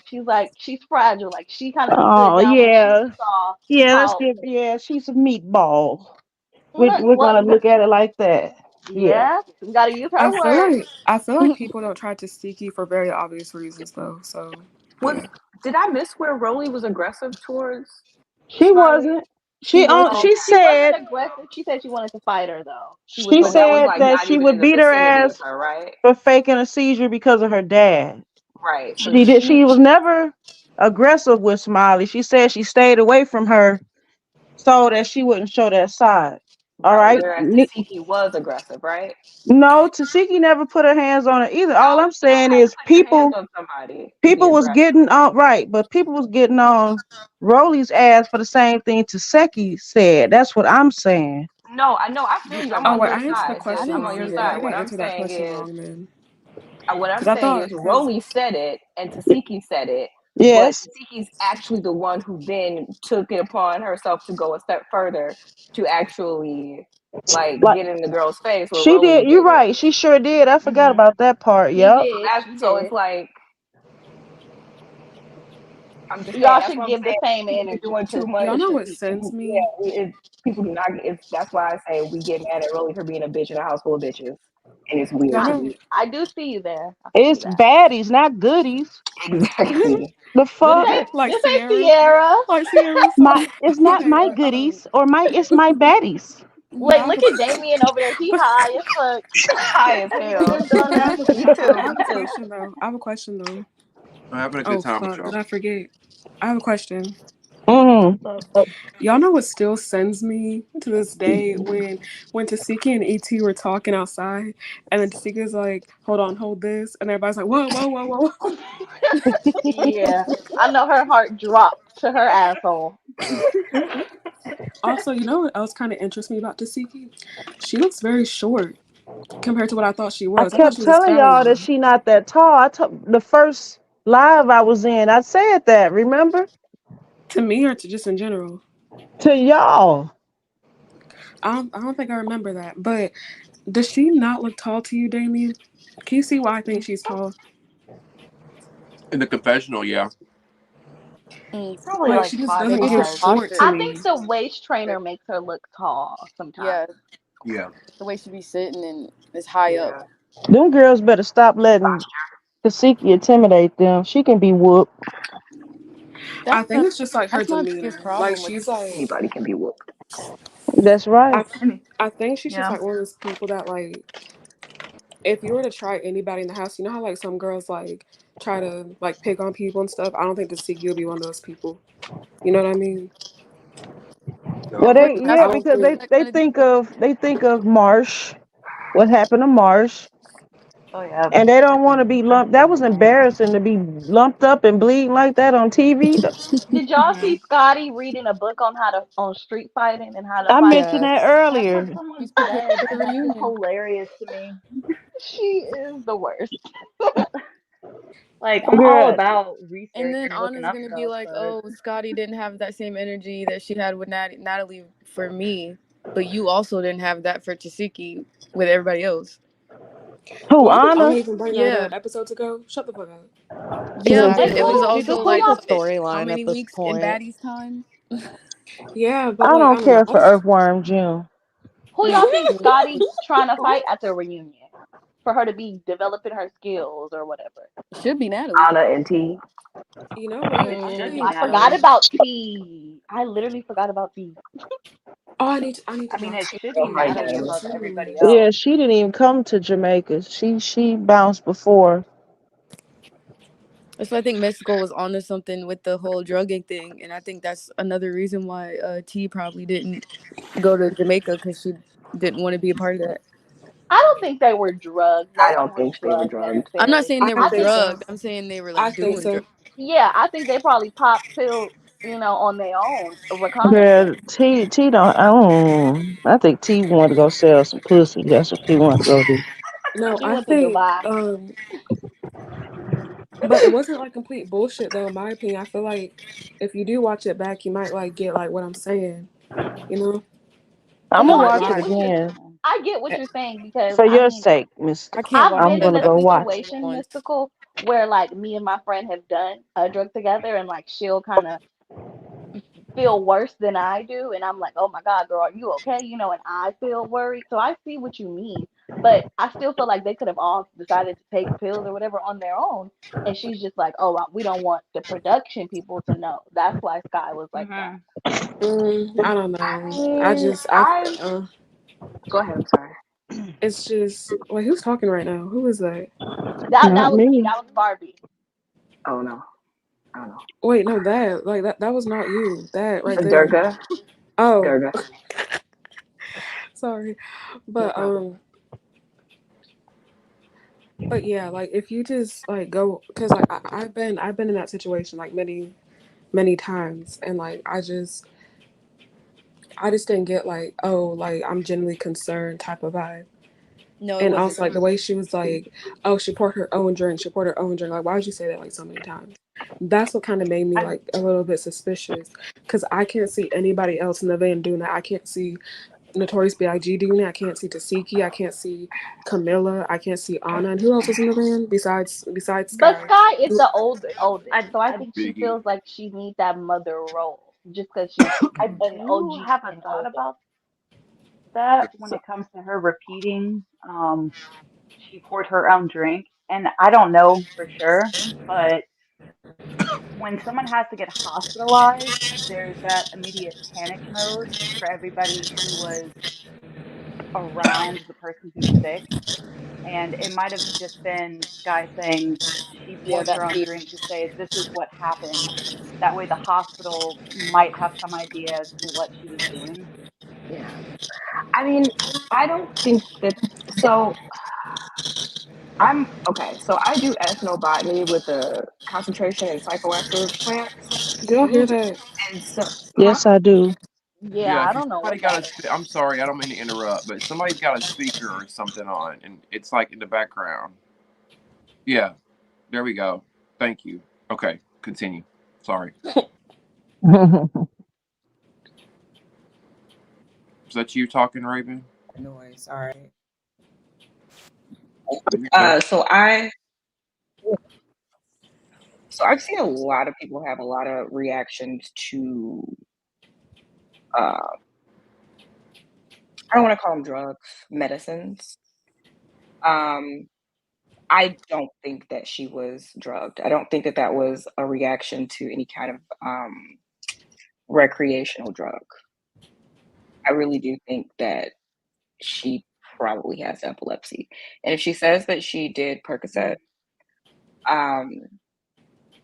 S9: She's like she's fragile. Like she kind of stood
S2: oh
S9: down when she
S2: yeah.
S9: saw
S2: Yeah, let's
S9: how
S2: get yeah, she's a meatball. We're
S9: what
S2: gonna look at it like that. Yeah.
S9: yeah we gotta use her words.
S6: I feel like people don't try to Tiki for very obvious reasons though. So
S7: Was
S6: yeah.
S7: did I miss where Rolly was aggressive towards
S2: She
S7: Smiley?
S2: wasn't.
S3: She was
S9: Oh,
S2: She
S9: she wasn't
S2: said
S9: aggressive. She said she wanted to fight her though. She was
S2: she
S7: But
S9: gonna
S7: that was
S2: said
S7: like
S9: fight.
S2: that
S7: not
S2: she
S7: even
S2: would
S7: in the
S2: beat her
S7: vicinity of
S2: ass
S7: her, right?
S2: for faking a seizure because of her dad.
S7: Right. So
S2: She
S7: she
S2: was never aggressive with Smiley. She said she stayed away from her so that she wouldn't show that side. All
S11: Right.
S2: right.
S11: Whereas Teki was aggressive, right?
S2: No, Tasiki never put her hands on her either. All
S11: No,
S2: I'm
S11: you
S2: saying
S11: have to
S2: is
S11: put your hands
S2: people
S11: on somebody to be
S2: people was
S11: aggressive.
S2: getting on right, but people was getting on Rolly's ass for the same thing Taseki said. That's what I'm saying.
S11: No, I know. I feel you. I'm
S6: Oh
S11: on
S6: wait,
S11: your
S6: I answered the
S11: side, sis.
S3: I
S6: question
S11: I'm
S3: didn't
S11: on
S6: wrong
S11: your
S3: see
S6: then.
S11: side.
S3: that.
S6: Maybe I answered that question wrong then.
S11: What I'm
S6: Because I
S11: saying
S6: thought,
S11: is,
S6: because
S11: Rolly said it, and Tasiki said it, but
S2: Yes.
S11: Tasiki's actually the one who then took it upon herself to go a step further to actually like
S2: Like
S11: get in the girl's face where
S2: she
S11: Rolly
S2: did. You're
S11: didn't.
S2: right. She sure did. I forgot
S9: Mhm.
S2: about that part.
S9: She
S2: Yep.
S11: So
S9: did.
S11: that's
S9: She
S11: so it's
S9: did.
S11: like I'm just saying
S9: Y'all
S11: that's what
S9: should
S11: I'm
S9: give the
S11: saying.
S9: same
S11: People be
S9: energy
S11: doing too
S9: to
S6: y'all
S11: much.
S6: know what
S9: Tasiki.
S6: sends
S11: Yeah,
S6: me?
S11: people do not. It's that's why I say we get mad at Rolly for being a bitch in a house full of bitches, and it's weird
S6: Y'all
S11: to
S9: I
S6: know.
S11: me.
S9: I do see you there. I see
S2: It's
S9: that.
S2: baddies, not goodies.
S11: Exactly.
S2: The
S9: This
S2: fuck?
S9: ain't
S6: Like
S9: this ain't
S6: Sierra.
S9: Sierra.
S6: Like Sierra.
S2: My
S6: So,
S2: it's not
S6: okay,
S2: my
S6: but
S2: goodies or my it's my baddies.
S6: but I
S9: Wait,
S6: have
S9: look
S6: a
S9: at Damien over there. He
S6: but
S9: high as fuck.
S11: High as
S9: He
S11: hell.
S9: just done
S6: but
S9: that.
S11: Me too.
S6: I have
S11: Me
S6: a
S11: too.
S6: question though. I have a question though.
S1: I'm having a good
S6: Oh
S1: time with
S6: fuck, did
S1: y'all.
S6: I forget? I have a question.
S2: Mm.
S9: What's up?
S6: Y'all know what still sends me to this day when Tasiki and ET were talking outside and then Tasika's like, hold on, hold this, and everybody's like, whoa, whoa, whoa, whoa.
S9: Yeah, I know her heart dropped to her asshole.
S6: Also, you know what else kind of interests me about Tasiki? She looks very short compared to what I thought she
S2: I
S6: was. I thought
S2: kept
S6: she was a
S2: telling y'all that
S6: stallion.
S2: she not that tall. The first live I was in, I said that, remember?
S6: To me or to just in general.
S2: To y'all.
S6: I don't think I remember that. But does she not look tall to you, Damien? Can you see why I think she's tall?
S1: In the confessional, yeah.
S11: Probably
S6: Like
S11: like
S6: she just
S11: five
S6: doesn't
S3: Maybe her
S6: give
S11: five.
S6: short to
S3: posture.
S9: I think
S6: me.
S9: the waist trainer makes her look tall sometimes.
S3: Yeah,
S1: Yeah.
S3: the way she be sitting and is high up.
S11: Yeah.
S2: Them girls better stop letting Kasiki intimidate them. She can be whooped.
S6: I
S3: That's
S6: think
S3: not
S6: it's just like her
S3: that's my biggest
S6: demeanor. Like
S3: problem with.
S6: she's like
S11: Anybody can be whooped.
S2: That's right.
S6: I I think she's just
S9: Yeah.
S6: like one of those people that like if you were to try anybody in the house, you know how like some girls like try to like pick on people and stuff. I don't think the Siki will be one of those people. You know what I mean?
S2: Well,
S1: No.
S3: But
S2: they
S3: that's
S6: I
S2: yeah,
S3: what
S6: don't
S2: because
S3: makes
S6: think.
S3: that kind of
S2: they think of Marsh. What happened to Marsh?
S5: Oh yeah,
S2: And they don't want to be
S5: that's
S2: lumped.
S5: the
S2: That was
S5: thing.
S2: embarrassing to be lumped up and bleeding like that on TV.
S9: Did y'all
S5: Hmm.
S9: see Scotty reading a book on how to on street fighting and how to
S2: I
S9: fight?
S2: mentioned that
S3: Yes,
S5: That's what
S2: earlier.
S3: she's
S5: someone
S3: prepared
S5: said,
S3: for the
S5: and it's just
S3: reunion.
S5: hilarious to me.
S9: She is the worst.
S5: Like I'm all
S2: Girl,
S5: about
S3: And
S5: research
S3: then
S5: and looking
S3: Anna's
S5: up
S3: gonna be
S5: stuff,
S3: like,
S5: but
S3: "Oh, Scotty didn't have that same energy that she had with Natalie for me, but you also didn't have that for Chisiki with everybody else."
S2: who,
S6: Why did Anna
S2: Anna?
S6: even bring that
S3: Yeah,
S6: up episodes ago? Shut the fuck up.
S3: yeah,
S2: Because
S3: but
S9: And
S3: it was
S10: Exactly.
S9: who
S10: She's
S3: also
S10: just
S9: who
S10: like
S3: like
S10: a
S9: y'all think
S3: how
S10: storyline at
S3: many
S10: this
S3: weeks in
S10: point.
S3: Baddies time?
S6: Yeah, but
S2: I
S6: like I
S2: don't
S6: don't know.
S2: care for Earthworm Jim.
S9: who y'all think
S6: Mm.
S9: Scotty trying to
S11: Who?
S9: fight at the reunion for her to be developing her skills or whatever?
S3: It should be Natalie.
S11: Anna and T.
S6: You know what?
S5: it
S6: I
S5: should be
S9: I
S6: think
S9: forgot
S5: Natalie.
S9: about T. I literally forgot about T.
S6: oh I need
S5: I
S6: to
S5: mean, it
S6: watch
S5: should
S11: Don't
S5: be
S11: fight
S6: T
S5: Natalie
S11: Natalie.
S5: above
S6: too.
S5: everybody
S2: Yeah,
S5: else.
S2: she didn't even come to Jamaica. She bounced before.
S3: That's why I think Mexico was onto something with the whole drugging thing, and I think that's another reason why T probably didn't go to Jamaica because she didn't want to be a part of that.
S9: I don't think they were drugged.
S11: I
S9: Like she
S11: don't
S9: was
S11: think they were
S9: drugged
S11: drugged.
S3: I'm not
S9: necessarily.
S3: saying they were
S6: I
S9: I
S6: think
S9: think
S6: so.
S3: drugged. I'm saying they were
S6: I
S3: like
S6: think
S3: doing
S6: so.
S3: drugs.
S9: yeah, I think they probably popped pills, on their own, reconnaissance.
S2: Girl, T don't. I think T wanted to go sell some pussy. That's what T wanted to go do.
S6: No,
S9: She
S6: I
S9: went to
S6: think
S9: Dubai.
S6: but it wasn't like complete bullshit though, in my opinion. I feel like if you do watch it back, you might like get like what I'm saying, you know?
S2: I'm
S6: And
S2: gonna
S9: No,
S6: like
S9: I
S2: watch
S9: get
S2: it
S6: why.
S9: what you're
S2: again
S9: I get what
S6: Eh,
S9: you're saying because
S2: for
S9: I
S2: your
S9: mean
S2: sake,
S3: I
S2: Mystical.
S3: can't
S9: I've
S3: watch
S2: I'm
S9: been in
S3: that
S2: gonna
S9: a
S2: go
S3: movie
S2: watch
S3: more
S2: it.
S3: than
S9: situation,
S3: once.
S9: mystical, where like me and my friend have done a drug together and like she'll kind of feel worse than I do. And I'm like, oh my God, girl, are you okay? And I feel worried. So I see what you mean. But I still feel like they could have all decided to take pills or whatever on their own. And she's just like, oh, we don't want the production people to know. That's why Sky was like that.
S5: Hmm.
S6: I don't
S11: I
S6: know. I
S11: mean,
S6: just I
S11: go ahead. I'm sorry.
S6: it's just wait, who's talking right now? Who is that?
S9: That
S2: Not
S9: was me.
S2: me.
S9: That was Barbie.
S11: Oh no, I don't know.
S6: Wait, no, that that was not you. That right there.
S11: Durga.
S6: Oh,
S11: Durga.
S6: Sorry,
S5: No
S6: but
S5: problem.
S6: but yeah, like if you just like go, because like I've been in that situation like many times, and like I just didn't get like, oh, like I'm genuinely concerned type of vibe.
S3: No, it
S6: And
S3: wasn't
S6: also like the
S3: me.
S6: way she was like, oh, she poured her own drink, she poured her own drink. Like, why would you say that like so many times? That's what kind of made me
S5: I
S6: like a little bit suspicious, because I can't see anybody else in the van doing that. I can't see Notorious B.I.G. doing that. I can't see Teki. I can't see Camilla. I can't see Anna. And who else was in the van besides
S9: But
S6: Sky?
S9: Sky is the oldest,
S5: I
S9: so I
S5: I
S9: think she
S1: Biggie.
S9: feels like she needs that mother role just because she's
S5: I
S9: an
S5: do
S9: OG
S5: have a
S9: and
S5: thought
S9: older.
S5: about that when
S1: So,
S5: it comes to her repeating. She poured her own drink, and I don't know for sure, but when someone has to get hospitalized, there's that immediate panic mode for everybody who was around the person who's sick. And it might have just been Sky saying she
S3: Yeah,
S5: poured her
S3: that
S5: own
S3: fear.
S5: drink to say, this is what happened. That way, the hospital might have some idea as to what she was doing.
S11: Yeah. I mean, I don't think that. So I'm okay. So I do ethnobotany with the concentration in psychoactive plants,
S6: Did y'all hear
S3: Ooh.
S6: that?
S11: and so, huh?
S2: Yes, I do.
S9: Yeah,
S1: yeah,
S9: I
S1: if you,
S9: don't know
S1: somebody
S9: what
S1: got
S9: that
S1: a,
S9: is.
S1: I'm sorry, I don't mean to interrupt, but somebody's got a speaker or something on, and it's like in the background. Yeah, there we go. Thank you. Okay, continue. Sorry. Is that you talking, Raven?
S8: Noise. Sorry.
S1: You good?
S11: So I've seen a lot of people have a lot of reactions to uh I don't want to call them drugs, medicines. Um I don't think that she was drugged. I don't think that that was a reaction to any kind of recreational drug. I really do think that she probably has epilepsy. And if she says that she did Percocet, um,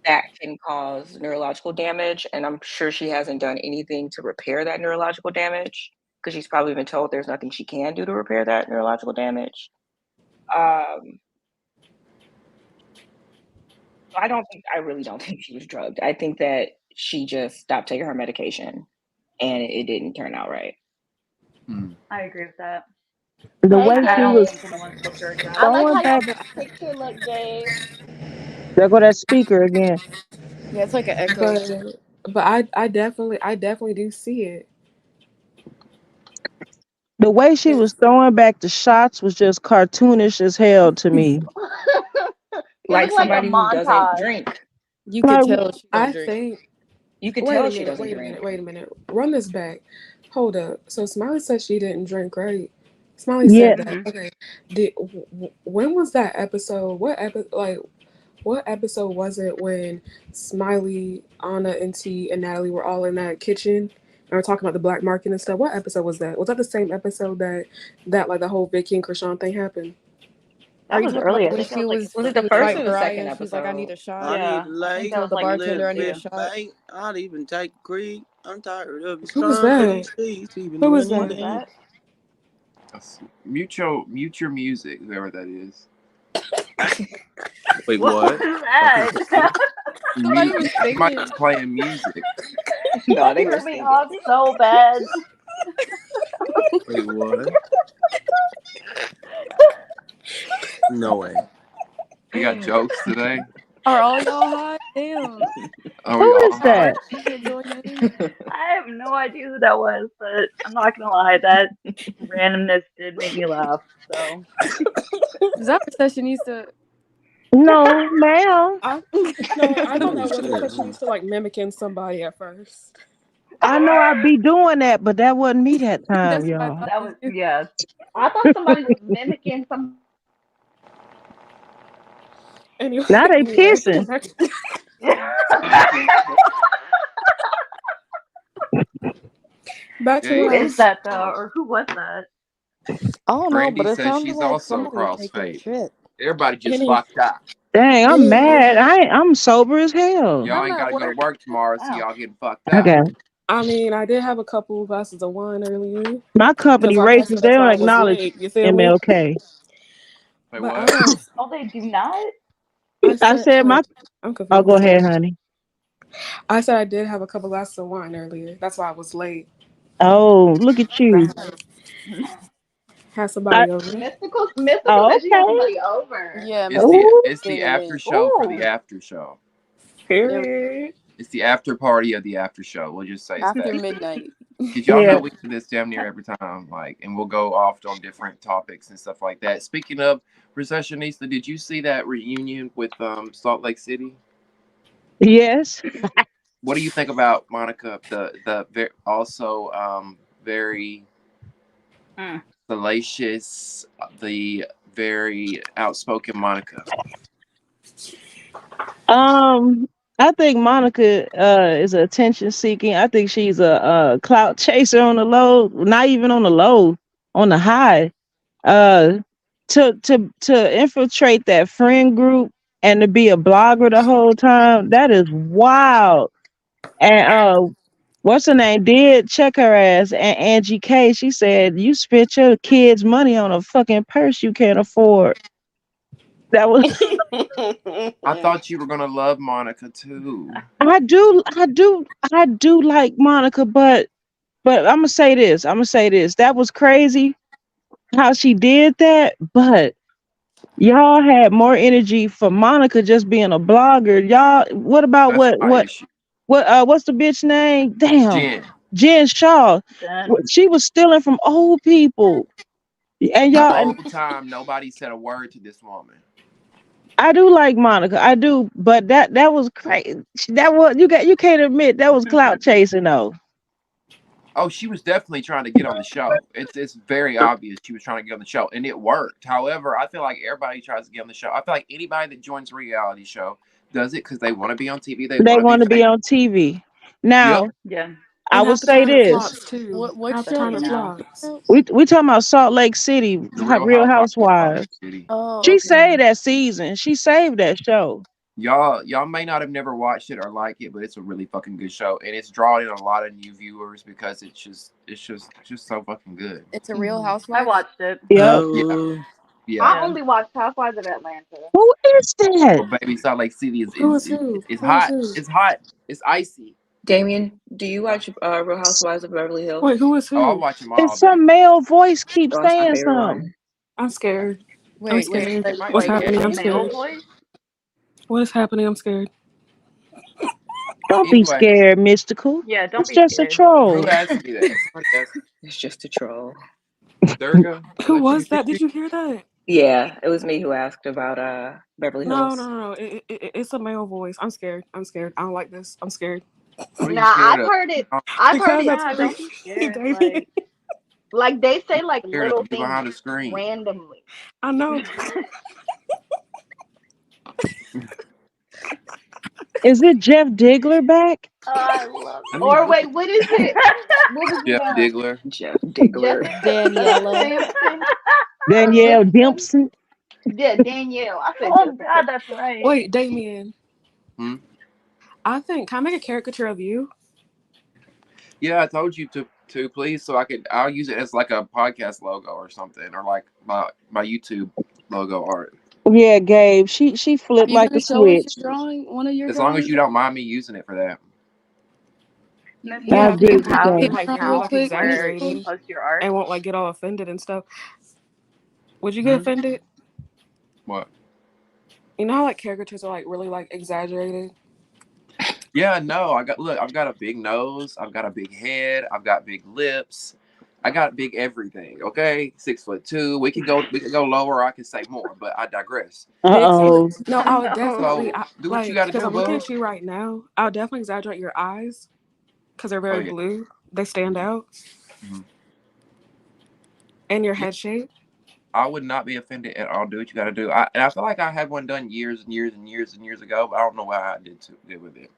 S11: that can cause neurological damage. And I'm sure she hasn't done anything to repair that neurological damage because she's probably been told there's nothing she can do to repair that neurological damage. Um, so I really don't think she was drugged. I think that she just stopped taking her medication and it didn't turn out right.
S5: I agree with that.
S2: The
S9: Hey,
S2: way
S5: I
S2: she
S5: don't
S2: was
S9: Gabe.
S5: think anyone picked her
S9: I
S5: drugs.
S9: like
S2: throwing
S9: how your
S2: back,
S9: picture look, Gabe.
S2: there go that speaker again.
S3: Yeah, it's like an echo.
S6: But I definitely do see it.
S2: The way she was
S6: It's
S2: throwing back the shots was just cartoonish as hell to me.
S9: It
S11: Like
S9: looked like a
S11: somebody who doesn't
S9: montage.
S11: drink.
S3: You could
S2: Like,
S3: tell she don't
S6: I
S3: drink.
S6: think.
S11: You could
S6: Wait a
S11: tell she
S6: minute.
S11: doesn't
S6: Wait a
S11: drink.
S6: minute. Wait a minute. Run this back. Hold up. So Smiley said she didn't drink, right? Smiley
S2: yeah,
S6: said that.
S5: Hmm.
S6: Okay. When was that episode? What episode was it when Smiley, Anna, and T and Natalie were all in that kitchen and we're talking about the black market and stuff? What episode was that? Was that the same episode that like the whole Vicky and Krishan thing happened?
S5: That
S3: Are you
S5: was
S3: talking
S5: early.
S3: about
S5: I
S3: when
S5: think that
S3: she
S5: was like the
S3: was
S11: Was it
S5: first
S11: the
S3: she was
S11: first or
S3: fighting
S11: the
S3: Mariah
S11: second
S3: and she's like, I need
S11: episode?
S3: a shot?
S12: I need
S5: yeah.
S12: to
S5: I think
S12: lay
S5: that
S3: Told
S5: was
S3: the
S5: like
S12: and
S3: bartender
S12: live
S3: I need a
S12: with
S3: shot.
S12: bait. I'd even take a creek. I'm tired of his
S6: Who was
S12: concrete
S6: that?
S12: streets, even
S6: Who was
S12: when he
S5: what is
S6: that?
S12: ain't.
S5: that?
S1: Mute your music, whoever that is.
S12: Wait,
S5: What was
S12: what?
S5: that?
S3: Somebody
S1: Mute.
S3: was
S1: Somebody's
S3: singing.
S1: playing music.
S11: No,
S5: That
S11: they were
S5: threw me
S11: singing.
S5: off so bad.
S12: Wait, what? No way.
S1: We got jokes today.
S3: Are all y'all high? Damn.
S1: Are we
S2: who
S1: all
S2: is
S1: high?
S2: that?
S3: You can't join in?
S5: I have no idea who that was, but I'm not gonna lie, that randomness did make me laugh. So
S3: Zara said she needs to.
S2: No, ma'am.
S6: I thought
S12: Oh
S6: that was
S12: shit.
S6: because she used to like mimicking somebody at first.
S2: I know I'd be doing that, but that wasn't me that time,
S3: That's what I
S2: y'all.
S3: thought
S5: that
S3: it was
S5: was
S3: you.
S5: yeah.
S9: I thought somebody was mimicking some.
S6: Anyway,
S2: Now they
S6: anyway,
S2: pissing.
S6: back to
S1: Yeah,
S6: what
S5: Who
S6: I
S5: is
S6: was.
S5: that though, or who was that?
S10: I don't know,
S1: Brandy
S10: but it
S1: says
S10: sounded
S1: she's
S10: like
S1: also
S10: somebody taking a
S1: crossfade.
S10: shit.
S1: Everybody just
S6: Any,
S1: fucked up.
S2: Dang, I'm
S6: anyway,
S2: mad. I'm sober as hell.
S1: Y'all
S3: I'm
S1: ain't got
S3: at
S1: to go to
S3: work.
S1: work tomorrow, so
S5: Wow.
S1: y'all getting fucked up.
S2: Okay.
S6: I mean, I did have a couple of glasses of wine earlier
S2: My
S6: because,
S2: company
S6: like I said,
S2: racist. They
S6: that's
S2: don't
S6: why I was
S2: acknowledge
S6: late. You feel me?
S2: MLK.
S1: Wait,
S6: But
S1: what?
S5: Oh, they do not?
S6: I
S2: I
S6: said,
S2: said my.
S6: wait, I'm
S2: Oh, go
S6: confused.
S2: ahead, honey.
S6: I said I did have a couple glasses of wine earlier. That's why I was late.
S2: Oh, look at you.
S6: I had
S2: I,
S6: somebody over.
S9: Mystical
S2: oh,
S9: said she had
S2: okay.
S9: somebody over.
S3: Yeah,
S1: It's
S3: Mystical
S1: the
S2: Ooh.
S1: it's the
S3: came in
S1: after
S3: late.
S1: show for the
S5: Ooh.
S1: after show.
S3: There we
S6: Period.
S1: It's the after party of the after show. We'll just say it's
S3: after
S1: that.
S3: midnight.
S1: Cause y'all
S2: Yeah.
S1: know we do this damn near every time, like, and we'll go off on different topics and stuff like that. Speaking of Recessionista, did you see that reunion with Salt Lake City?
S2: Yes.
S1: What do you think about Monica? Also very
S5: Mm.
S1: salacious, the very outspoken Monica.
S2: Um, I think Monica is attention seeking. I think she's a clout chaser on the low, not even on the low, on the high. Uh, to infiltrate that friend group and to be a blogger the whole time, that is wild. And what's her name? Did check her ass, and Angie K. She said you spent your kids' money on a fucking purse you can't afford. That was
S1: I thought you were gonna love Monica too.
S2: I do like Monica, but I'm gonna say this. I'm gonna say this. That was crazy how she did that, but y'all had more energy for Monica just being a blogger. Y'all, what about
S1: That's my issue.
S2: what's the bitch name? Damn,
S1: Jen,
S2: Jen Shaw.
S5: Jen.
S2: She was stealing from old people, and
S1: the
S2: y'all.
S1: whole
S2: And
S1: time nobody said a word to this woman.
S2: I do like Monica, I do, but that was crazy. That was you can't admit that was clout chasing though.
S1: Oh, she was definitely trying to get on the show. It's very obvious she was trying to get on the show, and it worked. However, I feel like everybody tries to get on the show. I feel like anybody that joins a reality show does it because they want to be on TV. They
S2: They
S1: want to be
S2: want to be
S1: famous.
S2: on TV.
S1: Yep.
S2: Now,
S5: Yeah,
S2: I
S6: And
S2: will
S6: half the
S2: say
S6: time it
S2: this:
S6: flops too.
S3: What
S6: Half the
S3: show
S6: time
S5: especially
S3: are
S6: it
S3: you
S5: now.
S6: flops.
S3: talking about?
S2: we talking about Salt Lake City,
S1: The Real
S2: Real
S1: Housewives of Salt Lake
S2: Housewives.
S1: City.
S3: Oh,
S2: She
S3: okay.
S2: saved that season. She saved that show.
S1: Y'all may not have never watched it or like it, but it's a really fucking good show, and it's drawing in a lot of new viewers because it's just so fucking good.
S3: It's a Real
S5: I
S3: Housewives.
S5: watched it.
S2: Yep.
S1: Yeah,
S12: Oh,
S1: yeah.
S9: I
S5: Yeah.
S9: only watched Housewives of Atlanta.
S2: Who is that?
S1: Oh baby, Salt Lake City is
S6: Who
S1: is,
S6: is
S1: is,
S6: who?
S1: is
S6: Who is
S1: hot.
S6: who?
S1: It's hot. It's icy.
S11: Damien, do you watch Real Housewives of Beverly Hills?
S6: Wait, who is
S1: Oh, I'll
S6: who?
S1: watch them all,
S2: It's
S1: baby.
S2: some male voice keeps
S11: Oh, that's my
S2: saying
S11: favorite
S2: something.
S11: one.
S6: I'm scared. I'm
S3: Wait,
S6: scared.
S3: like
S1: Might
S6: What's
S1: be
S3: like
S1: good.
S6: happening?
S5: A
S6: I'm
S5: male
S6: scared.
S5: voice?
S6: What is happening? I'm scared.
S2: Don't be
S1: Anyway,
S2: scared, mystical.
S5: Yeah, don't
S2: It's
S5: be
S2: just a
S5: scared.
S1: who
S2: troll.
S1: asked me that? Somebody asked me.
S11: It's just a troll.
S1: Durga, did I
S6: Who
S1: let you
S6: was
S1: get
S6: that? Did you hear that?
S11: Yeah, it was me who asked about Beverly
S6: No, no,
S11: Hills.
S6: no, no. It's a male voice. I'm scared. I'm scared. I don't like this. I'm scared.
S1: What are you
S9: Nah,
S1: scared
S9: I've
S1: of?
S9: heard it.
S1: I'm
S9: I've heard
S6: Because
S9: it.
S6: that's
S5: Nah, don't be
S6: creepy,
S5: scared.
S6: Damien.
S9: Like they say like
S1: scared of
S9: little
S1: you
S9: things
S1: behind the screen.
S9: randomly.
S6: I know.
S2: Is it Jeff Diggler back?
S5: Oh, I love
S1: Let me
S9: Or
S1: look
S9: wait,
S1: at
S9: what is it? What was his
S1: Jeff
S9: name?
S1: Diggler.
S11: Jeff
S9: Jeff
S11: Diggler.
S3: Daniela.
S9: Simpson or
S2: Danielle
S9: Dixon?
S2: Dempson.
S9: Yeah, Danielle. I said
S5: Oh
S9: Jessica.
S5: God, that's right.
S6: Wait, Damien.
S1: Hmm?
S6: I think. Can I make a caricature of you?
S1: Yeah, I told you to please, so I'll use it as like a podcast logo or something, or like my YouTube logo art.
S2: Yeah, Gabe. She
S3: Are
S2: flipped
S3: you
S2: like a
S3: gonna show us your
S2: switch.
S3: drawing? One of your
S1: As long as
S3: drawings?
S1: you don't mind me using it for that.
S2: I
S6: Yeah,
S5: Mystical, do
S2: dig
S5: you
S6: because
S2: you,
S5: have
S6: it
S2: Gabe.
S6: might
S5: an
S6: be really
S3: Real
S5: account
S6: like
S3: quick,
S5: where you
S3: mystical.
S6: exaggerated
S5: post your art?
S6: and won't like get all offended and stuff. Would you get
S1: Hmm?
S6: offended?
S1: What?
S6: You know how like caricatures are like really like exaggerated?
S1: Yeah, no, I've got a big nose, I've got a big head, I've got big lips, I got big everything. Okay, 6'2". We can go lower. I can say more, but I digress.
S2: Uh
S6: Big
S2: oh.
S6: no, I would definitely
S1: So do what you
S6: like
S1: got to
S6: because
S1: do,
S6: I'm looking
S1: bud.
S6: at you right now. I would definitely exaggerate your eyes because they're
S1: Oh
S6: very
S1: yeah.
S6: blue. They stand out,
S1: Hmm.
S6: and your
S1: Yeah,
S6: head shape.
S1: I would not be offended at all. Do what you got to do. And I feel like I had one done years and years and years and years ago, but I don't know why I did with it.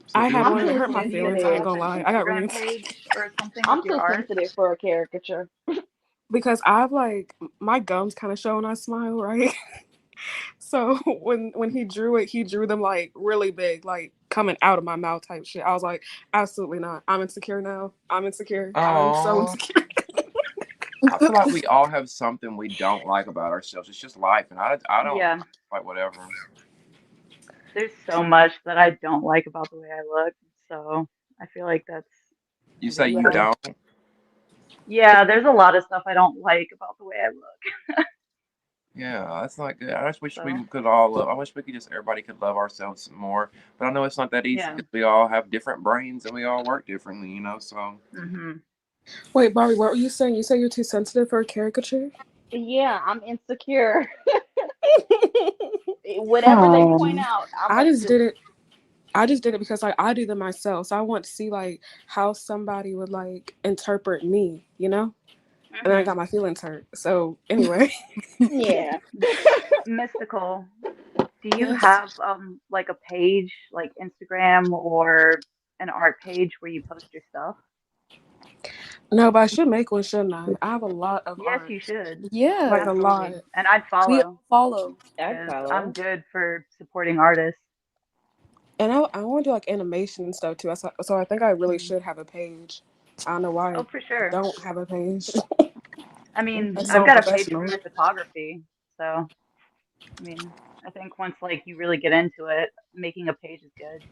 S1: So
S6: I
S1: do
S6: had
S1: what
S9: I'm
S1: you
S6: one and it
S9: too
S6: hurt my
S5: Do you
S6: feelings. I
S5: have
S6: ain't
S9: sensitive.
S6: gonna
S5: an
S6: lie. I got really
S5: Instagram page or something with
S9: I'm
S5: your
S9: too
S5: art?
S9: sensitive for a caricature.
S6: because I've like my gums kind of show when I smile, right? So when he drew it, he drew them like really big, like coming out of my mouth type shit. I was like, absolutely not. I'm insecure now. I'm insecure. I'm so
S1: Oh,
S6: insecure.
S1: I feel like we all have something we don't like about ourselves. It's just life, and I don't
S5: Yeah,
S1: like whatever.
S5: there's so much that I don't like about the way I look. So I feel like that's
S1: You say you
S5: indicative.
S6: Yeah.
S1: don't?
S5: Yeah, there's a lot of stuff I don't like about the way I look.
S1: Yeah, that's not good. I just wish we
S5: So
S1: could all love. I wish we could just everybody could love ourselves more. But I know it's not that easy
S5: yeah.
S1: because we all have different brains and we all work differently, you know. So
S5: Mhm.
S6: Wait, Barbie, what were you saying? You say you're too sensitive for a caricature?
S9: Yeah, I'm insecure. Whatever they point
S2: Oh,
S9: out,
S6: I
S9: I'ma
S6: just
S9: just
S6: did it. I just did it because like I do them myself, so I want to see like how somebody would like interpret me, you know. And then I
S5: Mhm.
S6: got my feelings hurt. So anyway,
S9: yeah.
S5: Mystical. Do you
S6: yes.
S5: have like a page like Instagram or an art page where you post your stuff?
S6: No, but I should make one, shouldn't I? I have a lot of
S5: Yes,
S6: art,
S5: you should.
S6: like
S3: Yeah,
S6: a lot.
S5: Absolutely. And I'd
S3: we all
S5: follow
S3: follow.
S11: I'd
S5: because I'm
S11: follow.
S5: good for supporting artists.
S6: And I want to do like animation and stuff too. So I think I really
S5: Mm.
S6: should have a page. I don't know why
S5: Oh, for
S6: I
S5: sure.
S6: don't have a page.
S5: I mean,
S6: That's
S5: I've
S6: so
S11: Mhm.
S5: got a page for
S6: unprofessional.
S5: my photography. So, I mean, I think once like you really get into it, making a page is good.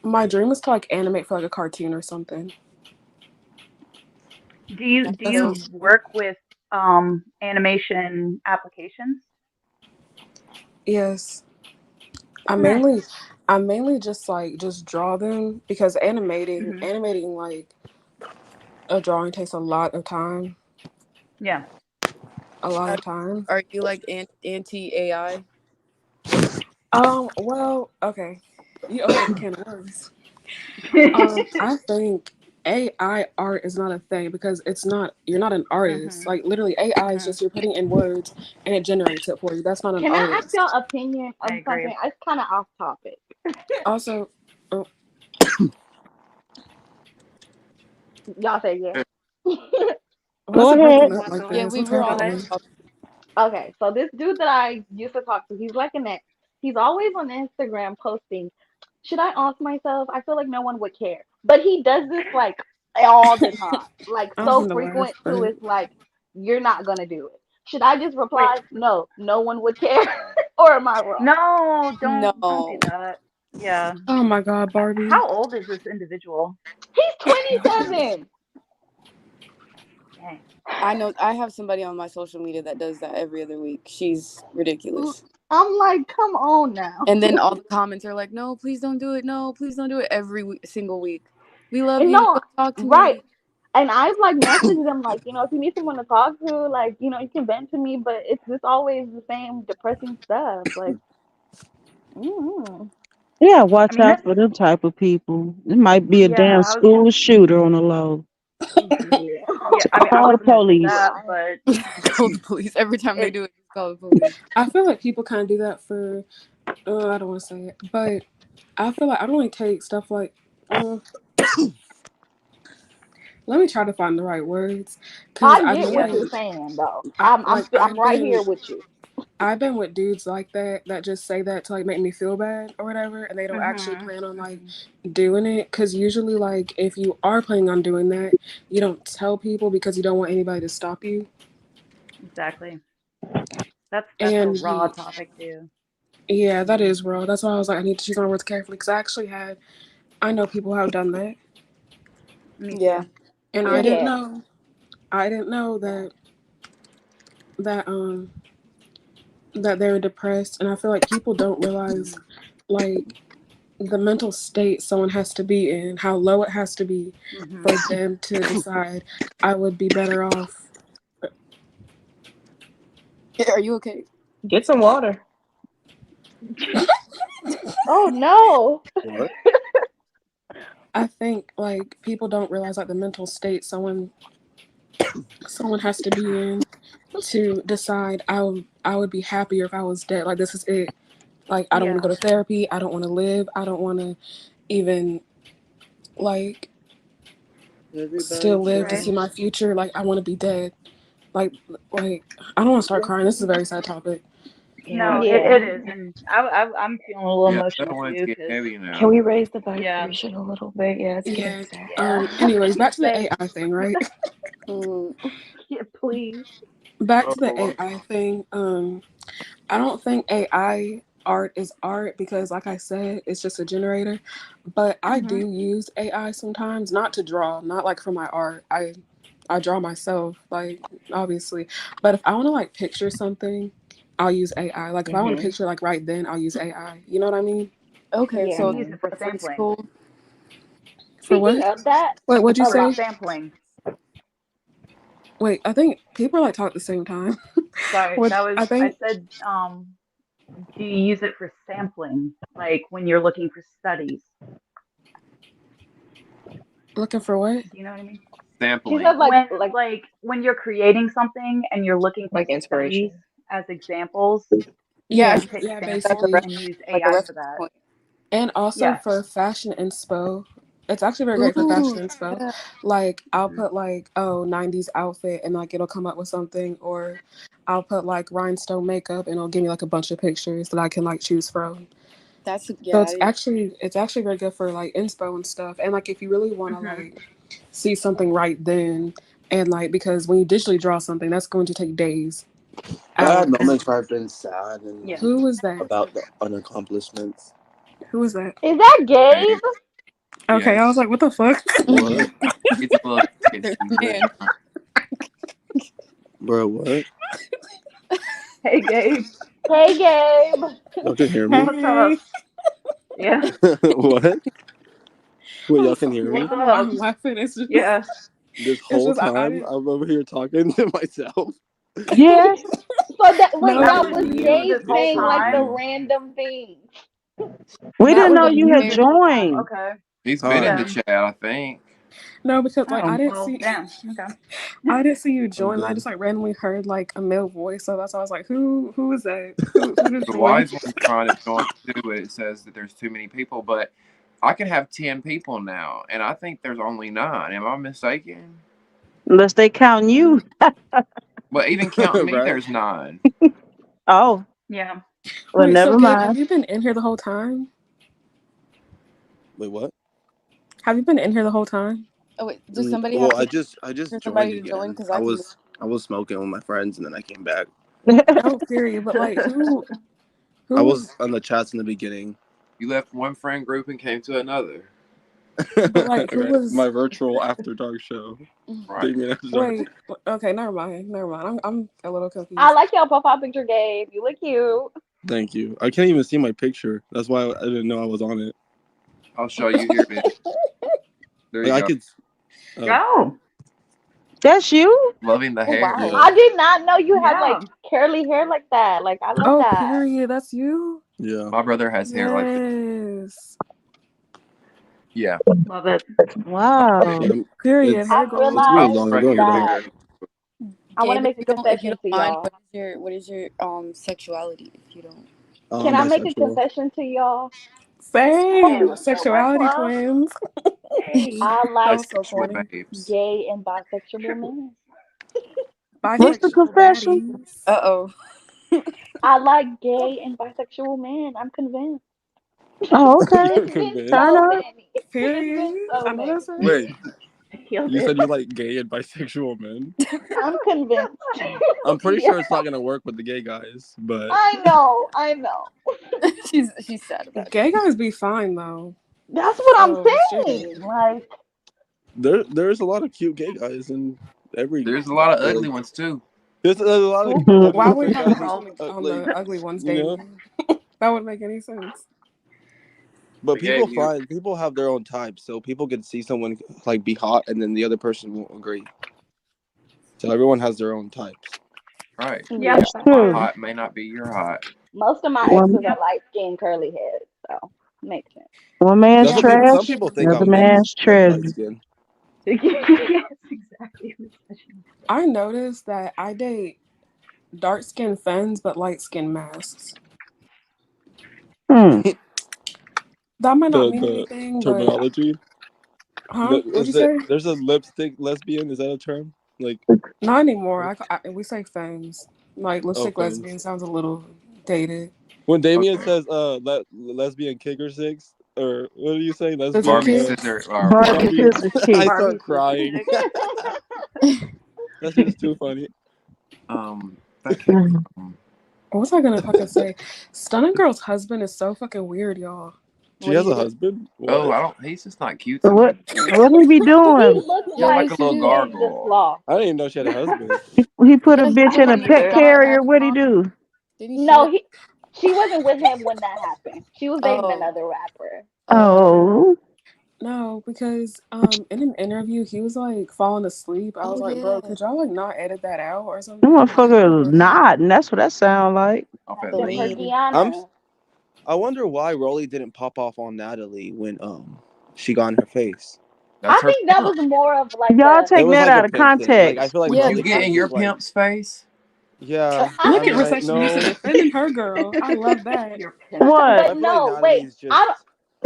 S6: My dream is to like animate for like a cartoon or something.
S5: Do
S6: That
S5: you
S6: sounds cool.
S5: work with animation applications?
S6: Yes. I
S5: Oh, nice.
S6: mainly I mainly just draw them because
S5: Mhm.
S6: animating like a drawing takes a lot of time.
S5: Yeah.
S6: A lot
S3: Are
S6: of time.
S3: are you like anti AI?
S6: Well, okay. You opened up a can of worms. I think AI art is not a thing because it's not you're not an artist.
S5: Mhm.
S6: Like literally AI is
S5: Mhm.
S6: just you're putting in words and it generates it for you. That's not an
S9: Can I ask
S6: artist.
S9: y'all opinion
S5: I
S9: on
S5: agree.
S9: something? It's kind of off topic.
S6: Also, oh,
S9: Y'all say yes.
S6: why is
S2: go
S6: it
S2: ahead.
S6: breaking up like
S3: Yeah,
S6: this?
S3: we
S6: What's
S3: were
S5: Go
S3: all
S5: ahead.
S6: happening?
S3: just talking.
S9: Okay, so this dude that I used to talk to, he's like an ex. He's always on Instagram posting, should I off myself? I feel like no one would care. But he does this like all the time, like
S6: I was
S9: so
S6: gonna laugh,
S9: frequent to
S6: but
S9: it's like, you're not gonna do it. Should I just
S5: Wait.
S9: reply, no, no one would care? Or am I wrong?
S5: No, don't do
S3: No,
S5: that. Yeah.
S6: oh my god, Barbie.
S5: How old is this individual?
S9: He's 27.
S5: Dang.
S3: I know I have somebody on my social media that does that every other week. She's ridiculous.
S9: I'm like, come on now.
S3: And then all the comments are like, "No, please don't do it. No, please don't do it." Every single week. We love
S9: And
S3: you.
S9: no,
S3: Come talk to
S9: right.
S3: me.
S9: And I've like messaged them like, if you need someone to talk to, like, you can vent to me, but it's just always the same depressing stuff. Like, mm
S2: Yeah,
S5: I
S2: watch
S5: mean,
S2: out
S5: that's
S2: for them type of people. It might be a
S5: yeah.
S2: damn school shooter on the low.
S9: yeah.
S5: Yeah. I mean, I
S2: Call the
S5: wasn't gonna say
S2: police.
S5: that, but
S3: Call the police every time they
S5: it.
S3: do it. Just call the police.
S6: I feel like people kind of do that for. I don't want to say it, but I feel like I don't really take stuff like. Uh, let me try to find the right words, because
S9: I
S6: I
S9: get
S6: know
S9: what
S5: Yeah.
S9: you're
S6: like
S9: saying though.
S6: I
S9: I'm I'm
S6: like
S9: st- I'm right here with you.
S6: I've been with dudes like that just say that to like make me feel bad or whatever, and they don't actually
S5: Mhm.
S6: plan on like
S5: Mhm.
S6: doing it. Because usually, like if you are planning on doing that, you don't tell people because you don't want anybody to stop you.
S5: Exactly. That's a
S6: And
S5: raw topic too.
S6: yeah, that is raw. That's why I was like, I need to choose my words carefully because I know people have done that,
S5: Me
S3: Yeah,
S5: too.
S6: and
S3: yeah.
S9: Yeah.
S6: I didn't know that that they're depressed, and I feel like people don't realize
S5: Mhm.
S6: like the mental state someone has to be in, how low it has to be
S5: Mhm.
S6: for them to decide I would be better off.
S3: Are you okay?
S11: Get some water.
S9: Oh no.
S12: What?
S6: I think like people don't realize like the mental state someone has to be in to decide I would be happier if I was dead. Like this is it. Like I don't want to
S5: Yeah.
S6: go to therapy. I don't want to live. I don't want to even like still
S12: Everybody
S6: live to
S5: Right.
S6: see my
S12: knows.
S6: future. Like I want to be dead. Like like I don't want to start crying. This is a very sad topic.
S5: No,
S9: Yeah.
S5: it is, and I'm feeling a little
S1: Yeah, that
S5: emotional
S1: one's
S5: too
S1: getting
S5: because
S1: heavy
S3: Can
S1: now.
S3: we raise the
S5: yeah,
S3: vibration a little bit? Yeah, it's getting
S6: Yeah.
S3: sad.
S5: yeah.
S6: Anyways, back to the
S5: Thanks.
S6: AI thing, right?
S3: Mm,
S5: Yeah, please.
S6: Back to the
S1: Oh,
S6: AI thing. I don't think AI art is art because, like I said, it's just a generator. But I do
S5: Mhm.
S6: use AI sometimes, not to draw, not like for my art. I draw myself, like obviously. But if I want to like picture something, I'll use AI. Like if I want to
S11: Mhm.
S6: picture like right then, I'll use AI. You know what I mean?
S3: okay,
S5: You
S9: Yeah.
S3: so
S5: can use it for
S3: reference
S5: sampling.
S3: tool.
S6: For
S9: Speaking
S6: what?
S9: of that,
S6: Wait, what'd you
S9: oh,
S5: For
S6: say?
S9: wow.
S5: sampling.
S6: Wait, I think people are like talk at the same time.
S5: Sorry,
S6: What
S5: that was
S6: I
S5: I
S6: think
S5: said. Do you use it for sampling, like when you're looking for studies?
S6: looking for what?
S5: Do you know what I mean?
S9: She
S1: sampling.
S9: said
S5: When
S9: like
S5: like when you're creating something and you're looking for
S11: Like
S5: studies
S11: inspiration.
S5: as examples, you
S3: Yeah,
S6: Yeah,
S5: can
S3: so
S5: pick
S6: yeah,
S3: that's a
S5: samples
S6: basically.
S5: and use
S3: like a
S5: AI for
S3: reference
S5: that.
S3: point.
S6: And also
S5: Yeah.
S6: for fashion inspo, it's actually very great for
S3: Ooh,
S6: fashion inspo.
S3: yeah.
S6: Like I'll
S1: Mhm.
S6: put like, oh, 90s outfit and like it'll come up with something, or I'll put like rhinestone makeup and it'll give me like a bunch of pictures that I can like choose from.
S3: That's
S6: So
S3: yeah.
S6: it's actually very good for like inspo and stuff. And like if you really want to
S5: Mhm.
S6: like see something right then, and like because when you digitally draw something, that's going to take days,
S12: I had
S6: hours.
S12: moments where I've been sad and
S5: Yeah.
S12: like
S6: Who was that?
S12: about the unaccomplishments.
S6: Who was that?
S9: is that
S1: Babe,
S9: Gabe?
S6: Okay, I was
S1: yes.
S6: like, what the fuck?
S12: What?
S1: It's a little
S3: There's
S1: sketchy,
S3: a
S1: but
S3: man.
S12: Bro, what?
S5: Hey, Gabe.
S9: Hey Gabe.
S12: Y'all can hear me?
S5: What's up?
S6: Hey,
S5: Yeah.
S12: What? Wait, y'all
S6: I'm
S12: can
S6: sorry.
S12: hear
S5: What's
S12: me?
S5: up?
S6: I'm laughing. It's just,
S5: Yeah.
S12: This
S6: it's
S12: whole
S6: just I
S12: time
S6: didn't.
S12: I'm over here talking to myself.
S2: Yes.
S9: So that wait,
S6: No,
S5: That
S9: that
S5: was
S9: was
S5: you
S9: Gabe
S5: this whole
S1: it's
S9: saying
S1: so
S9: like the
S5: time?
S1: you.
S9: random things.
S2: We
S3: That
S2: didn't
S3: would
S2: know
S3: have
S2: you
S3: been
S2: had
S5: You
S3: hilarious.
S5: this whole time.
S2: joined.
S5: Okay.
S1: He's been
S12: Huh?
S1: in the
S5: Yeah.
S1: chat, I think.
S6: no, because like
S5: Oh, well, damn. Okay.
S6: I didn't see you
S12: I'm
S6: join. I
S12: good.
S6: just like randomly heard like a male voice, so that's why I was like, who is that? Who just
S1: The
S6: joined?
S1: wise one's trying to join too. It says that there's too many people, but I can have 10 people now, and I think there's only 9. Am I mistaken?
S2: Unless they count you.
S1: But even counting me,
S12: Right?
S1: there's 9.
S2: Oh,
S5: Yeah.
S2: well,
S6: Wait, so
S2: never
S6: Gabe, have
S2: mind.
S6: you been in here the whole time?
S12: Wait, what?
S6: Have you been in here the whole time?
S3: Oh wait, does somebody have
S12: Well,
S3: to
S12: I
S3: for
S12: just joined
S3: somebody to join?
S12: again.
S3: Because I can.
S12: I was smoking with my friends and then I came back.
S6: Oh, period. But like,
S12: I
S6: who
S12: was
S6: was?
S12: on the chats in the beginning.
S1: You left one friend group and came to another.
S6: But like, who
S12: Right?
S6: was?
S12: My virtual after dark show.
S1: Right.
S12: Damien After Dark.
S6: Wait, okay, never mind, never mind. I'm a little
S9: I
S6: confused.
S9: like your profile picture, Gabe. You look cute.
S12: Thank you. I can't even see my picture. That's why I didn't know I was on it.
S1: I'll show you. Here it is. There
S12: Like
S1: you
S12: I
S1: go.
S12: could. Oh
S5: Oh,
S2: That's you?
S1: Loving the
S3: Oh
S1: hair.
S3: wow.
S12: yeah,
S9: I did not know you had like
S5: yeah.
S9: curly hair like that. Like I love
S6: Oh,
S9: that.
S6: period. That's you.
S12: yeah.
S1: My brother has hair like this.
S6: Yes.
S1: Yeah.
S5: Love it.
S12: Yeah,
S2: Wow.
S6: Period.
S12: it's
S6: Hair
S9: I
S12: it's
S6: goals.
S12: really
S1: I'll
S9: realized
S12: long
S1: right
S12: ago
S1: here.
S12: though.
S9: that
S1: There.
S9: I want to
S3: Gabe,
S9: make a
S3: if you
S9: confession
S3: don't
S9: to
S3: mind,
S9: y'all.
S3: what is your sexuality? If you don't.
S9: Can
S12: I'm
S9: I make a
S12: bisexual.
S9: confession to y'all?
S5: Hey,
S6: Same.
S5: what's up, my
S6: Sexuality
S5: love?
S6: twins.
S5: Hey.
S9: I
S6: That
S9: like
S6: was so
S1: Bisexual
S6: corny.
S1: babes.
S9: gay and bisexual men.
S2: What's the
S6: Bisexual
S2: confession?
S6: baddies.
S3: Uh oh.
S9: I like gay and bisexual men. I'm convinced.
S2: Oh, okay.
S12: You're
S9: It's been
S12: convinced?
S2: Turn
S9: so
S2: up.
S9: many. It's
S6: Period.
S9: been so
S6: I know
S9: many.
S6: that's right.
S12: Wait,
S5: Killed
S12: you said
S5: it.
S12: you like gay and bisexual men?
S9: I'm convinced.
S12: I'm pretty
S9: Yeah,
S12: sure it's not gonna work with the gay guys, but
S9: I know. I know.
S3: she's sad about it.
S6: Gay guys be fine though.
S9: That's what I'm
S6: So shit.
S9: saying. Like,
S12: there's a lot of cute gay guys in every
S1: There's a lot of
S12: like
S1: ugly ones too.
S12: there's a lot of
S9: who?
S6: Why
S12: ugly
S6: would we
S12: straight
S6: have a
S12: guys
S6: crush
S5: Well,
S6: on
S12: like
S6: the ugly ones,
S12: you know.
S6: Damien? That wouldn't make any sense.
S12: But
S1: But Gabe, you
S12: people have their own type, so people can see someone like be hot, and then the other person won't agree. So everyone has their own types.
S1: right.
S5: yeah.
S9: Yeah.
S2: That's
S1: My
S2: true.
S1: hot may not be your hot.
S9: Most of my
S2: One,
S9: exes
S5: Yep.
S9: are light skinned, curly heads, so makes sense.
S2: one man's
S12: That's what
S5: Yeah.
S12: people. Some
S2: trash,
S12: people think
S2: another
S12: I'm mixed,
S2: man's
S12: like light
S2: treasure.
S12: skin.
S5: Yes, exactly.
S6: I noticed that I date dark skinned femmes but light skinned masks.
S2: Hmm.
S6: That might not mean
S12: The
S6: anything, but
S12: terminology.
S6: huh? What'd you
S12: Is it?
S6: say?
S12: There's a lipstick lesbian. Is that a term? Like
S6: Not anymore. We say femmes. Like
S12: oh,
S6: lipstick
S12: fans.
S6: lesbian sounds a little dated.
S12: When Damien
S1: Okay.
S12: says lesbian kicker six, or what do you say?
S6: Scissor
S12: Lesbian
S1: Barbie
S6: kick.
S1: scissor
S2: Barbie
S12: Barbie.
S2: scissors
S12: I
S2: kick.
S12: start
S5: Barbie
S12: crying. That shit is too funny.
S1: That came from.
S6: What was I gonna fucking say? Stunning Girl's husband is so fucking weird, y'all.
S12: She
S5: What do
S12: has
S5: you
S12: a
S5: do?
S12: husband?
S1: Oh,
S12: What?
S1: I don't. He's just not cute to me.
S2: What he be
S9: He
S2: doing?
S9: looks
S6: Yeah,
S9: like
S1: Like a
S6: yes, he
S1: little
S9: he
S6: do.
S9: is the
S1: gargoyle.
S9: sloth.
S12: I didn't even know she had a husband.
S2: He put a
S6: Yeah,
S2: bitch
S6: he
S2: in a
S6: had
S5: Me
S6: that
S2: pet
S5: either.
S6: fire
S2: carrier.
S6: ass
S2: What he
S6: mom.
S2: do?
S6: Didn't he
S9: No,
S6: shit?
S9: she wasn't with him when that happened. She was dating
S6: Oh,
S9: another rapper.
S2: Oh,
S6: no, because in an interview he was like falling asleep. I was like, bro,
S3: yeah.
S6: could y'all like not edit that out or
S2: that
S6: something?
S2: motherfucker nodding. That's what that sound like.
S1: Off
S9: That's
S1: at
S9: them
S1: lean.
S3: Lean.
S9: Pergiana.
S12: I wonder why Rollie didn't pop off on Natalie when she got in her face.
S1: That's
S9: I
S1: her
S9: think that
S1: pimp.
S9: was more of like
S2: Y'all
S9: a.
S12: It
S2: take
S12: was
S2: that
S12: like a
S2: out of
S12: pimp thing. Like I
S2: context.
S12: feel like
S1: Would
S6: Yeah,
S1: you
S12: Rollie
S1: get
S12: kind
S1: in
S12: of
S1: your
S12: was like,
S1: pimp's face?
S12: yeah.
S9: I
S12: I
S6: look at
S12: mean,
S9: think,
S6: receptionist
S12: no.
S6: defending her girl. I love that.
S5: Your pimp.
S2: What?
S12: I
S9: but
S12: feel like
S9: no, wait.
S12: Natalie's just.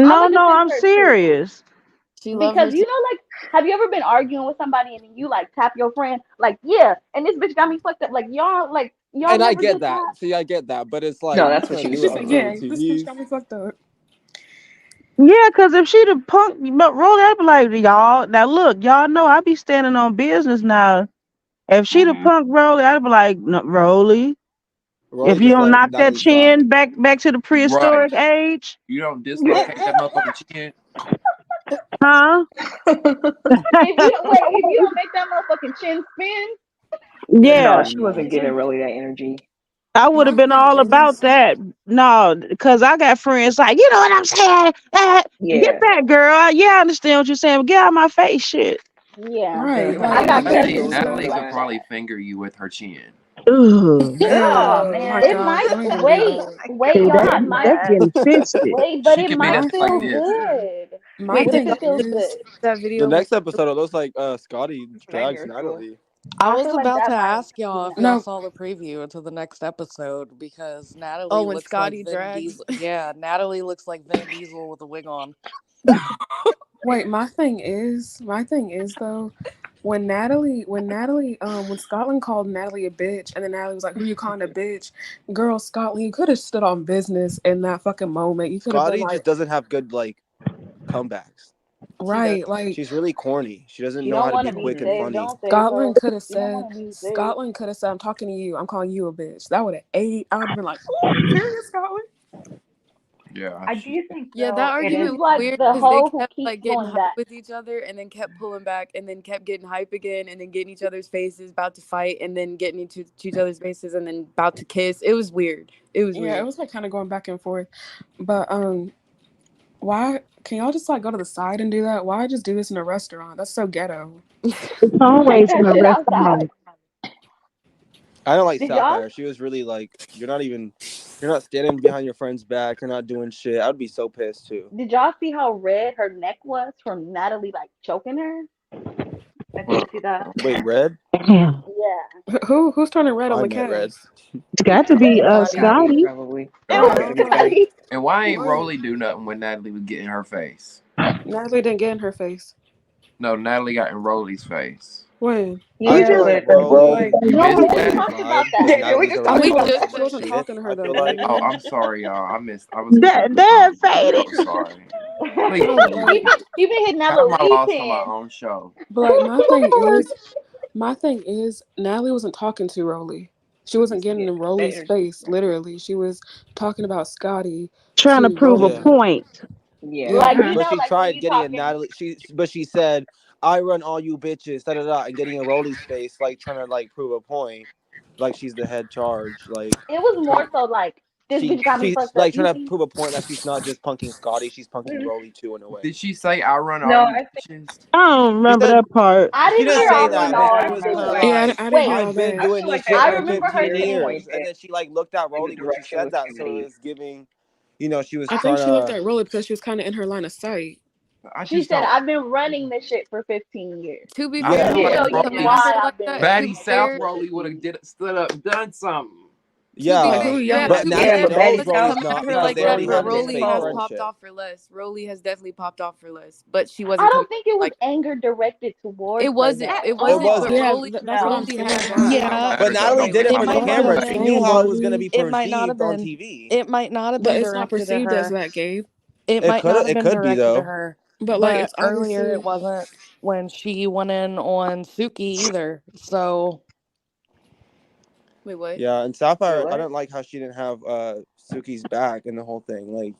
S9: I'm
S2: No,
S9: gonna
S2: no,
S9: defend
S2: I'm
S9: her too.
S2: serious.
S3: She loved
S9: Because
S3: her.
S9: like, have you ever been arguing with somebody and then you like tap your friend like, yeah, and this bitch got me fucked up. Like y'all
S12: And I
S9: never
S12: get
S9: did
S12: that.
S9: that.
S12: See, I get that, but it's
S11: No,
S12: like you
S11: that's what
S12: can't
S11: she was
S12: do
S6: She
S12: it on
S6: said,
S11: talking
S12: front
S11: about.
S12: of
S6: yeah,
S12: the
S6: this bitch
S12: TVs.
S6: got me fucked up.
S2: Yeah, cause if she'd have punked, but roll that be like y'all. Now look, y'all know I be standing on business now. If she'd have
S9: Hmm.
S2: punked Rolly, I'd be like, no, Rolly, if
S12: Rollie
S2: you
S12: just
S2: don't
S12: let
S2: knock that
S12: Natalie slide.
S2: chin back to the
S1: Right.
S2: prehistoric age,
S1: You don't dislocate that motherfucking chin.
S2: huh?
S9: If you don't make that motherfucking chin spin,
S11: No,
S2: Yeah,
S11: she
S12: Mm.
S11: wasn't giving really that energy.
S2: I would have
S6: My
S2: been
S6: thing
S2: all about
S6: is,
S2: that. No, because I got friends like, you know what I'm saying? Get
S11: Yeah.
S2: back, girl. Yeah, I understand what you're saying, but get out of my face, shit.
S9: yeah.
S6: right,
S11: Natalie
S9: I
S6: like
S9: got
S6: my thing
S1: Natalie,
S9: cousins
S6: is
S9: who
S6: though.
S9: be
S1: Natalie could
S9: like
S1: probably
S9: that.
S1: finger you with her chin.
S2: Ugh.
S9: Oh
S6: Ew, my
S9: man, it
S6: God,
S9: might
S6: don't even do
S9: wait,
S6: that.
S9: wait,
S2: See,
S9: y'all.
S2: that
S9: It
S5: Oh
S9: might
S2: that's
S5: man.
S2: getting fisted.
S9: wait, but
S1: She
S9: it
S1: could be
S9: might
S6: My
S1: just like
S9: feel
S6: thing,
S1: this.
S9: good.
S6: my
S3: Wait,
S9: What
S3: did
S9: if
S6: thing
S9: it
S3: y'all
S9: feels
S6: is,
S9: good?
S3: that
S12: The
S3: video when
S12: next episode, it looks like Scotty drags
S5: Banger school.
S12: Natalie.
S10: I
S9: I
S10: was
S9: feel like
S10: about to
S9: that might
S10: ask y'all
S9: be
S10: if y'all
S6: no,
S10: saw the preview to the next episode because
S3: oh
S10: Natalie
S3: when
S10: looks like
S3: Scotty
S10: Vin
S3: drags.
S10: Diesel. Yeah, Natalie looks like Vin Diesel with a wig on.
S6: wait, my thing is though, when Scotland called Natalie a bitch, and then Natalie was like, "Who you calling a bitch?" Girl, Scotland, you could have stood on business in that fucking moment. You could have been
S12: Scotty
S6: like,
S12: just doesn't have good comebacks.
S5: She does.
S6: right, like
S12: She's really corny. She doesn't
S9: She
S12: know how
S9: don't
S12: to
S9: want
S12: be
S9: to be
S12: quick and
S9: saved,
S12: funny.
S9: don't save her.
S6: Scotland could have
S9: She don't
S6: said,
S9: want to be saved.
S6: Scotland could have said, "I'm talking to you. I'm calling you a bitch." That would have ate. I would have been like, "Ooh, period, Scotland."
S1: Yeah,
S5: I
S1: she.
S5: do think
S3: Yeah, that
S5: though it
S9: She's
S5: is.
S3: argument was
S9: like
S3: weird
S9: the
S3: because they
S9: hoe who
S3: kept
S9: keeps
S3: like getting
S9: going
S3: hype
S9: back.
S3: with each other and then kept pulling back and then kept getting hype again and then getting each other's faces, about to fight and then getting into each other's faces and then about to kiss. It was weird. It was
S6: Yeah, it
S3: weird.
S6: was like kind of going back and forth. But why can y'all just like go to the side and do that? Why just do this in a restaurant? That's so ghetto.
S2: It's
S9: Make
S2: always in
S9: that
S2: a
S9: shit outside.
S2: restaurant.
S12: I don't like
S9: Did y'all?
S12: satire. She was really like, you're not standing behind your friend's back. You're not doing shit. I'd be so pissed too.
S9: Did y'all see how red her neck was from Natalie like choking her?
S5: I did see that.
S12: Wait, red?
S2: Damn.
S9: Yeah.
S6: Who's turning red on
S12: I
S6: the
S12: meant red.
S6: cast?
S2: It's got to be
S3: Scotty.
S11: Scotty,
S2: Scotty.
S11: probably.
S9: It
S6: Okay,
S11: Probably
S6: I
S9: was
S6: was
S11: gonna be
S6: like,
S11: Scotty.
S9: Scotty.
S1: And why ain't
S6: what?
S1: Rolly do nothing when Natalie was getting her face?
S6: Natalie didn't get in her face.
S1: No, Natalie got in Rolly's face.
S6: When?
S12: I
S9: Yeah,
S12: feel
S11: Yeah,
S12: like
S11: but
S12: Rolly
S11: like
S1: You
S9: no, we
S1: missed
S12: gets
S9: just
S12: a good
S1: that?
S9: talked about
S12: vibe because
S9: that.
S5: Yeah, we
S12: Natalie's
S5: just
S12: around
S5: talked
S6: We
S12: talking
S5: about
S6: just
S12: so
S5: that.
S6: she
S12: much
S6: wasn't
S12: shit.
S6: talking to her
S12: I
S6: though,
S12: feel like
S1: Oh,
S6: Damien.
S1: I'm sorry, y'all. I missed. I was getting
S2: Damn faded.
S1: so sorry.
S6: I
S1: Please,
S6: don't like.
S9: He been hitting that
S1: have
S9: little
S1: my
S9: weed
S1: loss on my
S9: pen.
S1: own show.
S6: But like my thing is, Natalie wasn't talking to Rolly. She wasn't getting
S5: Yeah,
S6: in
S5: that
S6: Rolly's
S5: energy was
S6: face.
S5: different.
S6: Literally, she was talking about Scotty
S2: Trying to
S6: to
S2: prove a
S12: yeah.
S6: Rolly.
S2: point.
S11: yeah.
S6: Yeah,
S9: Like
S2: Mhm.
S12: But she
S9: like when
S12: tried
S9: you
S12: getting in
S9: talking.
S12: Natalie. She said, "I run all you bitches," da da da, and getting in Rolly's face, like trying to like prove a point, like she's the head charge. Like
S9: It was more so like this bitch got me
S12: she's
S9: fucked up.
S12: like
S9: You
S12: trying to
S9: see?
S12: prove a point that she's not just punking Scotty, she's punking Rolly too in a way.
S1: Did she say I run all
S11: No,
S1: you
S11: I think
S1: bitches?
S2: I don't
S12: She
S2: remember
S12: said
S2: that part.
S9: I
S12: she
S9: didn't
S12: didn't
S9: hear
S12: say
S9: I
S11: I
S9: run
S12: that,
S11: feel like
S12: but
S9: all
S11: I
S12: she
S9: you
S12: was
S11: remember
S12: kind of
S11: that.
S9: bitches.
S6: yeah,
S12: like,
S6: I didn't hear
S9: Wait,
S6: all
S12: I've been
S6: that.
S11: I
S12: doing
S11: feel
S12: this
S11: like I
S12: shit
S9: I
S12: for
S11: heard
S9: remember her
S12: 15
S11: your
S9: saying
S12: years,
S11: point
S12: and
S11: that
S12: then she like looked at
S11: in the
S12: Rolly when she
S11: direction
S12: said
S11: was
S12: that,
S11: gonna
S12: so it
S11: be.
S12: was giving, she was
S6: I think
S12: trying
S6: she looked
S12: to.
S6: at Rolly because she was kind of in her line of sight.
S1: I
S9: she
S1: just
S9: said
S1: don't.
S9: I've been running this shit for 15 years.
S3: To be
S1: I
S3: fair,
S1: feel
S12: Yeah,
S3: when
S9: Let me
S1: like
S9: show
S3: you
S9: you
S3: come
S1: Rolly,
S3: at
S9: why
S3: her like
S9: I've been
S3: that, to
S9: running
S1: Batty
S3: be
S9: this shit
S1: South
S3: fair,
S9: for
S1: Rolly would
S9: 15
S1: have
S9: years.
S1: stood up, done something.
S12: Yeah,
S6: Who,
S3: Yeah,
S6: y'all?
S12: but
S3: to be
S12: Natalie
S3: fair,
S11: but
S12: knows
S11: Betty's
S3: let's
S12: Rollie's
S11: come
S12: not
S3: compare her
S12: because
S3: like
S12: they
S3: that.
S12: already
S3: But
S12: have this
S3: Rolly
S12: fake
S3: has
S11: exposed.
S3: popped
S12: friendship.
S3: off for less. Rolly has definitely popped off for less, but she
S9: I
S3: wasn't coming
S9: don't think it was
S3: like
S9: anger directed towards
S3: it
S9: her
S3: wasn't.
S9: though.
S3: It
S12: It
S3: wasn't.
S9: Oh
S3: But
S12: wasn't.
S6: Yeah, that's what I'm
S9: no.
S3: Rolly
S6: saying.
S3: had
S1: It was
S3: vibes.
S1: about
S10: Yeah,
S12: But
S1: matters of
S12: Natalie
S1: how
S12: did it
S1: they
S10: it
S12: for the
S10: might
S1: talk.
S10: not have
S12: camera. She knew
S10: been.
S12: how it was going to be
S10: It might not
S12: perceived
S10: have
S12: on
S10: been.
S12: TV.
S10: It might not have
S6: But
S10: been
S6: it's not
S10: directed at
S6: perceived as
S10: her.
S6: that, Gabe.
S10: It might not have
S12: It
S10: been
S12: could be
S10: directed at
S12: though.
S10: her.
S6: But like,
S10: But
S6: it's
S10: earlier
S6: obviously.
S10: it wasn't when she went in on Suki either. So
S3: Wait, what?
S12: Yeah, and
S11: Wait,
S12: Sapphire, I
S11: what?
S12: don't like how she didn't have Suki's back in the whole thing. Like,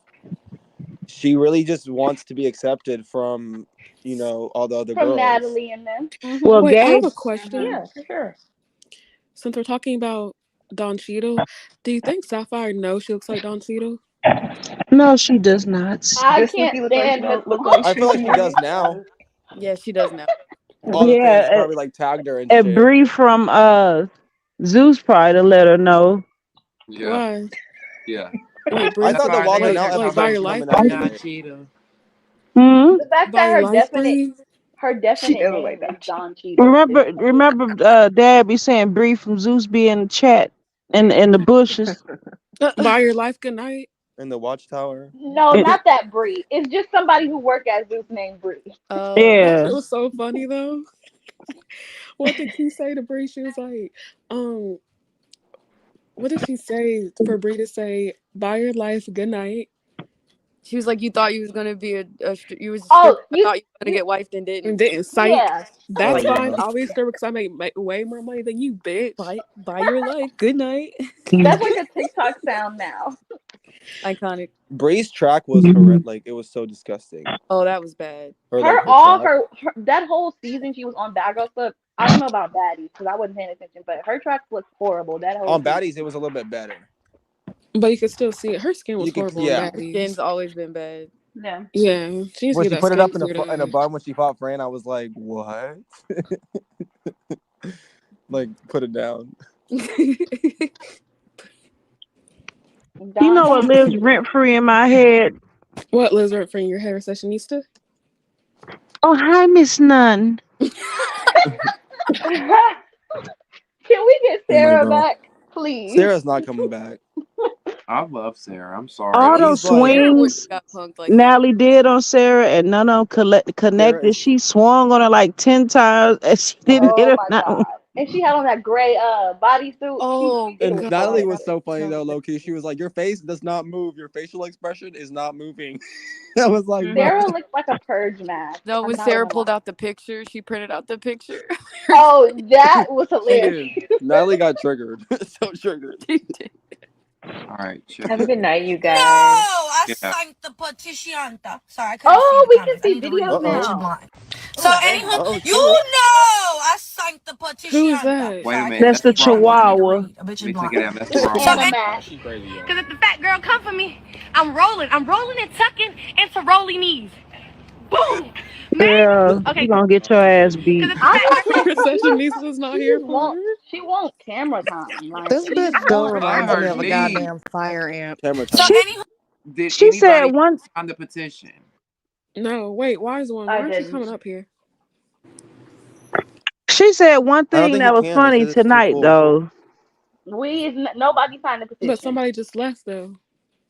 S12: she really just wants to be accepted from, all the other
S9: From
S12: girls.
S9: Natalie and them.
S2: Well,
S6: Wait, I have
S2: Gabe,
S6: a question.
S11: Yeah, for sure.
S6: Since we're talking about Don Cheadle, do you think Sapphire knows she looks like Don Cheadle?
S2: no, she does not.
S9: I
S11: Does
S9: can't
S11: Suki
S9: stand Miss
S11: look like
S12: I feel like
S11: Suki?
S12: she does now.
S3: Yeah, she does now.
S12: All the fans
S2: Yeah,
S12: probably like tagged her and
S2: a
S12: shit.
S2: Bree from Zeus probably to let her know.
S1: Yeah,
S6: Why?
S1: yeah.
S6: Like
S12: I
S6: Bree
S12: thought the
S6: from
S1: Sapphire, they
S12: Walking
S1: in
S6: like
S12: Out
S1: there
S6: like
S1: talking
S6: by
S12: episode
S1: about
S6: your
S12: was
S1: she
S6: life
S12: coming
S1: looks like
S12: out
S6: Bree?
S1: Don
S12: today.
S1: Cheadle.
S2: Hmm.
S9: the fact
S6: By
S9: that
S6: your life Bree?
S9: her
S11: She
S9: definite
S11: does look like
S9: name is
S11: that.
S9: Don Cheadle is
S2: Remember, Dad be saying Bree from Zeus be in the chat in the bushes.
S6: By your life good night?
S12: In the Watchtower.
S9: no, not that Bree. It's just somebody who work at Zeus named Bree.
S6: Oh, that
S2: Yeah.
S6: shit was so funny though. What did he say to Bree? She was like, what did she say for Bree to say, by your life, good night?
S3: She was like, "You thought you was gonna be you was a
S9: Oh,
S3: stripper. I thought you were gonna get wifed and
S6: And
S3: didn't."
S6: didn't psych.
S9: yeah.
S12: Oh
S6: That's fine.
S12: yeah.
S6: I'll be a stripper because I make way more money than you, bitch.
S10: by your life, good night.
S9: That's like a TikTok sound now.
S3: Iconic.
S12: Bree's track was horrendous. Like, it was so disgusting.
S3: Oh, that was bad.
S12: Her
S9: Her
S12: like her
S9: all
S12: track.
S9: her that whole season she was on Bad Girl Club. I don't know about Baddies because I wasn't paying attention, but her tracks looked horrible. That whole
S12: On
S9: season.
S12: Baddies, it was a little bit better.
S6: But you could still see it. Her skin was
S12: You could,
S6: horrible on
S12: yeah.
S3: Her skin's
S6: Baddies.
S3: always been bad.
S9: Yeah.
S6: Yeah, she needs to
S12: When
S6: get
S12: she
S6: that
S12: put it
S6: skin
S12: up in
S6: cleared
S12: a
S6: up.
S12: bun when she fought Fran, I was like, what? Like, put it down.
S2: You know what lives rent free in my head?
S6: What, Lizard friend, your hair recessionista?
S2: Oh, hi, Miss Nunn.
S9: Can we get
S12: Oh my
S9: Sarah
S12: God.
S9: back, please?
S12: Sarah's not coming back.
S1: I love Sarah. I'm sorry.
S2: All
S1: I'm
S2: those
S12: She's like
S3: Sarah wouldn't
S2: swings
S3: have got punked like that.
S2: Natalie did on Sarah, and none of them
S12: Sarah
S2: connected.
S12: is
S2: She swung on her like 10 times, and she didn't hit
S9: Oh
S2: her.
S9: my
S2: Not
S9: god! And she had on that gray bodysuit.
S3: Oh
S9: It
S12: and
S9: was
S12: Natalie
S3: God.
S12: was
S9: hilarious.
S12: so funny though, low key. She was like, your face does not move. Your facial expression is not moving. I was like, bro.
S9: Sarah looked like a purge mask.
S3: No,
S9: I'm
S3: when
S9: not
S3: Sarah
S9: gonna lie.
S3: pulled out the picture, she printed out the picture.
S9: Oh, that was
S12: She
S9: hilarious.
S12: did. Natalie got triggered. So triggered.
S3: She did.
S1: all right. Chill.
S11: Have a good night, you guys.
S13: I
S1: Yeah.
S13: signed the petition. Sorry, I couldn't see
S9: Oh,
S13: the
S9: we can
S13: comments. I
S9: see
S13: need to read
S9: videos
S13: the bitch
S9: now.
S13: blind. So anywho,
S12: Oh
S13: you
S12: shit.
S13: know I signed the
S6: Who is
S13: petition.
S6: that?
S1: Wait a
S13: Sorry, I
S1: minute.
S13: couldn't
S2: That's
S1: That's
S2: the
S13: see
S1: the
S13: the
S1: wrong
S13: comments. I
S1: one.
S13: need to
S2: Chihuahua.
S13: read. A bitch
S1: Let
S13: is
S1: me take it
S13: blind.
S1: down. That's the
S9: It's
S1: wrong
S13: So
S1: one.
S9: Anna Mac.
S12: She crazy, yo.
S13: because if the fat girl come for me, I'm rolling and tucking into Rollie knees. Boom,
S2: Yeah,
S13: man.
S2: you
S13: Okay,
S2: gonna get your ass
S13: because
S2: beat.
S13: if the
S9: I
S13: fat
S9: don't
S13: girl.
S9: think
S6: Recessionista is not
S9: she
S6: here
S9: just
S6: for
S9: won't.
S6: her.
S9: She won't camera time. Like
S10: This
S9: she
S10: bitch
S9: just
S10: still
S9: won't.
S1: Not
S10: reminds me
S1: her
S10: of a
S1: knee.
S10: goddamn fire ant.
S12: Camera
S13: So
S12: time.
S2: She
S13: anywho,
S1: Did
S2: she said
S1: anybody
S2: one.
S1: sign the petition?
S6: No, wait, wise one.
S9: I
S6: Why is she
S9: didn't.
S6: coming up here?
S2: She said one
S12: I don't
S2: thing
S12: think
S2: that
S12: you
S2: was
S12: can. It
S2: funny
S12: says it's too
S2: tonight,
S12: full.
S2: though.
S9: Nobody signed the
S6: But
S9: petition.
S6: somebody just left though.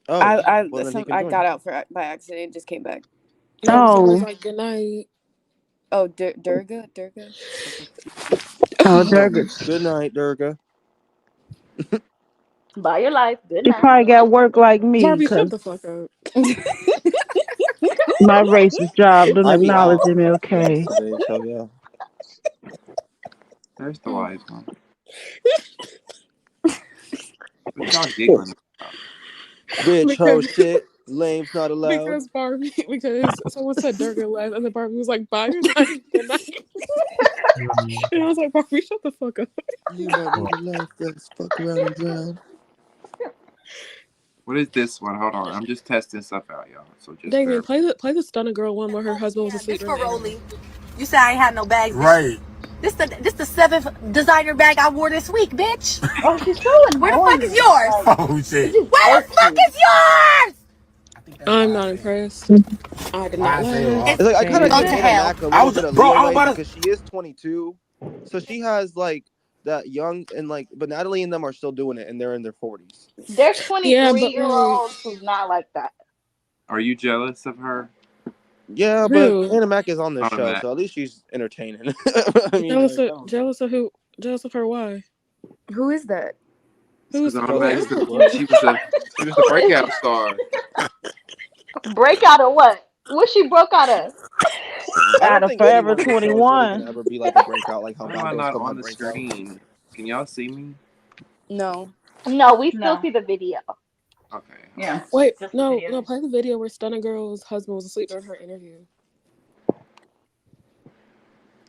S12: Oh, well then he can
S3: I
S12: join.
S3: got out by accident and just came back.
S6: No, somebody's
S2: Oh,
S6: like, good night.
S3: Oh, Durga.
S2: oh,
S12: Oh,
S2: Durga.
S12: good night, Durga.
S9: Buy your life. Good
S2: She
S9: night.
S2: probably got work like me,
S6: Barbie, shut
S2: cause
S6: the fuck up.
S2: my racist job didn't
S12: I be
S2: acknowledge
S12: out
S2: MLK.
S12: most days. Hell yeah.
S1: There's the wise one. What y'all giggling about?
S12: Bitch, ho,
S6: Because
S12: shit. Lame's not allowed.
S6: because someone said Durga left and then Barbie was like, bye your life, good night. And I was like, Barbie, shut the fuck up.
S12: You might need a life vest. Fuck around and drown.
S1: What is this one? Hold on. I'm just testing stuff out, y'all. So just
S6: Damien, play the Stunner Girl one where her husband was
S13: yeah,
S6: asleep
S13: this
S6: during
S13: for
S6: the interview.
S13: Rollie. You said I ain't had no bags.
S14: Right.
S13: This the 7th designer bag I wore this week, bitch.
S9: Oh, she's so
S13: Where the fuck is
S9: annoying.
S13: yours?
S9: Like,
S14: Oh shit.
S9: she just
S13: Where the
S9: irks
S13: fuck
S9: me.
S13: is yours?
S6: I'm not impressed. I did not laugh.
S12: It's like I kind of
S13: Go
S12: give
S13: to
S12: Anna
S13: hell.
S12: Mac a little bit of
S14: I'm
S12: leeway
S14: about to.
S12: because she is 22, so she has like that young and like, but Natalie and them are still doing it, and they're in their 40s.
S9: There's
S6: Yeah, but
S9: 23-year-olds who's not like that.
S1: Are you jealous of her?
S12: Yeah, but
S6: who?
S12: Anna Mac is on the
S1: Anna
S12: show,
S1: Mac.
S12: so at least she's entertaining. I mean,
S6: Jealous
S12: like,
S6: of jealous of who? Jealous of her? Why?
S3: Who is that?
S6: Who's
S1: Because
S12: Jealous
S1: Anna Mac
S12: of
S1: is
S12: her
S1: the,
S12: what?
S1: she was the breakout star.
S9: Breakout of what? What she broke out of?
S12: I
S2: Out
S12: don't
S2: of
S12: think
S2: Forever
S12: anyone on the show is really gonna
S2: 21.
S12: ever be like a breakout, like how
S1: Why am I
S12: Dondo's
S1: not
S12: still
S1: on
S12: gonna
S1: the
S12: break out.
S1: screen? Can y'all see me?
S3: No.
S9: No, we still
S5: No.
S9: see the video.
S1: Okay.
S5: Yeah.
S6: Wait,
S5: Just the
S6: no,
S5: video.
S6: no. Play the video where Stunner Girl's husband was asleep during her interview.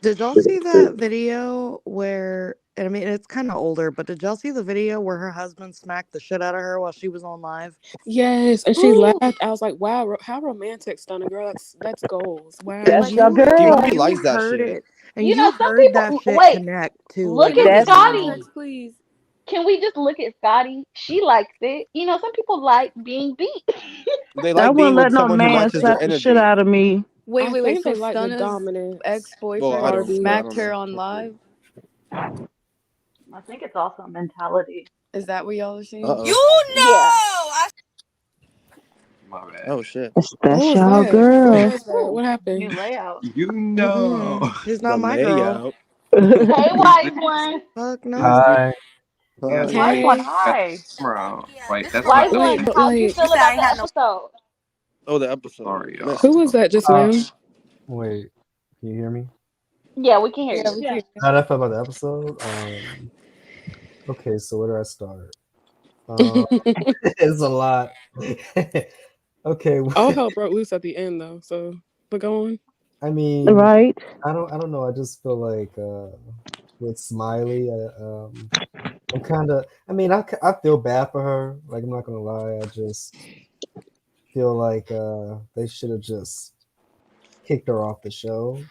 S10: Did y'all see that video where, and I mean, it's kind of older, but did y'all see the video where her husband smacked the shit out of her while she was on live?
S6: Yes, and she
S9: Ooh.
S6: laughed. I was like, "Wow, how romantic, Stunner Girl. That's goals. Wow."
S2: That's
S10: And
S2: your
S10: you,
S12: She
S2: girl.
S12: probably
S10: and you
S12: likes that
S10: heard
S12: shit.
S10: it, and
S9: You know,
S10: you
S9: some
S10: heard that
S9: people.
S10: shit
S9: Wait,
S10: connect too.
S9: look
S10: Like,
S9: at
S10: it was
S2: That's
S9: Scotty.
S10: wild.
S3: Text, please.
S9: Can we just look at Scotty? She likes it. You know, some people like being beat.
S12: They
S2: I
S12: like being
S2: wouldn't let
S12: with
S2: no
S12: someone who
S2: man
S12: matches their
S2: slap the shit
S12: energy.
S2: out of me.
S3: Wait,
S6: I
S3: wait, wait.
S6: think
S3: So
S6: they like the
S3: Stunna's
S6: dominance.
S12: Well,
S3: ex-boyfriend
S12: I don't
S3: smacked
S12: know.
S3: her on live?
S5: I think it's also a mentality.
S3: Is that what y'all are saying?
S9: Yeah.
S1: My bad.
S12: Oh shit.
S6: What
S2: That's
S6: was
S2: your
S6: that? Who
S2: girl.
S6: was that? What
S5: New
S6: happened?
S5: layout.
S1: You know.
S10: She's
S12: The
S10: not my girl.
S12: layout.
S9: Hey, wise one.
S10: Fuck no.
S12: Hi.
S1: Yeah,
S12: Hi.
S5: Wise
S6: Hey.
S5: one,
S1: that
S5: hi.
S1: camera on. Like, that's
S9: Wise
S1: not
S6: Wait,
S9: one.
S6: but
S9: How'd you
S6: like,
S9: feel about the episode?
S12: Oh, the episode.
S1: sorry, y'all.
S12: Missed.
S6: who was that just now?
S14: Wait, can you hear me?
S9: Yeah, we can hear
S3: Yeah,
S9: you.
S3: we
S5: Yeah.
S3: can.
S14: How did I feel about the episode? Okay, so where do I start? It's a lot. Okay,
S6: All hell broke loose at the end though. So, but go on.
S14: I mean,
S2: Right?
S14: I don't know. I just feel like with Smiley, I'm kind of. I mean, I feel bad for her. Like I'm not gonna lie. I just feel like they should have just kicked her off the show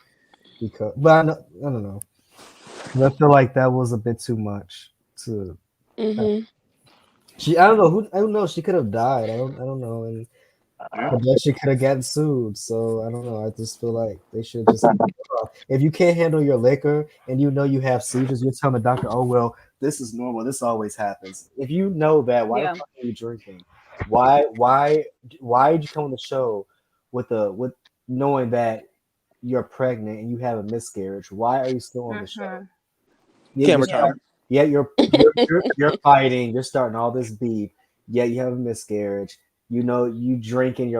S14: because. But I don't know. I feel like that was a bit too much to.
S6: Mm-hmm.
S14: I don't know who. I don't know. She could have died. I don't know. And
S1: Yeah.
S14: but then she could have gotten sued. So I don't know. I just feel like they should just. If you can't handle your liquor and you know you have seizures, you're telling the doctor, "Oh well, this is normal. This always happens." If you know that, why the
S5: Yeah.
S14: fuck are you drinking? Why did you come on the show with knowing that you're pregnant and you have a miscarriage? Why are you still on the show? Yeah,
S12: Can't
S14: you're
S12: retire.
S14: yeah, you're fighting. You're starting all this beef. Yeah, you have a miscarriage. You know you're drinking,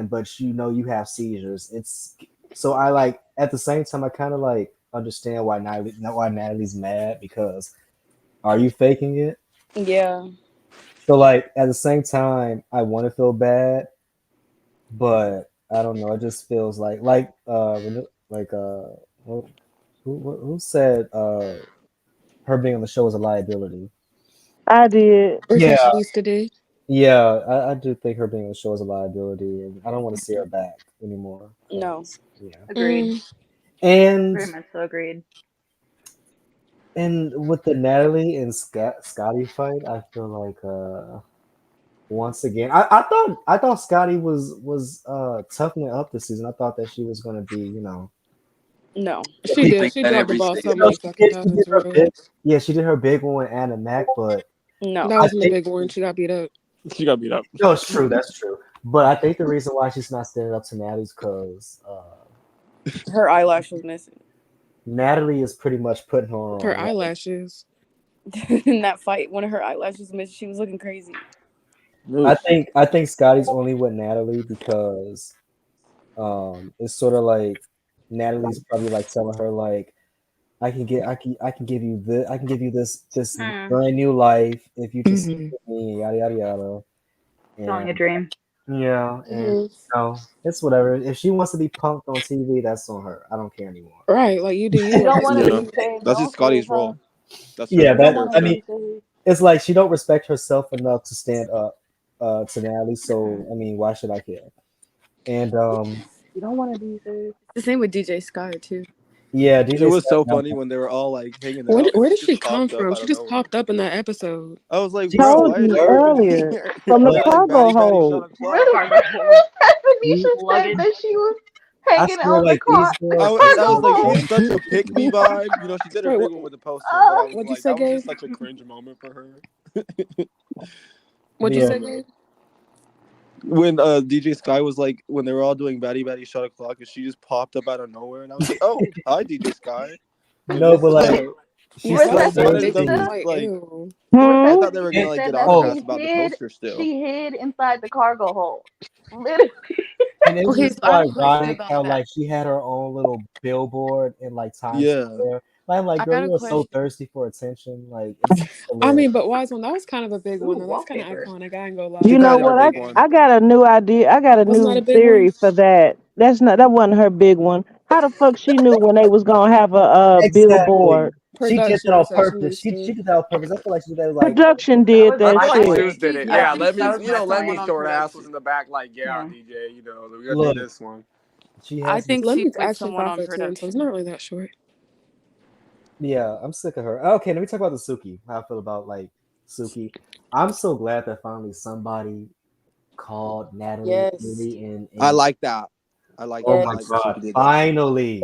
S14: but you know you have seizures. It's so I like at the same time I kind of like understand why Natalie's mad because are you faking it?
S3: Yeah.
S14: So like at the same time I want to feel bad, but I don't know. It just feels like who said her being on the show is a liability.
S2: I did.
S14: Yeah,
S6: Receptionista did.
S14: yeah, I do think her being on the show is a liability, and I don't want to see her back anymore.
S3: No.
S14: Yeah,
S5: Agreed.
S6: Mm.
S14: and
S5: Very much so agreed.
S14: with the Natalie and Scotty fight, I feel like once again, I thought Scotty was toughening up this season. I thought that she was going to be,
S3: No.
S6: She
S1: I
S6: did.
S1: think
S6: She
S1: that
S6: dropped the
S1: every
S6: ball so
S1: season.
S6: many fucking
S14: she did
S6: times,
S14: her
S6: bro.
S14: big, yeah, she did her big one with Anna Mac, but
S3: No.
S6: That
S14: I
S6: wasn't a
S14: think
S6: big one. She got beat up.
S12: She got beat up.
S14: no, it's true. That's true. But I think the reason why she's not standing up to Natalie is because
S3: Her eyelash was missing.
S14: Natalie is pretty much putting her on.
S6: Her
S14: Right?
S6: eyelashes.
S3: In that fight, one of her eyelashes was missing. She was looking crazy.
S14: I think Scotty's only with Natalie because it's sort of like Natalie's probably like telling her like I can give you this brand new life if you just stick with me, yada yada yada.
S5: Selling a
S14: And
S5: dream.
S14: yeah, and
S6: Mm-hmm.
S14: it's whatever. If she wants to be punked on TV, that's on her. I don't care anymore.
S6: Right, like you do
S9: You
S6: you
S9: don't
S6: right.
S9: want to
S12: Yeah,
S9: be saved.
S12: that's just
S9: Don't save
S12: Scotty's
S9: her.
S12: role. That's
S14: Yeah,
S9: You don't
S12: her
S9: want to
S14: I
S12: character.
S14: mean,
S9: be saved.
S14: it's like she don't respect herself enough to stand up to Natalie. So I mean, why should I care? And
S9: You don't want to be saved.
S3: The same with DJ Sky too.
S14: yeah,
S12: It
S14: DJ
S12: was so
S14: Scott.
S12: funny when they were all like hanging
S6: Where
S12: out,
S6: did,
S12: and
S6: where
S12: she
S6: did she
S12: just
S6: come
S12: popped up
S6: from?
S12: out
S6: She
S12: of
S6: just
S12: nowhere.
S6: popped up in that episode.
S12: I was like, bro,
S2: Told
S12: why is
S2: you
S12: everybody
S2: earlier
S12: here?
S2: from the
S12: They're like
S2: cargo
S12: Batty Batty shot
S2: hold.
S12: o'clock.
S9: Miss
S14: We
S9: Nisha said
S5: Luggage.
S9: that she was
S14: I
S9: hanging
S14: swear,
S9: on the
S14: like these girls,
S9: cargo
S12: I was like,
S9: hold.
S12: she's such a pick me vibe. You know, she did her
S6: Wait,
S12: big one with the poster, but I was
S6: what'd you
S12: like,
S6: say,
S12: that was just
S6: Gabe?
S12: such a cringe moment for her.
S6: What'd you
S14: yeah,
S6: say, Gabe?
S12: When DJ Sky was like, when they were all doing Batty Shot O'Clock, and she just popped up out of nowhere, and I was like, oh, hi DJ Sky.
S14: no, but
S12: What's
S14: like
S12: up?
S14: she's
S6: Why
S14: so
S6: is that
S12: What is
S6: big
S12: them?
S14: thirsty.
S6: white?
S12: Like,
S6: Ew.
S12: I
S2: Hmm?
S12: thought they were gonna
S9: She
S12: like
S9: said
S12: get
S9: that
S12: on her
S14: Oh,
S12: ass about the poster still.
S9: she hid inside the cargo hold. Literally.
S14: and it was
S3: Okay, so
S14: just so
S3: I have a question
S14: ironic
S3: about
S14: how
S3: that.
S14: like she had her own little billboard in like Times
S12: Yeah,
S14: Square. Like, I'm like,
S3: I
S14: girl,
S3: got a
S14: you are so
S3: question.
S14: thirsty for attention. Like, it's
S6: I
S14: hilarious.
S6: mean, but Wise One, that was kind of a big
S11: Ooh,
S6: one, though. That's kind of
S11: wallpaper.
S6: iconic. I ain't gonna
S12: she
S6: lie.
S2: You
S6: That
S2: know
S12: got
S6: was
S12: her
S2: what?
S6: a
S12: big
S6: big
S12: one.
S2: I got a new idea. I got a
S6: Wasn't that
S2: new
S6: a big one?
S2: theory for that. That wasn't her big one. How the fuck she knew when they was gonna have a
S14: Exactly.
S2: billboard?
S14: She did that
S6: Production
S14: on
S6: said she
S14: purpose.
S6: used
S14: She
S6: to.
S14: did that on purpose. I feel like she did that like
S2: Production
S5: That
S2: did
S5: was
S1: I
S2: that
S1: feel
S5: my
S1: like
S2: shit.
S1: Zeus
S5: plan.
S1: did it.
S5: I
S1: Yeah,
S5: think
S1: let me,
S5: that was my
S1: let me
S5: plan on
S1: short ass was
S5: production.
S1: in the back, like, yeah,
S5: Yeah.
S1: DJ, we gotta do
S14: look,
S1: this one.
S14: she
S3: I
S14: has this.
S3: think she
S6: Lemmy's
S3: put
S6: actually
S3: someone on
S6: 5'10", so it's not
S3: production.
S6: really that short.
S14: Yeah, I'm sick of her. Okay, let me talk about the Suki. How I feel about like Suki. I'm so glad that finally somebody called Natalie
S3: Yes.
S14: Lily
S12: I
S14: and
S12: like that. I like
S14: oh
S12: that.
S3: Yes.
S12: I
S14: my
S12: like that
S14: god,
S12: Suki did that.
S14: finally.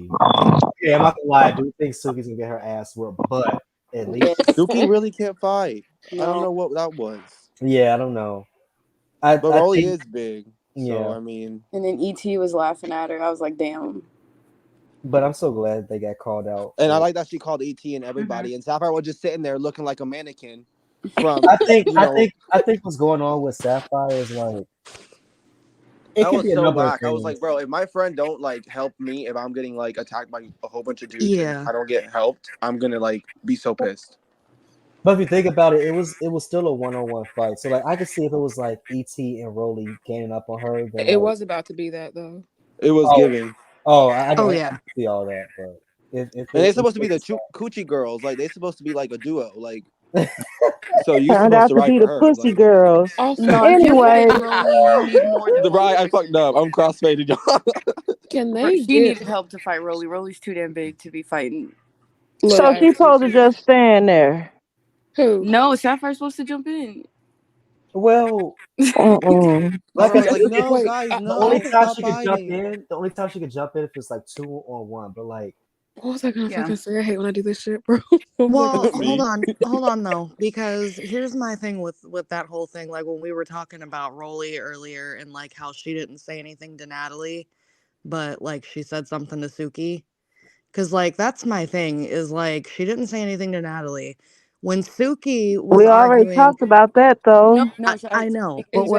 S14: Okay, I'm not gonna lie, I do think Suki's gonna get her ass whooped, but at least
S3: Yes.
S12: Suki really can't fight. I don't
S3: No.
S12: know what that was,
S14: yeah, I don't know.
S12: but
S14: I
S12: Rolly
S14: think
S12: is big, so
S14: yeah,
S12: I mean,
S3: And then ET was laughing at her. I was like, damn.
S14: but I'm so glad they got called out
S12: and I
S14: for.
S12: like that she called ET and
S5: Hmm.
S12: everybody, and Sapphire was just sitting there looking like a mannequin
S14: I
S12: from
S14: think
S12: you
S14: I
S12: know
S14: think I think what's going on with Sapphire is like it
S12: that
S14: could
S12: was
S14: be a
S12: so
S14: number of
S12: whack. I was
S14: things.
S12: like, bro, if my friend don't like help me, if I'm getting like attacked by a whole bunch of dudes and
S10: Yeah.
S12: I don't get helped, I'm gonna like be so pissed.
S14: But if you think about it, it was still a one-on-one fight. So like I could see if it was like ET and Rolly ganging up on her, then
S6: It
S14: like
S6: was about to be that, though.
S12: It was
S14: oh
S12: giving,
S10: Oh
S14: I
S10: yeah.
S14: can see all that, but
S12: and they're
S14: if
S12: supposed to be the
S14: it's
S12: coochie girls. Like they're supposed to be like a duo. Like so, you
S2: Turned
S12: supposed
S2: out
S12: to
S2: to
S12: ride
S2: be
S12: for
S2: the
S12: her.
S2: pussy
S12: Like
S2: girls.
S3: No,
S6: Also,
S3: I
S6: can
S3: feel
S2: Anyway,
S3: like Rolly, you need more than
S12: the
S3: one
S12: ride, I fucked
S3: person.
S12: up. I'm crossfaded, y'all.
S6: they
S3: She
S6: get
S3: needed help to fight Rolly. Rolly's too damn big to be fighting.
S6: little
S2: so she
S6: ass
S2: supposed to
S6: bitches?
S2: just stand there.
S6: Who?
S3: No, Sapphire's supposed to jump in.
S14: well,
S2: Mm-mm.
S12: My
S14: like I
S12: friend was
S14: said,
S12: like, "No,
S6: Wait,
S12: guys,
S14: the only
S12: no,
S14: time
S12: stop
S14: she could jump
S12: fighting."
S14: in, the only time she could jump in if it's like 2-on-1. But like,
S6: what was I gonna
S5: Yeah.
S6: fucking say? I hate when I do this shit, bro. What was I gonna
S10: Well,
S6: say?
S12: Me.
S10: hold on though, because here's my thing with that whole thing. Like when we were talking about Rolly earlier, and like how she didn't say anything to Natalie, but like she said something to Suki. Cause like that's my thing is like she didn't say anything to Natalie when Suki was
S2: We already
S10: arguing.
S2: talked about that
S3: No,
S2: though.
S3: no,
S10: I
S3: to
S10: know,
S3: make
S10: but
S3: it
S6: Exactly.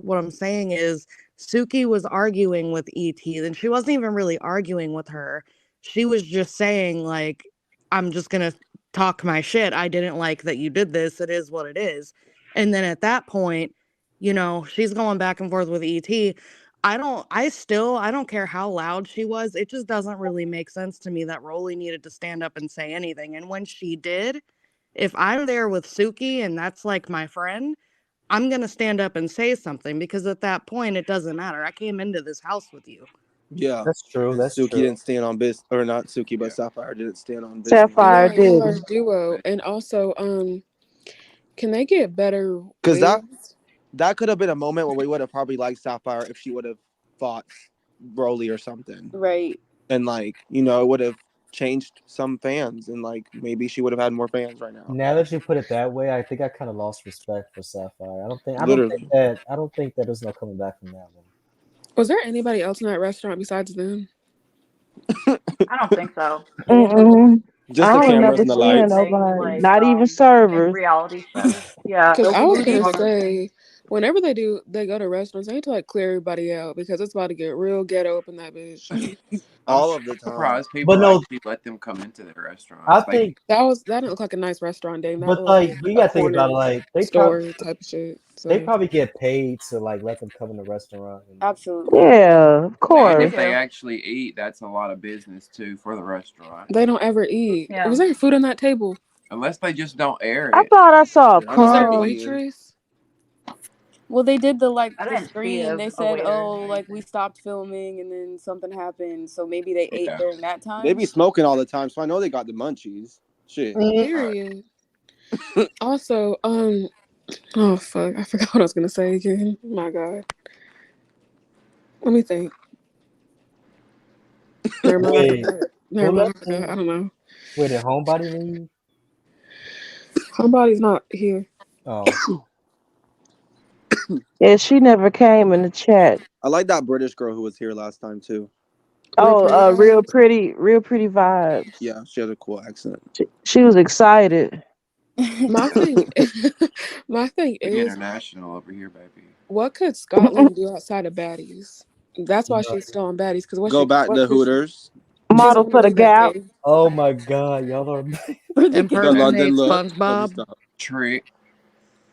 S10: what I'm saying is Suki was arguing with ET, and she wasn't even really arguing with her. She was just saying like, I'm just gonna talk my shit. I didn't like that you did this. It is what it is. And then at that point, she's going back and forth with ET. I don't care how loud she was. It just doesn't really make sense to me that Rolly needed to stand up and say anything. And when she did, if I'm there with Suki and that's like my friend, I'm going to stand up and say something because at that point, it doesn't matter. I came into this house with you.
S12: Yeah,
S14: that's true.
S12: and
S14: That's
S12: Suki
S14: true.
S12: didn't stand on business, or not Suki, but
S1: Yeah.
S12: Sapphire didn't stand on business.
S2: Sapphire
S6: Yeah, y'all
S2: did.
S6: are a duo. And also, can they get better
S12: Because
S6: wigs?
S12: that could have been a moment where we would have probably liked Sapphire if she would have fought Broly or something,
S3: right.
S12: and like it would have changed some fans, and like maybe she would have had more fans right now.
S14: Now that you put it that way, I think I kind of lost respect for Sapphire.
S12: Literally,
S14: I don't think that there's no coming back from that one.
S6: Was there anybody else in that restaurant besides them?
S5: I don't think so.
S2: Mm-mm. I
S12: just the
S2: don't
S5: Those are
S12: cameras
S2: remember
S12: and the
S5: usually
S2: seeing
S12: lights.
S5: things
S2: nobody.
S5: like
S2: Not even
S5: in
S2: servers.
S5: reality shows. Yeah,
S6: Because
S5: those
S6: I
S5: are
S6: was
S5: usually
S6: gonna
S5: one of the things.
S6: say, whenever they go to restaurants, they need to like clear everybody out because it's about to get real ghetto up in that bitch.
S1: I'm
S12: All of the time.
S1: surprised
S14: But
S1: people
S14: no,
S1: actually let them come into the
S14: I
S1: restaurants. Like,
S14: think,
S6: That didn't look like a nice restaurant name. That
S14: but
S6: looked
S14: like
S6: like
S14: you
S6: a
S14: gotta think about
S6: corner
S14: it. Like
S6: store type of shit.
S14: they
S6: So
S14: probably get paid to like let them come in the restaurant. And
S3: Absolutely.
S2: Yeah, of
S1: and
S5: They
S2: course.
S1: if they
S5: do.
S1: actually eat, that's a lot of business too for the restaurant.
S6: they don't ever eat.
S5: Yeah.
S6: Was there food on that table?
S1: Unless they just don't air
S2: I
S1: it.
S2: thought I saw
S12: I
S6: Was
S12: know
S6: there
S12: I'd be
S2: crumbs.
S12: eating.
S6: waitress?
S3: Well, they did
S5: I
S3: the
S5: didn't see
S3: screen. They
S5: a
S3: said,
S5: waiter
S3: "Oh,
S5: or
S3: like we
S5: anything.
S3: stopped filming and then something happened, so maybe they ate
S1: Yeah.
S3: during that
S12: They
S3: time."
S12: be smoking all the time, so I know they got the munchies. Shit.
S6: Period. Also, oh fuck, I forgot what I was gonna say again. My God, let me think. Never mind.
S14: Wait,
S6: Never
S14: who
S6: mind.
S14: left
S6: I
S14: me?
S6: don't know.
S14: Wait, did Homebody leave?
S6: Homebody's not here.
S14: Oh,
S2: Yeah, she never came in the chat.
S12: I like that British girl who was here last time too.
S6: Real
S2: Oh,
S6: pretty vibes.
S2: real pretty vibes.
S12: Yeah, she has a cool accent.
S2: She was excited.
S6: My thing, my thing
S1: We
S6: is,
S1: international over here, baby.
S6: what could Scotland do outside of Baddies? That's why she's still on Baddies. Because
S12: Go back
S6: what
S12: to
S6: could she?
S12: Hooters.
S6: She's
S2: Model
S6: on the
S2: for the
S6: Rebate
S2: Gap.
S6: game.
S14: oh my God, y'all are.
S3: For the
S12: The London
S10: Impersonate
S12: look. Let me
S10: SpongeBob.
S12: stop.
S1: Trick.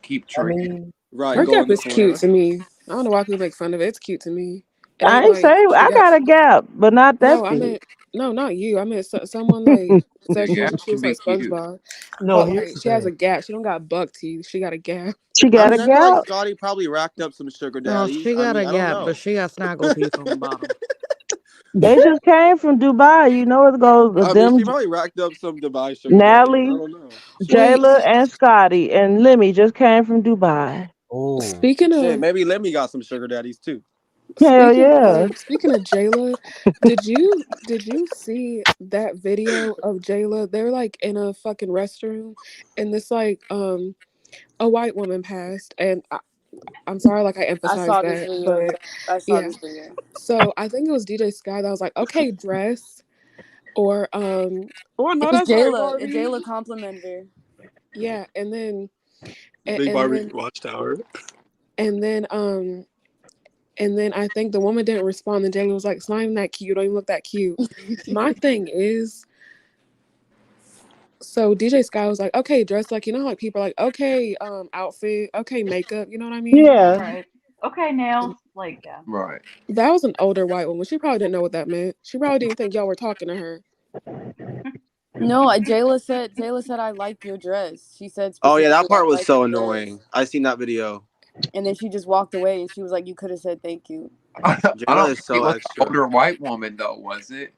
S1: Keep
S14: I
S1: tricking.
S14: mean,
S12: Right,
S6: Her
S12: go
S6: gap
S12: in the
S6: is cute
S12: corner.
S6: to me. I don't know why people make fun of it. It's cute to me. It
S2: I
S6: ain't
S2: ain't
S6: like
S2: saying
S6: she
S2: I
S6: got.
S2: got a Gap, but not that
S6: No, I
S2: big.
S6: meant no, not you. I meant someone like
S1: The
S6: said she
S1: gap can
S6: was
S1: be
S6: like
S1: cute.
S6: SpongeBob,
S14: no.
S6: but
S14: Here's
S6: like
S14: the
S6: she has a
S14: thing.
S6: gap. She don't got buck teeth. She got a gap.
S2: She
S12: I
S2: got a
S12: mean, I feel like
S2: Gap.
S12: Scotty probably racked up some sugar
S10: Oh,
S12: daddies.
S10: she
S12: I
S10: got
S12: mean,
S10: a
S12: I don't
S10: gap, but
S12: know.
S10: she got snaggle teeth on the bottom.
S2: They just came from Dubai. You know it goes
S12: I mean,
S2: them
S12: she probably racked up some Dubai sugar daddies. I
S2: Natalie,
S12: don't know.
S6: Wait,
S2: Jayla, and Scotty and Lemmy just came from Dubai.
S14: Oh,
S6: speaking
S12: Shit,
S6: of
S12: maybe Lemmy got some sugar daddies too.
S2: Hell yeah.
S6: speaking of Jayla, did you see that video of Jayla? They're like in a fucking restroom, and this like a white woman passed, and I'm sorry, like I
S3: I
S6: emphasized
S3: saw this
S6: that,
S3: video.
S6: but
S3: I saw
S6: yeah.
S3: this video.
S6: So I think it was DJ Sky that was like, okay, dress or oh no,
S3: It was
S6: that's right,
S3: Jayla.
S6: Barbie.
S3: Jayla complimented her.
S6: Yeah, and then
S12: Big
S6: and
S12: Barbie
S6: then
S12: Watchtower.
S6: and then and then I think the woman didn't respond, and Jayla was like, it's not even that cute. You don't even look that cute. My thing is, so DJ Sky was like, okay, dress like, you know, like people are like, okay, outfit, okay, makeup, you know what I mean?
S2: Yeah.
S5: Right. Okay, nails. Like, yeah.
S1: Right.
S6: That was an older white woman. She probably didn't know what that meant. She probably didn't think y'all were talking to her.
S3: No, Jayla said I like your dress. She said
S12: Oh yeah,
S3: specifically
S12: that
S3: I
S12: part was
S3: like
S12: so
S3: your dress.
S12: annoying. I seen that video.
S3: And then she just walked away and she was like, you could have said thank you.
S1: I
S12: Jayla
S1: don't
S12: is
S1: think it
S12: so
S1: was an
S12: extra.
S1: older white woman though, was it?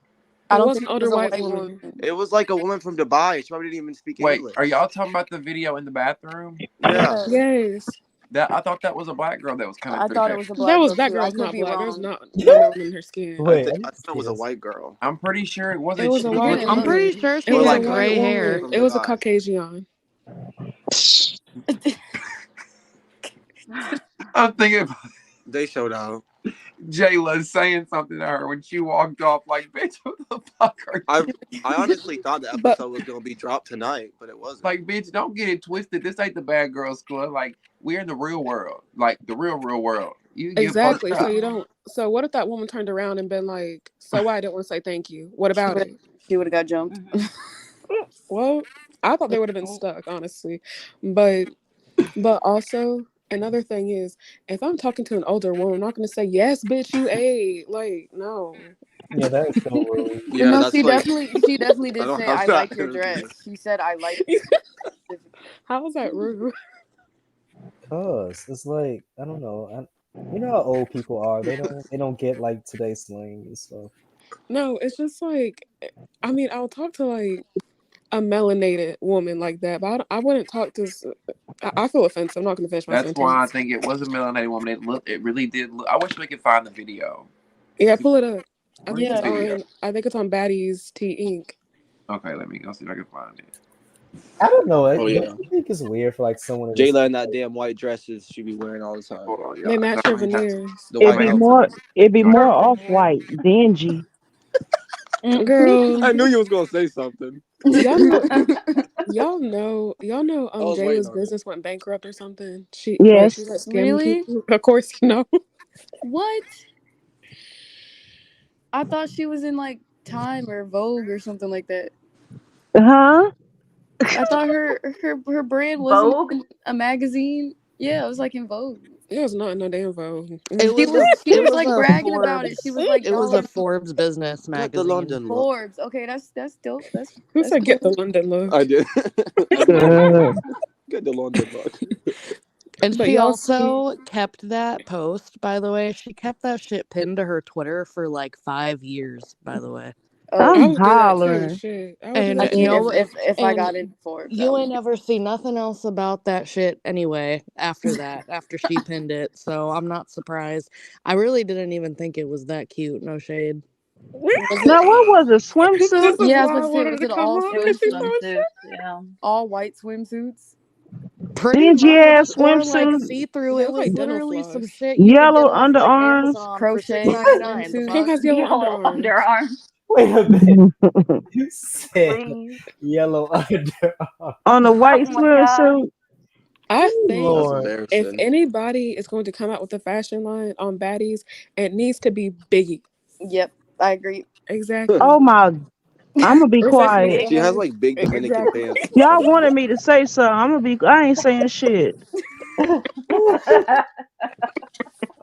S3: I
S6: It
S3: don't
S6: was an
S3: think it
S6: older
S3: was a
S6: white
S3: white
S6: woman.
S3: woman.
S12: It was like a woman from Dubai. She probably didn't even speak
S1: Wait,
S12: English.
S1: are y'all talking about the video in the bathroom?
S12: Yeah.
S3: Yeah.
S6: Yes.
S1: That I thought that was a black girl that was coming
S3: I
S1: through
S3: thought it
S1: there.
S3: was a black girl
S6: That
S3: too. I
S6: girl's
S3: could
S6: not
S3: be
S6: black. There's
S3: wrong.
S6: not no melanin in her skin.
S14: wait. I
S12: I
S14: need to
S12: thought it
S14: see
S12: was a
S14: this.
S12: white girl.
S1: I'm pretty sure it
S6: It
S1: wasn't.
S6: was a
S1: She
S6: white
S3: It
S10: I'm
S3: was.
S6: woman.
S10: pretty sure
S6: It
S10: she
S12: Or
S6: was a
S10: had
S12: like
S6: white
S10: gray
S6: woman.
S10: hair.
S12: from
S6: It was a
S12: Dubai.
S6: Caucasian.
S1: I'm thinking
S12: They showed out.
S1: Jayla saying something to her when she walked off. Like, bitch, what the fuck are you?
S12: I honestly thought the
S6: But
S12: episode was gonna be dropped tonight, but it wasn't.
S1: Like, bitch, don't get it twisted. This ain't the bad girl school. Like, we're in the real world. Like, the real world. You can get fucked
S6: exactly. So
S1: up.
S6: you don't. So what if that woman turned around and been like, "So why I didn't want to say thank you? What about it?"
S3: She would have got jumped.
S5: Mhm.
S6: Well, I thought they would have been
S5: Oh,
S6: stuck, honestly. But also another thing is, if I'm talking to an older woman, I'm not gonna say yes, bitch, you ate. Like, no.
S14: Yeah, that is so rude.
S12: Yeah,
S3: No,
S12: that's like
S3: she definitely
S12: I
S3: did
S12: don't
S3: say
S12: have
S3: I
S12: that
S3: like your
S12: energy.
S3: dress. She said I like your dress specifically.
S6: How was that rude?
S14: Cause it's like I don't know. You know how old people are. They don't get like today's slang and stuff.
S6: No, it's just like, I mean, I'll talk to like a melanated woman like that, but I wouldn't talk to. I feel offensive. I'm not gonna finish my
S1: That's why I
S6: sentence.
S1: think it was a melanated woman. It really did look. I wish we could find the video.
S6: Yeah, pull it up.
S1: Where's the
S3: Yeah.
S1: video?
S6: I think it's on Baddies T Inc.
S1: Okay, let me go see if I can find it.
S14: I don't know.
S12: Oh
S14: Don't
S12: yeah.
S14: you think it's weird for like someone to just
S12: Jayla in that damn white dresses she be wearing all the time.
S1: Hold on,
S6: They
S1: y'all.
S6: match
S1: I
S6: your
S1: may have,
S6: veneers.
S12: The
S1: I
S2: It'd
S12: white
S1: may
S2: be
S1: have,
S2: more
S12: outfits.
S2: it'd be
S1: y'all-
S2: more
S5: her
S2: off
S5: veneer.
S2: white, dingy.
S6: Girl,
S12: I knew you was gonna say something.
S6: y'all know y'all know
S12: I was waiting
S6: Jayla's
S12: on it.
S6: business went bankrupt or something. She
S2: Yes.
S6: was like scamming
S3: Really?
S6: people. Of course you know.
S3: What? I thought she was in like Time or Vogue or something like that.
S2: Huh?
S3: I thought her brand wasn't
S5: Vogue.
S3: in a magazine. Yeah, it was like in Vogue.
S6: It was not in no damn Vogue.
S3: She was like bragging about it. She
S10: Forbes.
S3: was like,
S10: It was
S3: y'all
S10: a
S3: are
S10: Forbes business
S12: Get the
S10: magazine.
S12: London look.
S3: Forbes. Okay, that's dope.
S6: Who
S3: That's
S6: said get the
S3: cool.
S6: London look?
S12: I did. I did. Get the London look.
S10: And
S6: But
S10: she
S6: y'all see,
S10: also kept that post, by the way. She kept that shit pinned to her Twitter for like 5 years, by the way.
S3: Oh,
S6: I
S2: I'm
S6: would do that too.
S2: hollering.
S6: Shit, I would do
S10: And
S3: I
S6: that
S3: mean,
S6: too.
S3: if I
S10: and
S3: got into Forbes, I
S10: you
S3: would.
S10: ain't never see nothing else about that shit anyway after that, after she pinned it. So I'm not surprised. I really didn't even think it was that cute. No shade.
S3: Was
S2: Now,
S3: it?
S2: what was it?
S6: This
S2: Swimsuit?
S6: is
S3: Yeah, I was
S6: why
S3: about
S6: I
S3: to say,
S6: wanted
S3: was
S6: to
S3: it
S6: come
S3: all
S6: on
S5: It was
S6: because she's
S3: swimsuits?
S6: throwing
S5: swimsuits,
S6: shit.
S5: yeah.
S3: All white swimsuits?
S10: Pretty
S2: Dingy
S10: much,
S2: ass
S10: or like
S2: swimsuit,
S10: see-through.
S6: They
S10: It
S6: look like
S10: was
S6: dental
S10: literally some
S6: floss.
S10: shit you could
S2: yellow
S10: get off like
S2: underarms.
S10: Amazon for
S3: Crochet
S10: $6.99. The
S6: Pink
S10: fuck?
S3: swimsuits?
S6: has yellow
S5: Yellow
S6: underarms.
S5: underarm,
S14: Wait a minute. You said
S5: please.
S14: yellow underarm.
S2: On the
S5: Oh
S2: white
S5: my god.
S2: swimsuit.
S6: I
S14: Oh,
S6: think
S12: That's
S14: Lord.
S6: if
S12: embarrassing.
S6: anybody is going to come out with a fashion line on Baddies, it needs to be Biggie.
S3: Yep, I agree.
S2: Oh
S6: Exactly.
S2: my, I'm gonna be
S6: Her section needs
S2: quiet.
S6: to
S12: She has
S6: have
S12: like big Dominican
S6: exactly.
S12: pants instead
S2: Y'all
S12: of
S2: wanted me to say something. I ain't saying shit.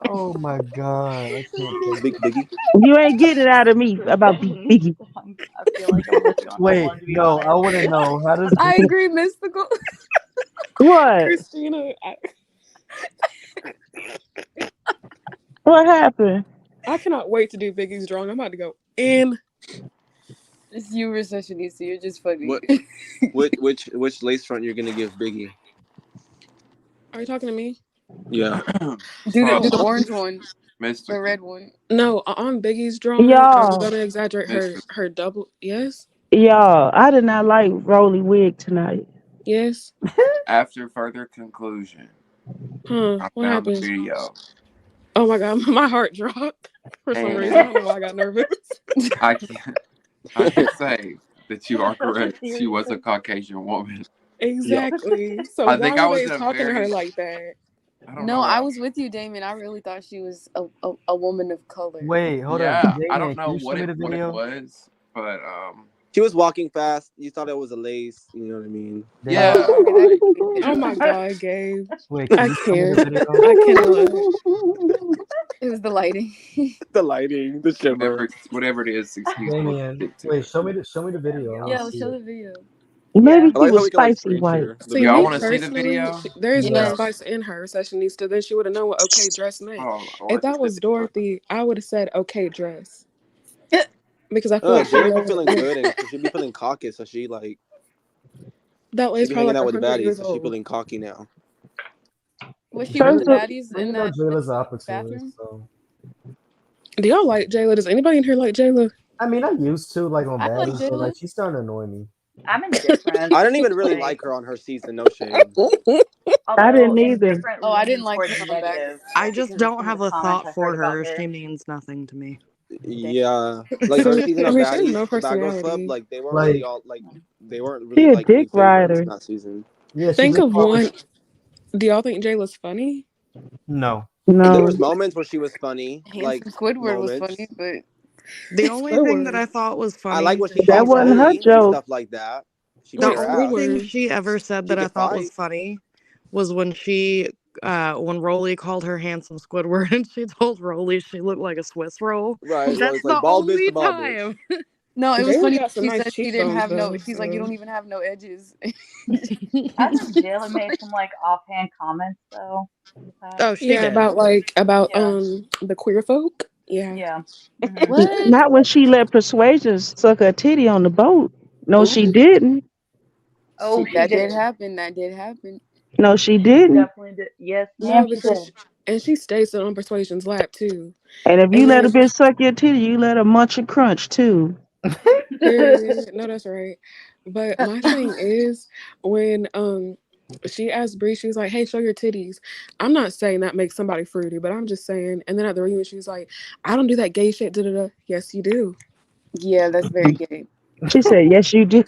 S14: Oh my God. I can't take
S12: big
S14: it.
S12: Biggie.
S2: You ain't getting it out of me about Biggie.
S5: I feel like I'm with you on that
S14: Wait,
S5: one, to be
S14: no, I
S5: honest.
S14: want to know how does
S3: I agree, Mystical.
S2: What?
S6: Christina,
S2: What happened?
S6: I cannot wait to do Biggie's drawing. I'm about to go in.
S3: It's you, receptionist. You're just funny.
S12: What? Which lace front you're gonna give Biggie?
S6: Are you talking to me?
S12: Yeah.
S3: Do the
S1: So,
S3: orange one, the
S1: Mystical.
S3: red one.
S6: No, on Biggie's drawing, I'm
S2: Y'all,
S6: gonna exaggerate
S1: Mystical.
S6: her double. Yes,
S2: y'all, I did not like Rolly wig tonight.
S6: yes.
S1: After further conclusion, I
S6: What
S1: found the
S6: happened?
S1: video.
S6: Oh my god, my heart dropped for some reason. I
S1: And
S6: don't know why I got nervous.
S1: I can say that you are
S5: Such a
S1: correct. She was a
S5: seriously.
S1: Caucasian woman.
S12: Yep.
S6: Exactly. So
S1: I
S6: why
S1: think I
S6: were
S1: was
S6: they
S1: in a
S6: talking to her
S1: very
S6: like that?
S1: I don't
S3: No,
S1: know.
S3: I was with you, Damien. I really thought she was a woman of color.
S14: Wait, hold up.
S1: Yeah, I don't
S14: Damien, can
S1: know
S14: you show me the
S1: what it
S14: video?
S1: was, but
S12: She was walking fast. You thought it was a lace. You know what I mean?
S14: Damien,
S1: yeah,
S3: Oh, okay, that
S1: like
S3: could be
S6: Oh
S1: yeah.
S6: my god, Gabe.
S14: wait, can
S6: I
S14: you show me the
S6: can't.
S14: video?
S6: I cannot.
S3: it was the lighting.
S12: The lighting, the shimmer.
S1: Whatever it is, excuse me.
S14: Damien,
S1: Stick to
S14: wait,
S1: it.
S14: show me the video. I want
S3: Yeah,
S14: to
S3: let's
S14: see
S3: show
S14: it.
S3: the video.
S5: Yeah.
S2: Maybe
S12: I
S2: she
S12: like how
S2: was
S12: we can like
S2: spicy
S12: screen
S2: white.
S12: share the
S6: See,
S1: Y'all
S6: me
S12: video.
S1: want to see the
S6: personally,
S1: video?
S6: there is no
S14: Yeah.
S3: Yes.
S6: spice in her so she needs to. Then she would have known what okay dress meant.
S1: Oh
S6: If
S1: Lord,
S6: that
S1: this
S6: was
S1: is fun.
S6: Dorothy, I would have said okay dress because I feel
S12: Oh,
S6: like she
S12: Jada be
S6: knows what it
S12: feeling
S6: meant.
S12: good and she be feeling cocky, so she like
S6: That
S12: she
S6: lady's
S12: be
S6: probably
S12: hanging
S6: like
S12: out with
S6: 100
S12: baddies,
S6: years
S12: so she
S6: old.
S12: feeling cocky now.
S3: Was she with
S14: Jayla,
S3: the
S2: First,
S3: baddies
S14: well,
S3: in
S14: you know
S3: that
S14: Jayla's an opportunist,
S3: bathroom?
S14: so
S6: Do y'all like Jayla? Does anybody in here like Jayla?
S14: I mean, I used to like on
S3: I like
S14: Baddies, but
S3: Jayla.
S14: like she's starting to annoy me.
S5: I'm indifferent.
S12: I didn't even really
S5: Like,
S12: like her on her season. No shade.
S2: I
S5: although
S2: didn't either.
S5: indifferent
S3: Oh, I didn't
S5: leaning
S3: like
S5: towards
S3: her on back.
S5: negative
S10: I just
S5: because of
S10: don't
S5: some of
S10: have
S5: the
S10: a
S5: comments
S10: thought
S5: I heard
S10: for
S5: about
S10: her.
S5: her.
S10: She means nothing to me.
S12: Yeah, like her
S6: So,
S12: season
S6: I
S12: of
S6: mean, she has
S12: baddies,
S6: no
S12: Tobacco Club,
S6: personality.
S12: like they weren't really
S14: Like,
S12: all like they weren't
S2: She
S12: really
S2: a
S12: like any
S2: dick
S12: favorites
S2: rider.
S12: that season.
S14: yeah, she
S6: Think
S14: just
S6: of
S14: called me.
S6: one. Do y'all think Jayla's funny?
S14: No.
S12: There
S2: No,
S12: was moments where she was funny, like
S3: Handsome Squidward was funny,
S12: moments.
S3: but
S10: The only thing that
S6: Squidward.
S10: I thought was
S12: I like
S10: funny
S12: when she
S10: that she
S2: that
S12: fought
S2: wasn't
S10: said,
S2: her
S12: Rolly and
S2: joke.
S12: stuff like that. She
S10: the
S12: beat
S6: Wait,
S12: her
S10: only
S12: ass.
S10: thing
S6: Squidward.
S10: she ever said
S12: She
S10: that I
S12: could
S10: thought was
S12: fight.
S10: funny was when Rolly called her handsome Squidward and she told Rolly she looked like a Swiss roll.
S12: Right?
S10: That's
S12: Rolly's like
S10: the
S12: bald bitch
S10: only
S12: to bald bitch.
S10: time.
S3: no, it was
S6: Jayla
S3: funny.
S6: got some
S3: She
S6: nice
S3: said she didn't
S6: cheekbones
S3: have no.
S6: though.
S3: She's like, you
S6: So
S3: don't even have no edges.
S5: I think Jayla made some like offhand comments though in the past.
S10: Oh, she
S6: yeah,
S10: did.
S6: about
S5: Yeah.
S6: the queer folk. Yeah.
S5: Yeah. Hmm.
S3: What?
S2: Not when she let Persuasion suck her titty on the boat. No, she
S6: Ooh.
S2: didn't.
S5: Oh, she
S3: That did
S5: did.
S3: happen. That did happen.
S2: No, she
S5: She
S2: didn't.
S5: definitely did. Yes, ma'am,
S6: No,
S5: she
S6: because
S5: did.
S6: she stays on Persuasion's lap too.
S2: And if you
S6: And
S2: let a
S6: then
S2: bitch suck your titty, you let her munch and crunch too.
S6: period. No, that's right. But my thing is when she asked Bree, she was like, "Hey, show your titties." I'm not saying that makes somebody fruity, but I'm just saying. And then at the reunion, she's like, "I don't do that gay shit." Da da da. Yes, you do.
S3: Yeah, that's very gay.
S2: She said, "Yes, you do."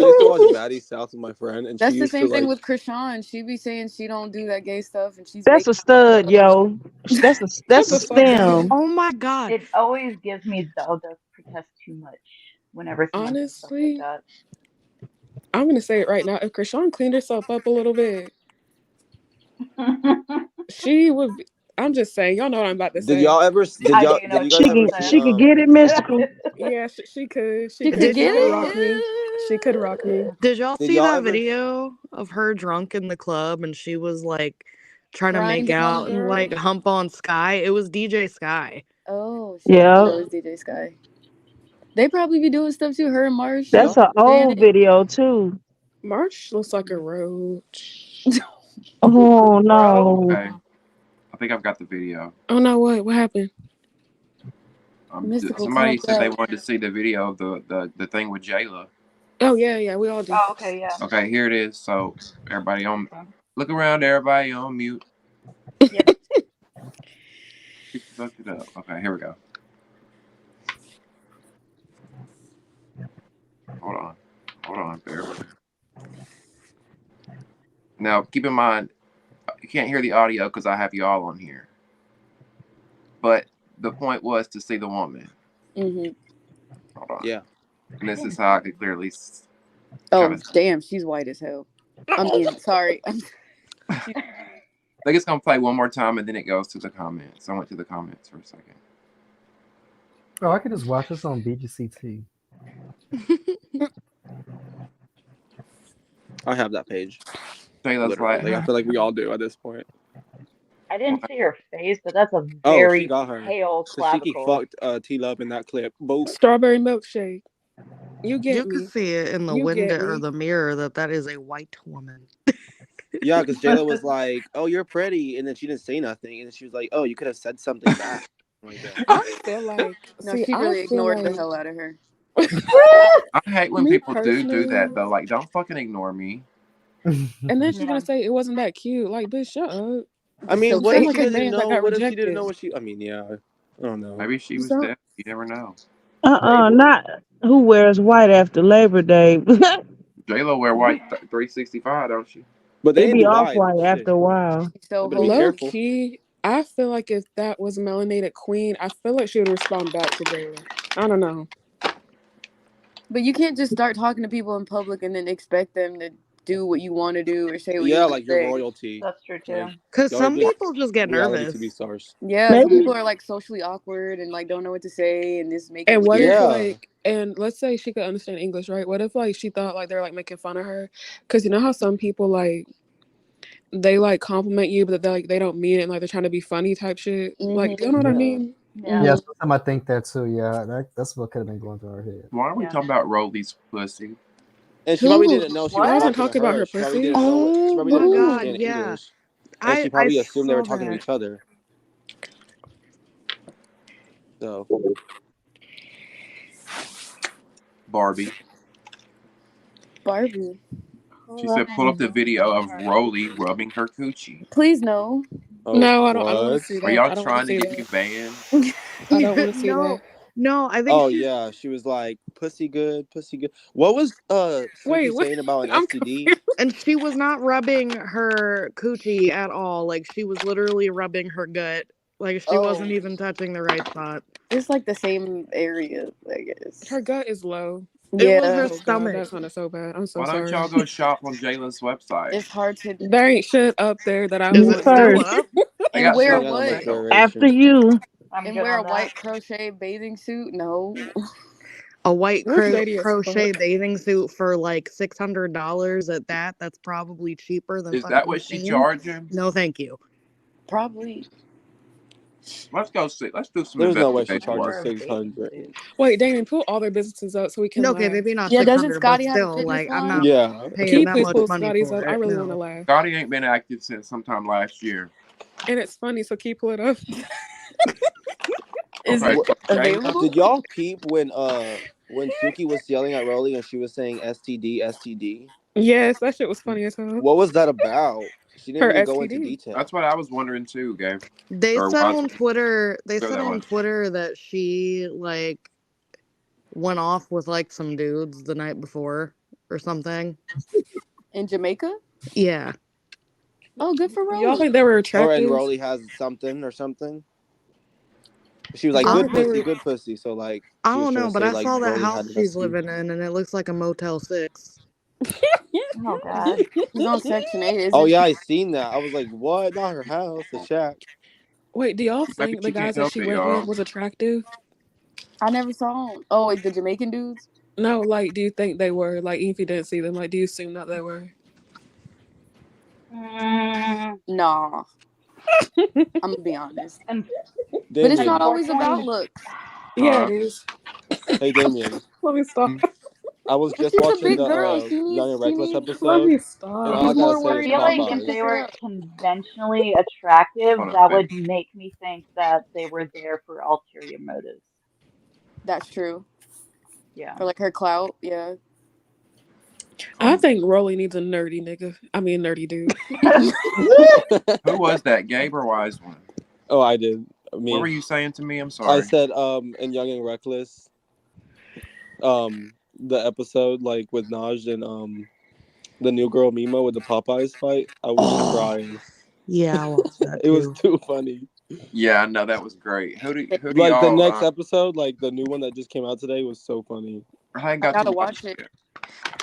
S12: I used to watch Baddies South with my friend, and she
S3: That's the
S12: used to
S3: same thing
S12: like.
S3: with Krishan. She be saying she don't do that gay stuff, and she's
S2: That's
S3: making
S2: a
S3: out with
S2: stud,
S3: girls.
S2: yo. That's a
S6: Shut
S2: that's a
S6: the fuck up.
S2: stem.
S10: Oh my God.
S5: It always gives me Zelle does protest too much whenever someone says stuff like
S6: Honestly,
S5: that.
S6: I'm gonna say it right now. If Krishan cleaned herself up a little bit, she would. I'm just saying. Y'all know what I'm about to
S12: Did
S6: say.
S12: y'all ever? Did
S5: I do
S12: y'all?
S5: know
S12: Did
S5: what
S12: you
S5: you're
S12: guys
S2: She
S5: about to
S12: ever
S2: can
S12: see?
S5: say.
S2: she could get it mystical.
S6: Yeah, she could. She
S3: She
S6: could.
S3: could
S10: Did
S6: She
S3: get
S6: could
S10: y'all
S6: rock me. She could rock me.
S10: did y'all
S12: Did
S10: see
S12: y'all
S10: that
S12: ever?
S10: video of her drunk in the club and she was like trying to make
S3: grinding on the
S10: out and
S3: girl.
S10: like hump on Sky? It was DJ Sky.
S3: Oh shit! I didn't
S2: Yeah,
S3: know it was DJ Sky. They probably be doing stuff too. Her and Marsh,
S2: that's
S6: Y'all,
S2: an old
S3: Janet.
S2: video too.
S6: Marsh looks like a roach.
S2: Oh
S5: Bro.
S2: no.
S1: Okay, I think I've got the video.
S6: Oh no! What happened?
S3: Mystical
S1: Somebody said they
S3: concept.
S1: wanted to see the video of the thing with Jayla.
S6: Oh yeah, we all do.
S5: Oh, okay, yeah.
S1: Okay, here it is. So everybody on,
S5: Okay.
S1: look around. Everybody on mute.
S5: Yep.
S1: She fucked it up. Okay, here we go. Hold on, bear with me. Now keep in mind, you can't hear the audio because I have you all on here. But the point was to see the woman.
S3: Mm-hmm.
S1: Hold on.
S12: Yeah.
S1: And this is how I could clearly.
S3: Oh damn, she's white as hell. I mean, sorry.
S1: I think it's gonna play one more time and then it goes to the comments. I went to the comments for a second.
S14: Oh, I could just watch this on BGCT.
S12: I have that page.
S1: Jayla's
S12: Literally.
S1: like,
S12: I feel like we all do at this point.
S5: I didn't see her face, but that's a
S12: Oh,
S5: very
S12: she got her.
S5: pale
S12: So Shiki
S5: clavicle.
S12: fucked T-Love in that clip. Boom.
S6: Strawberry milkshake. You get
S10: You
S6: me.
S10: can see it in the
S6: You
S10: window
S6: get
S10: or
S6: me.
S10: the mirror that is a white woman.
S12: Yeah, because Jayla was like, "Oh, you're pretty," and then she didn't say nothing, and then she was like, "Oh, you could have said something back." Like that.
S6: I feel like
S3: No, she really ignored the hell out of her.
S1: I hate when
S6: Me
S1: people do
S6: personally-
S1: that though. Like, don't fucking ignore me.
S6: And then she's
S5: Yeah.
S6: gonna say it wasn't that cute. Like, bitch, shut up.
S12: I mean,
S3: So
S12: what
S3: fake.
S12: if
S6: Like
S12: she
S6: a
S12: doesn't
S6: man that
S12: know?
S6: got
S12: What if she didn't
S6: rejected.
S12: know what she? I mean, yeah, I don't know.
S1: Maybe she was
S6: So-
S1: deaf. You never know.
S2: Not who wears white after Labor Day.
S1: J-Lo wear white 365, don't she?
S12: But they
S2: It
S12: in
S2: be off
S12: Dubai.
S2: white
S12: Shit.
S2: after a while.
S3: So
S12: better be
S6: Low
S12: careful.
S6: key, I feel like if that was Melanated Queen, I feel like she would respond back to Jayla. I don't know.
S3: But you can't just start talking to people in public and then expect them to do what you want to do or say what you
S12: Yeah,
S3: want
S12: like
S3: to
S12: your
S3: say.
S12: royalty.
S5: That's true too.
S12: Like,
S10: Because
S12: y'all are
S10: some
S12: just
S10: people just get
S12: reality
S10: nervous.
S12: TV stars.
S3: Yeah, some
S2: Maybe.
S3: people are like socially awkward and like don't know what to say and just make it
S6: And
S3: look
S6: what
S3: weird.
S6: if
S12: Yeah.
S6: like, and let's say she could understand English, right? What if like she thought like they're like making fun of her? Because you know how some people like they like compliment you, but they don't mean it, and like they're trying to be funny type shit. Like, do you know what I
S14: Yeah.
S6: mean?
S5: Yeah.
S14: Yeah, sometimes I think that too. Yeah, that's what could have been going through our head.
S1: Why are we
S5: Yeah.
S1: talking about Rollie's pussy?
S12: And she probably
S6: Who?
S12: didn't know she
S5: What?
S12: was
S6: I wasn't
S12: talking to
S6: talking about
S12: her.
S6: her
S12: She probably
S6: pussy.
S12: didn't know. She
S10: Oh
S12: probably
S10: my
S12: didn't
S10: god,
S12: understand
S10: yeah.
S12: English, and she
S10: I
S12: probably assumed they were
S10: saw
S12: talking to
S10: that.
S12: each other. So
S1: Barbie.
S3: Barbie.
S1: She said, pull up the video of Rollie rubbing her coochie.
S3: Please no.
S6: No, I don't want
S12: what?
S6: to see that.
S1: Are y'all
S6: I don't want
S1: trying
S6: to
S1: to
S6: see
S1: get me
S6: that.
S1: banned?
S6: I don't want to see
S10: No,
S6: that.
S10: no, I think
S12: Oh
S10: she's
S12: yeah, she was like, "Pussy good, pussy good." What was
S6: Wait,
S12: Suki
S6: what?
S12: saying about an
S6: I'm
S12: STD?
S6: confused.
S10: and she was not rubbing her coochie at all. Like she was literally rubbing her gut. Like she wasn't
S3: Oh,
S10: even touching the right spot.
S3: it's like the same area, I guess.
S6: Her gut is low.
S10: It was her
S3: Yeah,
S6: Oh god,
S10: stomach.
S6: that sounded so bad. I'm so
S1: Why don't
S6: sorry.
S1: y'all go shop on Jayla's website?
S3: it's hard to.
S6: There ain't shit up there that I
S10: Is
S6: want
S10: it still
S2: First,
S6: to.
S10: up?
S1: They
S3: And
S1: got
S3: wear
S1: stuff
S12: Yeah,
S1: for
S12: on my
S3: what?
S1: sale.
S2: after
S12: curation.
S2: you.
S5: I'm
S3: And
S5: good
S3: wear a
S5: on that.
S3: white crochet bathing suit? No.
S10: A white
S6: You're shady as
S10: crochet
S6: fuck.
S10: bathing suit for like $600 at that. That's probably cheaper than
S1: Is that
S10: fucking
S1: what she
S10: Shein.
S1: charging?
S10: No, thank you.
S3: Probably.
S1: Let's go see. Let's do some
S12: There's no way she
S1: investigation
S12: charges
S1: work.
S5: For a bathing
S12: 600.
S5: suit.
S6: Wait, Damien, pull all their businesses up so we can
S10: Okay,
S6: laugh.
S10: maybe not
S3: Yeah, doesn't
S10: 600, but
S3: Scotty have a
S10: still,
S3: fitness
S10: like, I'm
S3: line?
S10: not
S12: Yeah.
S6: Can
S10: paying
S6: you
S10: that
S6: please
S10: much
S6: pull
S10: money
S6: Scotty's
S10: for
S6: up? I
S10: it.
S6: really want to
S10: No.
S6: laugh.
S1: Scotty ain't been active since sometime last year.
S6: And it's funny, so keep pull it up.
S3: Is
S1: Okay,
S3: it
S1: so Jayla,
S3: available?
S12: Did y'all peep when Suki was yelling at Rollie and she was saying STD, STD?
S6: Yes, that shit was funny as hell.
S12: What was that about? She didn't
S6: Her
S12: even go into
S6: STD.
S12: detail.
S1: that's what I was wondering too, Gabe.
S10: They
S1: Or
S10: said
S1: was
S10: on
S1: it?
S10: Twitter,
S1: Go that way.
S10: that she like went off with like some dudes the night before or something.
S3: In Jamaica?
S10: Yeah.
S3: Oh, good for
S6: Y'all
S3: Rollie.
S6: think they were
S12: Or and
S6: attractive?
S12: Rollie has something or something. She was like,
S6: Y'all
S12: "Good
S6: think they
S12: pussy,
S6: were?
S12: good pussy." So like,
S10: I
S12: she was
S10: don't
S12: trying
S10: know,
S12: to
S10: but
S12: say
S10: I
S12: like
S10: saw that
S12: Rollie had
S10: house
S12: an
S10: she's
S12: STD.
S10: living in and it looks like a Motel 6.
S5: Oh god.
S3: She's on Section 8, isn't
S12: Oh yeah,
S3: she?
S12: I seen that. I was like, "What? Not her house, the shack."
S6: Wait, do y'all
S1: Maybe
S6: think the
S1: she can't
S6: guys that
S1: help
S6: she
S1: it,
S6: went with
S1: y'all.
S6: was attractive?
S3: I never saw them. Oh, wait, the Jamaican dudes?
S6: No, like, do you think they were? Like, even if you didn't see them, like, do you assume that they were?
S3: Nah. I'm gonna be honest.
S5: And
S3: But it's not
S12: Damien,
S3: always
S5: unfortunately,
S3: about looks.
S6: Yeah, it is.
S12: hey Damien,
S6: Let me stop.
S12: I was
S3: But
S12: just
S3: she's a
S12: watching
S3: big
S12: the
S3: girl. She
S12: Young and Reckless
S3: needs.
S6: Let
S12: episode,
S6: me
S12: and
S6: stop.
S12: all I
S3: She's
S12: gotta
S3: more
S12: say
S5: I
S12: is
S3: worried
S5: feel
S3: about who
S5: like
S3: can
S5: if
S12: Popeyes.
S5: they
S3: pick her
S5: were
S3: up.
S5: conventionally attractive,
S1: Hold on,
S5: that
S1: babe.
S5: would make me think that they were there for ulterior motives.
S3: That's true.
S5: Yeah.
S3: Or like her clout. Yeah.
S6: I think Rollie needs a nerdy nigga. I mean, nerdy dude.
S1: Who was that, Gabe or Wise One?
S12: Oh, I did. Me.
S1: What were you saying to me? I'm
S12: I
S1: sorry.
S12: said, in Young and Reckless, the episode like with Naj and the new girl Mima with the Popeyes fight. I was crying.
S10: Yeah, I watched that
S12: It was
S10: too.
S12: too funny.
S1: Yeah, I know that was great. Who do
S12: Like the
S1: y'all?
S12: next episode, like the new one that just came out today, was so funny.
S1: I ain't
S3: I
S1: got
S3: gotta
S1: to watch
S3: watch it.
S1: it.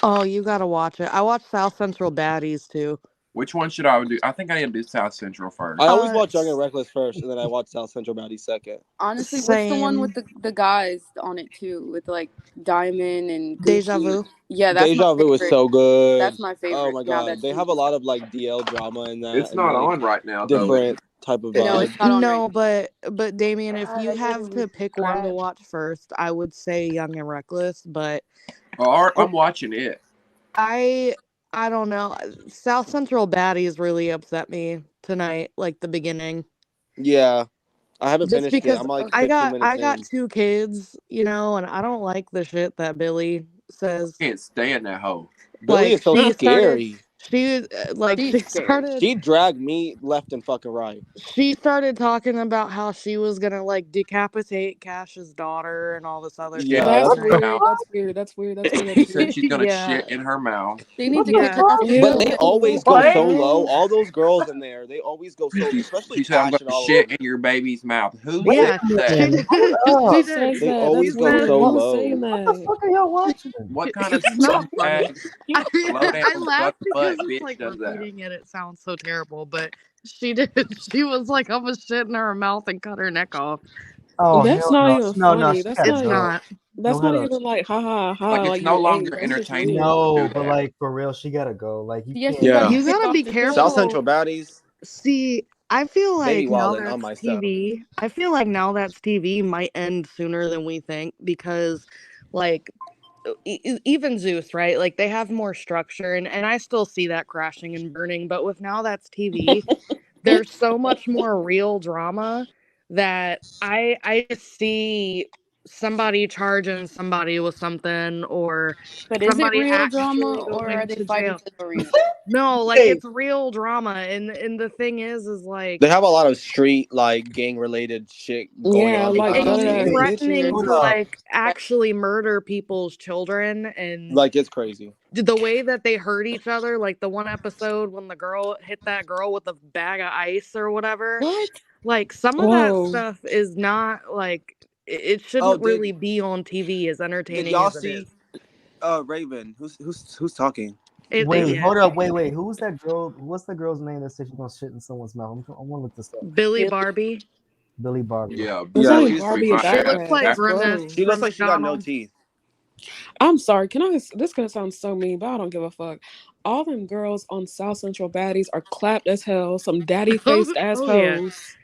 S10: Oh, you gotta watch it. I watched South Central Baddies too.
S1: Which one should I do? I think I need to do South Central first.
S12: I always watch Young and Reckless first, and then I watch South Central Baddies second.
S3: Honestly, what's the one
S10: Same.
S3: with the guys on it too? With like Diamond and
S10: Deja
S3: Gucci.
S10: Vu.
S3: Yeah, that's
S12: Deja
S3: my
S12: Vu is
S3: favorite.
S12: so good.
S3: That's my favorite.
S12: Oh my
S3: Now
S12: god,
S3: that's
S12: they have a lot of like DL drama in that.
S1: It's
S12: and,
S1: not
S12: like,
S1: on right now, though.
S12: different type of vibe.
S3: No, it's not on right
S10: No,
S3: now.
S10: but Damien, if
S5: God,
S10: you
S5: I
S10: have
S5: literally
S10: to pick one to
S5: scratched.
S10: watch first, I would say Young and Reckless. But
S1: I'm watching it.
S10: I don't know. South Central Baddies really upset me tonight, like the beginning.
S12: Yeah, I haven't
S10: Just
S12: finished it.
S10: because
S12: I'm like
S10: I
S12: 15
S10: got
S12: minutes in.
S10: two kids, and I don't like the shit that Billy says.
S1: Can't stand that hoe.
S12: Billy
S10: Like
S12: is so
S10: she started,
S12: scary.
S10: she like
S3: She's
S10: she
S3: scary.
S10: started.
S12: She dragged me left and fucking right.
S10: She started talking about how she was gonna like decapitate Cash's daughter and all this other
S1: Shit
S10: stuff.
S12: Yeah,
S6: That's
S1: in
S12: that's
S1: her
S6: weird.
S1: mouth.
S6: That's weird. That's weird. That's weird.
S1: She
S6: That's
S1: said
S6: weird.
S1: she's gonna
S10: Yeah.
S1: shit in her mouth.
S3: They need to
S10: Yeah.
S3: kick her off the
S6: Ew.
S12: But they
S3: show.
S12: always go
S5: What?
S12: so low. All those girls in there, they always go so.
S1: She
S12: Especially
S1: said, "I'm
S12: Cash
S1: gonna
S12: and all of
S1: shit
S12: them.
S1: in your baby's mouth." Who
S14: Wait
S1: said
S10: Yeah,
S14: a
S1: that?
S10: she
S14: minute.
S10: did.
S14: Hold
S10: She
S6: Who
S14: up.
S6: says
S10: did.
S12: They
S6: that?
S12: always
S6: That's
S12: go
S6: weird.
S12: so
S6: Who's
S12: low.
S6: saying
S14: What the
S6: that?
S14: fuck are y'all watching?
S1: What kind of
S3: It's not funny.
S1: low down
S10: I laugh
S1: butt
S10: because it's
S1: bitch
S10: like
S1: does that?
S10: repeating it. It sounds so terrible, but she did. She was like, "I'm gonna shit in her mouth and cut her neck off."
S14: Oh
S6: That's
S14: hell
S6: not
S14: no.
S6: even
S14: No, no,
S6: funny.
S14: she
S6: That's
S14: gotta
S10: It's
S6: not.
S14: go.
S10: not.
S6: That's
S14: No,
S6: not
S14: hold up.
S6: even like ha ha
S1: Like
S6: ha.
S1: it's
S6: Like
S1: no
S6: you're
S1: longer
S6: eight. That's just
S1: entertaining
S6: weird.
S1: to
S14: No,
S1: do
S14: but
S1: that.
S14: like for real, she gotta go. Like you
S3: Yeah, she
S14: can't.
S3: got
S12: Yeah.
S10: You
S3: kicked
S10: gotta
S3: off
S10: be
S3: the
S12: South
S3: show.
S12: Central
S10: careful.
S12: Baddies,
S10: See, I feel
S12: they be
S10: like now
S12: wilding on
S10: that's
S12: my stuff.
S10: TV. I feel like now that's TV might end sooner than we think because, like, even Zeus, right? Like they have more structure, and I still see that crashing and burning. But with now that's TV, there's so much more real drama that I just see somebody charging somebody with something or
S3: But is it
S10: somebody
S3: real drama
S10: actually
S3: or are
S10: going
S3: they
S10: to
S3: fighting
S10: jail.
S3: for no reason?
S10: No, like
S14: Hey,
S10: it's real drama, and the thing is like
S12: They have a lot of street like gang related shit going
S6: Yeah,
S12: on
S6: like
S12: behind
S10: and
S12: the
S6: gutted
S10: he's
S6: ass
S12: scenes.
S14: wait,
S10: threatening
S6: bitches.
S14: hold
S10: to
S14: up.
S10: like actually murder people's children, and
S12: Like it's crazy.
S10: the way that they hurt each other, like the one episode when the girl hit that girl with a bag of ice or whatever,
S3: What?
S10: like some of that
S6: Whoa.
S10: stuff is not like it
S12: Oh,
S10: shouldn't really be on TV as
S12: did
S10: entertaining
S12: y'all
S10: as it
S12: see
S10: is.
S12: Raven? Who's talking?
S14: Wait,
S10: Yeah,
S14: hold up. Wait. Who's that girl? What's the girl's name that said she's gonna shit in someone's mouth? I want to look this up.
S10: Billy
S3: Billy.
S10: Barbie.
S14: Billy Barbie.
S1: Yeah,
S6: It's
S12: Yeah,
S6: not
S1: Billy
S6: even
S1: used to be
S6: Barbie a
S1: my
S10: She
S6: Bat
S1: ass.
S10: looks
S6: Rat.
S10: like
S6: That's
S1: That
S10: Grimace
S6: gross.
S12: she looks
S10: from
S12: like she got no
S10: McDonald's.
S12: teeth.
S6: I'm sorry. Can I? This gonna sound so mean, but I don't give a fuck. All them girls on South Central Baddies are clapped as hell. Some daddy faced ass
S10: Oh yeah.
S6: hoes.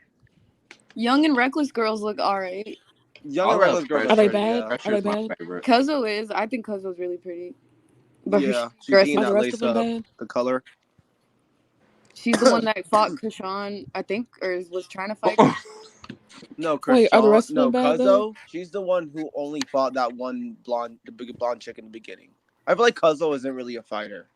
S3: Young and reckless girls look alright.
S12: Young
S1: I
S12: and
S1: love
S12: Reckless girls are
S6: Are they
S1: Pressure.
S12: pretty.
S6: bad?
S12: Yeah,
S6: Are they
S1: Pressure's my
S6: bad?
S1: favorite.
S3: Cuzzo is. I think Cuzzo's really pretty. But her
S12: yeah. She's
S3: dress
S12: eating
S6: Are
S3: is.
S6: the
S12: that
S6: rest of
S12: lace
S6: them
S12: up.
S6: bad?
S12: The color.
S3: She's the one that fought Krishan, I think, or was trying to fight.
S12: No,
S6: Wait, are the
S12: Krishan.
S6: rest of
S12: No,
S6: them bad though?
S12: Cuzzo. She's the one who only fought that one blonde, the big blonde chick in the beginning. I feel like Cuzzo isn't really a fighter.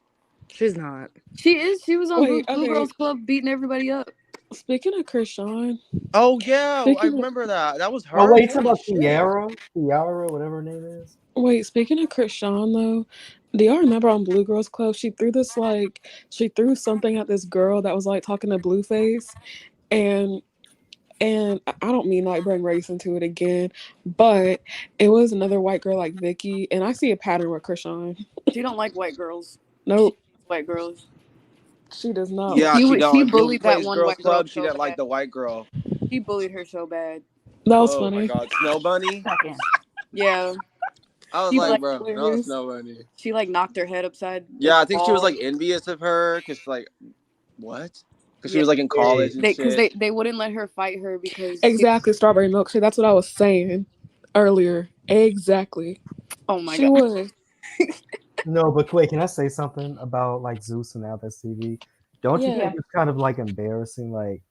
S10: She's not.
S3: She is. She was on
S6: Wait,
S3: Blue
S6: okay.
S3: Girls Club beating everybody up.
S6: Speaking of Krishan,
S12: Oh yeah, I
S6: speaking of
S12: remember that. That was
S14: Oh
S12: her.
S14: wait, you talking
S12: Holy
S14: about
S12: shit.
S14: Tiara, whatever her name is.
S6: wait, speaking of Krishan though, do y'all remember on Blue Girls Club she threw something at this girl that was like talking to Blueface, and I don't mean like bring race into it again, but it was another white girl like Vicky, and I see a pattern with Krishan.
S3: She don't like white girls.
S6: Nope,
S3: She hates white girls.
S6: she does not.
S12: Yeah, she
S3: She
S12: don't.
S3: bullied that
S12: Blueface
S3: one
S12: Girls
S3: white girl
S12: Club. She
S3: so
S12: didn't like
S3: bad.
S12: the white girl.
S3: She bullied her so bad.
S6: That was
S12: Oh my
S6: funny.
S12: god, Snow Bunny.
S5: Second.
S3: Yeah.
S12: I was
S3: She
S12: like,
S3: like
S12: bro, no
S6: hilarious.
S12: Snow Bunny.
S3: she like knocked her head upside.
S12: Yeah, I think she was
S3: wall.
S12: like envious of her because like, what? Because she
S3: Yeah.
S12: was like in college and
S3: Because
S12: shit.
S3: they wouldn't let her fight her because
S6: Exactly, strawberry milkshake. That's what I was saying earlier. Exactly.
S3: oh my
S6: She
S3: god.
S6: would.
S14: No, but wait, can I say something about like Zeus and now that's TV? Don't you
S6: Yeah.
S14: think it's kind of like embarrassing? Like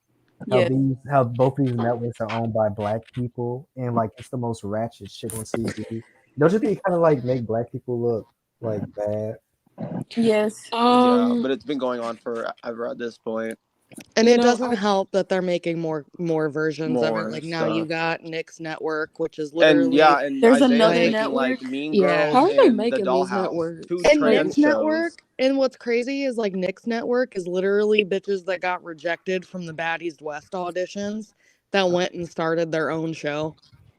S3: Yeah.
S14: how both these networks are owned by black people, and like it's the most ratchet shit on TV. Don't you think it kind of like make black people look like bad?
S3: Yes.
S12: Yeah,
S6: Um,
S12: but it's been going on forever at this point.
S10: And
S6: you
S10: it
S6: know,
S10: doesn't help that they're making more versions of it.
S12: More
S10: Like now you
S12: stuff.
S10: got Nick's Network, which is
S12: And
S10: literally
S12: yeah, and
S3: There's
S12: Isaiah's
S3: another
S10: like
S12: making
S3: network.
S12: like Mean
S10: yeah.
S12: Girls
S6: how are they
S12: and The
S6: making these
S12: Dollhouse, two
S6: networks?
S10: And
S6: Like,
S12: trans
S10: Nick's
S12: shows.
S10: Network, and what's crazy is like Nick's Network is literally bitches that got rejected from the Baddies East West auditions that went and started their own show.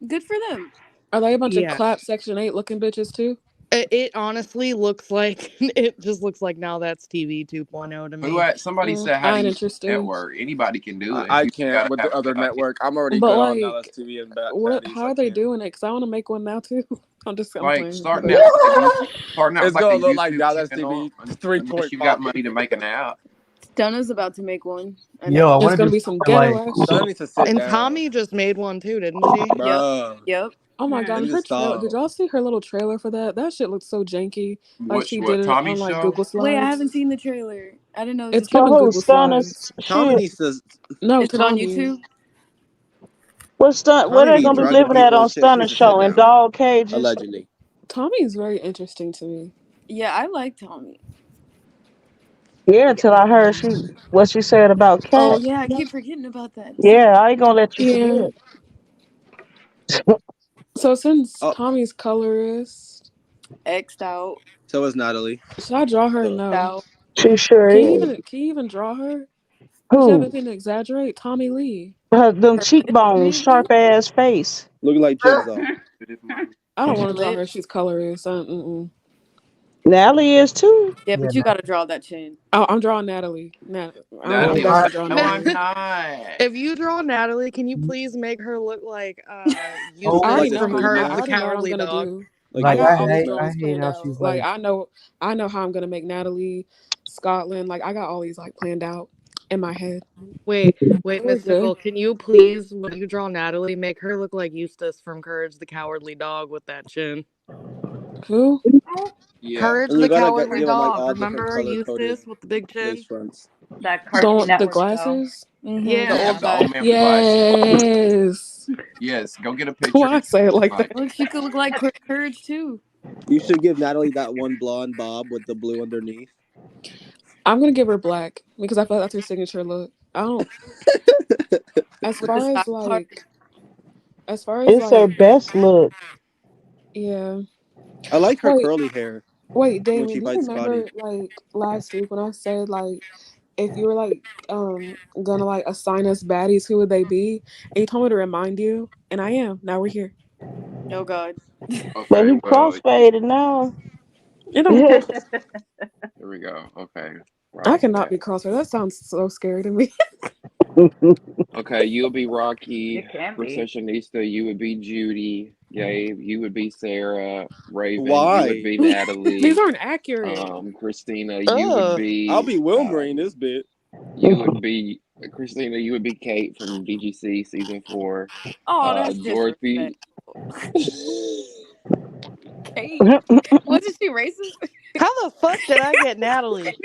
S3: Good for them.
S6: are they a bunch of
S10: Yeah.
S6: clap Section 8 looking bitches too?
S10: It honestly looks like it just looks like now that's TV 2.0 to me.
S1: Somebody said, "How
S6: I
S1: do
S6: ain't
S1: you
S6: interested.
S1: network? Anybody can do it.
S12: I
S1: You
S12: can't
S1: gotta
S12: with
S1: have
S12: the
S1: a
S12: other network. I'm already
S6: But
S12: good on Now
S6: like,
S12: That's TV and
S6: what?
S12: Baddies.
S6: How
S12: I
S6: are they
S12: can't.
S6: doing it? Because I want to make one now too. I'm
S1: like
S6: playing.
S1: starting
S6: But
S1: out with the starting out with
S12: It's
S1: like
S12: gonna
S1: a
S12: look like
S1: YouTube
S12: Now That's
S1: channel
S12: TV 3.5.
S1: unless you got money to make an app."
S3: Stunna's about to make one. A
S14: Yo, I
S3: network.
S6: it's
S14: want to
S6: gonna
S14: do
S6: be some
S14: something
S6: ghetto
S14: like
S6: ass
S12: Son
S6: shit.
S12: needs to sit
S10: And
S12: down,
S10: Tommy just made one too, didn't she?
S3: Yep.
S12: bro.
S3: Yep.
S6: Oh my god!
S12: They
S6: And
S12: need
S6: her
S12: to
S6: trailer. Did
S12: stop.
S6: y'all see her little trailer for that? That shit looks so janky. Like
S1: Which
S6: she
S1: what
S6: did it
S1: Tommy's
S6: on like
S1: show?
S6: Google
S3: Wait, I
S6: Slides.
S3: haven't seen the trailer. I didn't know it was a
S6: It's
S3: trailer.
S6: giving
S2: So who
S6: Google
S2: Stunna's
S6: Slides.
S12: Tommy
S2: shit?
S12: needs to.
S6: No,
S3: Is it on
S6: Tommy.
S3: YouTube?
S2: Where
S12: Tommy
S2: they
S12: be
S2: gonna be
S12: drugging
S2: living at
S12: people and
S2: on
S12: shit. She needs
S2: Stunna's
S12: to sit
S2: show in
S12: down.
S2: dog cages?
S12: Allegedly.
S6: Tommy is very interesting to me.
S3: Yeah, I like Tommy.
S2: Yeah, until I heard what she said about
S3: Oh
S2: Cat.
S3: yeah, I keep forgetting about that.
S2: Yeah, I ain't gonna let you
S6: Yeah.
S2: forget.
S6: So since
S12: Oh,
S6: Tommy's colorist,
S3: X'd out.
S12: so is Natalie.
S6: should I draw her?
S12: So
S6: No.
S3: Out.
S2: She sure is.
S6: Can you even draw her? Does she have
S2: Who?
S6: anything to exaggerate? Tommy Lee.
S2: Them
S3: Her lips,
S2: cheekbones,
S3: maybe?
S2: sharp ass face.
S12: looking like Jigsaw.
S6: I don't
S3: Her
S6: want to draw her.
S3: lips.
S6: She's colorist. Mm-mm.
S2: Natalie is too.
S3: Yeah,
S14: yeah,
S3: but you gotta draw that chin.
S6: Oh, I'm drawing Natalie. I'm
S1: Natalie
S14: I,
S1: was
S6: definitely
S1: like,
S6: drawing
S1: "No, I'm
S6: Natalie.
S1: not."
S10: If you draw Natalie, can you please make her look like
S14: oh,
S6: I
S10: Eustace
S6: already
S12: Like a
S6: know
S10: from
S6: how.
S12: street
S10: Courage
S6: I
S10: the
S12: nurse.
S6: already know what I'm
S10: Cowardly
S6: gonna
S10: Dog?
S6: do.
S12: Like
S6: I
S12: a
S14: like
S6: got
S14: I
S6: all these
S14: hate I
S6: drawings
S14: hate
S6: planned
S14: how
S6: out.
S14: she's
S6: Like
S14: like
S6: I know how I'm gonna make Natalie, Scotland. Like I got all these like planned out in my head.
S10: Wait,
S6: We're good.
S10: Mystical, can you please, when you draw Natalie, make her look like Eustace from Courage the Cowardly Dog with that chin?
S6: Who?
S1: Yeah.
S10: Courage
S12: And you
S10: the
S12: gotta
S10: Cowardly
S12: give them like
S10: Dog.
S12: all different
S10: Remember
S12: color coded
S10: Eustace with the big
S12: lace
S10: chin?
S12: fronts.
S5: That Cartoon
S6: The
S5: Network show.
S6: glasses?
S3: Mm-hmm. The
S10: Yeah.
S1: Yeah,
S3: old
S1: the old
S3: guy.
S1: man with glasses.
S6: Yes.
S1: Yes, go get a picture.
S6: Why I say it like that?
S3: Look, she could look like Courage too.
S12: You should give Natalie that one blonde bob with the blue underneath.
S6: I'm gonna give her black because I feel like that's her signature look. I don't. As
S3: With the
S6: far
S3: side
S6: as
S3: part.
S6: like, as far as
S2: It's her
S6: like,
S2: best look.
S6: yeah.
S12: I like her
S6: Wait,
S12: curly hair
S6: wait,
S12: when
S6: Damien,
S12: she
S6: do you
S12: fights Scotty.
S6: remember like last week when I said like if you were like gonna like assign us baddies, who would they be? And you told me to remind you, and I am. Now we're here.
S3: Oh God.
S2: But
S1: Okay,
S2: he
S1: well,
S2: crossfaded now.
S6: You know,
S2: Well,
S1: here we go. Okay,
S6: I
S1: Rocky.
S6: cannot be crossfit. That sounds so scary to me.
S1: Okay, you'll be Rocky.
S5: It can be.
S1: Recessionista, you would be Judy. Gabe, you would be Sarah. Raven, you would
S12: Why?
S1: be
S6: These
S1: Natalie.
S6: aren't accurate.
S1: Christina, you would
S10: Ugh.
S12: I'll
S1: be
S12: be Wilmering this bit.
S1: you would be Christina, you would be Kate from BGC season 4.
S3: Oh, that's
S1: Dorothy.
S3: disrespectful. Kate. Wasn't she racist?
S10: How the fuck did I get Natalie?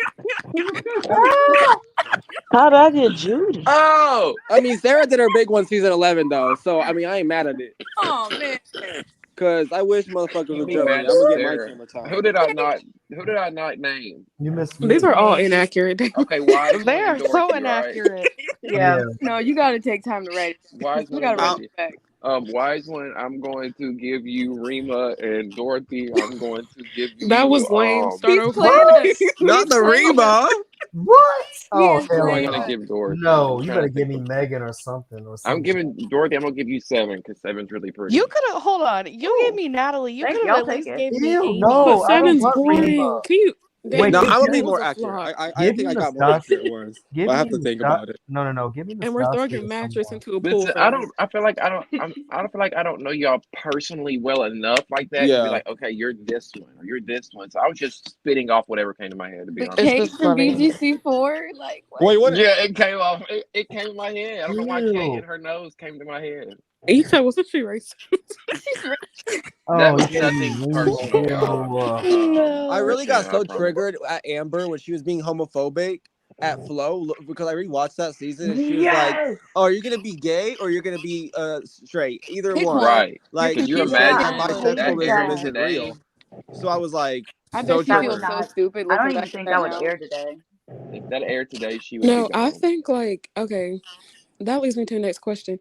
S2: how did I get Judy?
S1: Oh,
S12: I mean, Sarah did her big one season 11 though, so I mean, I ain't mad at it.
S3: Oh man.
S12: Cause I wish motherfuckers
S1: you
S12: would
S1: be
S12: judge me.
S1: mad
S12: I'm
S1: at
S12: gonna get my
S1: Sarah.
S12: camera time.
S1: Who did I not? Who did I not name?
S14: you missed
S6: These
S14: me.
S6: are all inaccurate.
S1: Okay, Wise
S10: They
S1: One and
S10: are so
S1: Dorothy, right?
S10: inaccurate.
S14: Yeah.
S5: Yeah.
S3: No, you gotta take time to write it.
S1: Wise
S3: We
S1: One and
S3: gotta run
S12: I'll,
S3: this
S1: Dorothy.
S3: back.
S1: Wise One, I'm going to give you Rima, and Dorothy, I'm going to give
S6: That
S1: you
S6: was lame. Start
S3: He's
S6: over.
S3: playing
S14: What?
S3: us.
S12: not
S3: He's
S12: the
S3: playing us.
S12: Reba.
S14: What?
S3: He
S14: Oh
S3: is
S1: who am I
S3: playing
S1: gonna
S14: hell
S3: us.
S1: give Dorothy?
S14: no!
S1: I'm
S14: You
S1: trying
S14: better
S1: to
S14: give
S1: think
S14: me
S1: of.
S14: Megan or something or
S1: I'm
S14: some shit.
S1: giving Dorothy. I'm gonna give you 7 because 7's really
S10: You
S1: pretty.
S10: could have, hold on. You gave
S5: Ooh.
S10: me Natalie. You
S5: Thank
S10: could
S5: you.
S10: have
S5: I'll
S10: at
S5: take
S10: least
S5: it.
S10: gave me
S14: Ew,
S10: Amy.
S6: But
S14: no! I don't
S6: seven's
S14: want
S6: boring.
S14: Reba.
S6: Can you,
S14: Wait,
S12: No,
S6: Damien?
S14: give
S12: I'm
S6: This
S12: gonna
S14: me
S12: be
S6: was
S12: more
S6: a
S12: accurate.
S6: flop.
S12: I
S14: give
S12: think
S14: me
S12: I
S14: the
S12: got more
S14: Stas.
S12: accurate ones,
S14: Give
S12: but I
S14: me
S12: have to
S14: the
S12: think
S14: Stas.
S12: about it.
S14: No, no, no. Give me the
S6: And we're
S14: Stas
S6: throwing a
S14: or
S6: mattress
S14: someone.
S6: into a pool
S1: Listen,
S6: for her.
S1: I feel like I don't feel like I don't know y'all personally well enough like that to be
S12: Yeah.
S1: like, okay, you're this one or you're this one. So I was just spitting off whatever came to my head, to be
S3: But
S1: honest
S10: It's
S1: with
S3: Kate
S1: you.
S10: just
S3: from
S10: funny.
S3: BGC4, like what?
S12: Wait, what?
S1: Yeah, it came off. It came to my head. I don't know why Kate
S14: Ew.
S1: and her nose came to my head.
S6: You said, wasn't she racist?
S3: She's racist.
S1: That
S14: Oh,
S1: was
S14: you gave me
S1: nothing
S14: wings.
S1: personal,
S14: Ew.
S12: I
S10: No.
S12: really got
S1: Christina. I
S12: so
S1: promise.
S12: triggered at Amber when she was being homophobic. at Flo because I rewatched that season and she was like,
S5: Yes.
S12: "Oh, are you gonna be gay or you're gonna be straight? Either
S3: Pick
S12: one."
S3: one.
S1: Right.
S12: Like
S1: Could you
S12: she
S3: Confused
S12: said
S3: as
S12: that
S1: imagine
S5: Yeah,
S12: my
S5: I
S3: fuck.
S1: if that
S5: hate
S12: sexualism
S1: aired
S5: that.
S12: isn't real.
S1: today?
S12: So I was like,
S3: I
S12: so
S3: bet she
S5: That would
S3: feels
S12: triggered.
S3: so
S5: not.
S3: stupid
S5: I
S3: looking
S5: don't even
S3: back at
S5: think
S3: that
S5: that would
S3: now.
S5: air today.
S1: If that aired today, she would be
S6: No, I
S1: gone.
S6: think like okay, that leads me to the next question.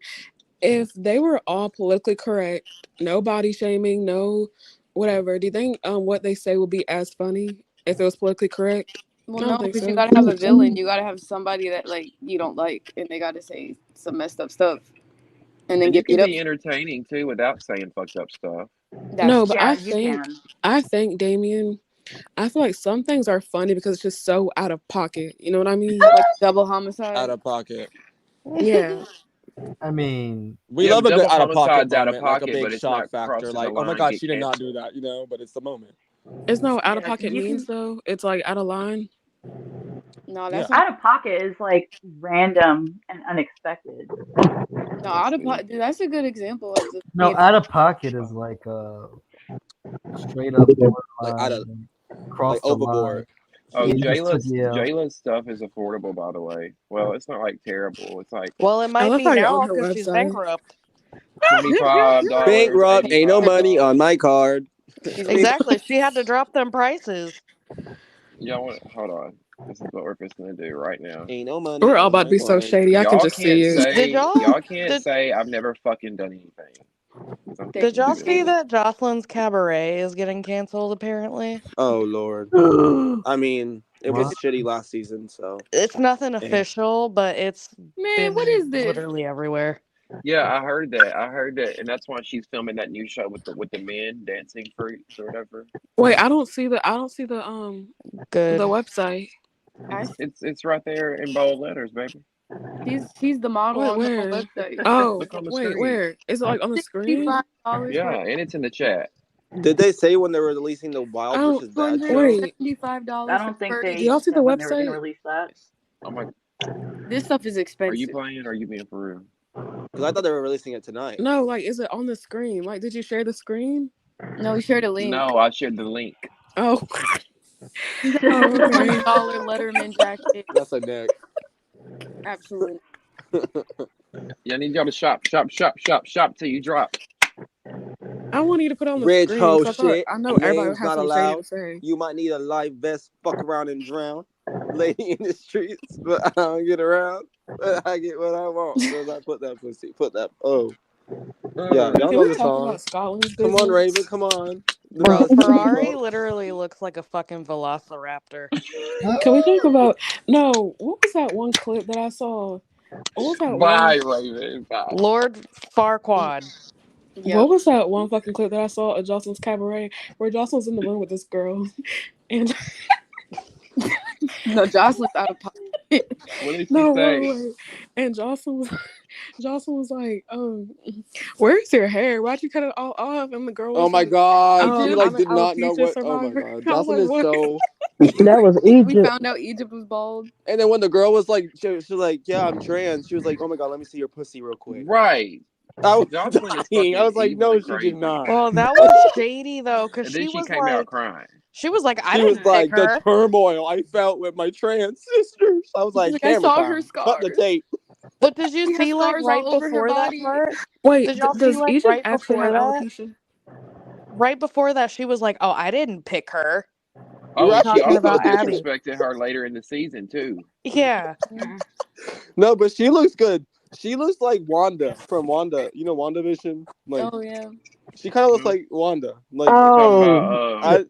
S6: If they were all politically correct, no body shaming, no whatever, do you think what they say would be as funny if it was politically correct?
S3: Well,
S6: I
S3: no,
S6: don't think
S3: because you
S6: so.
S3: gotta have a villain. You gotta have somebody that like you don't like, and they gotta say some messed up stuff, and then
S1: And you
S3: get
S1: can
S3: beat up.
S1: be entertaining too without saying fucked up stuff.
S3: That's
S6: No, but
S3: true.
S5: Yeah, you can.
S6: I think Damien, I feel like some things are funny because it's just so out of pocket. You know what I mean?
S3: Like double
S12: Out
S3: homicide.
S12: of pocket.
S6: Yeah.
S14: I mean,
S12: We
S1: Yeah,
S12: love
S1: but
S12: a good
S1: double
S12: out of pocket
S1: homicide's out of
S12: moment, like a
S1: pocket,
S12: big
S1: but it's
S12: shock
S1: not
S12: factor.
S1: crossing the
S12: Like, oh my
S1: line,
S12: god,
S1: get
S12: she did not do
S1: canceled.
S12: that, but it's the moment.
S6: It's not out of
S5: Yeah,
S6: pocket
S5: you
S6: means
S5: can.
S6: though. It's like out of line.
S3: No,
S12: Yeah.
S3: that's not.
S5: Out of pocket is like random and unexpected.
S3: No, out of pocket. Dude, that's a good example of the
S14: no,
S3: being.
S14: out of pocket is like straight up
S12: Like out of
S14: borderline, cross
S12: like
S14: the line.
S12: overboard.
S1: Oh,
S14: Yeah, you just took the L.
S1: Jayla's stuff is affordable, by the way. Well, it's not like terrible. It's like
S10: Well, it
S6: I
S10: might
S6: love
S10: be
S6: how you're on
S10: now
S6: her
S10: because she's
S6: website.
S10: bankrupt.
S1: $25,
S12: Bankrupt, ain't no money
S1: $85.
S12: on my card.
S3: She's
S10: Exactly. She had to drop them prices.
S1: Y'all want? Hold on. This is what we're just gonna do right now.
S12: Ain't no money
S6: We're all
S12: on
S6: about to
S12: my
S6: be so
S12: card.
S6: shady. I can just see you.
S10: Did
S1: Y'all can't
S10: did
S1: say I've never fucking done anything. 'Cause I'm
S10: did y'all
S1: fucking
S10: see
S1: doing
S10: that Jocelyn's Cabaret is getting canceled apparently?
S12: Oh Lord. I mean, it was
S14: What?
S12: shitty last season, so
S10: It's nothing
S12: eh.
S10: official, but it's
S3: Man, what
S10: been
S3: is this?
S10: literally everywhere.
S1: Yeah, I heard that. I heard that, and that's why she's filming that new show with the men dancing freaks or whatever.
S6: Wait, I don't see the
S10: Good.
S6: website.
S1: It's right there in bold letters, baby.
S3: She's the model
S6: Wait,
S3: on the whole
S6: where?
S3: website.
S6: Oh,
S1: Look on the
S6: wait,
S1: screen.
S6: where? Is it like on the screen?
S3: $65
S1: Yeah,
S3: for
S1: and it's in the chat.
S12: Did they say when they were releasing the
S6: I
S12: Wild
S6: don't
S12: versus Bad show?
S6: wait.
S5: I
S3: $175 for
S5: don't think
S3: 30
S6: Do
S5: they
S6: y'all see the
S5: said when they were going to
S6: website?
S5: release that.
S1: I'm like,
S3: This stuff is
S1: are you
S3: expensive.
S1: playing or are you being for real?
S12: Because I thought they were releasing it tonight.
S6: No, like is it on the screen? Like did you share the screen?
S3: No, we shared a link.
S1: No, I shared the link.
S6: Oh.
S3: She's got
S6: Oh,
S3: a
S6: okay.
S3: $20 Letterman jacket.
S12: That's a neck.
S3: Absolutely.
S1: Yeah, I need y'all to shop till you drop.
S6: I want you to put it on the
S12: Rich
S6: screen
S12: hoe
S6: because
S12: shit.
S6: I know everybody
S12: Names
S6: has
S12: not
S6: something shady to
S12: allowed.
S6: say.
S12: You might need a life vest, fuck around and drown. Lady in the streets, but I don't get around. But I get what I want. Because I put that pussy. Put that. Oh. Yeah, y'all
S6: Can
S12: know
S6: we
S12: the
S6: talk
S12: song.
S6: about Scotland's
S12: Come
S6: business?
S12: on, Raven. Come on. The
S10: Bro,
S12: best
S10: Ferrari
S12: fuck.
S10: literally looks like a fucking velociraptor.
S6: Can we talk about no? What was that one clip that I saw? What was that
S1: Bye,
S6: one?
S1: Raven. Bye.
S10: Lord Farquaad.
S3: Yep.
S6: What was that one fucking clip that I saw of Jocelyn's Cabaret where Jocelyn's in the room with this girl and
S3: No, Jocelyn's out of pocket.
S1: What did she
S6: no
S1: say?
S6: wait and Jocelyn was like where's your hair? Why'd you cut it all off? And the girl
S12: Oh
S6: was
S12: my
S6: like
S12: god. She
S6: I'm
S12: like
S6: an
S12: did not know
S6: alopecia
S12: what. Oh my
S6: survivor.
S12: god.
S6: I was
S12: Jocelyn
S6: like
S12: is
S6: what?
S12: so.
S2: That was
S3: We
S2: Egypt.
S3: found out Egypt was bald.
S12: And then when the girl was like, she was like, yeah, I'm trans. She was like, oh my god, let me see your pussy real quick.
S1: Right.
S12: I was
S1: Jocelyn is
S12: dying. I
S1: fucking
S12: was like,
S1: evil
S12: no,
S1: and
S12: she did
S1: crazy.
S12: not.
S10: Well, that was shady though, because
S1: And then
S10: she
S1: she
S10: was
S1: came out
S10: like,
S1: crying.
S10: I
S12: She was
S10: didn't pick
S12: like, the
S10: her.
S12: turmoil I felt with my trans sisters. I was
S3: She's
S12: like,
S3: like, I
S12: camera
S3: saw her
S12: time. Cut the
S3: scars.
S12: tape.
S10: But did you
S3: She has
S10: see like
S3: scars
S10: right
S3: all over her
S10: before that
S3: body.
S10: part?
S6: Wait,
S10: Did y'all see
S6: does
S10: like
S6: Egypt
S10: right
S6: actually
S10: before
S6: have
S10: that?
S6: alopecia?
S10: Right before that, she was like, "Oh, I didn't pick her."
S1: Oh, and she
S10: Talking
S1: also
S10: about Abby.
S1: disrespected her later in the season too.
S10: Yeah.
S12: No, but she looks good. She looks like Wanda from Wanda. You know WandaVision? Like,
S3: Oh yeah.
S12: she kind of looks like Wanda. Like,
S1: We're talking
S2: Oh,
S1: about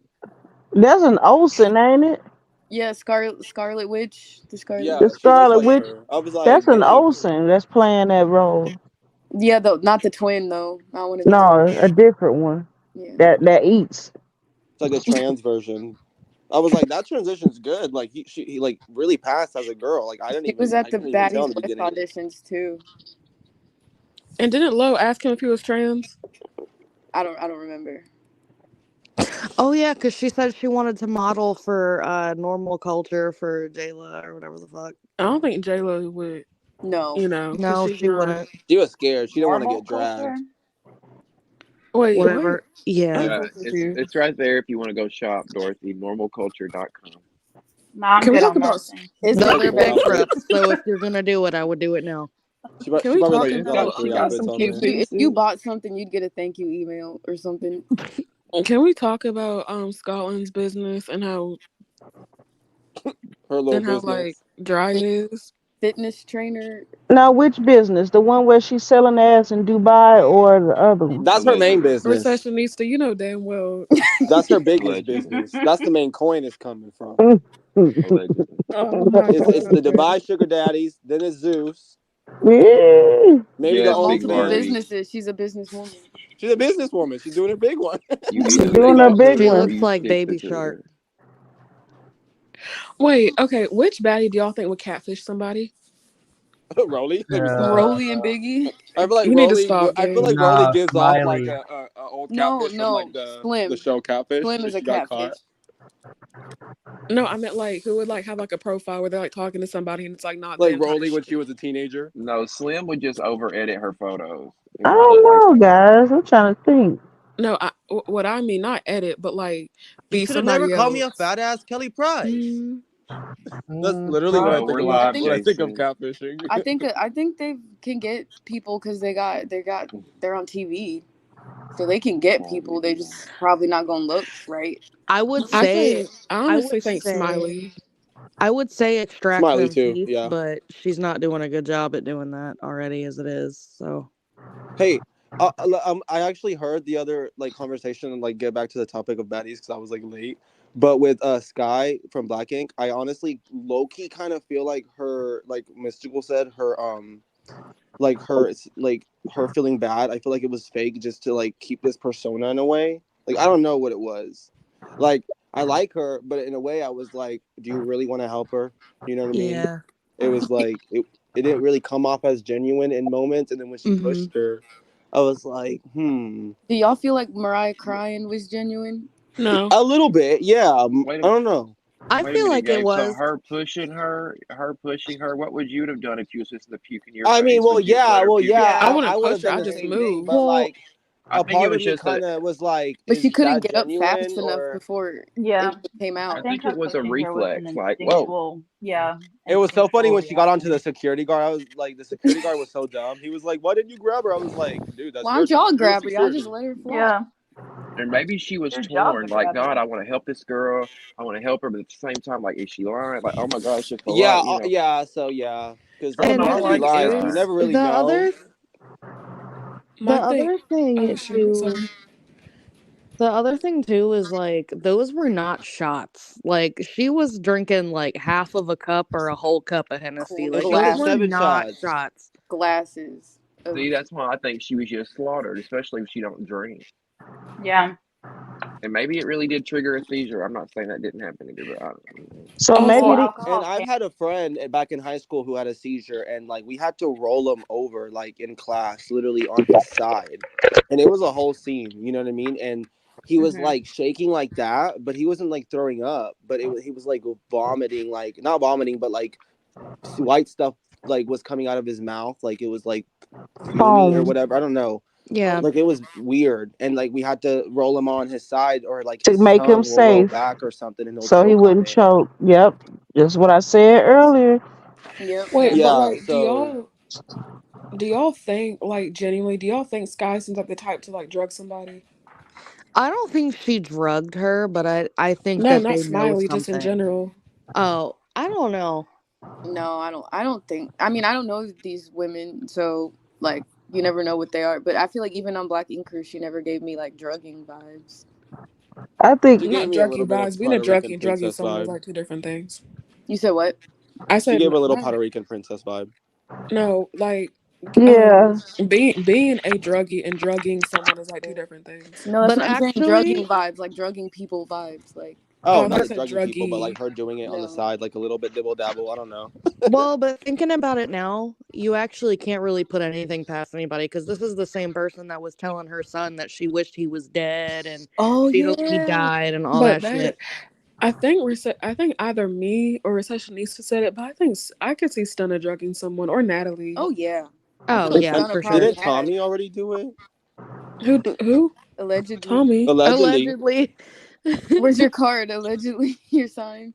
S2: that's an Olsen, ain't it?
S3: Yeah, Scarlet Witch. The Scarlet
S12: yeah,
S2: The
S3: Witch.
S12: she looks
S2: Scarlet
S12: like
S2: Witch.
S12: her. I was like,
S2: That's an
S12: dang.
S2: Olsen that's playing that role.
S3: Yeah, though not the twin though. Not one of the twins.
S2: No, a different one.
S3: Yeah.
S2: That eats.
S12: It's like a trans version. I was like, that transition's good. Like he like really passed as a girl. Like I
S3: She was at the
S12: couldn't even tell in
S3: Baddies
S12: the
S3: West
S12: beginning.
S3: auditions too.
S6: And didn't Lo ask him if he was trans?
S3: I don't remember.
S10: Oh yeah, because she said she wanted to model for normal culture for Jayla or whatever the fuck.
S6: I don't think J-Lo would,
S3: No.
S6: you know, because
S10: No,
S6: she's
S10: she
S6: not.
S10: wouldn't.
S12: She was scared. She didn't want to
S5: Normal
S12: get
S5: culture.
S12: dragged.
S6: Wait, what?
S10: Whatever. Yeah.
S1: yeah,
S6: I'm confused.
S1: it's right there if you want to go shop, Dorothy. Normalculture.com.
S5: No, I'm
S6: Can we
S5: good
S6: talk
S5: on
S6: about?
S5: that. Thanks.
S7: She
S10: Those
S7: likes
S10: are
S7: more
S10: big
S7: outfits.
S10: trips. So if you're gonna do it, I would do it now.
S6: Can
S7: She
S6: we
S7: probably
S6: talk
S7: like she got like
S6: about?
S3: She
S7: 3
S3: got
S7: outfits
S3: she
S7: on
S3: got
S7: there.
S3: some cute
S6: If you
S3: bought something, you'd get a thank you email or something.
S6: Can we talk about Scotland's business and how
S7: Her little
S6: like
S7: business.
S6: dry it is?
S3: Fitness trainer.
S2: Now, which business? The one where she's selling ass in Dubai, or the other one?
S7: That's her main
S15: Allegedly.
S7: business.
S6: Recessionista, you know damn well.
S7: That's her biggest
S15: Allegedly.
S7: business. That's the main coin is coming from.
S15: Allegedly.
S6: Oh my
S7: It's the
S6: god.
S7: Dubai sugar daddies. Then it's Zeus.
S2: Yeah.
S7: Maybe
S3: She
S7: the
S15: Yes,
S3: got
S15: Big
S3: multiple
S7: OnlyFans.
S15: Marty.
S3: businesses. She's a businesswoman.
S7: She's a businesswoman. She's doing her big one.
S15: You
S2: She's
S15: either
S2: doing
S15: make
S2: a
S15: it to
S2: big
S10: She
S15: her or
S2: one.
S10: looks
S15: you
S10: like
S15: stick
S10: Baby
S15: to
S10: Shark.
S15: her.
S6: Wait, okay. Which baddie do y'all think would catfish somebody?
S7: Rollie, let me stop.
S3: Rollie and Biggie.
S7: I feel like
S6: You need to
S7: Rollie.
S6: stop,
S7: I feel
S6: gang.
S7: like Rollie
S16: Nah,
S7: gives off like
S16: Smiley.
S7: a old
S3: No,
S7: catfish from like
S3: no,
S7: the
S3: Slim.
S7: show Catfish
S3: Slim
S7: that
S3: is a
S7: she got caught.
S3: catfish.
S6: No, I meant like who would like have like a profile where they're like talking to somebody and it's like not
S7: Like
S6: them type
S7: Rollie when she
S6: shit.
S7: was a teenager.
S15: No, Slim would just over edit her photos. It
S2: I
S15: was just
S2: don't
S15: like
S2: know,
S15: that.
S2: guys. I'm trying to think.
S6: No, what I mean not edit, but like
S12: You
S6: be
S12: should have never
S6: somebody
S12: called me a
S6: else.
S12: fat ass Kelly Price.
S7: That's literally what I
S15: Oh,
S7: think
S15: we're
S7: about
S15: live,
S7: when I think of
S15: Jason.
S7: catfishing.
S3: I think they can get people because they're on TV, so they can get people. They just probably not gonna look right.
S10: I would
S6: I
S10: say,
S6: think I
S10: I
S6: honestly
S10: would
S6: think
S10: say,
S6: Smiley.
S10: I would say extract
S7: Smiley
S10: them
S7: too,
S10: teeth,
S7: yeah.
S10: but she's not doing a good job at doing that already as it is. So
S7: Hey, I actually heard the other like conversation and like get back to the topic of baddies because I was like late. But with Sky from Black Ink, I honestly low key kind of feel like her, like Mystical said, like her feeling bad. I feel like it was fake just to like keep this persona in a way. Like I don't know what it was. Like I like her, but in a way I was like, do you really want to help her? You know what I mean?
S10: yeah.
S7: It was like it didn't really come off as genuine in moments, and then when she
S10: Mm-hmm.
S7: pushed her, I was like,
S3: Do y'all feel like Mariah crying was genuine?
S6: No.
S7: a little bit, yeah.
S15: Wait
S7: I
S15: a
S7: don't know.
S10: I
S15: wait a
S10: feel
S15: minute,
S10: like it
S15: Gabe. So
S10: was.
S15: her pushing her. What would you have done if you was just to puke in your
S7: I mean,
S15: face? Would you just let her puke in your
S6: I
S7: yeah,
S15: face?
S7: I
S6: wouldn't
S7: would have
S6: push her.
S7: done
S6: I
S7: the
S6: just
S7: same thing,
S6: move.
S7: but
S10: Well,
S7: like
S15: I
S7: a
S15: think it
S7: part of
S15: was
S7: me
S15: just a.
S7: kind of was like,
S3: But she
S7: is
S3: couldn't
S7: that
S3: get up fast
S7: genuine
S3: enough
S7: or?
S3: before
S5: Yeah,
S3: it came
S5: I
S15: I
S3: out.
S5: think
S15: think
S5: her
S15: it was a
S5: pushing her was an
S15: reflex. Like, whoa.
S5: instinctual, yeah,
S7: It was so funny
S5: instinctual
S7: when she got onto the
S5: reaction.
S7: security guard. I was like, the security guard was so dumb. He was like, "Why didn't you grab her?" I was like, "Dude, that's
S3: Why
S7: your
S3: don't y'all
S7: job. You're
S3: grab her? Y'all just
S7: security."
S3: let her fly.
S5: Yeah,
S15: And maybe she
S5: it's
S15: was
S5: your job to
S15: torn. Like,
S5: grab
S15: God,
S5: her.
S15: I want to help this girl. I want to help her, but at the same time, like, is she lying? Like, oh my God, it's just a
S7: Yeah,
S15: lot. You know.
S7: yeah. So yeah, because
S15: I don't
S7: like,
S15: know.
S10: and
S15: I
S10: the
S7: is she
S10: thing
S15: like
S7: lying? You
S15: Sky.
S10: is,
S7: never really
S10: the
S7: know.
S10: other, the
S6: My thing.
S10: other
S6: Oh
S10: thing
S6: shoot.
S10: too,
S6: Sorry.
S10: the other thing too is like those were not shots. Like she was drinking like half of a cup or a whole cup of Hennessy.
S7: And
S10: Like
S7: she
S10: those
S7: took
S10: were
S3: Glasses,
S7: 7
S10: not
S7: shots.
S10: shots.
S3: glasses of
S15: See, that's why I think she was just slaughtered, especially if she don't drink.
S5: Yeah,
S15: And maybe it really did trigger a seizure. I'm not saying that didn't happen to her, but I don't know.
S2: So
S5: well,
S2: maybe
S6: Also,
S7: And
S5: alcohol
S7: I've
S5: can.
S7: had a friend back in high school who had a seizure, and like we had to roll him over, like in class, literally on his side, and it was a whole scene. You know what I mean? And he was
S5: Hmm.
S7: like shaking like that, but he wasn't like throwing up, but he was like vomiting, like not vomiting, but like white stuff like was coming out of his mouth, like it was like fuming or
S2: foam
S7: whatever. I don't know.
S10: Yeah.
S7: Like it was weird, and like we had to roll him on his side, or like
S2: to
S7: his
S2: make him
S7: tongue will roll
S2: safe
S7: back or something, and he'll
S2: so he
S7: choke on
S2: wouldn't
S7: it.
S2: choke. Yep. Just what I said earlier.
S3: yep,
S6: wait, but
S3: happened.
S7: Yeah,
S6: like,
S7: so
S6: do y'all think like genuinely? Do y'all think Sky seems like the type to like drug somebody?
S10: I don't think she drugged her, but I think
S6: No,
S10: that
S6: not
S10: they know
S6: Smiley. Just in
S10: something.
S6: general.
S10: Oh, I don't know.
S3: No, I don't think. I mean, I don't know these women, so like you never know what they are. But I feel like even on Black Ink Crew, she never gave me like drugging vibes.
S2: I think
S7: she gave
S6: Not
S7: me a
S6: druggy
S7: little bit of
S6: vibes. Being a
S7: Puerto Rican
S6: druggy
S7: princess
S6: someone is
S7: vibe.
S6: like two different things.
S3: You said what?
S6: I
S7: She
S6: said
S7: gave her a little
S6: not
S7: Puerto Rican princess vibe.
S6: no, like
S2: yeah.
S6: being a druggie and drugging someone is like two different things.
S3: No, that's
S10: But
S3: what I'm saying. Drugging
S10: actually,
S3: vibes, like drugging people vibes. Like
S7: Oh,
S6: Oh, I thought
S7: not
S6: you
S7: like
S6: said
S7: drugging people, but like
S6: druggy.
S7: her doing it on the
S3: no.
S7: side, like a little bit dibble dabble. I don't know.
S10: well, but thinking about it now, you actually can't really put anything past anybody because this is the same person that was telling her son that she wished he was dead and
S3: Oh
S10: she hoped he
S3: yeah.
S10: died and all
S6: But
S10: that
S6: that
S10: shit.
S6: I think either me or Recessionista said it, but I think I could see Stunna drugging someone or Natalie.
S3: Oh yeah. I feel
S10: Oh,
S3: like
S10: yeah,
S7: And
S3: Stunner
S10: for
S3: probably
S10: sure.
S7: didn't
S3: has
S7: Tommy already do it?
S6: Who?
S3: allegedly.
S6: Tommy.
S7: Allegedly.
S10: Allegedly.
S3: Where's your card? Allegedly, your sign.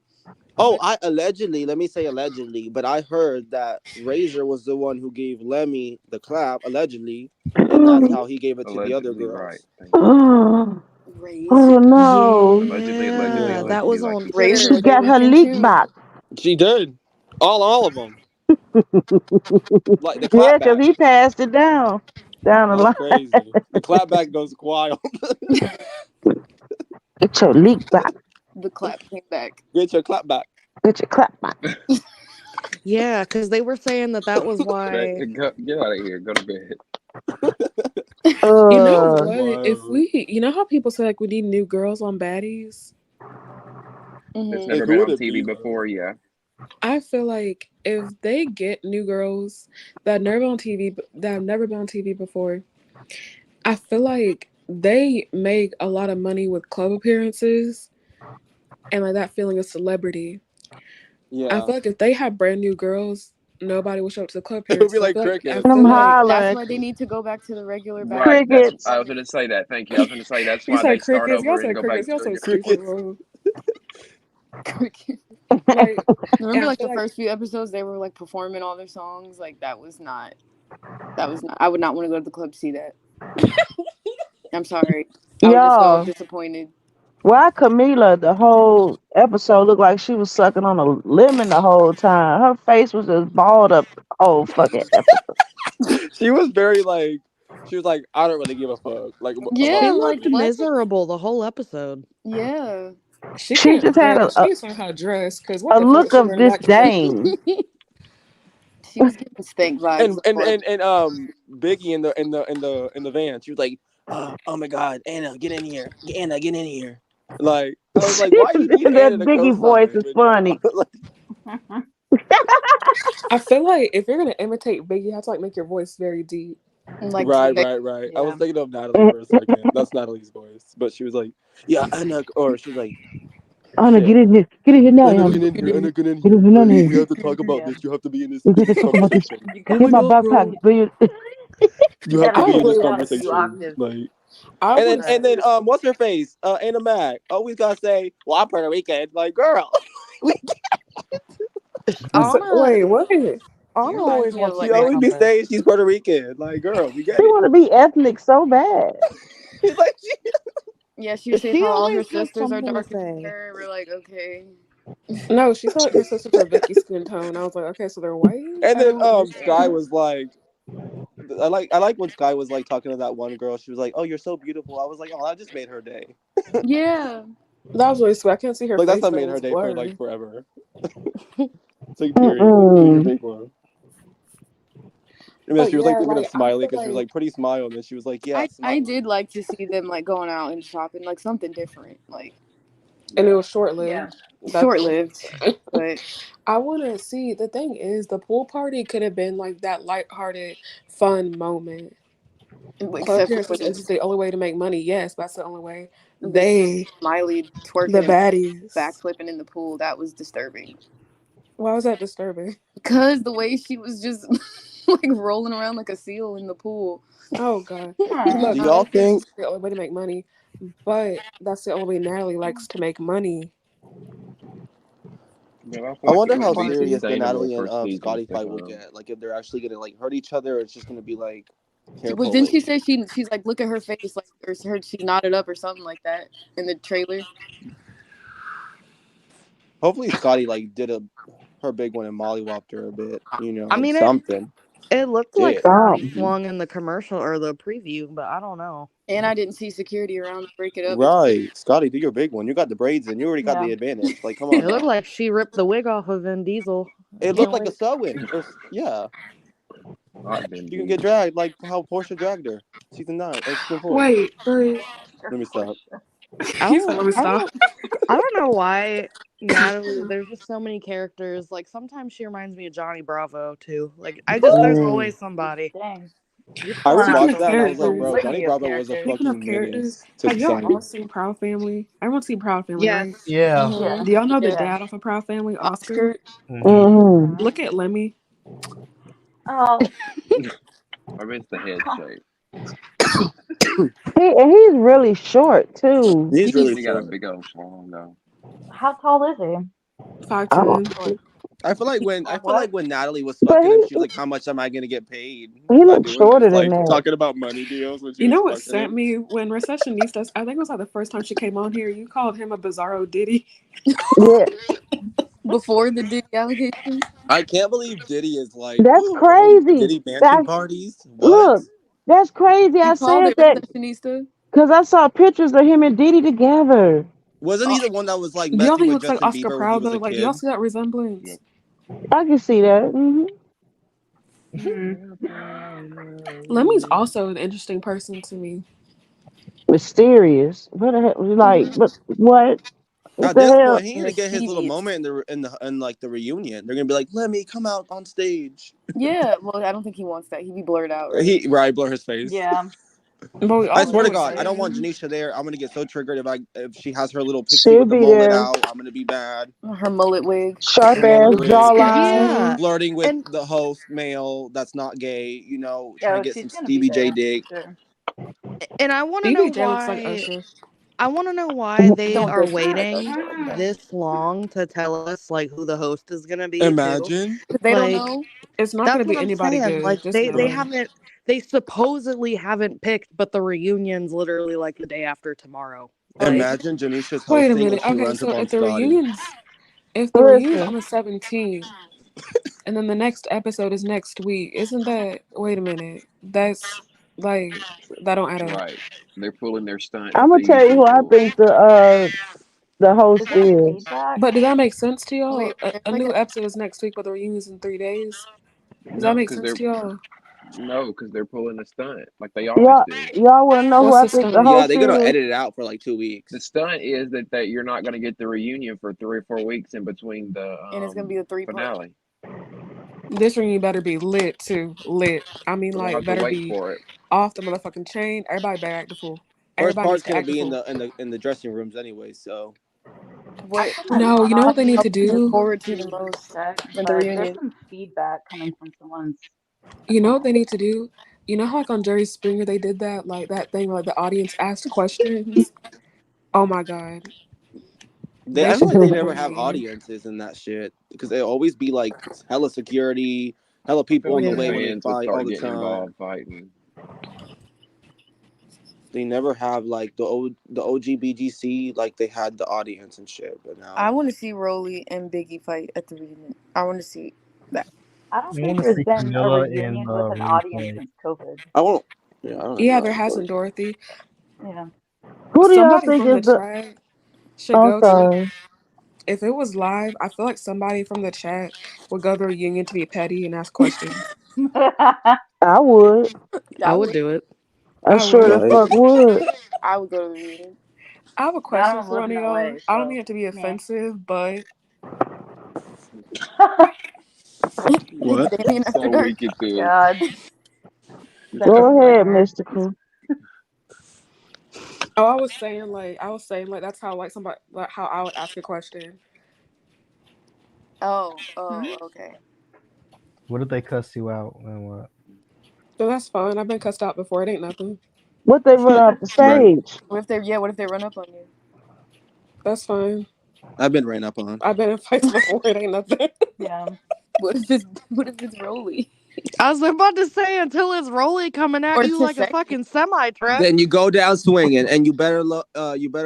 S12: Oh, I allegedly, let me say allegedly, but I heard that Razor was the one who gave Lemmy the clap, allegedly, and that's how he gave it to the other
S15: Allegedly, right?
S12: girls.
S15: Thank you.
S2: Oh,
S3: Razor.
S2: oh no.
S15: Allegedly, allegedly,
S10: Yeah, that
S15: allegedly,
S10: was
S15: like
S10: on
S15: you said.
S2: She
S3: Razor
S10: Twitter.
S3: the
S2: got her
S3: weekend
S2: leak
S3: too.
S2: box.
S12: She did. All of them. Like the
S2: Yeah, because
S12: clapback.
S2: he passed it down the
S12: That's
S2: line.
S12: crazy. The clapback goes wild.
S2: Get your leak box.
S3: The clap came back.
S12: Get your clapback.
S2: Get your clap box.
S10: Yeah, because they were saying that was
S15: That,
S10: why.
S15: get out of here. Go to bed.
S6: You know
S2: Uh,
S12: That's
S6: what?
S12: wild.
S6: You know how people say like we need new girls on Baddies?
S15: It's
S3: Mm-hmm.
S12: And
S15: never
S12: who
S15: been
S12: would
S15: on
S12: it be
S15: TV
S12: though?
S15: before. Yeah.
S6: I feel like if they get new girls that never on TV that have never been on TV before, I feel like they make a lot of money with club appearances and like that feeling of celebrity. I
S12: Yeah.
S6: feel like if they have brand new girls, nobody will show up to the club
S12: It would be
S6: appearances.
S12: like
S6: I
S12: crickets.
S2: I'm
S6: feel like
S3: That's
S2: hollering.
S3: why they need to go back to the regular Baddies.
S15: Right. That's.
S2: Crickets.
S15: I was going to say that. Thank you. I was going to say that's
S6: you
S15: why
S6: say
S15: they start
S6: crickets, y'all
S15: over and
S6: say
S15: go back
S6: crickets,
S15: to
S6: y'all
S15: the
S6: so
S15: regular.
S6: stupid,
S12: Crickets.
S6: bro.
S3: Cricket.
S6: Like, and
S3: Remember,
S6: I
S3: like
S6: feel
S3: the
S6: like
S3: first few episodes, they were like performing all their songs. Like that was not. That was not. I would not want to go to the club to see that. I'm sorry. I would just go
S2: Y'all,
S3: disappointed.
S2: why Camila the whole episode looked like she was sucking on a lemon the whole time? Her face was just balled up the whole fucking episode.
S12: She was very like, she was like, I don't really give a fuck, like about
S3: Yeah,
S10: She
S3: like
S10: looked
S12: nothing.
S3: what?
S10: miserable the whole episode.
S3: Yeah.
S6: she
S2: She
S6: can't
S2: just had
S6: dress. She needs to learn how to dress. Cause what
S2: a
S6: the fuck
S2: look
S6: she
S2: of
S6: wearing that clothes?
S2: disdain.
S3: She was giving stank vibes.
S12: And
S3: The
S12: and
S3: whole
S12: and and Biggie in the van, she was like, oh my god, Anna, get in here, Anna, get in here. Like I was like, why you need
S2: That
S12: Anna to
S2: Biggie voice
S12: co-sign
S2: is
S12: with y'all?
S2: funny.
S12: Like,
S6: I feel like if you're gonna imitate Biggie, you have to like make your voice very deep.
S3: like
S12: right,
S3: convey.
S12: right, right. I was
S3: Yeah.
S12: thinking of Natalie for a second. That's Natalie's voice, but she was like, yeah, Anna, or she was like,
S2: Anna,
S12: shit.
S2: get in here now,
S12: Anna,
S2: Anna.
S12: get in here. Anna, get in
S2: Get in
S12: here.
S2: here now,
S12: Like,
S2: Anna.
S12: we have to talk about
S5: Yeah.
S12: this. You have to be in this
S2: We
S12: in
S2: got to
S12: this
S2: talk about this.
S12: conversation.
S5: You
S2: Get
S5: gotta,
S2: in my backpack.
S6: Bro,
S12: You
S5: you
S12: have
S5: gotta
S12: to
S6: I
S12: be
S6: would
S12: in this
S6: really
S5: get
S6: want
S5: out
S6: to
S5: a few
S6: see.
S12: conversation.
S5: octaves.
S12: Like,
S6: I
S12: and
S6: want
S12: then
S6: to
S5: Right.
S12: and then
S6: see.
S12: what's her face? Anna Mac always gotta say, "Well, I'm Puerto Rican." Like, girl,
S10: Anna,
S6: Wait, what?
S3: She
S10: Anna
S3: reminds
S10: always
S3: me of
S10: wants to
S12: she
S3: like
S10: be
S3: my
S12: always be
S10: something.
S12: saying she's Puerto Rican. Like, girl, we get
S2: She
S12: it.
S2: want to be ethnic so bad.
S12: Like,
S3: yeah, she was saying
S10: She
S3: how all her
S10: always has
S3: sisters are
S10: something to
S3: darker than
S10: say.
S3: her. We're like, okay.
S6: No, she said like her sisters are Vicky skin tone. I was like, okay, so they're white.
S12: and
S6: I
S12: then
S6: don't
S12: Sky
S6: understand.
S12: was like, I like when Sky was like talking to that one girl. She was like, "Oh, you're so beautiful." I was like, "Oh, that just made her day."
S3: Yeah.
S6: That was really sweet. I can't see her
S12: Like that's
S6: face
S12: not
S6: though;
S12: made
S6: it
S12: her
S6: was
S12: day for like
S6: blurry.
S12: forever. It's like period. You're a
S2: Mm-mm.
S12: big one. And then
S6: But
S12: she was like
S6: yeah,
S12: thinking of
S6: like I
S12: Smiley
S6: feel
S12: because she was
S6: like,
S12: like pretty smile, and then she was like, "Yeah,
S3: I
S12: Smiley."
S3: did like to see them like going out and shopping, like something different, like
S6: and it
S12: Yeah.
S6: was short
S5: Yeah.
S6: lived. That
S3: short lived. But
S6: I want to see. The thing is, the pool party could have been like that lighthearted, fun moment. Club
S3: except for
S6: appearances
S3: the
S6: is the only way to make money. Yes, that's the only way.
S3: scene
S6: They,
S3: of Smiley
S6: the
S3: twerking and
S6: baddies.
S3: backflipping in the pool, that was disturbing.
S6: Why was that disturbing?
S3: Because the way she was just like rolling around like a seal in the pool.
S6: Oh God!
S12: Do
S6: Look,
S5: Aw.
S12: y'all
S6: club appearances
S12: think?
S6: is the only way to make money, but that's the only way Natalie likes to make money.
S15: But I feel
S12: I
S15: like it
S12: wonder
S15: wouldn't
S12: how
S15: be
S6: Party.
S12: serious the
S15: sustainable
S12: Natalie and
S15: for seasons
S12: Scotty
S15: to
S12: fight will
S15: come.
S12: get. Like if they're actually gonna like hurt each other, or it's just gonna be like hair
S3: Well, didn't she
S12: pulling.
S3: say she's like, look at her face, like, or her she nodded up or something like that in the trailer?
S12: Hopefully Scotty like did her big one and mollywopped her a bit. You know,
S10: I
S12: like
S10: mean,
S12: something.
S10: it looked like
S12: Shit.
S10: something
S2: Something.
S10: swung in the commercial or the preview, but I don't know.
S3: And I didn't see security around to break it up.
S12: Right, Scotty, do your big one. You got the braids in. You already got
S5: Yeah.
S12: the advantage. Like, come
S10: It
S12: on
S10: looked
S12: now.
S10: like she ripped the wig off of Vin Diesel. I
S12: It
S10: can't
S12: looked like a
S10: wait.
S12: sew-in, or yeah,
S15: Not Vin
S12: you can get
S15: Diesel.
S12: dragged like how Portia dragged her. Season 9 or season 4.
S6: Wait, but
S12: Let me stop.
S6: he said, "Let me stop."
S10: I don't know why Natalie. There's just so many characters. Like sometimes she reminds me of Johnny Bravo too. Like there's
S12: Mm.
S10: always somebody.
S5: Dang. You're
S12: I
S5: pulling out
S6: Speaking
S5: the
S6: of
S12: rewatched that and I was like, bro,
S6: characters,
S12: Johnny
S5: litany of
S12: Bravo was a
S5: characters.
S6: speaking of
S12: fucking
S6: characters,
S12: menace to
S6: have y'all all
S12: society.
S6: seen Proud Family? Everyone seen Proud Family, right?
S5: Yes.
S14: Yeah.
S5: Yeah.
S6: Do y'all know the
S3: Yeah.
S6: dad off of Proud Family, Oscar?
S3: Oscar.
S14: Mm-hmm.
S2: Mm-hmm.
S6: Look at Lemmy.
S5: Oh.
S15: I miss the head shape.
S2: He's really short too.
S12: He's really
S3: He's
S15: He got a
S12: short.
S15: big old schlong though.
S5: How tall is he?
S2: Oh,
S6: 5'10".
S9: Short.
S12: I feel like when
S9: What?
S12: Natalie was
S2: but
S12: fucking him, she was like, "How much am I gonna get paid
S2: he
S12: by
S2: looked
S12: doing this?"
S2: shorter than
S12: Like
S2: that.
S12: talking about money deals when she
S6: You
S12: was
S6: know what
S12: fucking
S6: sent
S12: him.
S6: me when Recessionistas? I think it was like the first time she came on here. You called him a bizarro Diddy.
S2: Yeah,
S3: Before the Diddy allegations.
S12: I can't believe Diddy is like,
S2: that's
S12: ooh, oh,
S2: crazy.
S12: Diddy mansion
S2: That
S12: parties. What?
S2: look, that's crazy.
S3: He
S2: I
S3: called
S2: said
S3: it
S2: that
S3: Recessionista.
S2: because I saw pictures of him and Diddy together.
S12: Wasn't he the one that was like
S6: Do y'all
S12: messing
S6: think he
S12: with
S6: looks like
S12: Justin
S6: Oscar
S12: Bieber when he
S6: Proud
S12: was
S6: though?
S12: a
S6: Like, do y'all
S12: kid?
S6: see that resemblance?
S15: Yep.
S2: I can see that.
S5: Mm.
S6: Lemmy's also an interesting person to me.
S2: Mysterious. What the hell? Like,
S3: Mm-hmm.
S2: but what? What
S12: At
S2: the
S12: this
S2: hell?
S12: point, he need to get his little
S3: Mischievous.
S12: moment in like the reunion. They're gonna be like, "Let me come out on stage."
S3: Yeah, well, I don't think he wants that. He'd be blurred out, right?
S12: He right blur his face.
S5: Yeah.
S6: But we
S12: I
S6: all
S12: swear
S6: know
S12: to
S6: what
S12: God, I don't want
S6: Sam.
S12: Janisha there. I'm gonna get so triggered if she has her little pixie
S2: She'll
S12: with the
S2: be
S12: mullet
S2: there.
S12: out. I'm gonna be mad.
S3: Her mullet wig.
S2: Sharp
S12: Her
S2: ass
S12: mullet wig,
S2: jawline.
S10: Yeah,
S12: flirting with
S10: and
S12: the host male that's not gay. You know, trying to
S5: Yeah,
S12: get
S5: she's
S12: some
S5: gonna be
S12: Stevie J
S5: there for
S12: dick.
S5: sure.
S10: I want to know
S6: Stevie J looks like
S10: why.
S6: Usher.
S10: I want to know why they
S3: Don't
S10: are
S3: diss me like
S10: waiting
S3: Usher, okay?
S10: this long to tell us like who the host is gonna be too.
S12: Imagine.
S3: Because they don't
S10: Like
S3: know.
S6: It's not
S10: that's
S6: gonna
S10: what
S6: be
S10: I'm
S6: anybody
S10: saying. Like
S6: good. Just
S10: they
S6: know.
S10: haven't they supposedly haven't picked, but the reunion's literally like the day after tomorrow. Like
S12: Imagine Janisha's
S6: Wait a
S12: hosting and
S6: minute.
S12: she
S6: Okay,
S12: runs up
S6: so
S12: on Scotty.
S6: if the reunion's
S2: Listen,
S6: on the 17th, and then the next episode is next week, isn't that? Wait a minute. That's like that don't add up.
S15: Right. They're pulling their stunt
S2: I'm
S15: that they
S2: gonna tell you
S15: usually
S2: who I
S15: pull.
S2: think the
S5: Is
S2: host
S5: there
S2: is.
S5: feedback?
S6: But does that make sense to y'all?
S3: Wait,
S6: A,
S3: there's
S6: a
S3: like
S6: new
S3: a.
S6: episode is next week, but the reunion's in 3 days. Does that
S15: No,
S6: make
S15: because
S6: sense
S15: they're
S6: to y'all?
S15: no, because they're pulling a stunt like they always
S2: Y'all,
S15: do.
S2: y'all wanna know who
S6: What's
S2: I
S6: the
S2: think the
S6: stunt?
S12: Yeah,
S2: host
S12: they're gonna
S2: is?
S12: edit it out for like 2 weeks.
S15: The stunt is that you're not going to get the reunion for 3 or 4 weeks in between the
S3: And it's going to be a 3 part.
S15: finale.
S6: This reunion better be lit too. Lit. I mean,
S15: So we'll
S6: like,
S15: have to
S6: better
S15: wait
S6: be
S15: for it.
S6: off the motherfucking chain. Everybody better act the fool.
S12: First
S6: Everybody
S12: part's
S6: needs to
S12: gonna
S6: act the
S12: be in
S6: fool.
S12: the dressing rooms anyway. So
S5: I
S3: What
S5: couldn't
S6: No, you know what they need
S5: honestly
S6: to
S3: looking
S6: do?
S3: forward to the
S5: to
S3: most
S5: check,
S3: from the
S5: but there's
S3: reunion?
S5: some feedback coming from someone's
S6: You know
S5: account.
S6: what they need to do? You know how like on Jerry Springer they did that, like that thing where like the audience asked questions. Oh my god, they
S12: I feel
S6: should
S12: like
S6: do
S12: they
S6: that for
S12: never
S6: the
S12: have
S6: reunion.
S12: audiences in that shit because they always be like hella security, hella
S15: I feel
S12: people in
S15: like
S12: the
S15: the
S12: way
S10: Yeah.
S12: when they
S15: fans would
S12: fight all
S15: start
S12: the
S15: getting
S12: time.
S15: involved fighting.
S12: They never have like the OGBGC like they had the audience and shit. But
S3: I
S12: now
S3: want to see Rollie and Biggie fight at the reunion. I want to see that.
S5: I don't
S14: I
S5: think
S14: want to
S5: there's
S14: see
S5: been a
S14: Camilla and
S5: reunion with an
S14: Ree
S5: audience
S14: fight.
S5: since COVID.
S12: I won't. Yeah, I don't
S6: Yeah,
S12: know.
S6: there hasn't, Dorothy.
S5: Yeah.
S2: Who do y'all
S6: Somebody
S2: think
S6: from
S2: is
S6: the
S2: the?
S6: chat should
S2: I'm
S6: go to the.
S2: sorry.
S6: If it was live, I feel like somebody from the chat would go to the reunion to be petty and ask questions.
S2: I would.
S6: I
S10: I
S3: I
S10: would
S3: would.
S6: would.
S10: do it.
S2: I
S6: I
S2: sure the
S6: would.
S12: Right.
S2: fuck would.
S3: I would go to the reunion.
S6: I have a
S5: Yeah, I
S6: question
S5: don't
S6: for
S5: live
S6: one
S5: in
S6: of y'all.
S5: LA,
S6: I don't
S5: so
S6: mean it to be
S5: meh.
S6: offensive, but
S3: It's
S12: What?
S3: Damien After
S15: So
S3: Dark.
S15: weak it is.
S5: God, that
S2: Go ahead,
S5: disclaimer.
S2: mystical.
S6: oh, I was saying like that's how like somebody like how I would ask a question.
S5: Hmm?
S3: Okay.
S14: What if they cuss you out and what?
S6: So that's fine. I've been cussed out before. It ain't nothing.
S2: What they run off the
S12: Right.
S2: stage?
S3: What if they run up on you?
S6: That's fine.
S12: I've been ran up on.
S6: I've been in fights before. It ain't nothing.
S5: Yeah.
S3: What if it's Rollie?
S10: I was about to say until it's Rolly coming at
S3: Or
S10: you like a
S3: Taseki?
S10: fucking semi truck.
S12: Then you go down swinging, and you better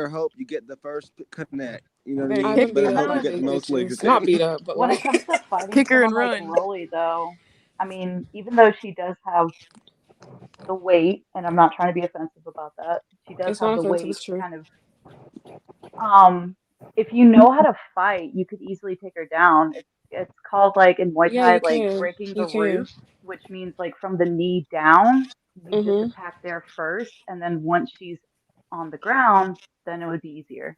S12: hope you get the first connect. You know what I
S3: Better
S6: I
S12: mean?
S3: kick
S6: done
S12: You
S6: beat
S12: better
S6: up
S12: hope you
S6: on
S12: get the
S6: big
S12: most
S6: bitches. Not
S12: Lincoln.
S6: beat up, but
S5: When it
S6: like
S5: comes to fighting
S3: kick her
S5: someone
S3: and
S5: like
S3: run.
S5: Rolly, though, I mean, even though she does have the weight, and I'm not trying to be offensive about that, she does
S6: it's
S5: have
S6: not
S5: the
S6: offensive.
S5: weight
S6: It's
S5: to
S6: true.
S5: kind of, um, if you know how to fight, you could easily take her down. It's called like in Muay
S6: Yeah,
S5: Thai,
S6: you
S5: like
S6: can.
S5: breaking
S6: You
S5: the
S6: can.
S5: roof, which means like from the knee down, you just
S6: Mhm.
S5: attack there first, and then once she's on the ground, then it would be easier.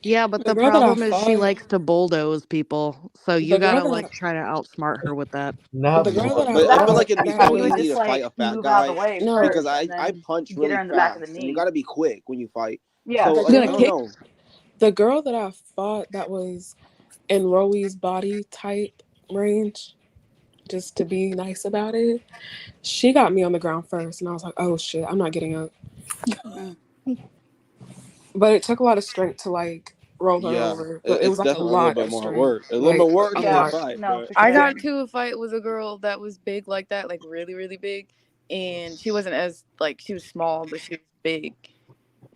S10: Yeah, but
S6: The
S10: the
S6: girl that I
S10: problem is she
S6: fought.
S10: likes to bulldoze people. So you
S6: The girl
S10: gotta
S6: that
S10: like try to outsmart her with that.
S6: the
S14: Not
S6: girl that I
S5: So
S12: But I
S5: that's
S12: feel
S5: what
S6: fought
S12: like it'd be
S6: that
S5: so
S12: so
S5: you would
S12: easy
S5: just
S12: to
S6: was
S12: fight
S5: like
S12: a fat
S5: move out of the
S12: guy
S5: way
S6: no.
S12: because
S5: first,
S12: I
S5: and
S12: I
S5: then
S12: punch
S5: get her
S12: really
S5: in the back of the
S12: fast, and you
S5: knee.
S12: got to be quick when you fight.
S5: Yeah.
S12: So
S6: The
S12: like I
S6: girl
S12: don't know.
S6: the girl that I fought that was in Roey's body type range, just to be nice about it, she got me on the ground first, and I was like, oh shit, I'm not getting up.
S5: Mm.
S6: But it took a lot of strength to like roll her
S12: Yeah,
S6: over, but it was
S12: it's
S6: like a
S12: definitely a little
S6: lot
S12: bit
S6: of
S12: more
S6: strength,
S12: work. A little
S6: like
S12: bit work
S6: a
S12: for a
S5: Yeah,
S6: lot.
S12: fight,
S5: no,
S12: but
S5: for
S3: I
S5: sure.
S3: got into a fight with a girl that was big like that, like really, really big, and she wasn't as like she was small, but she was big,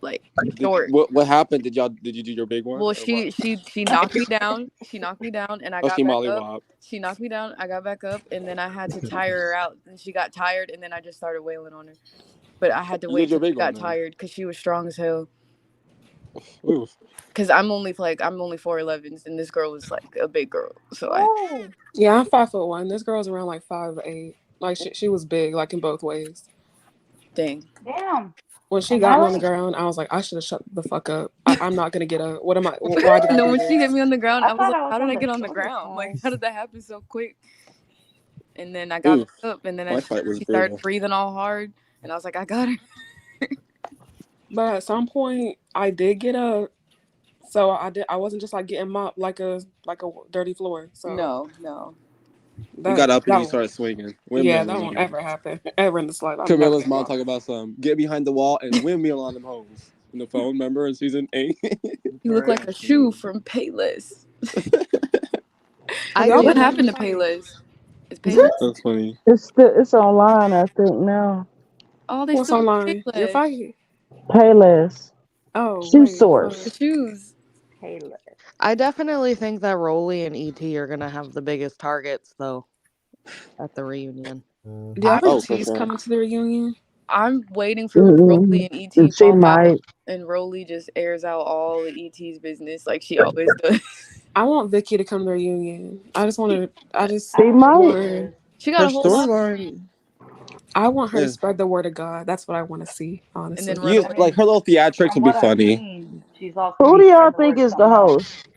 S3: like short.
S12: what happened? Did you do your big one
S3: Well,
S12: or what?
S3: she knocked me down. She knocked me down, and I
S12: Oh,
S3: got
S12: she
S3: back up.
S12: mollywopped.
S3: She knocked me down. I got back up, and then I had to tire her out. And she got tired, and then I just started wailing on her. But I had to
S12: You did
S3: wait
S12: your
S3: till she
S12: big one
S3: got
S12: then.
S3: tired because she was strong as hell.
S12: Oof.
S3: Because I'm only 4'11", and this girl was like a big girl. So
S5: Oh,
S6: Yeah, I'm 5'1". This girl's around like 5'8". Like she was big, like in both ways.
S3: dang.
S5: damn.
S6: When she
S5: And
S6: got me on the
S5: Miley,
S6: ground, I was like, I should have shut the fuck up. I'm not gonna get up. What am I? Why did I
S3: No,
S6: do
S3: when she hit
S6: this?
S3: me on the ground,
S5: I
S3: I was
S5: thought
S3: like,
S5: I was
S3: how did
S5: on
S3: I
S5: the
S3: get on the
S5: shoulder
S3: ground? Like, how
S5: pads.
S3: did that happen so quick? And then I got
S12: Oof.
S3: back up, and then
S12: My fight was
S3: she started
S12: brutal.
S3: breathing all hard, and I was like, I got her.
S6: But at some point, I did get up. So I wasn't just like getting mopped like a dirty floor. So
S3: No.
S12: You got up and
S6: that
S12: you
S6: won't,
S12: started swinging,
S6: yeah, that
S12: windmilling
S6: won't
S12: on them.
S6: ever happen ever in this life. I'm never
S12: Camilla's
S6: getting
S12: mom
S6: mopped.
S12: talking about some get behind the wall and windmill on them hoes in the phone. Remember in season 8?
S3: You look like a shoe from Payless.
S6: Have
S13: I
S6: y'all
S3: What
S6: been
S13: do.
S6: having a
S3: happened to
S6: fight?
S3: Payless? Is Payless?
S12: That's funny.
S2: It's online, I think now.
S3: Oh, they
S6: What's
S3: still got
S6: online? Your
S3: Payless.
S6: fight?
S2: Payless.
S6: Oh
S2: Shoe
S6: wait,
S3: The
S2: source.
S3: shoes.
S5: Payless.
S13: I definitely think that Rollie and ET are gonna have the biggest targets though at the reunion.
S6: do y'all
S2: Mhm.
S5: I
S6: think
S12: Oh, for
S6: T's
S12: sure.
S6: coming to the reunion?
S3: I'm waiting for Rolly
S2: Mm-mm.
S3: and ET
S2: She
S3: fall out,
S2: might.
S3: and Rolly just airs out all the ET's business like she always does.
S6: I want Vicky to come to the reunion. I just want to. I just
S5: I
S2: She
S5: hope she
S2: might.
S6: want her.
S5: is.
S3: She got
S12: Her
S3: a whole lot,
S12: storyline.
S6: I want her to
S12: Yeah.
S6: spread the word of God. That's what I want to see,
S3: and then
S6: honestly.
S3: run
S12: You
S5: I
S3: away.
S12: like
S5: mean,
S12: her little theatrics
S5: from
S12: would be
S5: what I've
S12: funny.
S5: seen, she's also
S2: Who
S5: gonna
S2: do
S5: be
S2: y'all
S5: spreading the
S2: think
S5: word of
S2: is the
S5: something else.
S2: host?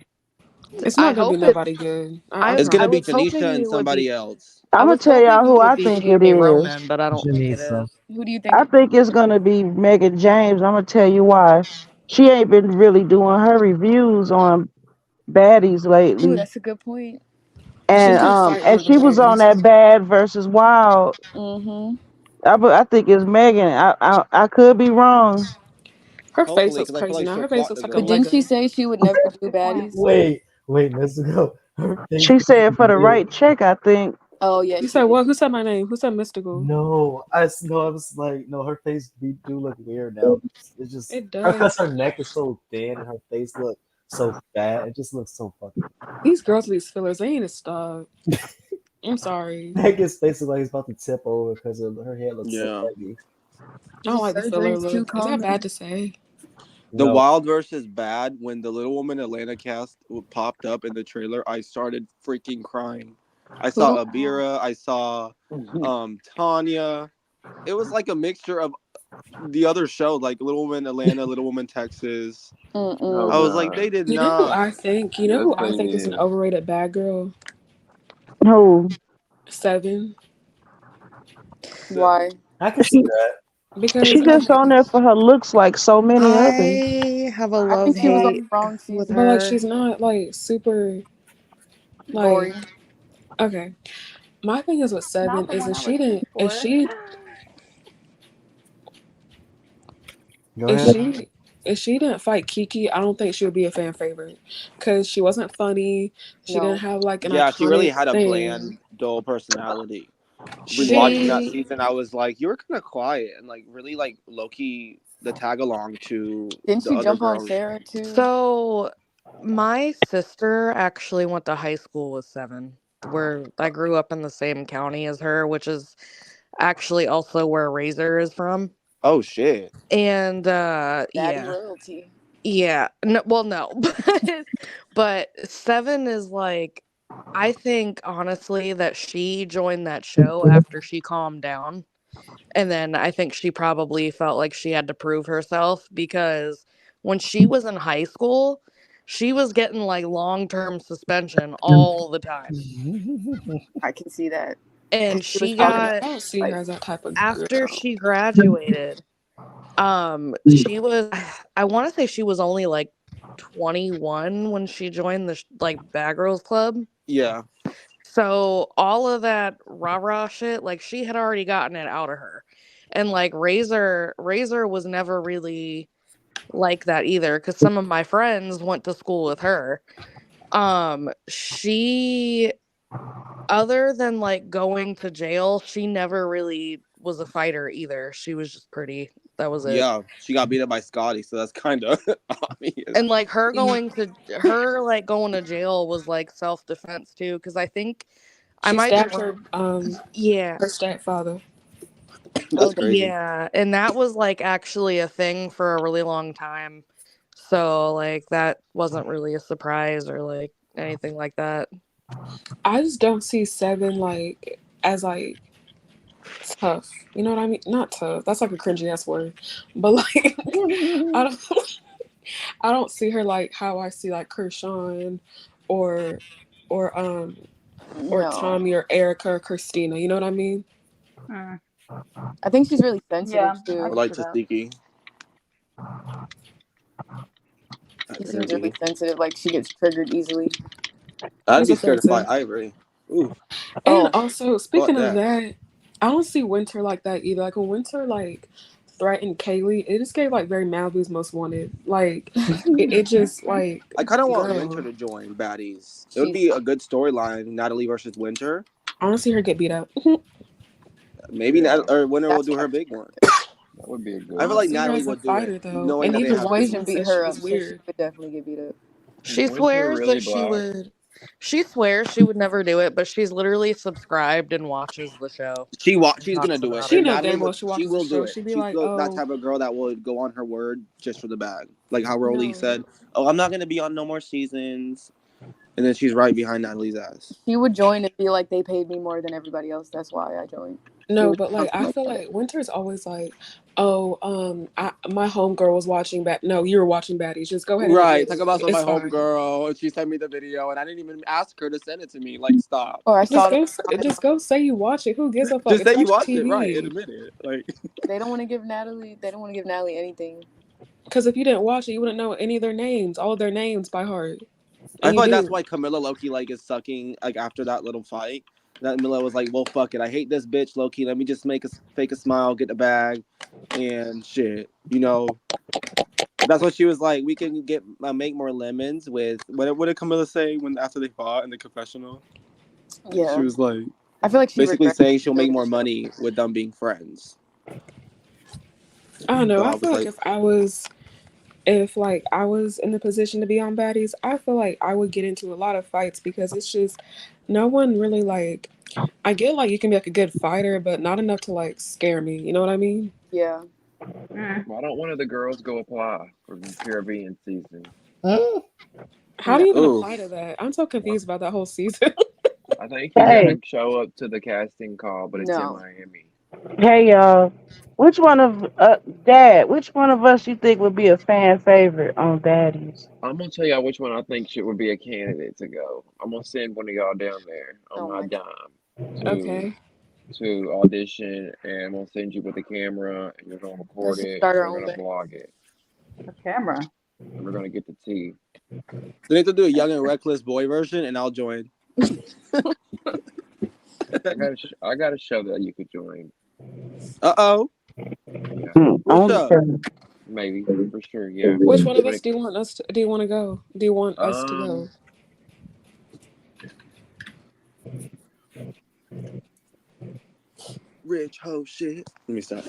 S6: It's
S13: I
S6: not gonna be
S13: hope it.
S6: nobody good. I
S12: It's gonna
S13: I
S12: be
S13: was
S6: promise.
S12: Tanisha
S13: hoping
S12: and
S13: it would be.
S12: somebody else.
S13: I
S2: I'm gonna
S13: was
S2: tell
S13: hoping
S2: y'all
S13: it
S2: who
S13: would
S2: I
S13: be
S2: think it
S13: Jamie
S2: is.
S13: Roman, but I don't think it
S14: Janisa.
S13: is.
S3: Who do you think
S2: I
S3: it
S2: think it's gonna be Megan James. I'm gonna tell you why. She ain't been really doing her reviews on baddies
S3: is? Ooh,
S2: lately,
S3: that's a good point.
S6: She's
S2: and
S6: gonna fight one
S2: and
S6: of the
S2: she was on
S6: fans.
S2: that Bad versus Wild.
S3: Mm-hmm.
S2: I think it's Megan. I could be wrong.
S6: Her face
S12: Hopefully,
S6: looks
S12: because I feel
S6: crazy
S12: like
S6: now.
S12: she'll
S6: Her face
S12: plot the
S6: looks like a
S3: But
S12: girl.
S3: didn't she
S6: Lego.
S3: say she would never do
S5: Good point.
S3: baddies?
S14: Wait, let's go. Her face
S2: She
S14: be
S2: said for the
S14: weird.
S2: right check. I think.
S3: Oh yeah,
S6: You
S3: she
S6: said
S3: did.
S6: what? Who said my name? Who said mystical?
S14: No, no, I was like, no, her face do look weird now. It's just
S6: It
S14: because
S6: does.
S14: her neck is so thin and her face look so fat. It just looks so fucking.
S6: These girls with these fillers, they need to stop. I'm sorry.
S14: Megan's face is like he's about to tip over because her head looks so
S12: Yeah.
S14: heavy.
S6: I don't
S3: These
S6: like the filler
S3: surgeries too
S6: look. Is that
S3: common.
S6: bad to say?
S12: The
S14: No,
S12: Wild versus Bad, when the Little Woman Atlanta cast popped up in the trailer, I started freaking crying. I
S3: Who?
S12: saw Abira, I saw Tanya. It was like a mixture of the other show, like Little Woman Atlanta, Little Woman Texas.
S15: Oh
S12: I
S3: Mm-mm.
S12: was like,
S15: god.
S12: they did
S6: You know who
S12: not.
S6: I think? You know
S15: Yes,
S6: who
S15: they
S6: I think is an
S15: did.
S6: overrated bad girl?
S2: Who?
S6: Seven.
S3: Why?
S14: I can see
S2: She
S14: that.
S6: Because
S2: she just on there for her looks like so many others.
S13: I have a
S3: I
S13: love
S3: think she was on
S13: hate
S3: the wrong
S13: with
S3: season.
S6: but like
S13: her.
S6: she's not like super like
S3: Boring.
S6: okay. My thing is with Seven
S5: Not the
S6: is
S5: one I was rooting for.
S14: Go
S6: if
S14: ahead.
S6: she if she didn't fight Kiki, I don't think she would be a fan favorite. Cause she wasn't funny. She didn't
S3: No.
S6: have like an
S12: Yeah, she really
S6: iconic
S12: had a
S6: thing.
S12: bland, dull personality. Rewatching that
S6: She
S12: season, I was like, you were kind of quiet and like really like low key the tag along to
S3: Didn't
S12: the
S3: she
S12: other
S3: jump on
S12: girls.
S3: Sarah too?
S13: So my sister actually went to high school with Seven. Where I grew up in the same county as her, which is actually also where Razor is from.
S12: Oh shit.
S13: And
S3: Daddy
S13: yeah.
S3: royalty.
S13: Yeah. No, well no. But Seven is like I think honestly that she joined that show after she calmed down. And then I think she probably felt like she had to prove herself because when she was in high school, she was getting like long-term suspension all the time.
S3: I can see that.
S13: And
S3: Because she was
S13: she
S3: talking
S6: I
S13: got
S6: don't see her
S3: like
S6: as that type of
S13: after
S6: girl.
S13: she graduated, she was I want to say she was only like 21 when she joined the like Bad Girls Club.
S12: Yeah.
S13: So all of that rah-rah shit, like she had already gotten it out of her. And like Razor was never really like that either, because some of my friends went to school with her. She, other than like going to jail, she never really was a fighter either. She was just pretty. That was it.
S12: Yeah, she got beat up by Scotty, so that's kind of obvious.
S13: And like her going to jail was like self-defense too, because I think I
S6: She
S13: might be
S6: stabbed
S13: wrong.
S6: her stepfather.
S12: That's crazy.
S13: Yeah, and that was like actually a thing for a really long time. So like that wasn't really a surprise or like anything like that.
S6: I just don't see Seven like as like tough. You know what I mean? Not tough. That's like a cringy ass word. But like I don't I don't see her like how I see like Kershawn or or um or
S3: No.
S6: Tommy or Erica or Christina. You know what I mean?
S3: I think she's really sensitive
S5: Yeah,
S3: too.
S12: I like Teki.
S3: She seems really sensitive, like she gets triggered easily.
S12: I'd be scared to fight Ivory. Ooh.
S6: And also, speaking of
S12: that.
S6: that, I don't see Winter like that either. Like when Winter like threatened Kaylee, it just gave like very Malibu's Most Wanted. Like it just like
S12: I kind of want
S6: girl.
S12: Winter to join Baddies. It would be a good storyline, Natalie versus Winter.
S6: I want to see her get beat up.
S12: Maybe or Winter will do her big one.
S15: That would be a good.
S12: I feel like
S6: See her
S12: Natalie
S6: as a
S12: would do
S6: fighter,
S12: it,
S6: though.
S12: knowing
S6: And
S12: that they
S6: even
S12: have
S6: Wayne
S3: beat
S6: said
S3: her
S6: she
S3: up,
S6: was
S3: so she
S6: weird.
S3: could definitely get beat up.
S13: She swears
S15: really
S13: that she would. She swears she would never do it, but she's literally subscribed and watches the show.
S12: She's
S13: and
S12: gonna
S13: talks
S12: do it.
S13: about
S6: She
S12: If
S6: know
S12: Natalie
S6: damn well
S12: would,
S6: she
S12: she
S6: watches the
S12: will do
S6: show.
S12: it.
S6: She'd be
S12: She's
S6: like,
S12: that
S6: "Oh,
S12: type of girl that would go on her word just for the bag. Like how Rollie
S6: no."
S12: said, "Oh, I'm not gonna be on no more seasons," and then she's right behind Natalie's ass.
S3: She would join and be like, they paid me more than everybody else. That's why I joined.
S6: No, but like I feel like Winter's always like, "Oh, my homegirl was watching No, you were watching Baddies. Just go ahead and
S12: Right,
S6: admit
S12: talk
S6: it.
S12: about
S6: It's
S12: my
S6: fine."
S12: homegirl, and she sent me the video, and I didn't even ask her to send it to me. Like, stop.
S3: Or I saw
S6: Just go say you watch it. Who gives a fuck?
S12: Just
S6: It's
S12: say you
S6: trash
S12: watched it, right?
S6: TV.
S12: Admit it. Like,
S3: They don't want to give Natalie. They don't want to give Natalie anything.
S6: Because if you didn't watch it, you wouldn't know any of their names, all of their names by heart.
S12: I
S6: And
S12: feel like
S6: you
S12: that's
S6: do.
S12: why Camilla Loki like is sucking like after that little fight. That Mila was like, "Well, fuck it. I hate this bitch, Loki. Let me just fake a smile, get the bag, and shit." You know, that's what she was like. We can make more lemons with what did Camilla say when after they fought in the confessional?
S3: Yeah,
S12: she was like,
S3: I feel like she
S12: basically
S3: regrets
S12: saying she'll make
S3: doing
S12: more
S3: it.
S12: money with them being friends.
S6: I don't know.
S12: So
S6: I feel like if like I was in the position to be on Baddies, I feel like I would get into a lot of fights because it's just no one really like. I get like you can be like a good fighter, but not enough to like scare me. You know what I mean?
S3: Yeah.
S15: Why don't one of the girls go apply for the Caribbean season?
S6: How do you even apply to that? I'm so confused about that whole season.
S15: I think you gotta show up to the casting call, but it's in Miami.
S2: Hey y'all, which one of Dad? Which one of us you think would be a fan favorite on Baddies?
S15: I'm gonna tell y'all which one I think would be a candidate to go. I'm gonna send one of y'all down there on my dime
S6: Okay.
S15: to audition, and I'm gonna send you with a camera, and you're gonna record it, and we're gonna vlog it.
S5: A camera.
S15: And we're gonna get the tea.
S12: They need to do a young and reckless boy version, and I'll join.
S15: I got a show that you could join.
S12: Uh-oh.
S15: Yeah. Maybe for sure. Yeah.
S6: Which one of us do you want us? Do you want to go? Do you want us to go?
S12: Rich hoe shit. Let me stop.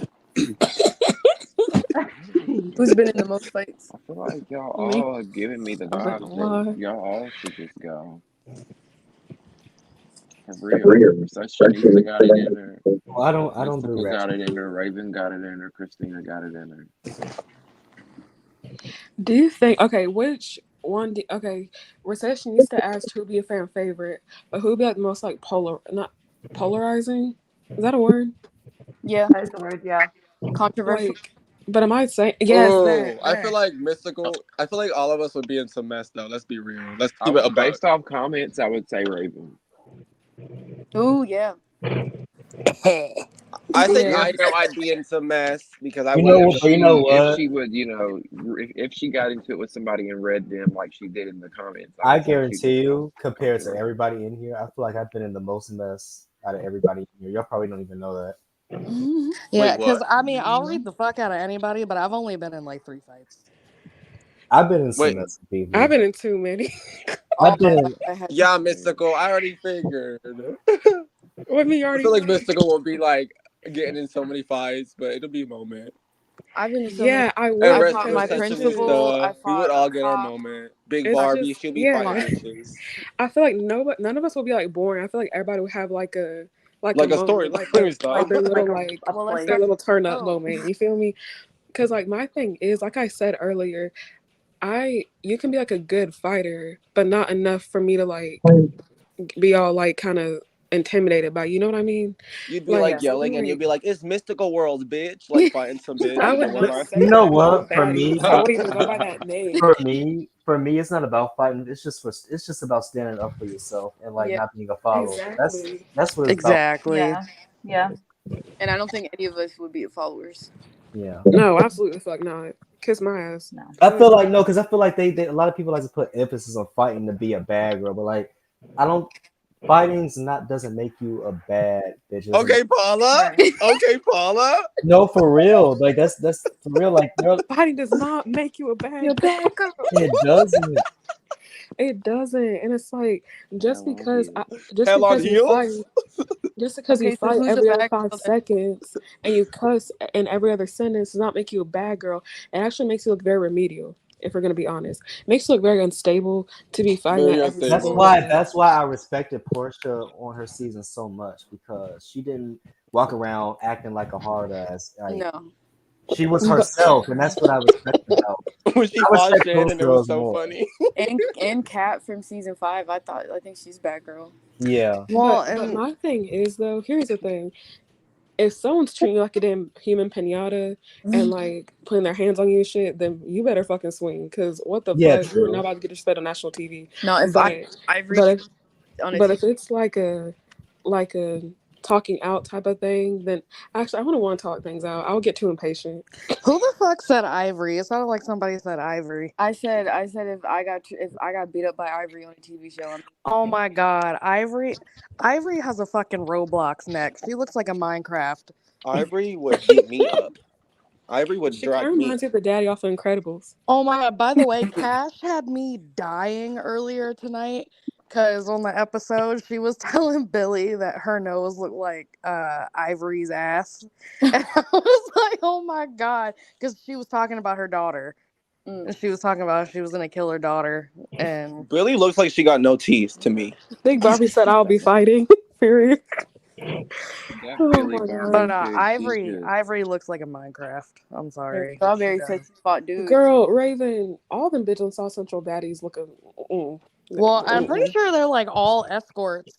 S3: Who's been in the most fights?
S15: I feel like y'all all are giving me the vibes that y'all all should just go. For real. Such needs got it in her.
S14: Well, I don't do
S15: Mystical
S14: rap.
S15: got it in her. Raven got it in her. Christina got it in her.
S6: Do you think? Okay, which one? Okay, Recession used to ask who'd be a fan favorite, but who'd be like the most like not polarizing? Is that a word?
S3: Yeah,
S5: that is a word. Yeah.
S3: Controversial.
S6: Like, but am I saying yes? That.
S12: I feel like Mystical. I feel like all of us would be in some mess though. Let's be real. Let's keep it
S15: based off comments. I would say Raven.
S3: Oh yeah.
S12: I think I know I'd be in some mess because I
S15: if she would, if she got into it with somebody and read them like she did in the comments.
S14: I guarantee you, compared to everybody in here, I feel like I've been in the most mess out of everybody in here. Y'all probably don't even know that.
S13: Yeah, because I mean, I'll read the fuck out of anybody, but I've only been in like 3 fights.
S14: I've been in some
S15: Wait.
S14: messy people.
S6: I've been in too many.
S3: Oh
S14: I've
S3: my
S14: been.
S3: god, I had to
S1: Yeah,
S3: say it.
S1: Mystical. I already figured.
S6: What me
S1: I
S6: already
S1: feel like
S6: said?
S1: Mystical will be like getting in so many fights, but it'll be a moment.
S3: I've been in so many.
S6: Yeah, I
S1: And
S3: I
S6: would
S1: rest
S3: fought
S1: in
S3: my
S6: because it's
S3: principal. I
S1: Fashionista. We would
S3: fought a
S1: all get our
S3: cop.
S1: moment. Big
S6: it's
S1: Barbie,
S6: just
S1: she'll be fighting
S6: yeah.
S1: bitches.
S6: I feel like none of us will be like boring. I feel like everybody would have like a
S1: Like a
S6: moment,
S1: storyline and
S6: like
S1: stuff.
S6: their little
S5: a
S3: Well, let's
S6: their
S5: place.
S3: start.
S6: little turn up
S3: Oh,
S6: moment. You feel me? Because like my thing is, like I said earlier, you can be like a good fighter, but not enough for me to like be all like kind of intimidated by. You know what I mean?
S1: You'd be
S6: Like
S1: like
S5: Yeah.
S6: for
S1: yelling and you'd
S6: me,
S1: be like, it's Mystical World, bitch. Like fighting some bitch
S6: I
S1: and
S6: would
S1: then one
S6: not
S1: by
S6: say
S14: You know
S6: that about
S14: what?
S6: baddies. I wouldn't even go by that name.
S14: For me, it's not about fighting. It's just about standing up for yourself and like
S3: yeah.
S14: not being a follower.
S6: Exactly.
S14: That's what it's about.
S13: Exactly.
S5: Yeah. Yeah.
S3: And I don't think any of us would be followers.
S14: Yeah.
S6: No, absolutely fuck not. Kiss my ass.
S5: No.
S14: I feel like no, because I feel like they a lot of people like to put emphasis on fighting to be a bad girl, but like I don't. Fighting's not doesn't make you a bad bitch.
S1: Okay, Paula.
S5: Right.
S1: Okay, Paula.
S14: No, for real. Like that's for real. Like
S6: Fighting does not make you a bad
S3: You're a
S6: girl.
S3: bad girl.
S14: it doesn't.
S6: It doesn't, and it's like just
S15: Hell on
S6: because
S15: heels.
S1: Hell on
S6: you fight,
S1: heels.
S6: just because you
S3: Okay, so
S6: fight
S3: who's a
S6: every other
S3: bad girl
S6: 5 seconds and you cuss in every other sentence does not make you a bad girl. It actually makes you look very remedial. If we're gonna be honest, it makes you look very unstable to be fighting
S1: Very
S6: at every
S14: That's
S6: single
S1: unstable.
S14: why
S6: moment.
S14: that's why I respected Portia on her season so much because she didn't walk around acting like a hard ass.
S3: then?
S14: Like
S3: No.
S14: she was
S6: But
S14: herself, and that's what I respect about.
S1: When she
S14: I
S1: fought
S14: respect those
S1: Shannon, it was
S14: girls
S1: so
S14: more.
S1: funny.
S3: And Kat from season 5, I think she's a bad girl.
S14: Yeah.
S13: Well,
S6: but
S13: and
S6: my thing is though, here's the thing: if someone's treating you like a damn human pinata and like putting their hands on you and shit, then you better fucking swing. Cause what the
S14: Yeah,
S6: fuck? You are not
S14: true.
S6: about to get respect on national TV.
S3: No, if
S6: But
S3: Ivory
S6: but if
S3: on a
S6: but
S3: TV.
S6: if it's like a talking out type of thing, then actually I wouldn't want to talk things out. I would get too impatient.
S13: who the fuck said Ivory? It sounded like somebody said Ivory.
S3: I said if I got beat up by Ivory on a TV show, I'm
S13: Oh my god, Ivory has a fucking Roblox neck. She looks like a Minecraft.
S1: Ivory would beat me up. Ivory would
S6: She kind
S1: drag
S6: of
S1: me.
S6: reminds me of the daddy off of Incredibles.
S13: Oh my god, by the way, Cash had me dying earlier tonight because on the episode she was telling Billy that her nose looked like Ivory's ass. And I was like, oh my god, because she was talking about her daughter. And she was talking about she was gonna kill her daughter. And
S1: Billy looks like she got no teeth to me.
S6: Big Barbie said I'll be fighting. Period.
S15: That
S6: Oh
S15: Billy
S6: my
S15: Barbie
S13: but
S6: god.
S15: chick, she's just
S13: Ivory looks like a Minecraft. I'm
S3: and
S13: sorry. She
S3: Strawberry said
S13: does.
S3: she fought dudes.
S6: Girl, Raven, all them bitches on South Central baddies looking.
S13: Well, I'm pretty sure they're like all escorts.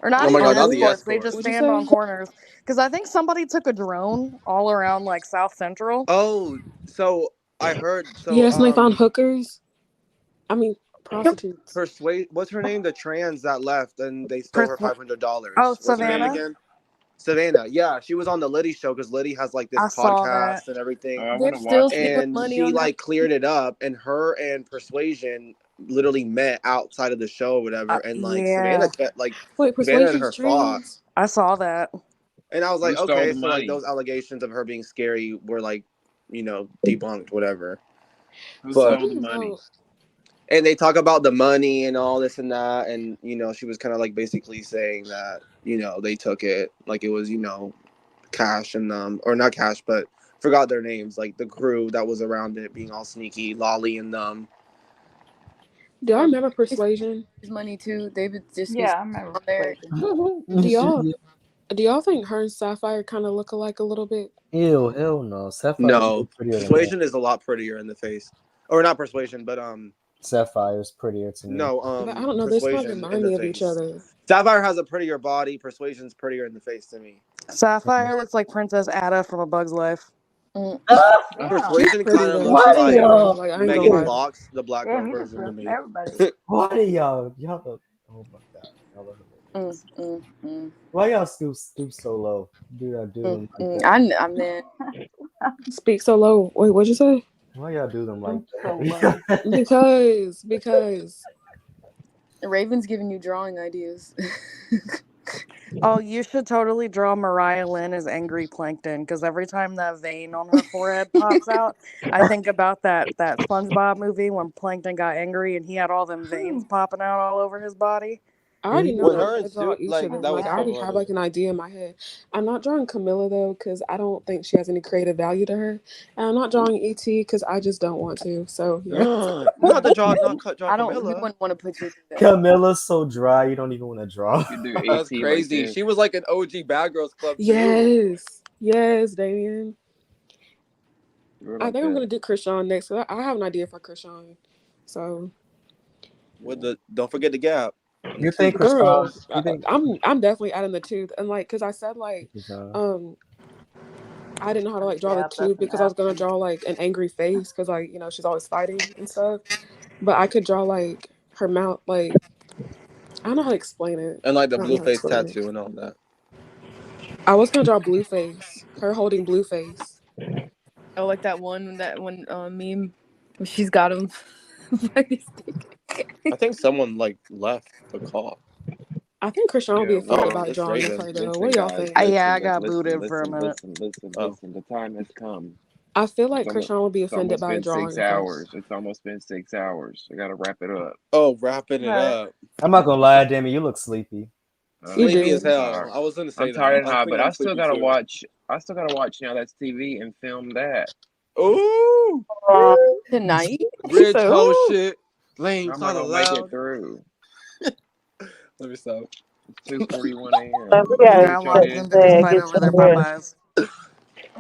S13: Or not
S1: Oh my
S6: Are
S1: god,
S13: even
S1: not
S6: they?
S1: the
S13: escorts. They just
S1: escorts.
S6: What'd you
S13: stand on
S6: say?
S13: corners. Because I think somebody took a drone all around like South Central.
S1: Oh, so I heard. So
S6: Yes, and they found hookers. I mean, prostitutes.
S1: persuade. What's her name? The trans that left and they stole her
S13: Oh,
S1: $500. What's her name
S13: Savannah.
S1: again? Savannah. Yeah, she was on the Liddy show because Liddy has like this
S13: I saw that.
S1: podcast and everything,
S15: I
S3: They're
S15: want to
S3: still
S15: watch it.
S3: stealing
S1: and
S3: money
S1: she
S3: on that.
S1: like cleared it up, and her and Persuasion literally met outside of the show or whatever, and like Savannah
S13: Yeah,
S1: kept like
S6: Wait,
S1: Savannah and
S6: Persuasion's
S1: her fought,
S6: trans?
S13: I saw that.
S1: and I was
S15: Who
S1: like,
S15: stole
S1: okay,
S15: the
S1: so like
S15: money?
S1: those allegations of her being scary were like, debunked, whatever.
S15: Who
S1: But
S15: stole the
S6: Speaking
S15: money?
S6: of,
S1: and they talk about the money and all this and that, and she was kind of like basically saying that they took it like it was Cash and them, or not Cash, but forgot their names, like the crew that was around it being all sneaky, Lolly and them.
S6: do y'all remember Persuasion?
S3: His money too. They would just be
S5: Yeah, I remember
S3: on there.
S5: Persuasion.
S6: Do y'all do y'all think her and Sapphire kind of look alike a little bit?
S14: Ew, hell no. Sapphire is
S1: No,
S14: prettier than that.
S1: Persuasion is a lot prettier in the face, or not Persuasion, but
S14: Sapphire's prettier to me.
S1: no,
S6: But I don't know. They kind of
S1: Persuasion in
S6: remind
S1: the
S6: me of each
S1: face.
S6: other.
S1: Sapphire has a prettier body. Persuasion's prettier in the face to me.
S13: Sapphire looks like Princess Ada from A Bug's Life.
S5: Damn.
S1: Persuasion
S6: Pretty
S1: kind of
S6: though.
S1: looks
S6: She's
S14: Why do
S1: like
S6: pretty though.
S14: y'all?
S6: Like I ain't gonna
S1: Megan
S6: lie.
S1: Fox, the black girl
S5: Damn, you just
S1: version to
S5: ripping
S1: me.
S5: everybody.
S14: Why do y'all? Oh my god, y'all are Why y'all stoop so low? Do y'all do them like that?
S3: I mean,
S6: Speak so low. Wait, what'd you say?
S14: Why y'all do them like
S5: So low.
S6: Because
S3: Raven's giving you drawing ideas.
S13: Oh, you should totally draw Mariah Lynn as angry plankton, because every time that vein on her forehead pops out, I think about that SpongeBob movie when Plankton got angry and he had all them veins popping out all over his body.
S6: I already know
S12: With
S6: that I'm
S12: her and
S6: gonna draw
S12: Sue,
S6: each
S12: like
S6: of them.
S12: that
S6: Like
S12: was
S6: I already have like
S12: funny.
S6: an idea in my head. I'm not drawing Camilla though because I don't think she has any creative value to her, and I'm not drawing ET because I just don't want to. So yeah.
S12: You have to draw
S3: I don't. We
S12: Camilla.
S3: wouldn't want to put you through that.
S14: Camilla's so dry, you don't even want to draw.
S15: You do
S12: That's
S15: ET like
S12: crazy.
S15: this.
S12: She was like an OG Bad Girls Club too.
S6: Yes, Damien.
S15: You were
S6: I
S15: like
S6: think I'm gonna
S15: this.
S6: do Krishan next. I have an idea for Krishan. So
S12: With the don't forget the gap.
S14: You think
S6: girl,
S14: Krishan? You think
S6: I'm definitely adding the tooth and like because I said like
S14: Krishan?
S6: I didn't know how to like draw the
S5: Yep,
S6: tooth
S5: that's an
S6: because I was gonna
S5: option.
S6: draw like an angry face because like she's always fighting and stuff. But I could draw like her mouth like I don't know how to explain it.
S12: And like
S6: I
S12: the
S6: don't know
S12: blue
S6: how to
S12: face
S6: explain it.
S12: tattoo and all that.
S6: I was gonna draw Blueface, her holding Blueface.
S3: Oh, like that one meme where she's got him.
S12: I think someone like left the call.
S6: I think Krishan would be
S15: Yeah,
S6: offended
S15: well,
S6: by
S12: It's
S6: drawing of
S12: Raven.
S6: her though.
S15: listen,
S6: What do y'all
S15: guys.
S6: think?
S13: Yeah, I
S15: Listen,
S13: got
S15: listen,
S13: booted for a
S15: listen,
S13: minute.
S15: listen, listen,
S12: Oh.
S15: listen. The time has come.
S6: I feel like
S15: It's almost,
S6: Krishan would be
S15: it's
S6: offended
S15: almost
S6: by a
S15: been
S6: drawing
S15: 6
S6: of her.
S15: hours. It's almost been 6 hours. I gotta wrap it up.
S12: Oh, wrapping it
S5: Right.
S12: up.
S14: I'm not gonna lie, Damien, you look sleepy.
S6: You
S12: Sleepy
S6: do.
S12: as hell.
S15: Tired.
S12: I was gonna say
S15: I'm
S12: that.
S15: tired and
S12: I
S15: hot,
S12: think
S15: but
S12: I'm
S15: I still
S12: sleepy
S15: gotta
S12: too.
S15: watch. I still gotta watch Now That's TV and film that.
S12: Ooh.
S3: Tonight.
S12: Rich
S6: So,
S12: hoe
S6: ooh.
S12: shit. Lane
S15: How am I
S12: kinda
S15: gonna make it
S12: loud.
S15: through?
S12: Let me stop.
S15: It's 2:41 a.m.
S2: We
S15: You see
S2: gotta
S13: Yeah,
S15: what y'all
S13: watch
S15: did?
S13: them bitches fight
S2: get
S13: over their
S2: some rest.
S13: Popeyes.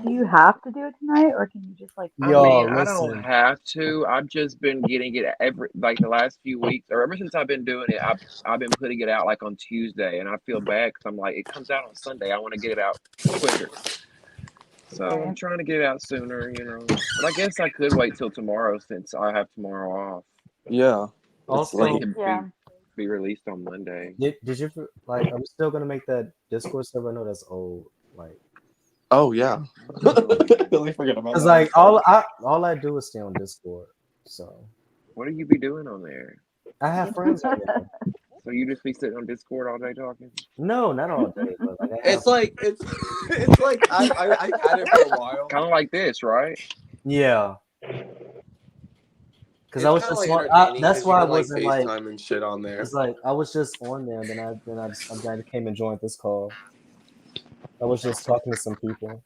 S5: Do you have to do it tonight, or can you just like
S15: I mean,
S14: Y'all,
S15: I don't
S14: listen.
S15: have to. I've just been getting it every like the last few weeks, or ever since I've been doing it. I've been putting it out like on Tuesday, and I feel bad because I'm like, it comes out on Sunday. I want to get it out quicker, so I'm
S5: right?
S15: trying to get it out sooner. But I guess I could wait till tomorrow since I have tomorrow off.
S12: Yeah. It's
S15: So it
S14: Also,
S12: late.
S15: could
S5: Yeah.
S15: be released on Monday.
S14: did you like? Are we still gonna make that Discord server? I know that's old. Like,
S12: Oh yeah.
S15: No.
S12: Totally forget about
S14: cause
S12: that.
S14: like all I do is stay on Discord. So
S15: What do you be doing on there?
S14: I have friends on there.
S15: So you just be sitting on Discord all day talking?
S14: No, not all day, but like I have.
S12: It's like it's like I had it for a while.
S15: Kind of like this, right?
S14: Yeah. Because I
S12: It's
S14: was
S12: kind of
S14: just
S12: like
S14: on.
S12: entertaining
S14: That's
S12: because you
S14: why I
S12: can like
S14: wasn't like.
S12: FaceTime and shit on there.
S14: It's like I was just on there, and I came and joined this call. I was just talking to some people.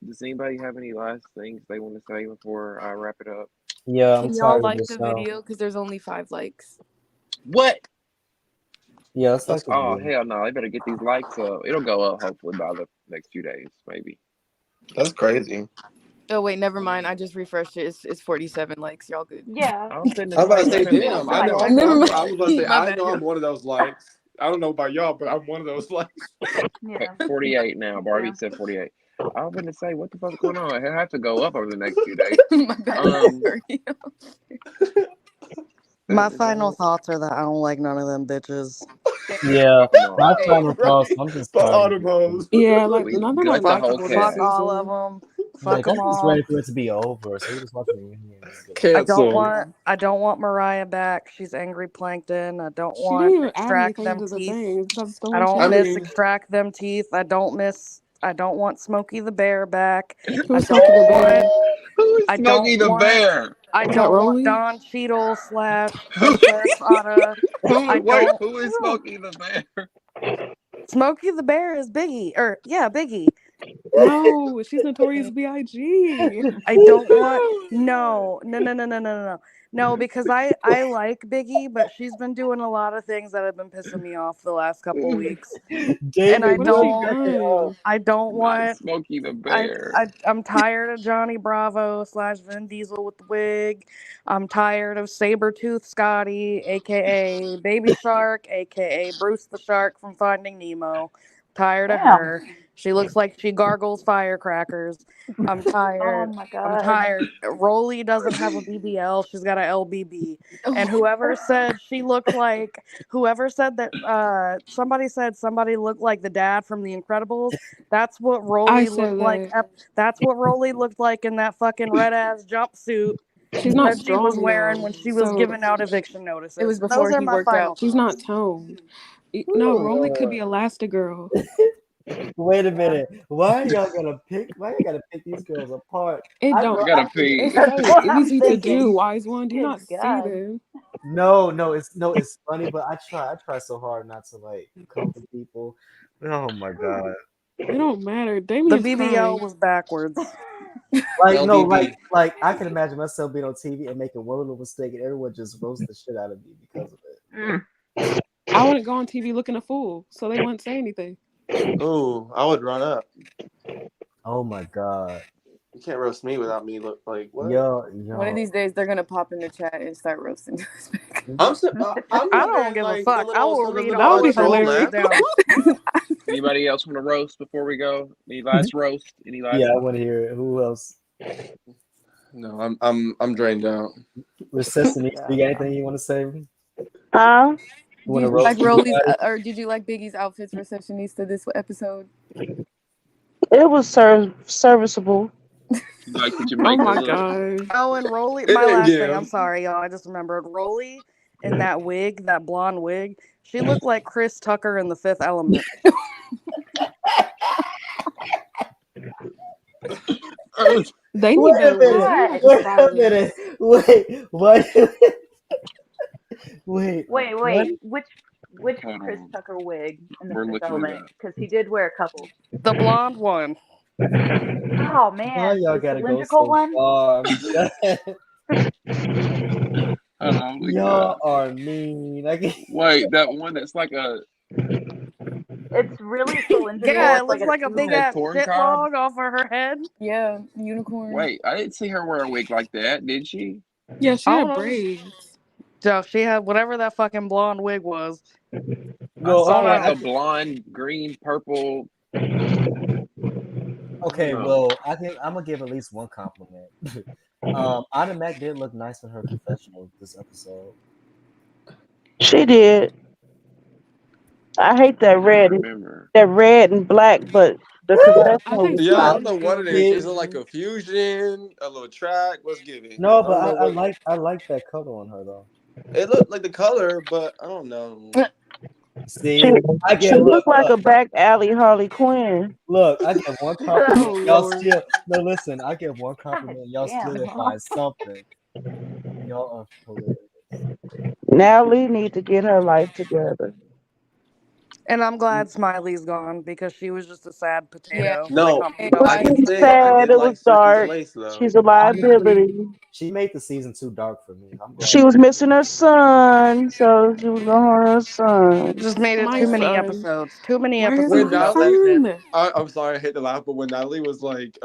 S15: Does anybody have any last things they want to say before I wrap it up?
S14: Yeah, I'm
S3: Can y'all
S14: tired of
S3: like
S14: this
S3: the
S14: now.
S3: video? Because there's only 5 likes.
S15: What?
S14: Yeah, it's like the
S15: Oh
S14: video.
S15: hell no! They better get these likes up. It'll go up hopefully by the next few days, maybe.
S12: That's crazy.
S3: Oh wait, never mind. I just refreshed it. It's 47 likes. Y'all good.
S5: Yeah.
S15: I was sitting
S12: I
S15: at
S12: was about to say,
S15: 27.
S12: damn. I
S5: Like
S12: know.
S5: that.
S3: Never mind.
S12: I was about to say,
S3: My
S12: I
S3: bad,
S12: know
S3: y'all.
S12: I'm one of those likes. I don't know about y'all, but I'm one of those likes.
S5: Yeah.
S15: 48 now.
S5: Me
S15: Barbie
S5: too.
S15: said 48. I was gonna say, what the fuck's going on? It'll have to go up over the next few days.
S3: My bad.
S15: Um,
S3: Sorry.
S13: My final thoughts are that I don't like none of them bitches.
S14: Yeah,
S15: fuck 'em all.
S14: my
S3: Hey,
S14: final
S12: Right.
S14: thoughts. I'm just
S12: For
S14: tired
S12: all
S14: of
S12: them
S14: it.
S12: hoes.
S6: Yeah, like
S15: We
S6: none of them
S15: gut
S6: are
S15: the whole
S6: likable this
S13: Fuck
S15: cast.
S13: all of
S6: season.
S13: them. Fuck
S14: Like I'm
S13: them
S14: just
S13: all.
S14: ready for it to be over. So we just watch the reunion and get
S13: I don't
S12: Cancel.
S13: want. I don't want Mariah back. She's angry plankton. I don't
S6: She
S13: want
S6: didn't even add
S13: extract
S6: anything
S13: them
S6: to the
S13: teeth.
S6: thing. I just don't
S13: I
S6: want you
S13: don't
S12: I
S6: to.
S13: miss
S12: mean,
S13: extract them teeth. I don't want Smokey the Bear back. I
S6: Who's
S13: don't
S6: Smokey the
S13: want.
S6: Bear?
S15: Who is
S13: I
S15: Smokey
S13: don't
S15: the
S13: want.
S15: Bear?
S13: I
S6: Is that
S13: don't want
S6: Rollie?
S13: Don Cheadle /
S15: Who
S13: Princess Ada. I
S15: wait,
S13: don't.
S15: who is Smokey the Bear?
S13: Smokey the Bear is Biggie. Biggie.
S6: No, she's Notorious B.I.G.
S13: I don't want no, because I like Biggie, but she's been doing a lot of things that have been pissing me off the last couple weeks, and
S14: Damien,
S6: What has she
S14: don't cut it off.
S6: done?
S13: I don't
S15: Not
S13: want.
S15: Smokey the Bear.
S13: I'm tired of Johnny Bravo / Vin Diesel with the wig. I'm tired of Sabretooth Scotty, aka Baby Shark, aka Bruce the Shark from Finding Nemo. Tired of
S5: Damn.
S13: her. She looks like she gargles firecrackers. I'm
S5: Oh
S13: tired.
S5: my
S13: I'm
S5: god.
S13: tired. Rollie doesn't have a BBL. She's got a LBB. And
S3: Oh,
S13: whoever said that somebody said somebody looked like the dad from The Incredibles. That's what
S6: I
S13: Rollie
S6: said
S13: looked like.
S6: that.
S13: That's what Rollie looked like in that fucking red ass jumpsuit
S6: She's not
S13: that she was
S6: strong
S13: wearing when
S6: though.
S13: she was
S6: So
S13: giving out eviction
S3: it was
S13: notices.
S3: before
S13: Those are
S3: he
S13: my
S3: worked
S13: final
S3: out.
S6: she's not
S13: thoughts.
S6: toned. No,
S14: Ooh,
S6: Rollie could be Elastigirl.
S14: Wait a minute. Why y'all gotta pick these girls apart?
S6: It don't.
S15: I gotta pee.
S6: It's
S5: That's
S6: so
S5: what I'm
S6: easy to do.
S5: thinking.
S6: Wise one. Do you not
S5: Good
S6: see
S5: God.
S6: them?
S14: It's funny, but I try so hard not to like come for people. Oh my god.
S6: It don't matter.
S13: The
S6: Damien's
S13: BBL
S6: crying.
S13: was backwards.
S14: Like no,
S12: LBB.
S14: like I can imagine myself being on TV and making one little mistake and everyone just roast the shit out of me because of it.
S5: Mm.
S6: I wouldn't go on TV looking a fool, so they wouldn't say anything.
S12: Ooh, I would run up.
S14: Oh my god.
S12: You can't roast me without me look like what?
S3: One of these days, they're gonna pop in the chat and start roasting us back.
S12: I'm
S13: I
S12: wondering
S13: don't give a
S12: like
S13: fuck. I will read
S6: That would
S13: all
S6: be
S13: the messages
S6: hilarious.
S13: down.
S15: Anybody else want to roast before we go? Any last roast? Any last?
S14: Yeah, I want to hear it. Who else?
S12: No, I'm drained out.
S14: Receptionist, do you got anything you want to say? You
S2: Huh?
S14: want to
S3: Did you like
S14: roast
S3: Rollie's,
S14: anybody?
S3: or did you like Biggie's outfits, receptionista, this episode?
S2: It was serviceable.
S15: You like the
S6: Oh
S15: Jamaica
S6: my
S15: look?
S6: god.
S13: Oh, and Rollie,
S12: It
S13: my
S12: didn't
S13: last thing,
S12: give.
S13: I'm sorry, y'all. I just remembered. Rollie in that wig, that blonde wig, she looked like Chris Tucker in The Fifth Element.
S6: They need
S14: Wait a
S6: better wigs.
S14: minute.
S6: They need
S5: What?
S6: like a
S14: Wait a
S6: spider wig.
S14: minute. Wait. What? Wait.
S5: Wait,
S14: What?
S5: which
S15: Hold
S5: Chris
S15: on.
S5: Tucker wig in the
S15: We're
S5: Fifth
S15: looking it
S5: Element?
S15: up.
S5: Because he did wear a couple.
S13: The blonde one.
S5: Oh
S14: Why
S5: man,
S14: y'all
S5: the
S14: gotta go
S5: cylindrical
S14: so
S5: one.
S14: far?
S15: Hold on, I'm looking it
S14: Y'all
S15: up.
S14: are mean.
S15: Wait, that one that's like a
S5: It's really cylindrical.
S13: Yeah, it
S5: It's like
S13: looks
S5: a
S13: like a big
S5: tube.
S13: ass
S15: corn
S13: shit
S15: cob.
S13: log off of her head.
S3: Yeah, unicorn.
S15: Wait, I didn't see her wear a wig like that, did she?
S6: Yeah, she
S13: I
S6: had
S13: don't know.
S6: braids.
S13: So she had whatever that fucking blonde wig was.
S15: I
S14: Well,
S15: saw
S14: okay.
S15: like a blonde, green, purple.
S14: Okay.
S15: No.
S14: Well, I think I'm gonna give at least one compliment. Anna Mac did look nice in her confessional this episode.
S2: She did. I hate that
S15: I can't
S2: red,
S15: remember.
S2: and black, but the
S6: I
S2: confessional
S6: think
S2: was
S12: Yeah, I
S2: nice.
S12: don't know
S6: Smiley's
S12: what
S6: doing
S12: it
S6: her
S12: is.
S14: It,
S12: Is it like
S6: season.
S12: a fusion, a little track? What's giving?
S14: no,
S12: I
S14: but
S12: don't know what.
S14: I like that color on her though.
S12: It looked like the color, but I don't know.
S2: She
S14: See, I
S2: she
S14: get
S2: looked like a back alley Harley Quinn.
S14: look. I get one compliment.
S6: Oh
S14: Y'all
S6: lord.
S14: still no listen. I get one
S5: God
S14: compliment. Y'all still
S5: damn.
S14: didn't find something. Y'all are hilarious.
S2: Natalie need to get her life together.
S13: And I'm glad Smiley's gone because she was just a sad
S3: Yeah.
S13: potato that
S12: No,
S13: got
S3: Hey,
S13: beat
S2: It
S13: up.
S12: I
S3: why?
S12: can
S2: was
S12: say I
S2: sad.
S12: did
S2: It was
S12: like Suki's
S2: dark.
S12: lace though.
S2: She's a liability.
S14: She made the season too dark for me. I'm glad.
S2: She was missing her son, so she was gonna harm her son.
S13: Just made it
S6: My
S13: too many
S6: son.
S13: episodes. Too many
S6: Where's
S12: When
S13: episodes
S6: my
S13: about that
S12: Natalie,
S13: shit.
S6: son?
S12: I'm sorry, I hate to laugh, but when Natalie was like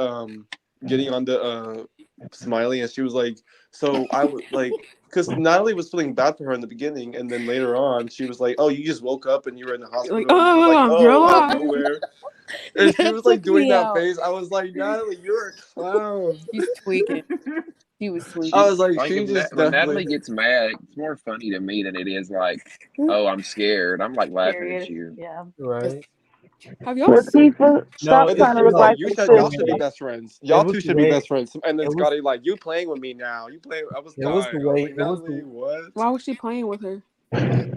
S12: getting on the Smiley, and she was like, so I was like, because Natalie was feeling bad for her in the beginning, and then later on, she was like, oh, you just woke up and you were in the
S6: Like,
S12: hospital, and you were like,
S6: oh, you're
S12: oh, out of
S6: alive.
S12: nowhere, and she
S3: That
S12: was like
S3: took
S12: doing
S3: me
S12: that
S3: out.
S12: face. I was like, Natalie, you're a clown.
S3: She's tweaking. She was
S12: I
S3: tweaking.
S12: was like,
S15: Like
S12: she just
S15: when
S12: definitely
S15: Natalie gets mad, it's more funny to me than it is like, oh, I'm scared. I'm like laughing at
S5: Serious.
S15: you.
S5: Yeah.
S14: Right?
S6: Have y'all seen?
S2: Latifah,
S14: No,
S2: stop
S12: And
S14: it
S12: then
S2: trying
S12: she
S2: to
S12: was
S2: look
S14: no.
S12: like,
S2: like
S12: "You
S2: your
S12: should, y'all
S2: sister.
S12: should be best friends.
S14: It
S12: Y'all
S14: was
S12: two
S14: the
S12: should be
S14: way.
S12: best friends." And then
S14: It was.
S12: Scotty like, "You playing with me now? You play?" I was
S14: It was the
S12: dying. I was
S14: way.
S12: like,
S14: It was
S12: "Natalie,
S14: the.
S12: what?"
S6: Why was she playing with her?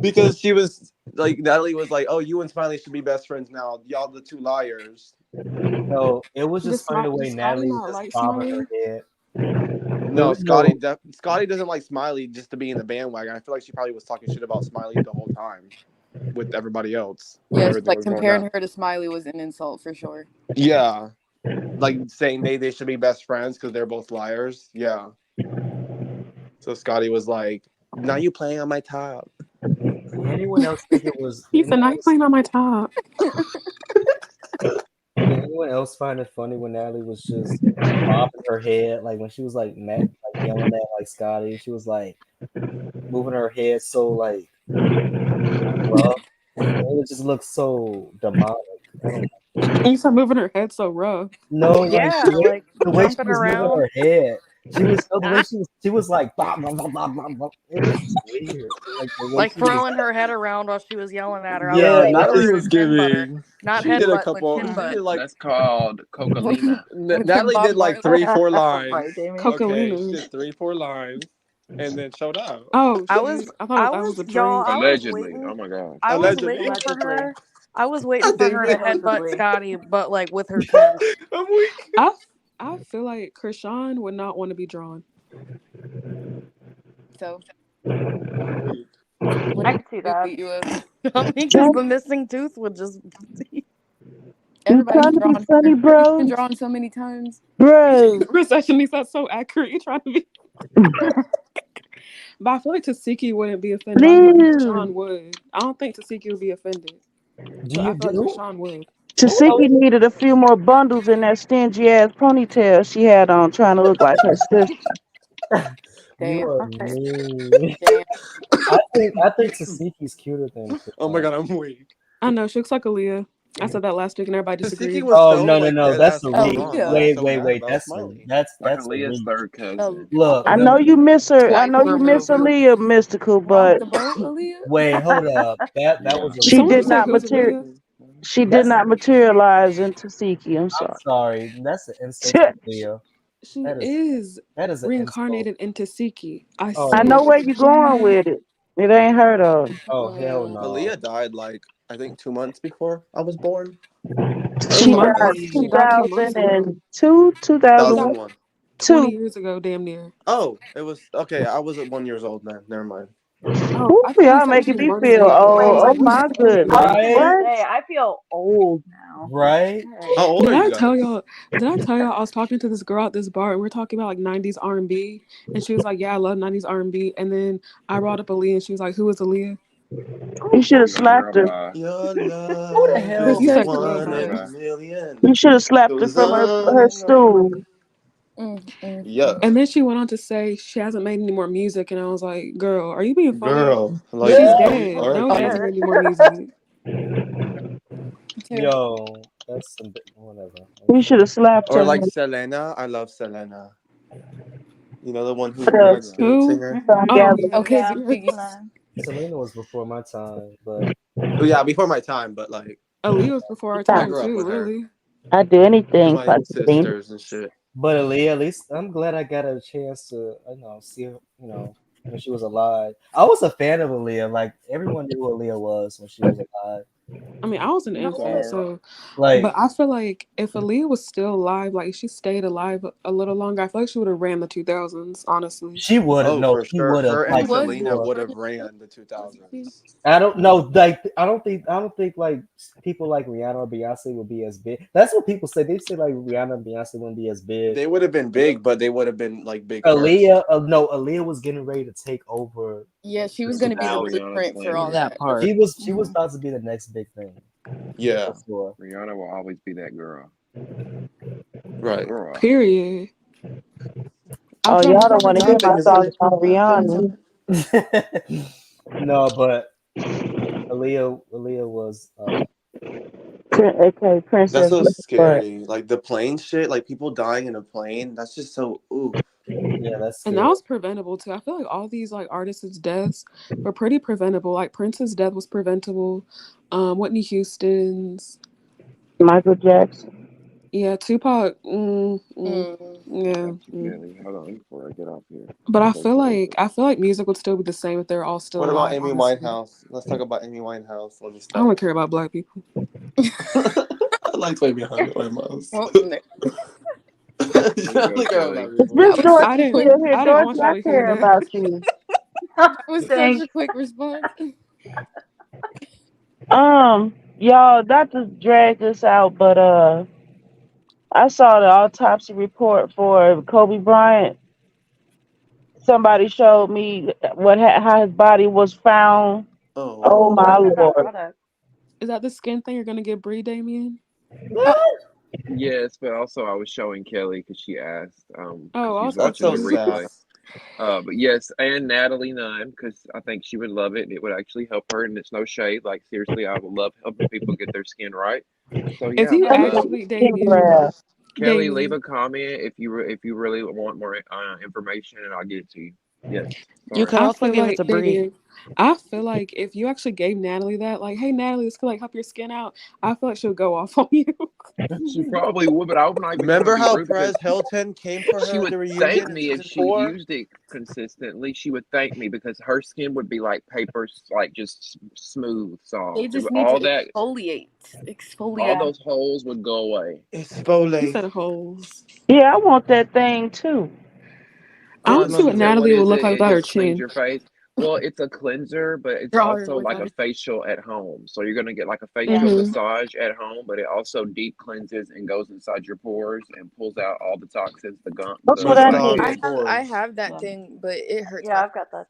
S12: Because she was like, Natalie was like, "Oh, you and Smiley should be best friends now. Y'all the two liars."
S14: No, it was just funny the way
S6: Does Scotty
S14: Natalie was
S6: not
S14: just
S6: like
S14: bobbing her
S6: Smiley?
S14: head.
S12: No,
S14: No,
S12: Scotty doesn't like Smiley just to be in the bandwagon. I feel like she probably was talking shit about Smiley the whole time with everybody else when
S3: Yeah,
S12: everything
S3: like
S12: was going
S3: comparing
S12: down.
S3: her to Smiley was an insult for sure.
S12: Yeah, like saying they should be best friends because they're both liars. Yeah. So Scotty was like, "Now you playing on my top."
S14: anyone else think it was?
S6: He said, "Now you playing on my top."
S14: Did anyone else find it funny when Natalie was just bobbing her head, like when she was like like yelling at like Scotty? She was like moving her head so like rough. It just looked so demonic. I don't know.
S6: You start moving her head so rough.
S14: No, like
S13: Yeah, like
S14: the way she
S13: jumping
S14: was moving
S13: around.
S14: her head. She was the way she was like blah, blah, blah, blah, blah, blah. It was just weird. Like the way
S13: Like
S14: she was.
S13: throwing her head around while she was yelling at her. I was
S12: Yeah,
S13: like,
S14: Yeah,
S12: Natalie
S13: "Butter,
S12: was
S13: chin butter,
S12: giving.
S13: not
S12: She did a
S13: headbutt, but
S12: couple.
S13: chin
S12: She
S13: butt."
S12: did like
S15: That's called Cocalina.
S3: With them
S12: Natalie
S3: Bob
S12: did like
S3: Marley.
S12: 3-4
S5: Right,
S12: lines.
S5: Damien.
S12: Okay, she
S6: Cocalina.
S12: did 3-4 lines. and then showed out.
S6: Oh,
S13: I was,
S6: shit. I thought that was a
S13: y'all,
S6: drink.
S13: I was
S15: Allegedly.
S13: waiting.
S15: Oh my gosh.
S13: I was
S12: Allegedly.
S13: waiting for
S5: Allegedly.
S13: her. I was waiting for her to
S12: Damien.
S13: headbutt
S5: Allegedly.
S13: Scotty, but like with her chin.
S12: I'm weak.
S6: I feel like Krishan would not want to be drawn.
S3: So,
S12: I'm weak.
S3: what
S5: I
S3: did
S5: could see
S3: you
S5: that.
S3: beat you up?
S13: I mean, because the missing tooth would just.
S2: You
S3: Everybody's
S2: trying to be
S3: drawn.
S2: funny,
S3: He's been
S2: bro?
S3: drawn so many times.
S2: Bro.
S6: Recessionist, that's so accurate. You're trying to be. But I feel like Tasiki wouldn't be offended. I feel like
S2: Please.
S6: Krishan would. I don't think Tasiki would be offended.
S14: Do
S6: But
S14: you
S6: I feel like
S14: do?
S6: Krishan would.
S2: Tasiki needed a few more bundles in that stingy ass ponytail she had on, trying to look like her sister.
S14: You
S3: Damn.
S14: are mean.
S3: Damn.
S14: I think Tasiki's cuter than
S12: Oh my
S14: Krishan.
S12: god, I'm weak.
S6: I know she looks like Aaliyah. I said that last week and everybody
S12: Tasiki
S6: disagreed.
S12: was
S14: Oh
S12: so
S14: no no
S12: like
S14: no,
S12: dead
S14: that's
S12: ass
S14: a
S12: not
S14: reach.
S12: wrong. I
S3: Aaliyah.
S12: was
S14: Wait
S12: so
S14: wait
S12: mad
S14: wait,
S12: about Smiley.
S15: Like
S14: that's a
S15: Aaliyah's
S14: reach.
S15: third cousin.
S14: Look,
S2: I
S14: let
S2: know
S14: me
S2: you miss her. I
S3: Twice
S2: know you miss
S3: removed.
S2: Aaliyah, Mystical,
S3: Rock
S2: but
S3: the boat, Aaliyah?
S14: wait, hold up. That
S15: Yeah.
S14: was a
S2: she
S6: Someone
S14: reach.
S2: did
S6: just said
S2: not
S6: who's Aaliyah?
S2: did
S14: That's
S2: not materialize in Tasiki. I'm
S14: I'm
S2: sorry.
S14: sorry. That's an insult to Leah.
S6: She
S14: That is
S6: is
S14: that is an insult.
S6: reincarnated in Tasiki. I
S14: Oh
S2: I
S6: see
S2: know
S6: it.
S2: where you're going with it. It ain't her though.
S14: oh hell
S3: Mm.
S14: no.
S12: Aaliyah died like I think 2 months before I was born. Or
S6: 2
S2: She
S12: something like
S2: died
S12: that.
S6: months? She died 2 months ago.
S2: 2002,
S6: She died
S2: 2002.
S12: 2001.
S6: 20 years ago, damn near.
S12: Oh, it was okay. I was at 1 years old then. Never mind.
S6: Oh,
S2: Ooh,
S6: I thought you
S2: y'all
S6: said
S2: making
S6: 2
S2: me
S6: months
S2: feel
S6: ago. I was
S2: old.
S6: like,
S2: Oh
S6: what
S5: Wait,
S6: the
S2: my
S6: fuck are you
S2: goodness.
S5: I was
S6: doing?
S5: gonna
S14: Right?
S2: What?
S5: say I feel old now.
S14: Right?
S12: How
S5: Hey.
S12: old
S6: Did
S12: are
S6: I
S12: you
S6: tell
S12: guys?
S6: y'all? Did I tell y'all I was talking to this girl at this bar and we are talking about like 90s R&B and she was like, "Yeah, I love 90s R&B." And then I brought up Aaliyah and she was like, "Who is Aaliyah?"
S2: You should have
S15: Young girl
S2: slapped her.
S15: bye.
S12: Your
S5: Who the
S12: love
S6: Chris,
S5: hell
S6: you
S12: is
S6: said
S5: is
S6: girl
S12: one
S15: Young
S12: in
S6: bye.
S12: a
S15: bye.
S12: million.
S2: You should have slapped her
S12: Goes
S2: from
S12: on
S2: her
S12: and on.
S2: stool.
S12: Yeah.
S6: And then she went on to say she hasn't made any more music and I was like, "Girl, are you being funny?
S12: Girl, like
S6: She's dead. No, she
S12: R.I.P.
S6: hasn't made any more music."
S14: Yo, that's some whatever.
S2: You should have slapped
S12: Or
S2: her.
S12: like Selena. I love Selena. You know the one who's the
S2: The
S12: Mexican
S6: Who?
S12: singer.
S2: song
S6: Oh
S2: gathered.
S6: yeah.
S3: Okay,
S5: Yeah,
S3: Ziggy.
S5: I know.
S14: Selena was before my time, but
S12: Oh yeah, before my time, but like
S6: Aaliyah was before our
S12: I
S6: time
S12: grew up
S6: too,
S12: with her
S6: really.
S2: I do
S12: and
S2: anything
S12: my
S2: for the
S12: sisters and shit.
S14: Aaliyah, at least I'm glad I got a chance to, see her, when she was alive. I was a fan of Aaliyah. Like everyone knew who Aaliyah was when she was alive.
S6: I mean, I was an
S5: No
S6: infant,
S5: shit.
S6: so but
S14: Like
S6: I feel like if Aaliyah was still alive, like if she stayed alive a little longer, I feel like she would have ran the 2000s, honestly.
S14: she would have,
S12: Oh,
S14: no,
S12: for
S14: she
S12: sure.
S14: would have,
S12: Her
S3: She
S12: and
S14: like for
S3: was
S12: Selena
S14: sure.
S12: would have
S3: born in
S12: ran the
S3: 2000.
S12: 2000s.
S14: I don't know, like I don't think like people like Rihanna or Beyonce would be as big. That's what people say. They say like Rihanna and Beyonce wouldn't be as big.
S12: They would have been big, but they would have been like big first.
S14: Aaliyah, no, Aaliyah was getting ready to take over
S3: Yeah, she
S14: the
S3: was gonna be the
S14: 2000s.
S15: Rihanna's
S3: blueprint for
S15: playing
S3: all
S15: her.
S13: That
S3: that.
S13: part.
S14: She was about to be the next big thing
S12: Yeah,
S14: for sure.
S15: Rihanna will always be that girl.
S12: right.
S15: Girl.
S6: Period. I'm
S2: Oh,
S6: trying to
S2: y'all don't
S6: find a
S2: want to
S12: My
S2: hear
S6: topic
S2: my
S12: thing
S6: to
S12: is like,
S2: thoughts
S6: talk
S2: on Rihanna.
S14: No, but Aaliyah was
S2: Okay,
S12: that's
S2: Princess.
S12: so
S2: But
S12: scary. Like the plane shit, like people dying in a plane. That's just so ooh.
S14: yeah, that's
S6: and that
S14: scary.
S6: was preventable too. I feel like all these like artists' deaths were pretty preventable. Like Prince's death was preventable. Whitney Houston's,
S2: Michael Jackson.
S6: yeah, Tupac,
S3: Mm.
S6: yeah.
S15: Definitely. Hold on before I get off here.
S6: But
S15: I'll take care of it.
S6: I feel like music would still be the same if they're all still
S12: What about
S6: alive,
S12: Amy
S6: honestly.
S12: Winehouse? Let's talk about Amy Winehouse. Let me
S6: I
S12: stop.
S6: don't care about black people.
S12: I like Amy Winehouse.
S3: Well,
S15: There you
S12: I
S15: go,
S12: don't care
S15: Kelly.
S12: about
S2: Is
S12: people.
S2: Miss
S3: that was such
S6: I
S2: Dorothy
S3: a quick.
S6: didn't
S2: still here?
S6: I didn't
S2: Dorothy,
S6: want y'all
S2: I
S6: to hear
S2: care
S6: that.
S2: about you.
S3: That was such
S5: Thanks.
S3: a quick response.
S2: Y'all, not to drag this out, but I saw the autopsy report for Kobe Bryant. Somebody showed me how his body was found.
S12: Oh,
S2: Oh
S5: Oh,
S2: my
S5: I think I
S2: lord!
S5: saw that.
S6: Is that the skin thing you're gonna get Brie, Damien?
S3: Oh,
S15: Yes, but also I was showing Kelly because she asked, because
S6: Oh,
S15: she's
S6: also
S12: that's
S15: watching
S12: so
S15: the
S6: cute.
S12: sad.
S15: replay. But yes, and Natalie Nunn, because I think she would love it. And it would actually help her, and it's no shade. Like seriously, I would love helping people get their skin right. So
S6: If
S15: yeah,
S6: you actually, Damien,
S15: Kelly, leave
S6: Damien,
S15: a comment if you if you really want more information, and I'll get it to you. Yes.
S13: You
S15: Sorry.
S13: could
S6: I
S13: also
S6: feel
S13: give it
S6: like
S13: to
S6: they
S13: Bree.
S6: did. I feel like if you actually gave Natalie that, like, hey Natalie, this could like help your skin out, I feel like she'll go off on you.
S15: She probably would, but I'm not even trying to
S12: Remember
S15: be
S12: how
S15: rude because
S12: Perez Hilton came for
S15: she
S12: her at
S15: would
S12: the
S15: thank
S12: reunion in
S15: me if
S12: season
S15: she
S12: 4?
S15: used it consistently. She would thank me because her skin would be like paper, like just smooth,
S3: They
S15: soft.
S3: just need
S15: All
S3: to
S15: that,
S3: exfoliate.
S15: all
S3: Exfoliate.
S15: those holes would go away.
S12: It's
S6: He
S12: Foley.
S6: said holes.
S2: Yeah, I want that thing too.
S6: I want to see
S15: She
S6: what
S15: said, "What
S6: Natalie will
S15: is
S6: look
S15: it?
S6: like
S15: It
S6: without her
S15: just cleans
S6: chin.
S15: your face." Well, it's a cleanser, but it's
S3: Draw her
S15: also like
S3: without
S15: a
S3: it.
S15: facial at home. So you're gonna get like a facial
S6: Mm-hmm.
S15: massage at home, but it also deep cleanses and goes inside your pores and pulls out all the toxins, the gunk,
S2: That's what
S15: the
S2: I
S12: First
S15: black
S2: need.
S12: off,
S3: I
S15: heads.
S3: have I
S12: pores.
S3: have that
S5: Yeah.
S3: thing, but it hurts
S5: Yeah,
S3: my.
S5: I've got that.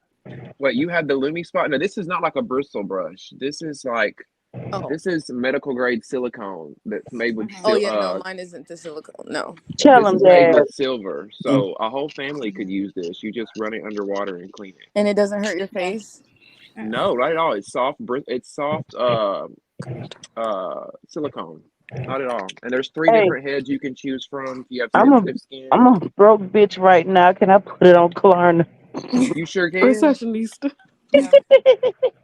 S15: Wait, you have the Lumi spot? No, this is not like a bristle brush. This is like
S3: Oh.
S15: this is medical grade silicone that's made with
S3: Oh
S5: Mhm.
S3: yeah, no, mine isn't the silicone. No.
S2: Tell
S15: this
S2: him
S15: is made
S2: that.
S15: with silver. So a whole family could use this. You just run it underwater and clean it.
S3: And it doesn't hurt your
S5: Yeah.
S3: face.
S15: No, not at all. It's soft. It's soft. Silicone. Not at all. And there's three
S2: Hey,
S15: different heads you can choose from if you have
S2: I'm a
S15: sensitive skin.
S2: I'm a broke bitch right now. Can I put it on Klarna?
S15: You sure can.
S6: Recessionista.
S5: Yeah.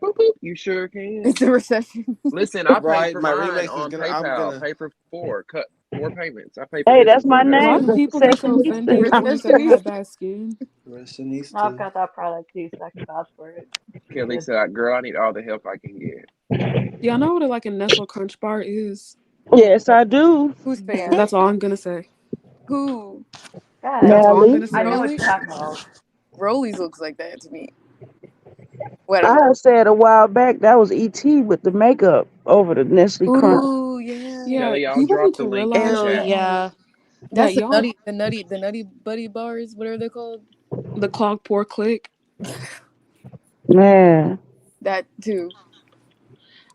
S15: Boop, boop. You sure can.
S3: It's a recession.
S15: Listen, I paid
S12: Right,
S15: for
S12: my
S15: mine
S12: remix is
S15: on
S12: gonna. I'm
S15: PayPal.
S12: gonna.
S15: Pay for four. Cut 4 payments. I paid for
S2: Hey,
S15: his
S2: that's
S15: for
S2: my
S6: Why
S2: name,
S6: do
S15: $4.
S2: the
S6: people get so
S3: The
S2: recessionista.
S6: offended when you say they
S3: recession.
S6: have bad skin?
S5: I've
S12: Restonistas.
S5: got that product too, so I can vouch for it. It's
S15: Kelly
S5: good.
S15: said, "Girl, I need all the help I can get."
S6: Y'all know what like a Nestle Crunch bar is?
S2: Yes, I do.
S3: Who's paying?
S5: Yeah.
S6: That's all I'm gonna say.
S3: Who?
S6: That's
S5: God,
S6: all I'm
S2: Natalie.
S6: gonna
S5: I know
S6: say.
S5: what
S3: Rollie?
S5: you're talking about.
S3: Rollies looks like that to me. What?
S2: I had said a while back that was ET with the makeup over the Nestle Crunch.
S3: Ooh, yeah.
S6: Yeah,
S15: Kelly, I'll
S6: people need
S15: drop the
S6: to
S15: link in the
S6: realize
S13: Ew,
S15: chat.
S13: yeah.
S6: that
S3: That's the
S6: y'all
S3: nutty buddy bars, whatever they're called.
S6: the clog poor click.
S2: Man,
S3: That too.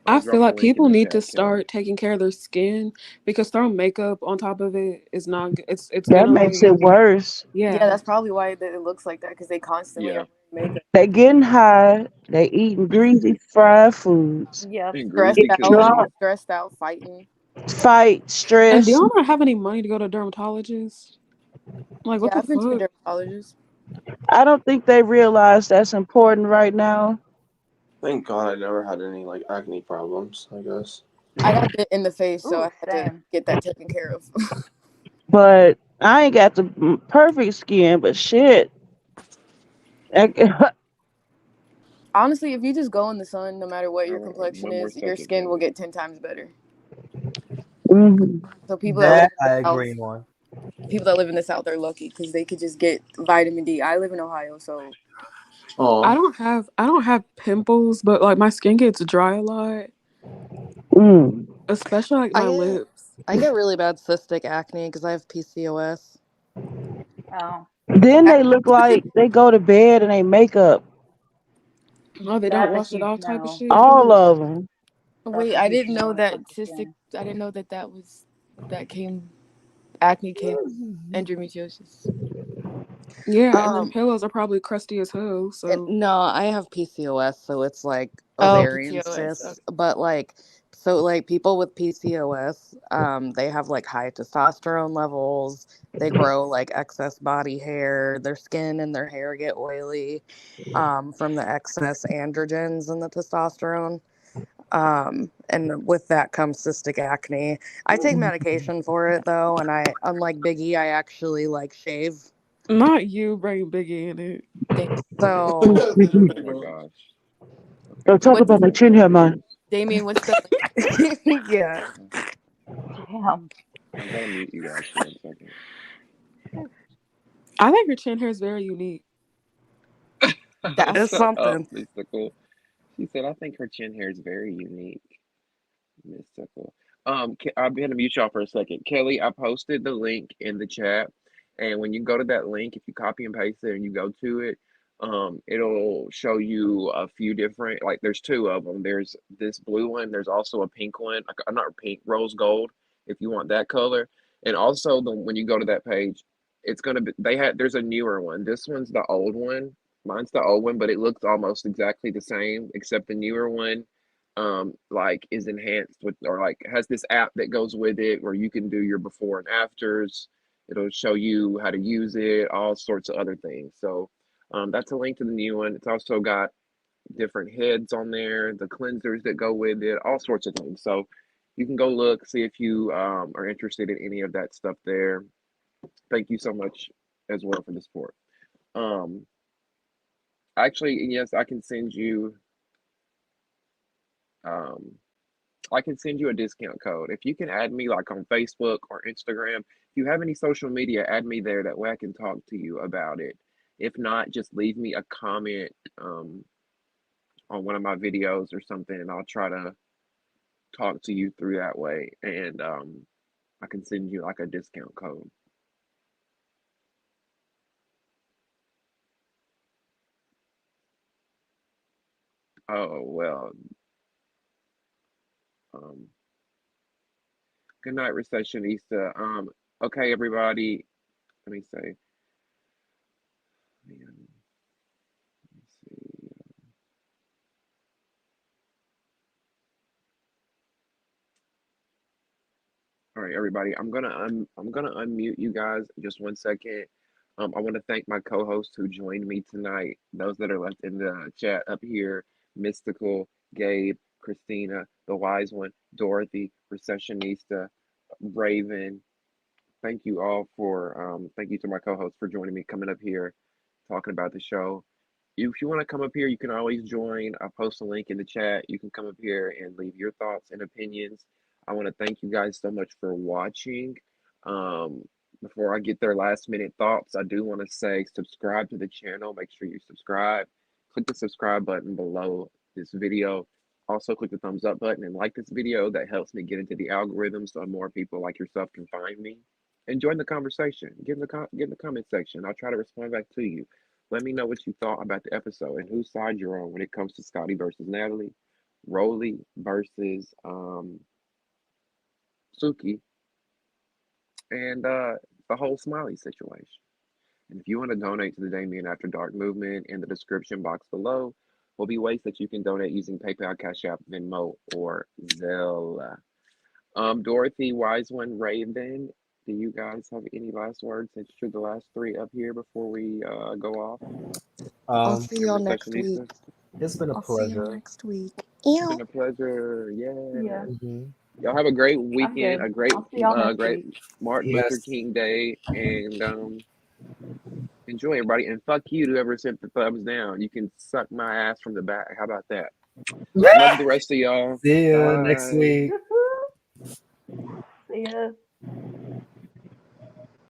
S6: I
S15: I'll
S6: feel
S15: drop the
S6: like
S15: link in
S6: people
S15: the
S6: need to
S15: chat, Kelly.
S6: start taking care of their skin because throwing makeup on top of it is not good. It's
S2: that
S6: gonna
S2: makes
S6: like
S2: it worse.
S3: Yeah,
S6: yeah.
S3: that's probably why it looks like that because they constantly
S15: Yeah,
S3: are wearing makeup.
S2: They getting high. They eating greasy fried foods.
S5: Yep.
S15: and
S3: Stressed
S15: greasy
S2: Get
S3: out,
S2: drunk,
S15: cookies.
S3: stressed out, fighting.
S2: fight,
S6: And do
S2: stress.
S6: y'all not have any money to go to a dermatologist? Like what
S3: Yeah,
S6: the
S3: I've been to a
S6: fuck?
S3: dermatologist.
S2: I don't think they realize that's important right now.
S12: Thank God I never had any like acne problems. I guess.
S3: I got bit in the face, so
S5: Ooh,
S3: I had to
S5: same.
S3: get that taken care of.
S2: But I ain't got the perfect skin, but shit.
S3: Honestly, if you just go in the sun, no matter what
S15: I
S3: your
S15: want
S3: complexion
S15: one more
S3: is, your
S15: second,
S3: skin will
S15: Kelly.
S3: get 10 times better.
S2: Mhm.
S3: So
S14: That I agree on.
S3: people that live in the South are lucky because they could just get vitamin D. I live in Ohio, so
S6: I
S12: Oh,
S6: don't have pimples, but like my skin gets dry a lot,
S2: Mm.
S6: especially like
S13: I
S6: my
S13: get
S6: lips.
S13: I get really bad cystic acne because I have PCOS.
S5: Oh,
S2: Then they look like they go to bed and they makeup.
S6: Oh, they don't
S5: that's a
S6: wash it
S5: huge
S6: off type of
S5: no.
S6: shit.
S2: All of them.
S5: That's
S3: wait,
S5: a
S3: I
S5: huge
S3: didn't
S5: no
S3: know
S5: when it
S3: that
S5: comes to
S3: cystic.
S5: skin.
S3: I didn't know that came acne came endometriosis.
S6: Yeah, and then
S13: Um,
S6: pillows are probably crusty as hell. So
S13: no, I have PCOS, so it's like
S3: Oh,
S13: ovarian
S3: PCOS.
S13: cysts. But like, so like people with PCOS, they have like high testosterone levels. They grow like excess body hair. Their skin and their hair get oily, from the excess androgens and the testosterone. And with that comes cystic acne. I take medication for it though, and unlike Biggie, I actually like shave.
S6: not you bring Biggie in it.
S3: Thank
S13: So
S15: Oh my gosh. Okay,
S2: Don't talk
S15: Damien,
S2: about
S3: What's
S2: my
S15: you
S2: chin
S15: got
S2: hair,
S15: it.
S2: man.
S3: Damien? What's the
S13: yeah.
S5: Damn.
S15: I'm gonna mute you guys for 1 second.
S6: I think your chin hair is very unique.
S3: that's
S13: It's
S15: Shut up,
S13: something.
S15: mystical. She said, "I think her chin hair is very unique." Mystical. I'm gonna mute y'all for a second. Kelly, I posted the link in the chat, and when you go to that link, if you copy and paste it and you go to it, it'll show you a few different. Like, there's two of them. There's this blue one. There's also a pink one. Like, not pink, rose gold. If you want that color, and also when you go to that page, it's gonna be there's a newer one. This one's the old one. Mine's the old one, but it looks almost exactly the same, except the newer one like is enhanced with or like has this app that goes with it where you can do your before and afters. It'll show you how to use it, all sorts of other things. So That's a link to the new one. It's also got different heads on there, the cleansers that go with it, all sorts of things. So you can go look, see if you are interested in any of that stuff there. Thank you so much as well for the support. Actually, yes, um, I can send you a discount code. If you can add me like on Facebook or Instagram, if you have any social media, add me there. That way I can talk to you about it. If not, just leave me a comment on one of my videos or something, and I'll try to talk to you through that way. And I can send you like a discount code. Oh, well. Good night, Recessionista. Okay, everybody. Let me say. Let me see. All right, everybody. I'm gonna unmute you guys just 1 second. I want to thank my co-hosts who joined me tonight. Those that are left in the chat up here: Mystical, Gabe, Christina, the Wise One, Dorothy, Recessionista, Raven. Thank you all for thank you to my co-hosts for joining me, coming up here, talking about the show. If you want to come up here, you can always join. I'll post a link in the chat. You can come up here and leave your thoughts and opinions. I want to thank you guys so much for watching. Um, Before I get their last minute thoughts, I do want to say subscribe to the channel. Make sure you subscribe. Click the subscribe button below this video. Also, click the thumbs up button and like this video. That helps me get into the algorithm so more people like yourself can find me. And join the conversation. Get in the comment section. I'll try to respond back to you. Let me know what you thought about the episode and whose side you're on when it comes to Scotty versus Natalie, Rollie versus Suki, and the whole Smiley situation. And if you want to donate to the Damien After Dark movement, in the description box below will be ways that you can donate using PayPal, Cash App, Venmo, or Zelle. Dorothy, Wise One, Raven, do you guys have any last words since you're the last three up here before we go off?
S6: I'll
S14: Um,
S6: see y'all next week.
S14: it's been a
S6: I'll see y'all
S14: pleasure.
S6: next week.
S15: It's
S6: Ew.
S15: been a pleasure. Yeah.
S5: Yeah,
S14: Mhm.
S15: Y'all have a great
S5: I'm
S15: weekend,
S5: good.
S15: a great
S5: I'll see y'all next
S15: great
S5: week.
S15: Martin Luther
S14: Yes.
S15: King Day, and enjoy, everybody. And fuck you to whoever sent the thumbs down. You can suck my ass from the back. How about that? Love the rest of y'all.
S14: See ya next
S15: Bye.
S14: week.
S5: See ya.